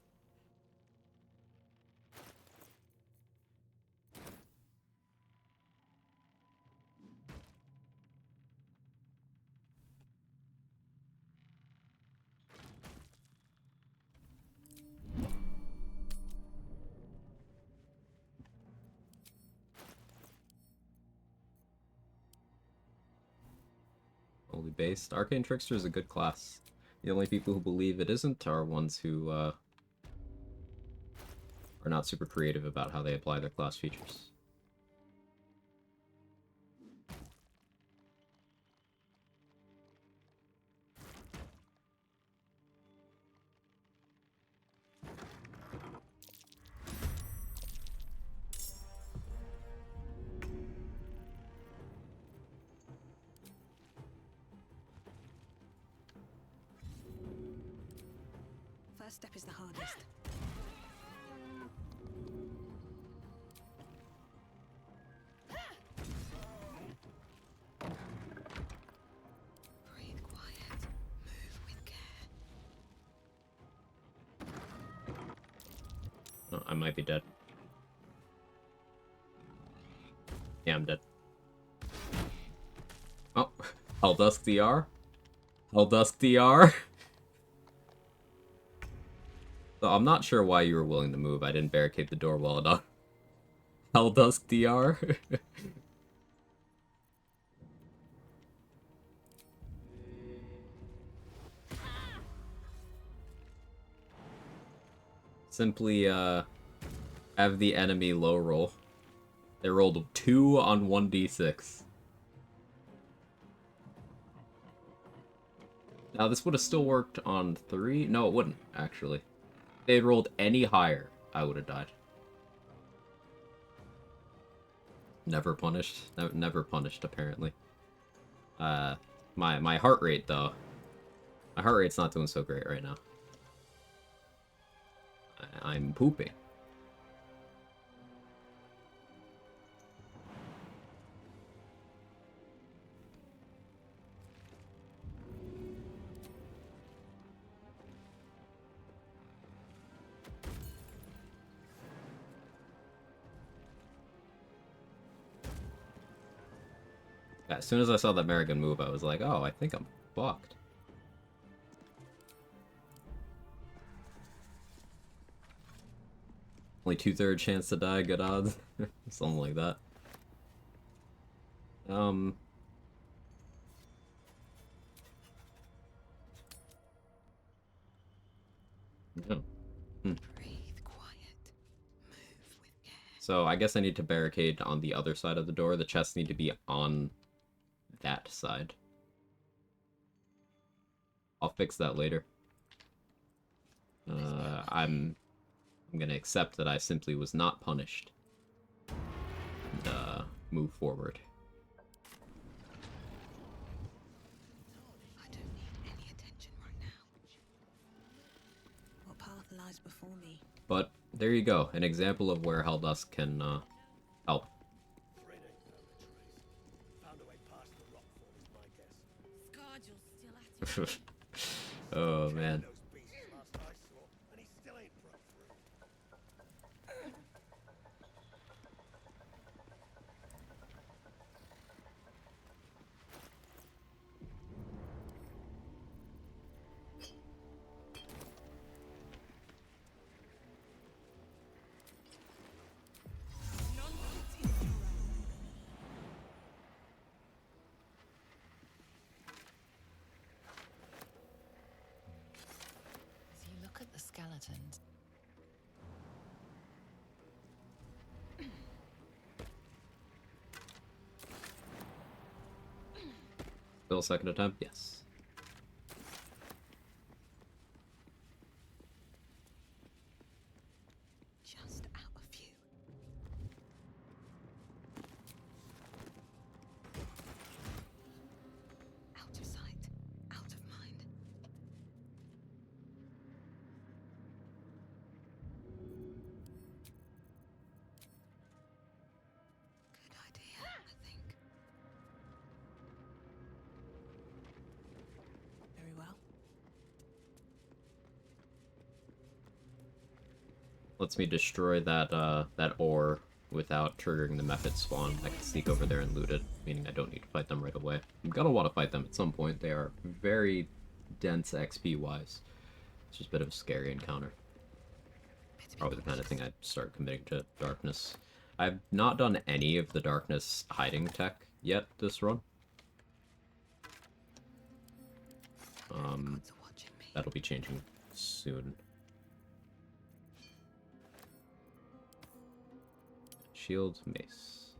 Only based. Arcane Trickster is a good class. The only people who believe it isn't are ones who are not super creative about how they apply their class features. First step is the hardest. Breathe quiet. Move with care. Oh, I might be dead. Yeah, I'm dead. Oh, Helldusk DR? Helldusk DR? So I'm not sure why you were willing to move. I didn't barricade the door well enough. Helldusk DR? Simply, have the enemy low roll. They rolled 2 on 1d6. Now, this would have still worked on 3? No, it wouldn't, actually. If they had rolled any higher, I would have died. Never punished. Never punished, apparently. My heart rate, though. My heart rate's not doing so great right now. I'm pooping. As soon as I saw that Merrigan move, I was like, oh, I think I'm fucked. Only 2/3 chance to die, good odds. Something like that. No. So I guess I need to barricade on the other side of the door. The chests need to be on that side. I'll fix that later. I'm gonna accept that I simply was not punished. And, move forward. I don't need any attention right now. What path lies before me? But there you go, an example of where Helldust can help. Oh man. As you look at the skeletons, Still a second attempt? Yes. Just out a few. Out of sight, out of mind. Good idea, I think. Very well. Lets me destroy that ore without triggering the method spawn. I can sneak over there and loot it, meaning I don't need to fight them right away. I'm gonna want to fight them at some point. They are very dense XP-wise. It's just a bit of a scary encounter. Probably the kind of thing I'd start committing to darkness. I've not done any of the darkness hiding tech yet this run. That'll be changing soon. Shield, mace.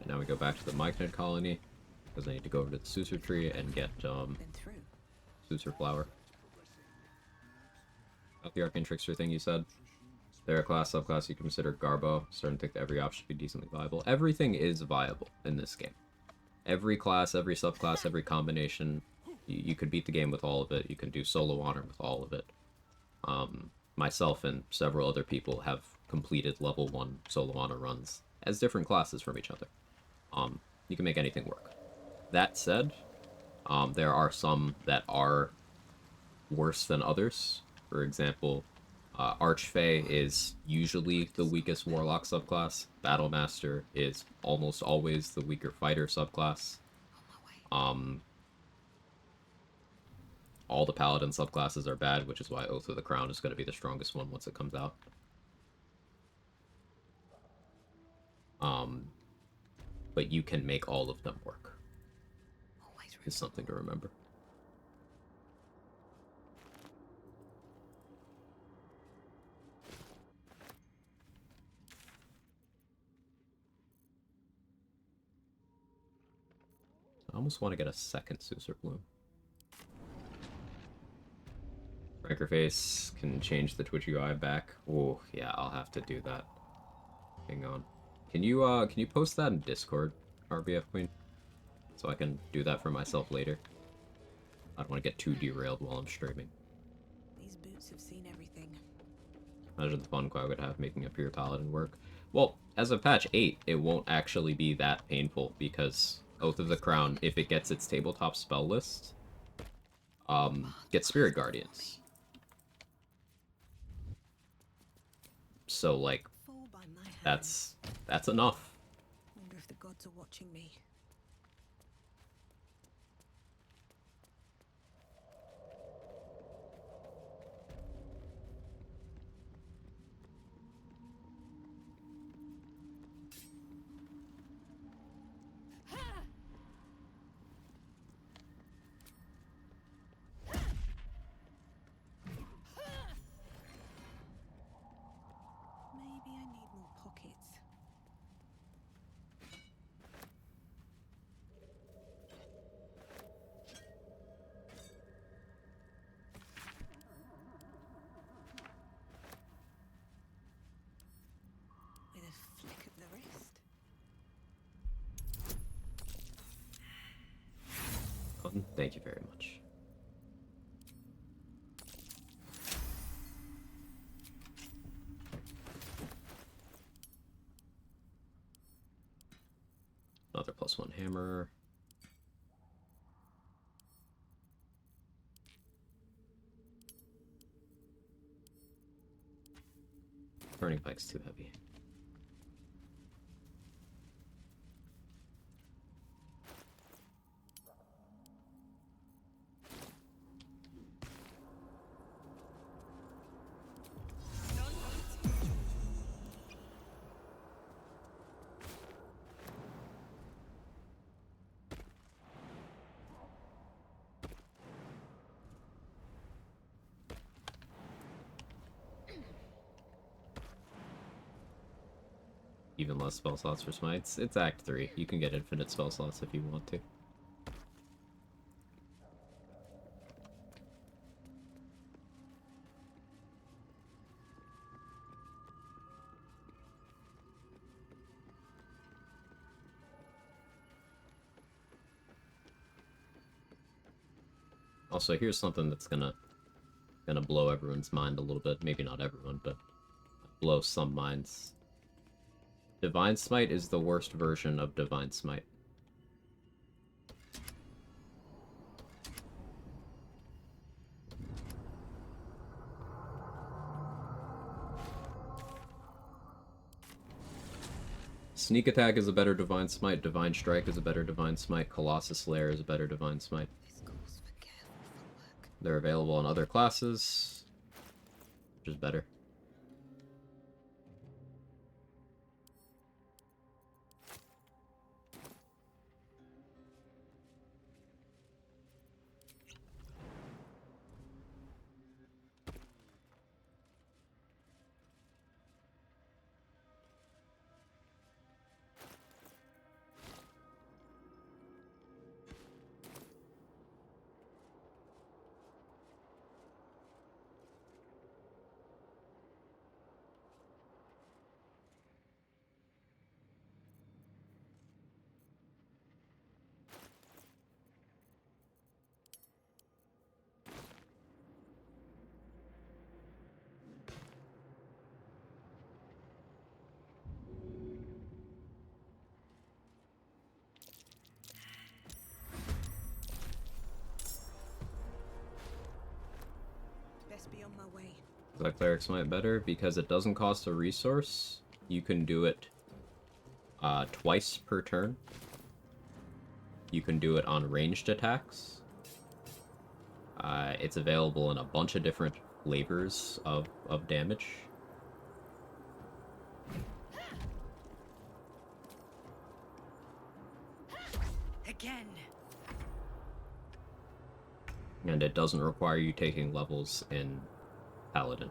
And now we go back to the Myconid colony, because I need to go over to the Susur tree and get, Susur flower. About the Arcane Trickster thing you said. They're a class, subclass you consider Garbo. Starting to think that every option should be decently viable. Everything is viable in this game. Every class, every subclass, every combination. You could beat the game with all of it. You can do solo honor with all of it. Myself and several other people have completed level 1 solo honor runs as different classes from each other. You can make anything work. That said, there are some that are worse than others. For example, Archfey is usually the weakest Warlock subclass. Battlemaster is almost always the weaker Fighter subclass. All the Paladin subclasses are bad, which is why Oath of the Crown is going to be the strongest one once it comes out. But you can make all of them work. Is something to remember. I almost want to get a second Susur Bloom. Breaker Face can change the Twitch UI back. Oh, yeah, I'll have to do that. Hang on. Can you post that in Discord, RBF Queen? So I can do that for myself later. I don't want to get too derailed while I'm streaming. These boots have seen everything. Imagine the fun Quag would have making a pure paladin work. Well, as of patch 8, it won't actually be that painful because Oath of the Crown, if it gets its tabletop spell list, gets Spirit Guardians. So, like, that's enough. Wonder if the gods are watching me. everyone. Thank you very much. Another +1 hammer. Burning pike's too heavy. Even less spell slots for smites. It's Act 3. You can get infinite spell slots if you want to. Also, here's something that's gonna blow everyone's mind a little bit. Maybe not everyone, but blow some minds. Divine Smite is the worst version of Divine Smite. Sneak Attack is a better Divine Smite, Divine Strike is a better Divine Smite, Colossus Slayer is a better Divine Smite. They're available in other classes, which is better. Best be on my way. Is that Cleric Smite better? Because it doesn't cost a resource. You can do it twice per turn. You can do it on ranged attacks. It's available in a bunch of different flavors of damage. Again. And it doesn't require you taking levels in Paladin.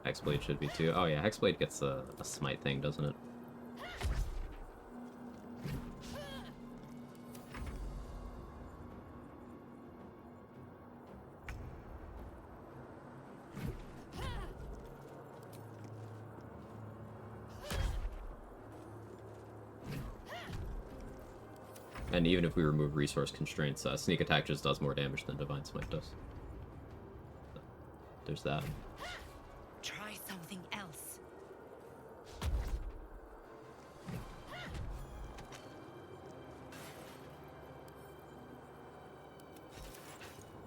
Hexblade should be too. Oh yeah, Hexblade gets a smite thing, doesn't it? And even if we remove resource constraints, Sneak Attack just does more damage than Divine Smite does. There's that. Try something else.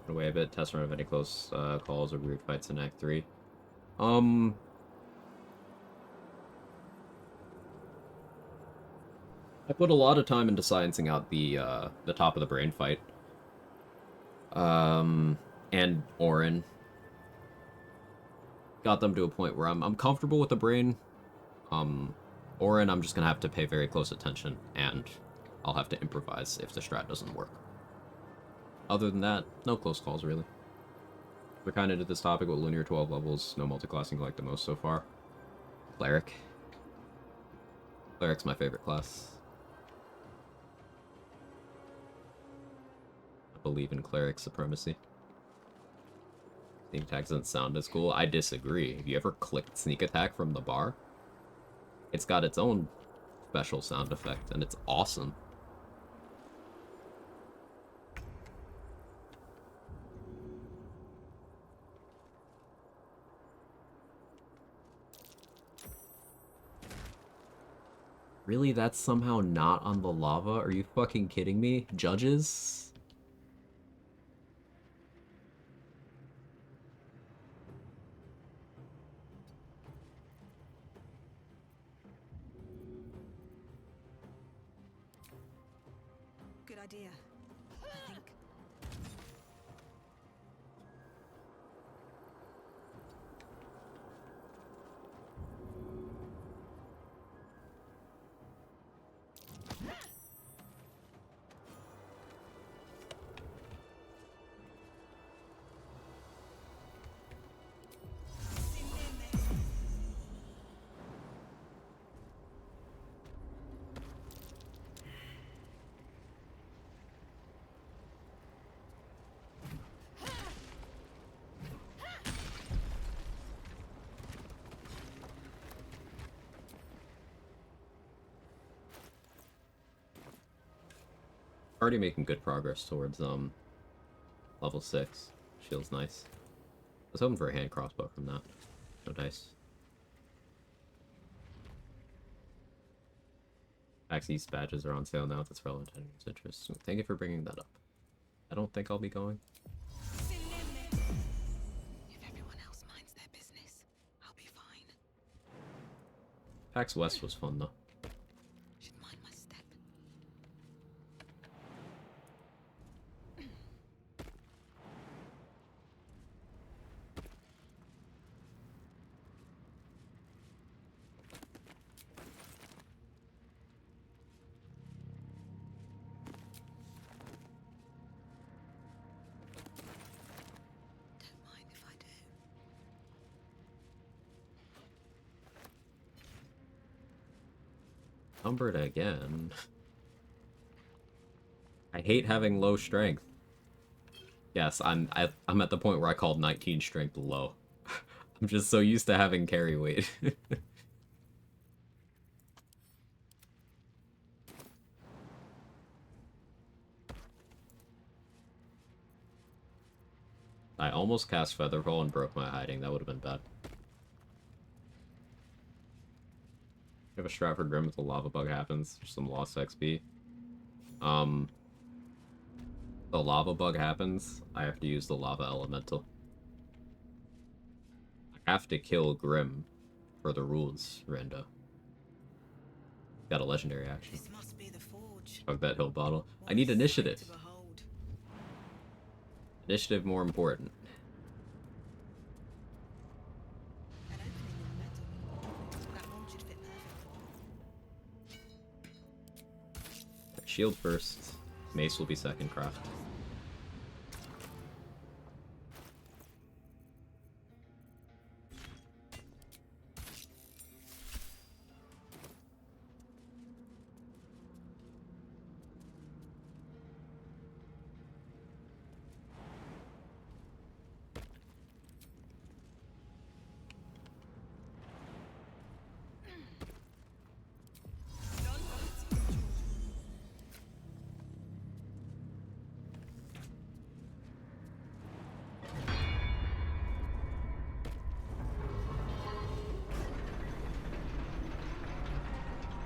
Away a bit, test run of any close calls or weird fights in Act 3. I put a lot of time into sciencing out the top of the brain fight. And Orin. Got them to a point where I'm comfortable with the brain. Orin, I'm just gonna have to pay very close attention, and I'll have to improvise if the strat doesn't work. Other than that, no close calls, really. We're kind of into this topic with linear 12 levels, no multiclassing like the most so far. Cleric. Cleric's my favorite class. believe in cleric supremacy. Sneak attack doesn't sound as cool. I disagree. Have you ever clicked sneak attack from the bar? It's got its own special sound effect, and it's awesome. Really? That's somehow not on the lava? Are you fucking kidding me? Judges? Good idea, I think. Already making good progress towards level 6. Feels nice. I was hoping for a hand crossbow from that. No dice. Axis badges are on sale now. That's relevant to anyone's interest. Thank you for bringing that up. I don't think I'll be going. If everyone else minds their business, I'll be fine. PAX West was fun though. Should mind my step. Don't mind if I do. Numbered again. I hate having low strength. Yes, I'm at the point where I called 19 strength low. I'm just so used to having carry weight. I almost cast Featherfall and broke my hiding. That would have been bad. If a Stratford Grim with a lava bug happens, there's some lost XP. The lava bug happens, I have to use the lava elemental. I have to kill Grim for the rules, Renda. Got a legendary action. This must be the forge. Fuck that hill bottle. I need initiative. To behold. Initiative more important. An opening in metal. That one should fit perfect. Shield first. Mace will be second craft.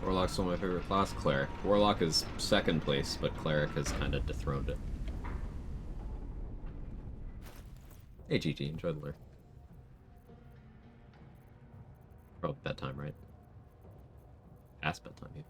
Warlock's still my favorite class. Cleric. Warlock is second place, but Cleric has kind of dethroned it. Hey GG, enjoy the lure. Probably bedtime, right? Past bedtime, yeah.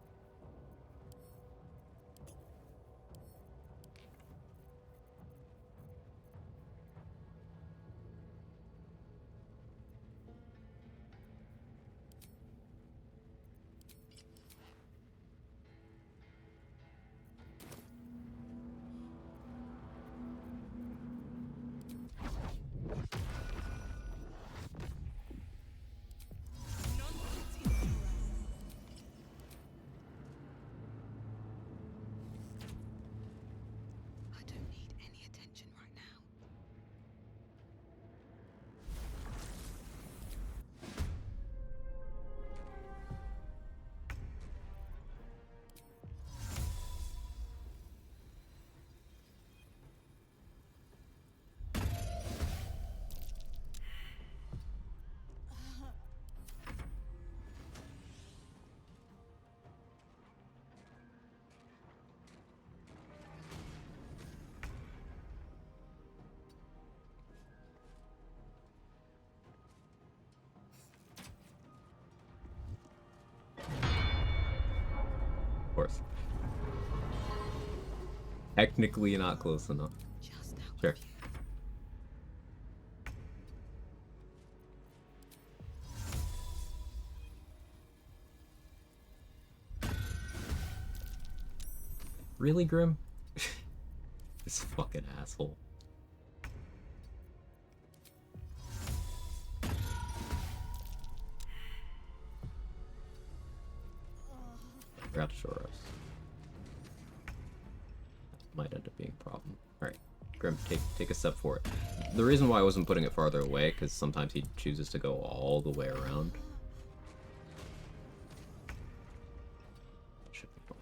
course. Technically not close enough. Sure. Really, Grim? This fucking asshole. Forgot to shore us. Might end up being a problem. Alright, Grim, take a step forward. The reason why I wasn't putting it farther away, because sometimes he chooses to go all the way around. Should be fine.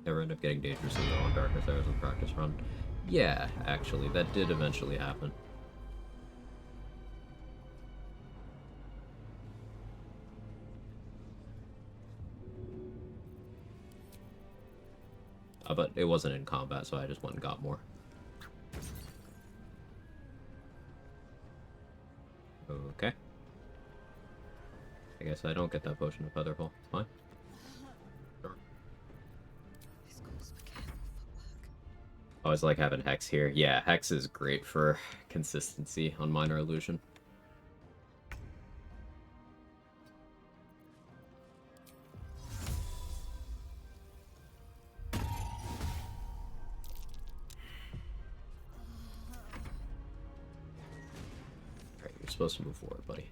Never end up getting dangerously low on darkness arrows in practice run. Yeah, actually, that did eventually happen. But it wasn't in combat, so I just went and got more. Okay. I guess I don't get that potion of Featherfall. Fine. Sure. I always like having Hex here. Yeah, Hex is great for consistency on Minor Illusion. You're supposed to move forward, buddy.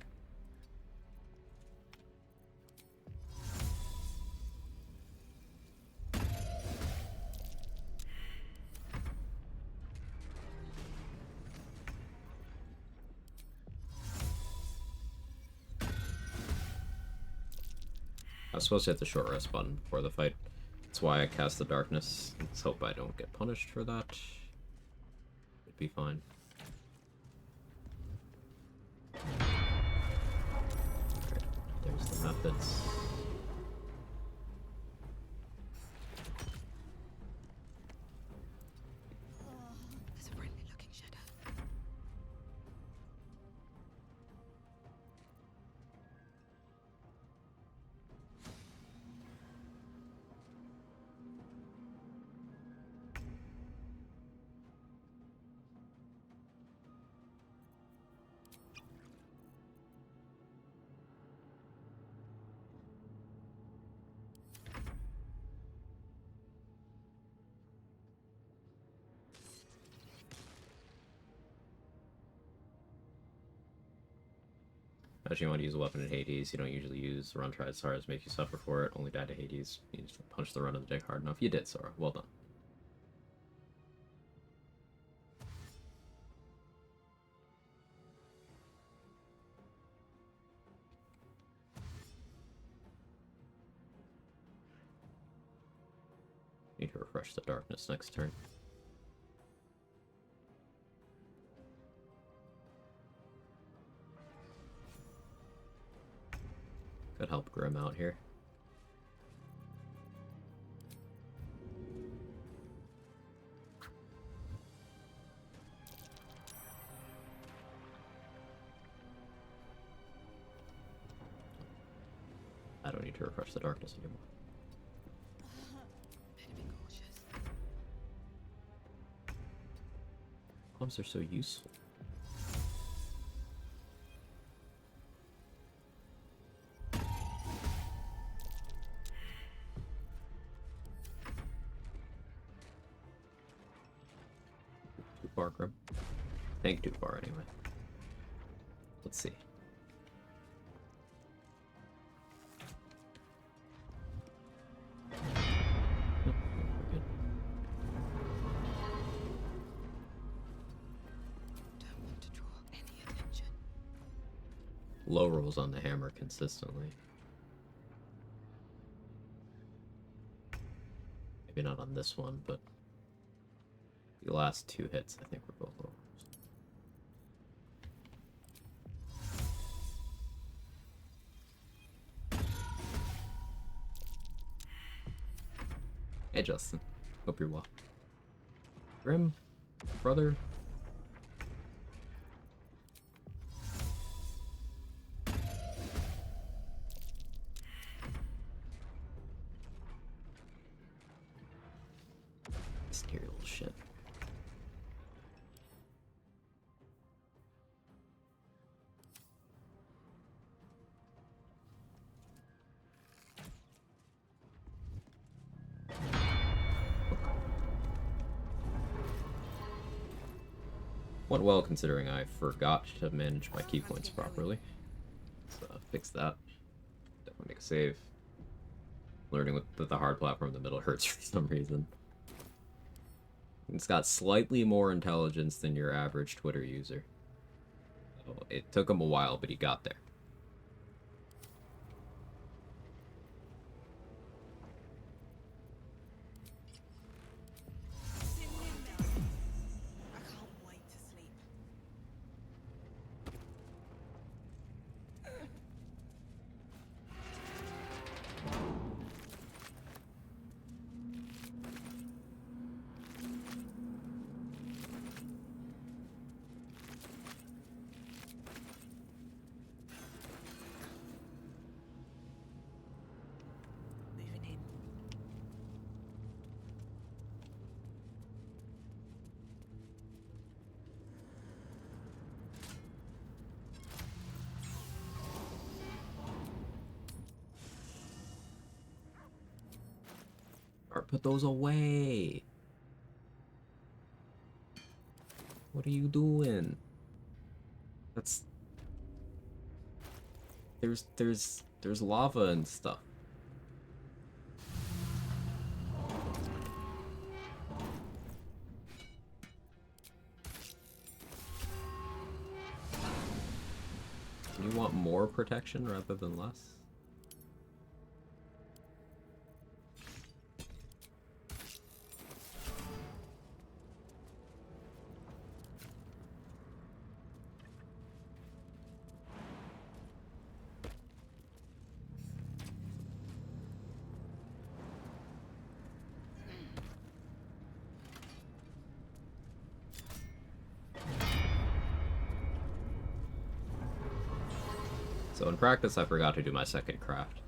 I was supposed to hit the short rest button before the fight. That's why I cast the darkness. Let's hope I don't get punished for that. It'd be fine. There's the methods. There's a friendly looking shadow. Actually, you want to use a weapon in Hades. You don't usually use run try as hard as make you suffer for it. Only die to Hades. You just punch the run of the dick hard enough. You did, Sora. Well done. Need to refresh the darkness next turn. Could help Grim out here. I don't need to refresh the darkness anymore. Bombs are so useful. Too far, Grim. Think too far anyway. Let's see. Nope, we're good. Don't want to draw any attention. Low rolls on the hammer consistently. Maybe not on this one, but the last two hits I think were both low rolls. Hey Justin, hope you're well. Grim, brother. Went well considering I forgot to manage my key points properly. So fix that. Definitely make a save. Learning with the hard platform in the middle hurts for some reason. It's got slightly more intelligence than your average Twitter user. So it took him a while, but he got there. Or put those away. What are you doing? That's there's lava and stuff. You want more protection rather than less? So in practice, I forgot to do my second craft.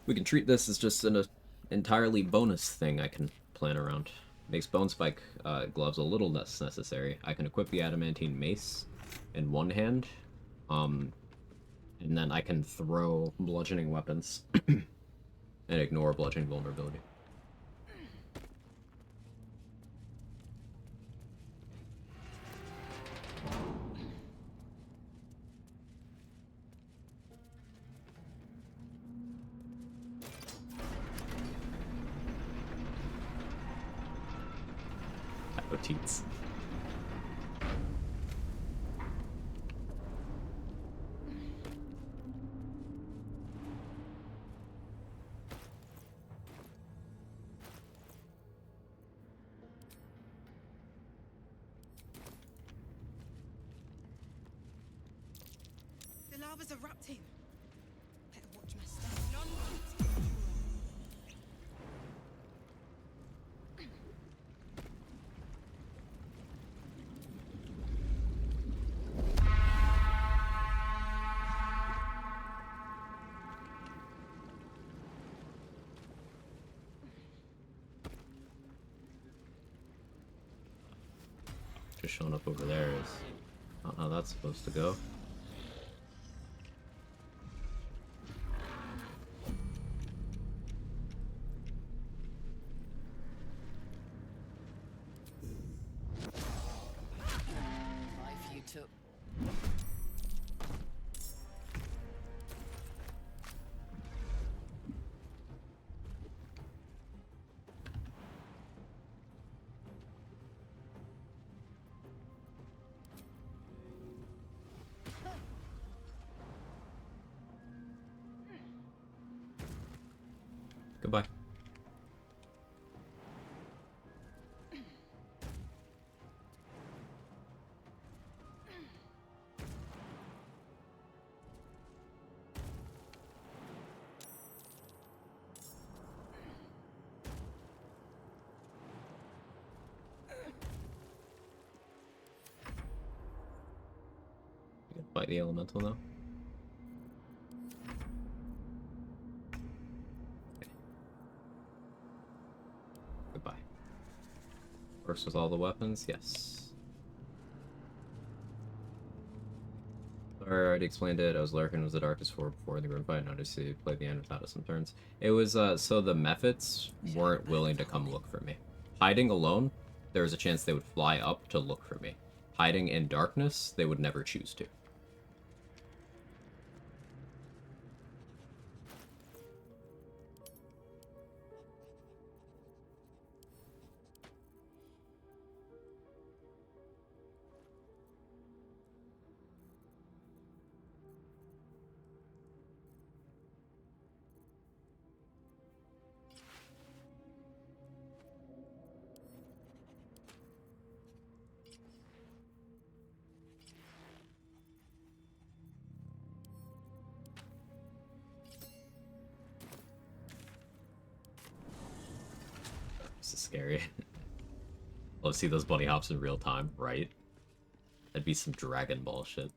We can treat this as just an entirely bonus thing I can plan around. Makes bone spike gloves a little less necessary. I can equip the adamantine mace in one hand, and then I can throw bludgeoning weapons and ignore bludgeoning vulnerability. Teats. The lava's erupting. Better watch my step. Just showing up over there is not how that's supposed to go. Life you took. Goodbye. Fight the elemental now. Goodbye. Works with all the weapons? Yes. Sorry, I already explained it. I was lurking was the darkest floor before the group fight. Noticed he played the end without us some turns. It was, so the methods weren't willing to come look for me. Hiding alone, there was a chance they would fly up to look for me. hiding in darkness, they would never choose to. This is scary. Let's see those bunny hops in real time, right? That'd be some Dragon Ball shit.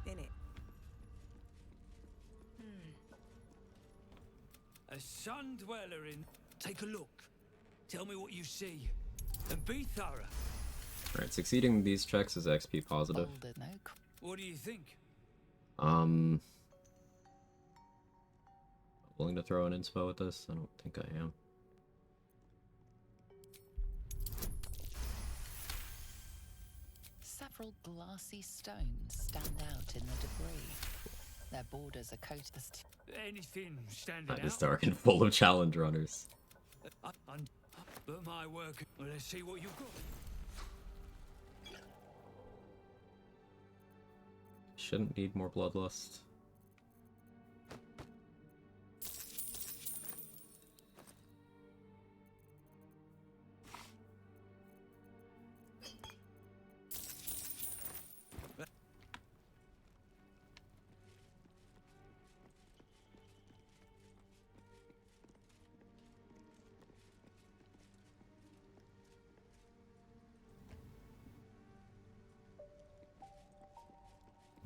In it. A sun dweller in. Take a look. Tell me what you see. And be thorough. Alright, succeeding these checks is XP positive. What do you think? Willing to throw an inspo with this? I don't think I am. Several glassy stones stand out in the debris. Their borders are coated. Anything standing That out? is dark and full of challenge runners. But my work. Well, let's see what you've got. Shouldn't need more bloodlust.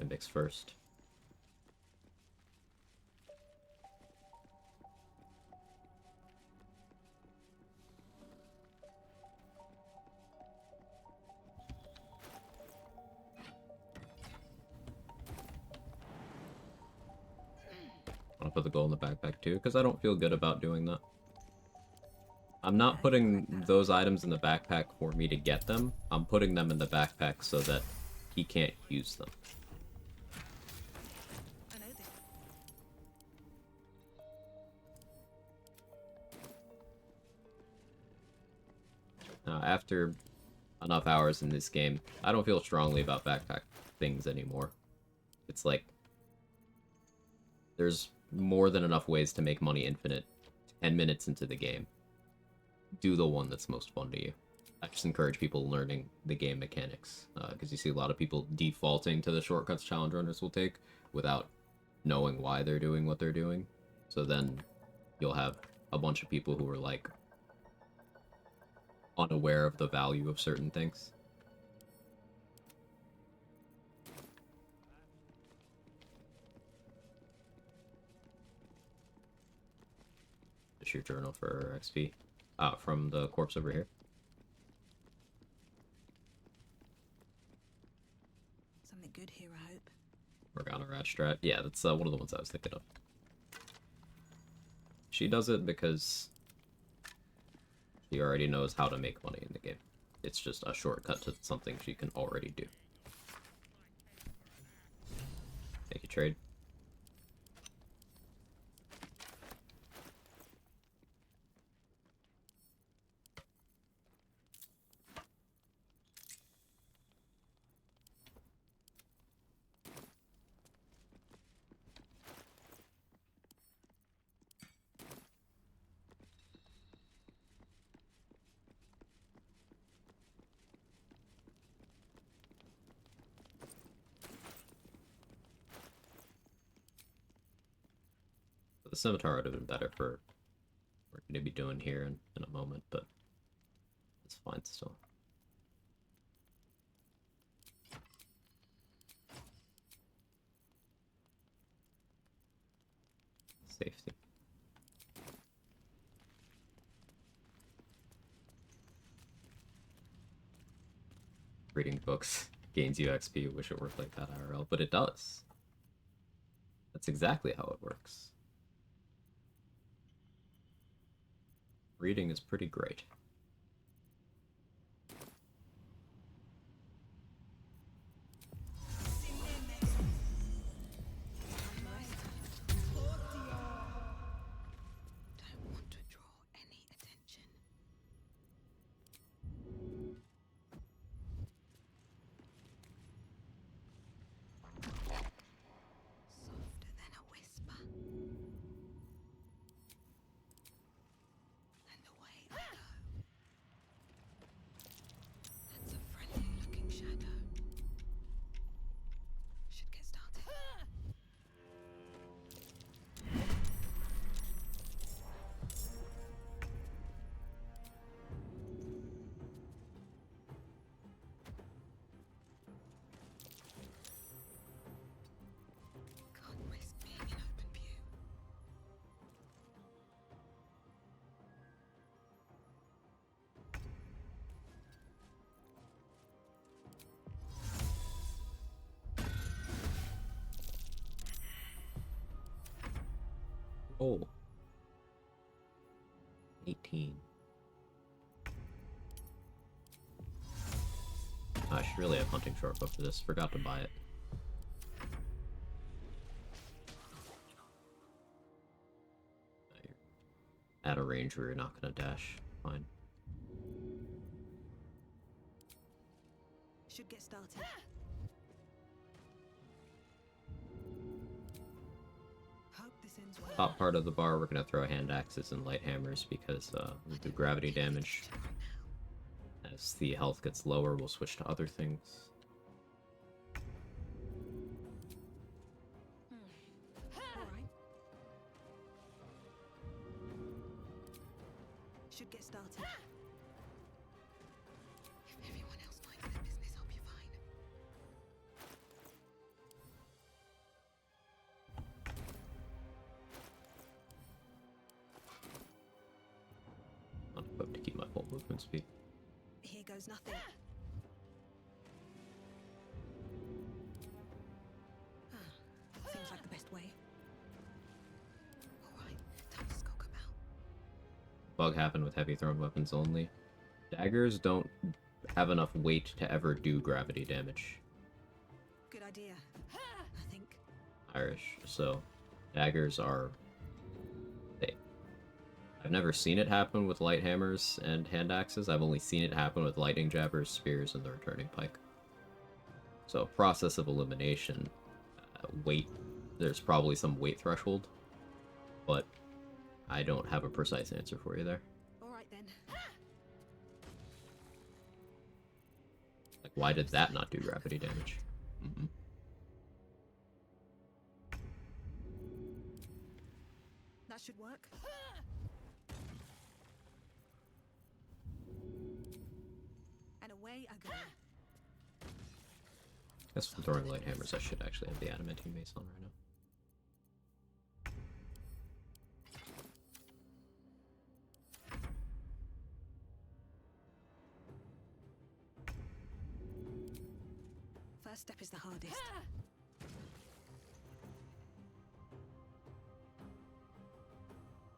Index first. I want to put the gold in the backpack too, because I don't feel good about doing that. I'm not putting those items in the backpack for me to get them. I'm putting them in the backpack so that he can't use them. After enough hours in this game, I don't feel strongly about backpack things anymore. It's like, there's more than enough ways to make money infinite 10 minutes into the game. Do the one that's most fun to you. I just encourage people learning the game mechanics, because you see a lot of people defaulting to the shortcuts challenge runners will take without knowing why they're doing what they're doing. So then you'll have a bunch of people who are like unaware of the value of certain things. Just your journal for XP. From the corpse over here. Something good here, I hope. Morgana Rat Strat. Yeah, that's one of the ones I was thinking of. She does it because she already knows how to make money in the game. It's just a shortcut to something she can already do. Thank you, trade. The scimitar would have been better for what we're going to be doing here in a moment, but it's fine still. Safety. Reading books gains you XP. Wish it worked like that IRL, but it does. That's exactly how it works. Reading is pretty great. Don't want to draw any attention. Softer than a whisper. And away I go. That's a friendly looking shadow. Should get started. Can't risk being in open view. Oh. 18. I should really have hunting shortbow for this. Forgot to buy it. At a range where you're not gonna dash. Fine. Should get started. Hope this ends well. Top part of the bar, we're gonna throw hand axes and light hammers because we'll do gravity damage. As the health gets lower, we'll switch to other things. Alright. Should get started. If everyone else minds their business, I'll be fine. Not equipped to keep my full movement speed. Here goes nothing. Seems like the best way. Alright, time to skulk about. Bug happened with heavy thrown weapons only. Daggers don't have enough weight to ever do gravity damage. Good idea, I think. Irish, so daggers are... I've never seen it happen with light hammers and hand axes. I've only seen it happen with lightning jabbers, spears, and the returning pike. So, process of elimination, weight, there's probably some weight threshold, but I don't have a precise answer for you there. Alright then. Like, why did that not do gravity damage? That should work. And away I go. Guess for throwing light hammers, I should actually have the adamantine mace on right now. First step is the hardest.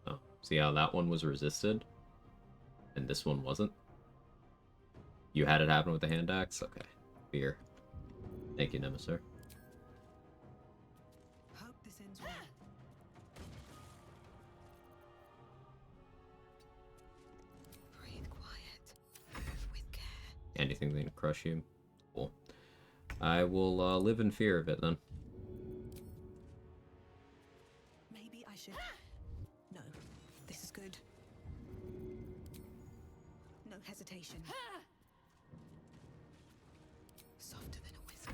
Oh, see how that one was resisted? And this one wasn't? You had it happen with the hand axe? Okay. Fear. Thank you, Nemesis. Hope this ends well. Breathe quiet. Move with care. Anything that can crush you? Cool. I will live in fear of it then. Maybe I should. No, this is good. No hesitation. Softer than a whisper.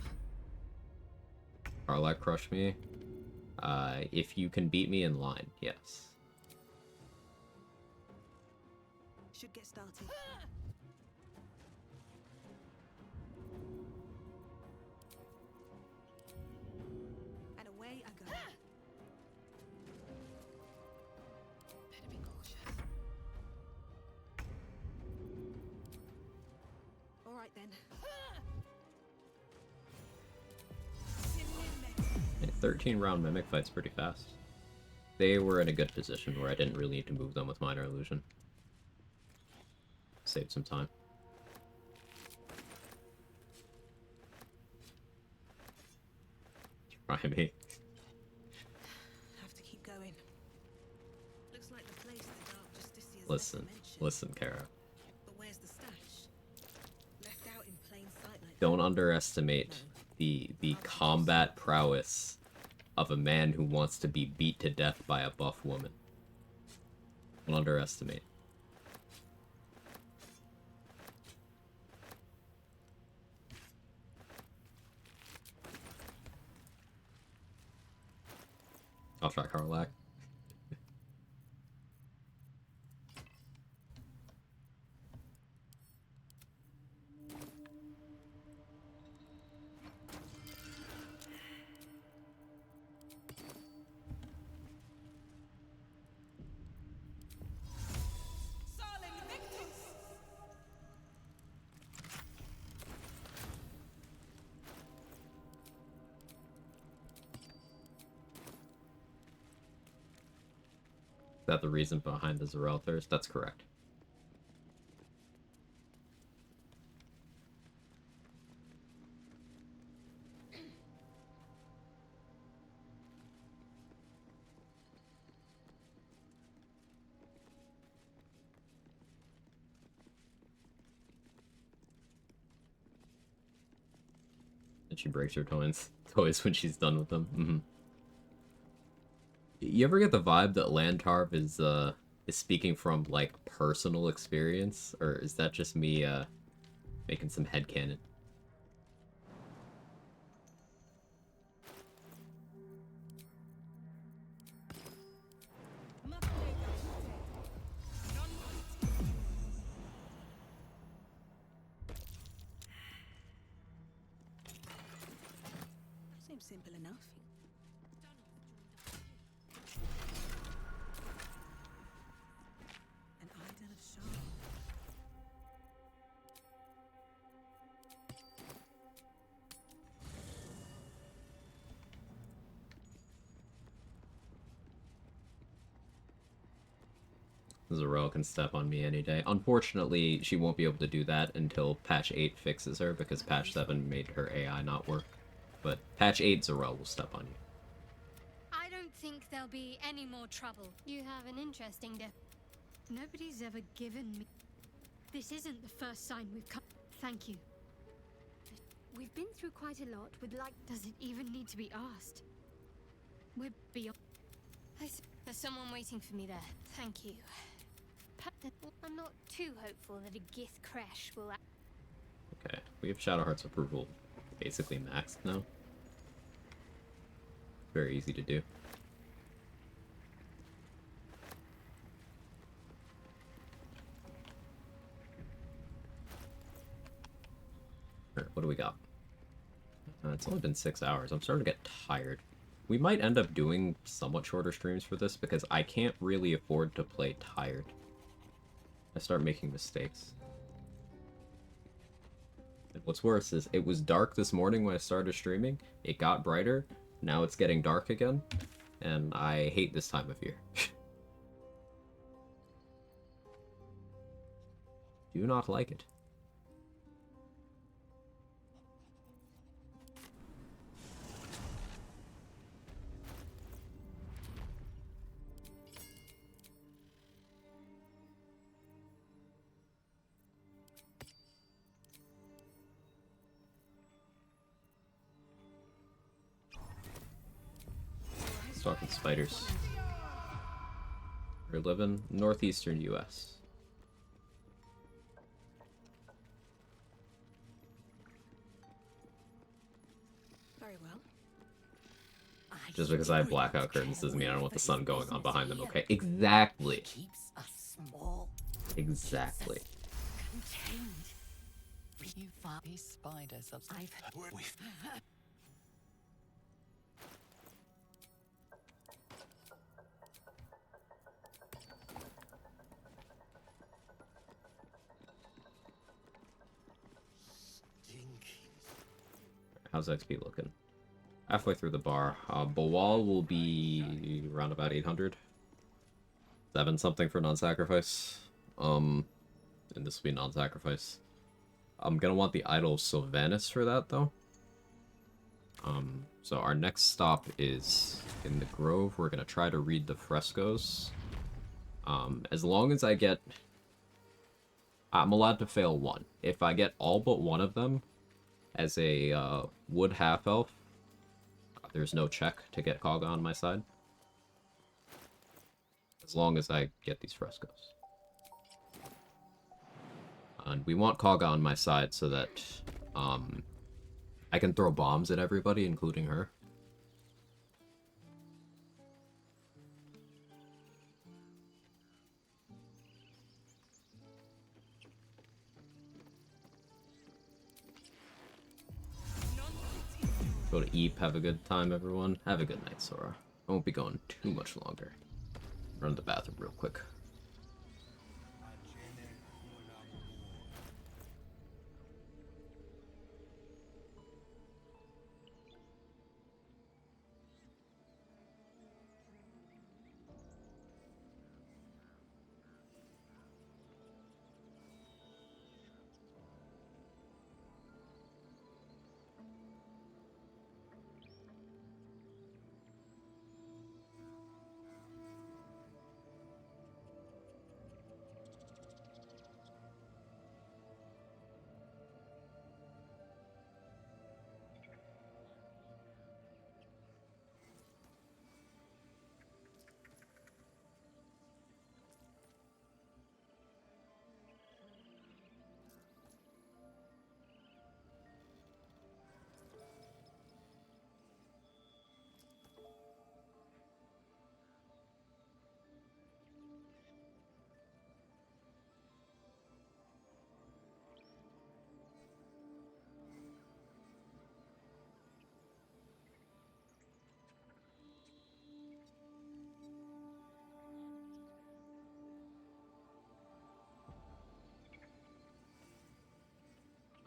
Karlak crush me? If you can beat me in line, yes. Should get started. And away I go. Better be cautious. All right then. 13-round mimic fight's pretty fast. They were in a good position where I didn't really need to move them with minor illusion. Saved some time. Try me. Have to keep going. Looks like the place the Dark Justicia's Listen, Kara. But where's the stash? Left out in plain sight like Don't underestimate the combat prowess of a man who wants to be beat to death by a buff woman. Don't underestimate. I'll try Karlak. Is that the reason behind the Zarel thirst? That's correct. And she breaks her toys when she's done with them. You ever get the vibe that Landtarv is speaking from like personal experience, or is that just me making some headcanon? Seems simple enough. An idol of Shah. Zarel can step on me any day. Unfortunately, she won't be able to do that until patch 8 fixes her, because patch 7 made her AI not work. But patch 8, Zarel will step on you. I don't think there'll be any more trouble. You have an interesting Nobody's ever given me... This isn't the first sign we've come... Thank you. We've been through quite a lot with Does it even need to be asked? We're beyond... There's someone waiting for me there. Thank you. I'm not too hopeful that a Gith crash will... Okay, we have Shadowheart's approval basically maxed now. Very easy to do. Alright, what do we got? It's only been 6 hours. I'm starting to get tired. We might end up doing somewhat shorter streams for this because I can't really afford to play tired. I start making mistakes. And what's worse is it was dark this morning when I started streaming. It got brighter. Now it's getting dark again. And I hate this time of year. Do not like it. Let's talk with spiders. We live in northeastern US. Very well. Just because I have blackout curtains doesn't mean I don't want the sun going on behind them, okay? Exactly. Keeps us small. Exactly. Contained. You find these spiders of How's XP looking? halfway through the bar. Bawal will be around about 800. 7 something for non-sacrifice. And this will be non-sacrifice. I'm gonna want the Idol of Sylvanus for that, though. So our next stop is in the Grove. We're gonna try to read the frescoes. As long as I get... I'm allowed to fail 1. If I get all but 1 of them as a wood half-elf, there's no check to get Quag on my side. As long as I get these frescoes. And we want Quag on my side so that I can throw bombs at everybody, including her. Go to Eep, have a good time, everyone. Have a good night, Sora. I won't be going too much longer. Run to the bathroom real quick.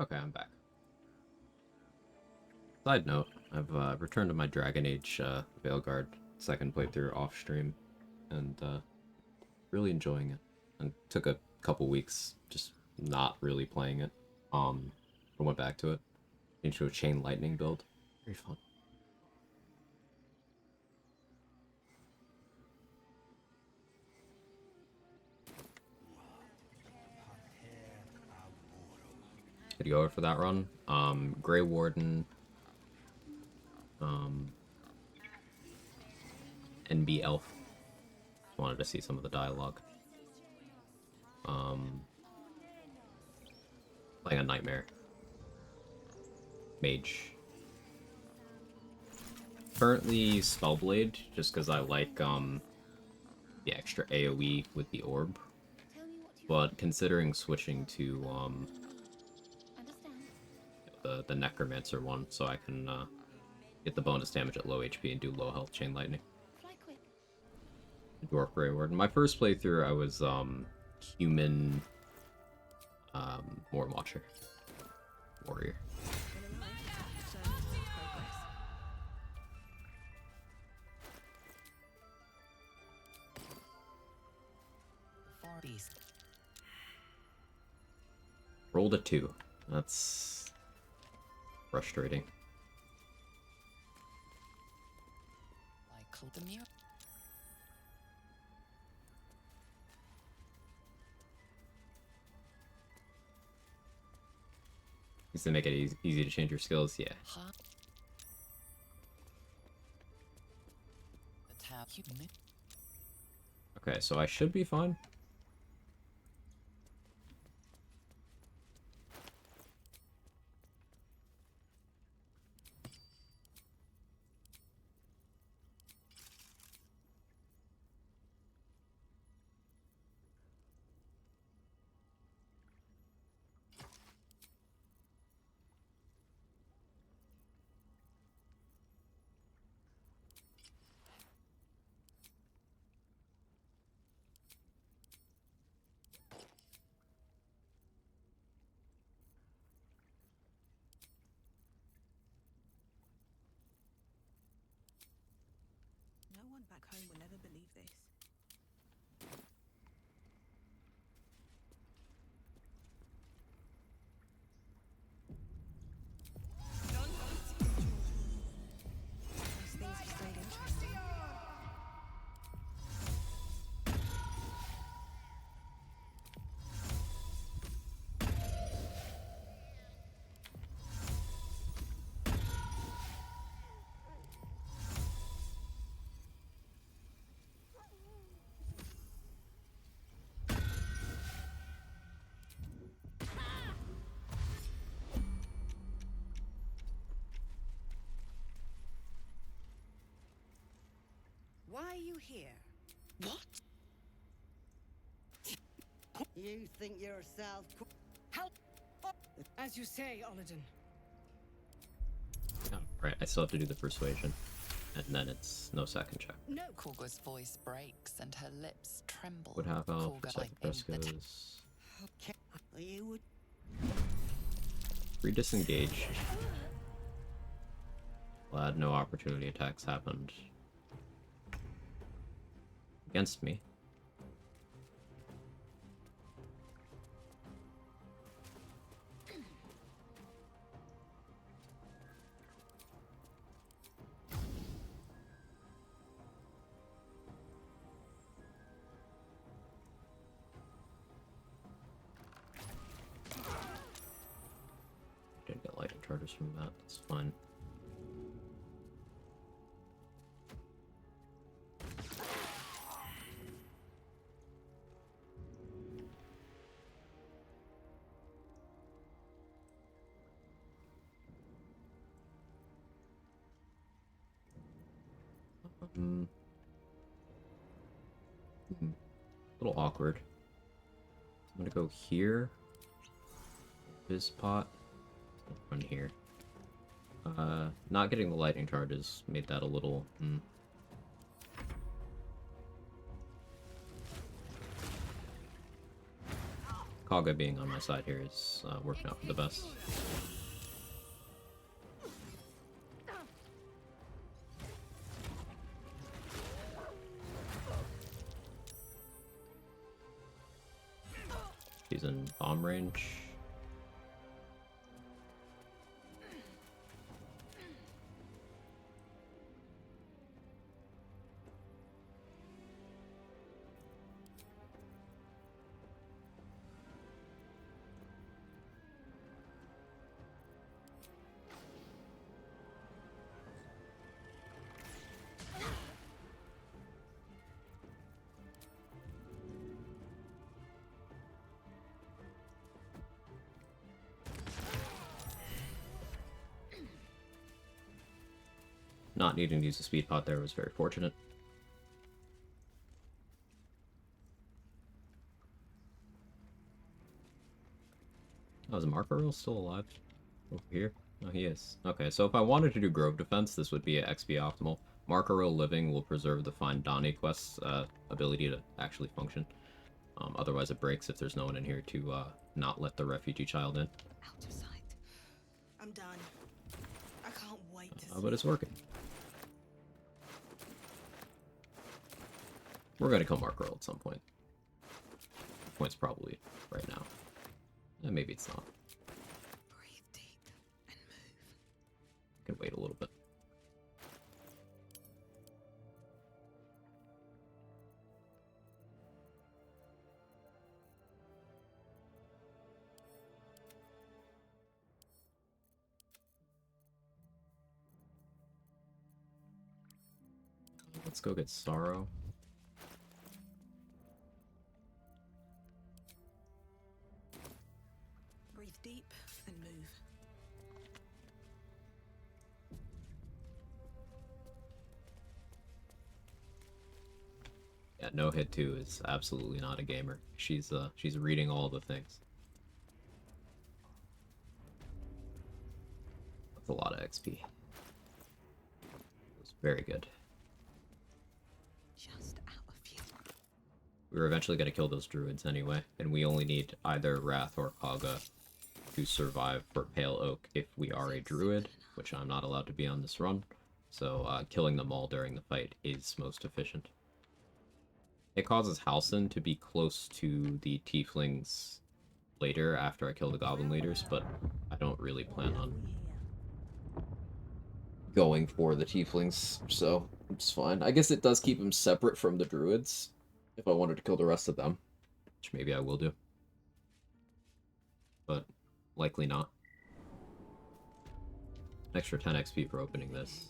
Okay, I'm back. Side note, I've returned to my Dragon Age Veilguard second playthrough off stream, and really enjoying it. And took a couple weeks just not really playing it. I went back to it. Into a Chain Lightning build. Very fun. Could you go for that run? Grey Warden, NB Elf. Wanted to see some of the dialogue. Playing a Nightmare. Mage. Currently Spellblade, just because I like the extra AoE with the orb. But considering switching to the Necromancer one, so I can get the bonus damage at low HP and do low health Chain Lightning. Dwarf Grey Warden. My first playthrough, I was human War Watcher. Warrior. Rolled a 2. That's frustrating. Used to make it easy to change your skills, yeah. Okay, so I should be fine. one back home will ever believe this. These things have stayed interesting. Why are you here? What? You think yourself... Help! As you say, Olladin. Oh, right, I still have to do the persuasion. And then it's no second check. No. Quagga's voice breaks and her lips tremble. Would half elf, Quagga second press goes... You would... Re-disengage. Glad no opportunity attacks happened against me. Did get lightning charges from that, that's fine. A little awkward. I'm gonna go here. This pot. Run here. Not getting the lightning charges made that a little. Quagga being on my side here is working out for the best. He's in bomb range. Not needing to use the speed pot there was very fortunate. Oh, is Markaril still alive? Over here? Oh, he is. Okay, so if I wanted to do Grove Defense, this would be a XP optimal. Markaril living will preserve the Find Donnie quest's ability to actually function. Otherwise it breaks if there's no one in here to not let the refugee child in. Out of sight. I'm done. I can't wait to But it's working. We're gonna kill Markaril at some point. Point's probably right now. And maybe it's not. Breathe deep and move. Can wait a little bit. Let's go get Sorrow. Breathe deep and move. Yeah, no hit 2 is absolutely not a gamer. She's reading all the things. That's a lot of XP. It was very good. Just out of view. We were eventually going to kill those druids anyway, and we only need either Wrath or Quagga to survive for Pale Oak if we are a druid, which I'm not allowed to be on this run. So killing them all during the fight is most efficient. It causes Halcyon to be close to the tieflings later after I kill the goblin leaders, but I don't really plan on going for the tieflings, so it's fine. I guess it does keep them separate from the druids if I wanted to kill the rest of them, which maybe I will do. But likely not. An extra 10 XP for opening this.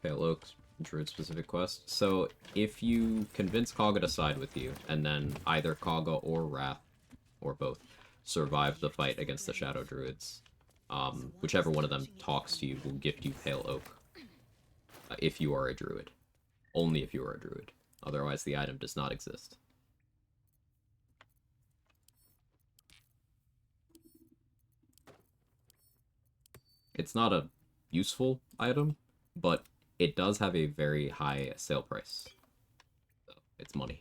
Pale Oak, druid-specific quest. So, if you convince Kaga to side with you, and then either Kaga or Wrath, or both, survive the fight against the Shadow Druids, whichever one of them talks to you will gift you Pale Oak. If you are a druid. Only if you are a druid. Otherwise, the item does not exist. It's not a useful item, but it does have a very high sale price. So, it's money.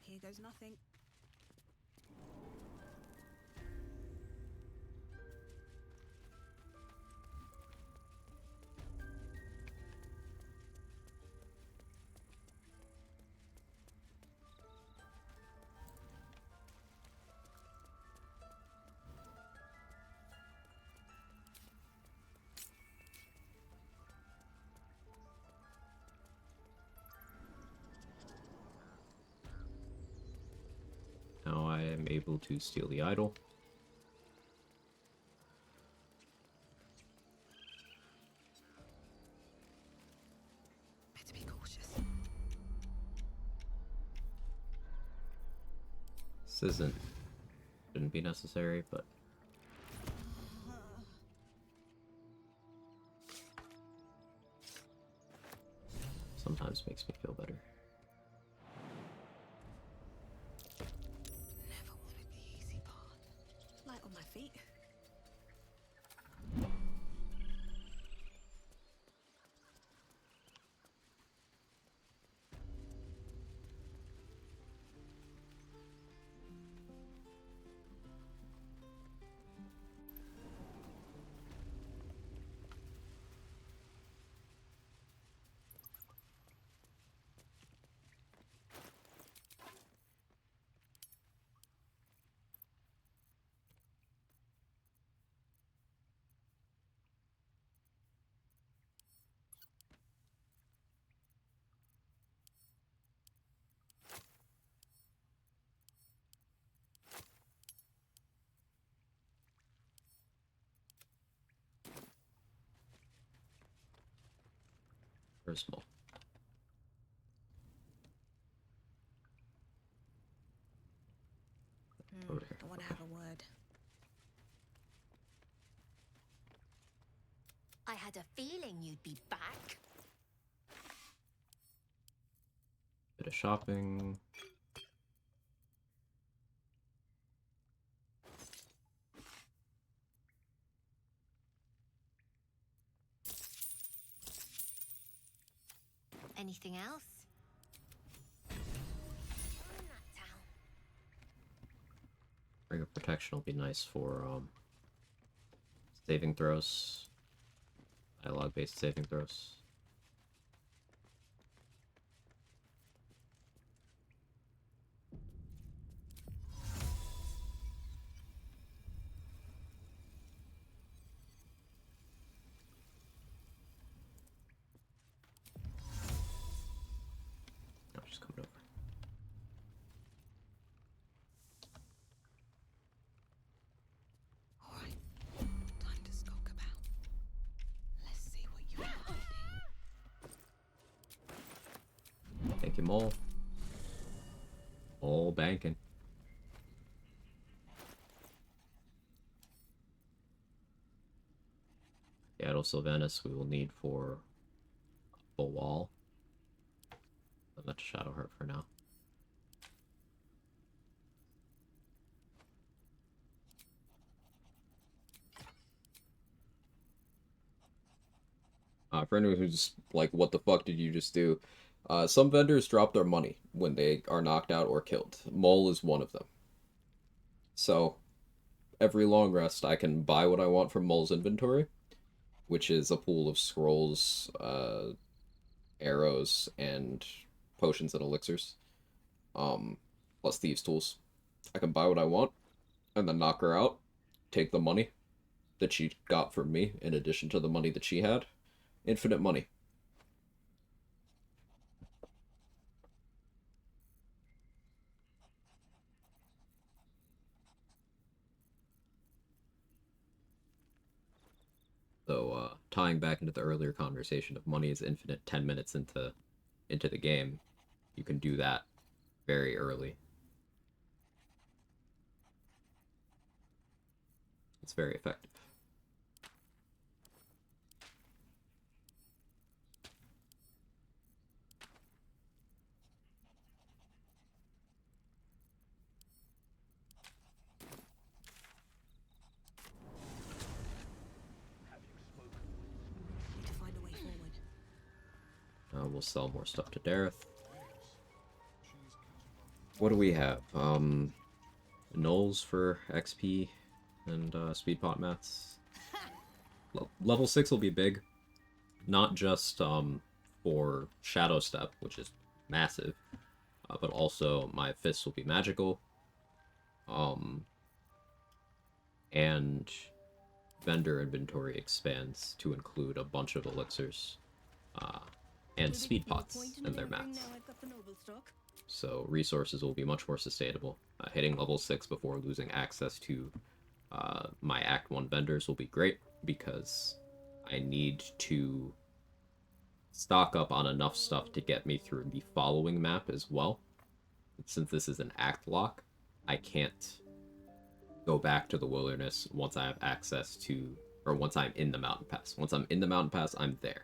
Here goes nothing. Now I am able to steal the idol. Better be cautious. This shouldn't be necessary, but sometimes makes me feel better. Never wanted the easy path. Light on my feet. Very small. Over here. I want to have a word. I had a feeling you'd be back. Bit of shopping. Anything else? Ring of Protection will be nice for saving throws. Dialogue-based saving throws. I'm just coming over. Alright, time to skulk about. Let's see what you have. Thank you, Mole. All banking. Seattle Sylvanus we will need for a wall. Let's shadow her for now. For anyone who's like, what the fuck did you just do? Some vendors drop their money when they are knocked out or killed. Mole is one of them. So, every long rest, I can buy what I want from Mole's inventory, which is a pool of scrolls, arrows, and potions and elixirs. Plus thieves' tools. I can buy what I want, and then knock her out, take the money that she got from me, in addition to the money that she had. Infinite money. So, tying back into the earlier conversation of money is infinite 10 minutes into the game, you can do that very early. It's very effective. Need to find a way forward. We'll sell more stuff to Dareth. What do we have? Nulls for XP and speed pot mats. Level 6 will be big. Not just for Shadow Step, which is massive, but also my fists will be magical. And vendor inventory expands to include a bunch of elixirs and speed pots in their mats. So resources will be much more sustainable. Hitting level 6 before losing access to my Act 1 vendors will be great, because I need to stock up on enough stuff to get me through the following map as well. Since this is an Act lock, I can't go back to the wilderness once I have access to, or once I'm in the mountain pass. Once I'm in the mountain pass, I'm there.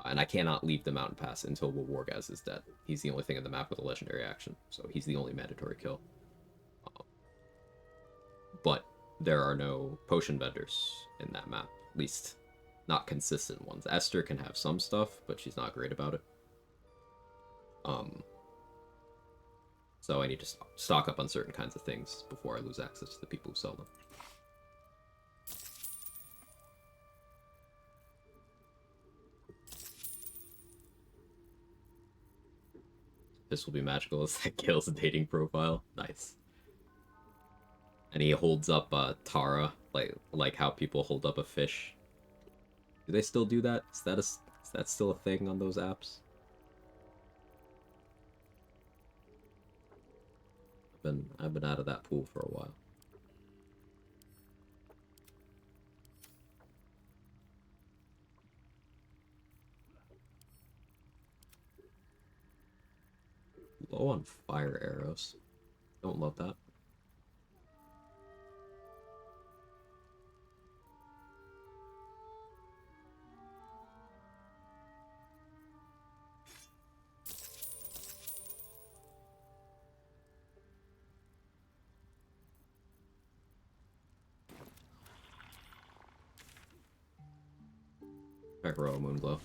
And I cannot leave the mountain pass until Wargaz is dead. He's the only thing in the map with a legendary action, so he's the only mandatory kill. But there are no potion vendors in that map, at least not consistent ones. Esther can have some stuff, but she's not great about it. So I need to stock up on certain kinds of things before I lose access to the people who sell them. This will be magical as that Gale's dating profile. Nice. And he holds up Tara, like how people hold up a fish. Do they still do that? Is that still a thing on those apps? I've been out of that pool for a while. Low on fire arrows. Don't love that. Heroic Moonglow.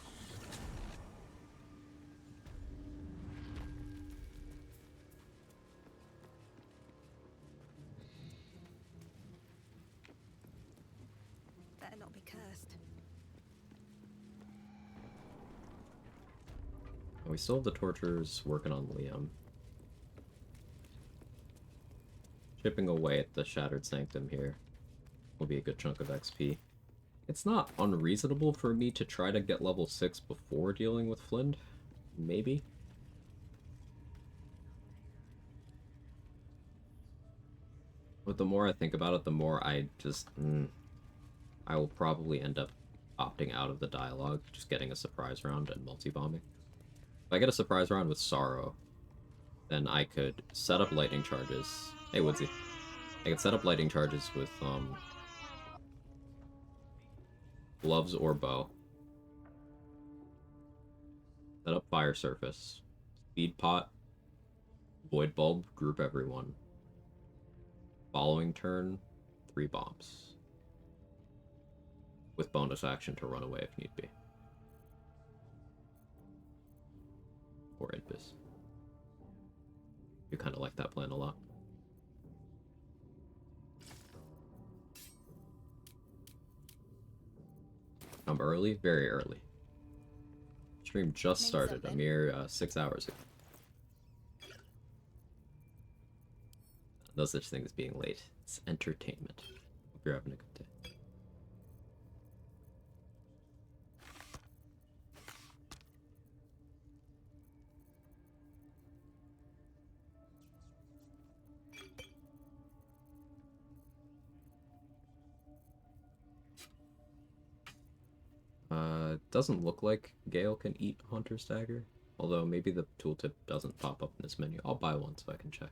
Better not be cursed. We still have the torturers working on Liam. Chipping away at the Shattered Sanctum here will be a good chunk of XP. It's not unreasonable for me to try to get level 6 before dealing with Flynn. Maybe. But the more I think about it, the more I just... I will probably end up opting out of the dialogue, just getting a surprise round and multi-bombing. If I get a surprise round with Sorrow, then I could set up lightning charges. Hey, Woodsy. I could set up lightning charges with, gloves or bow. Set up fire surface. Feed pot, void bulb, group everyone. Following turn, 3 bombs. With bonus action to run away if need be. Or Invis. You kind of like that plan a lot. I'm early? Very early. Stream just started a mere 6 hours ago. No such thing as being late. It's entertainment. Hope you're having a good day. Doesn't look like Gale can eat Hunter's Dagger. Although maybe the tooltip doesn't pop up in this menu. I'll buy one so I can check.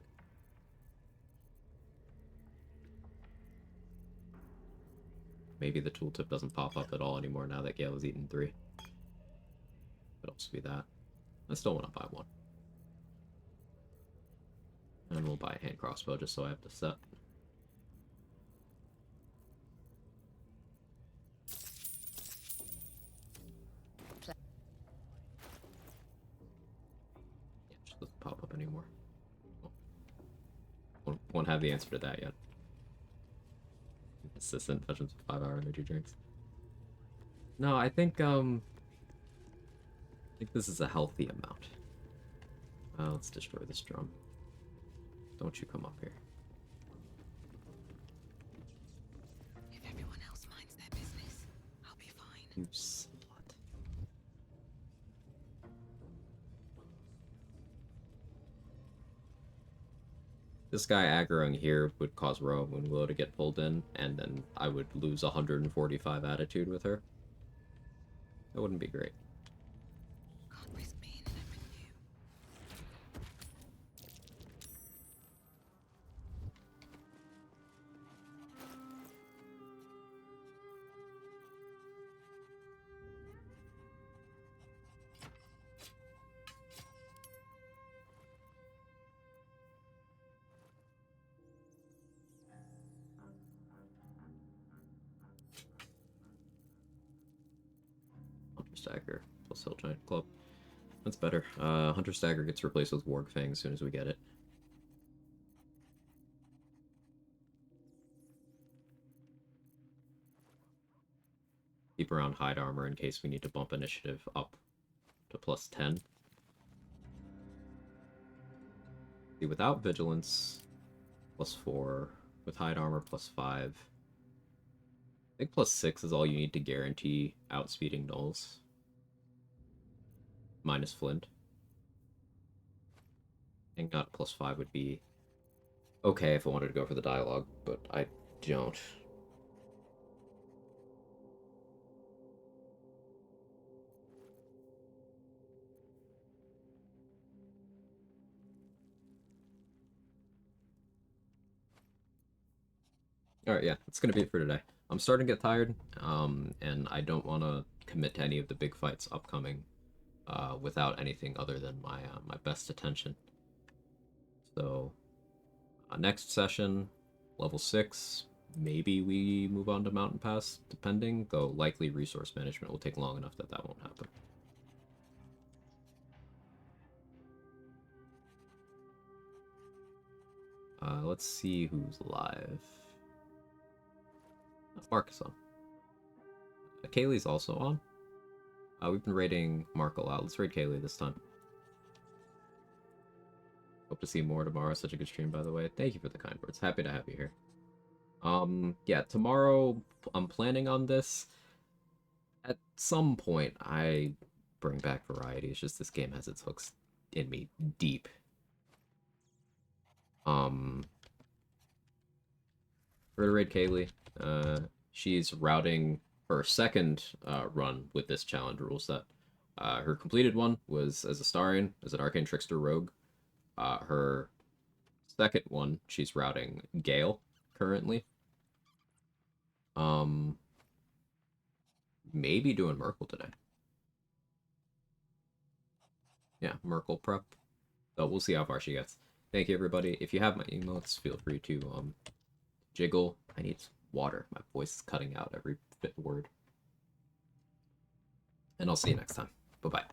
Maybe the tooltip doesn't pop up at all anymore now that Gale has eaten 3. Could also be that. I still want to buy one. And we'll buy a hand crossbow just so I have to set. Yeah, just doesn't pop up anymore. Won't have the answer to that yet. Assistant touches with 5-hour energy drinks. No, I think this is a healthy amount. Let's destroy this drum. Don't you come up here. If everyone else minds their business, I'll be fine. You slut. This guy aggroing here would cause Roa Moonglow to get pulled in, and then I would lose 145 attitude with her. That wouldn't be great. Can't risk being in it with you. Hunter Stagger plus Hill Giant Club. That's better. Hunter Stagger gets replaced with Warg Fang as soon as we get it. Keep around Hide Armor in case we need to bump initiative up to plus 10. See, without Vigilance, plus 4. With Hide Armor, plus 5. I think plus 6 is all you need to guarantee outspeeding Gnolls. Minus Flint. I think not plus 5 would be okay if I wanted to go for the dialogue, but I don't. Alright, yeah, that's gonna be it for today. I'm starting to get tired, and I don't want to commit to any of the big fights upcoming without anything other than my best attention. So, next session, level 6, maybe we move on to Mountain Pass, depending, though likely resource management will take long enough that that won't happen. Let's see who's live. Mark is on. Kaylee's also on. We've been raiding Mark a lot. Let's raid Kaylee this time. Hope to see more tomorrow. Such a good stream, by the way. Thank you for the kind words. Happy to have you here. Yeah, tomorrow I'm planning on this. At some point, I bring back variety. It's just this game has its hooks in me deep. We're gonna raid Kaylee. She's routing her second run with this challenge rule set. Her completed one was as a Starian, as an Arcane Trickster Rogue. Her second one, she's routing Gale currently. Maybe doing Merkle today. Yeah, Merkle prep. So we'll see how far she gets. Thank you, everybody. If you have my emotes, feel free to jiggle. I need water. My voice is cutting out every fifth word. And I'll see you next time. Bye-bye.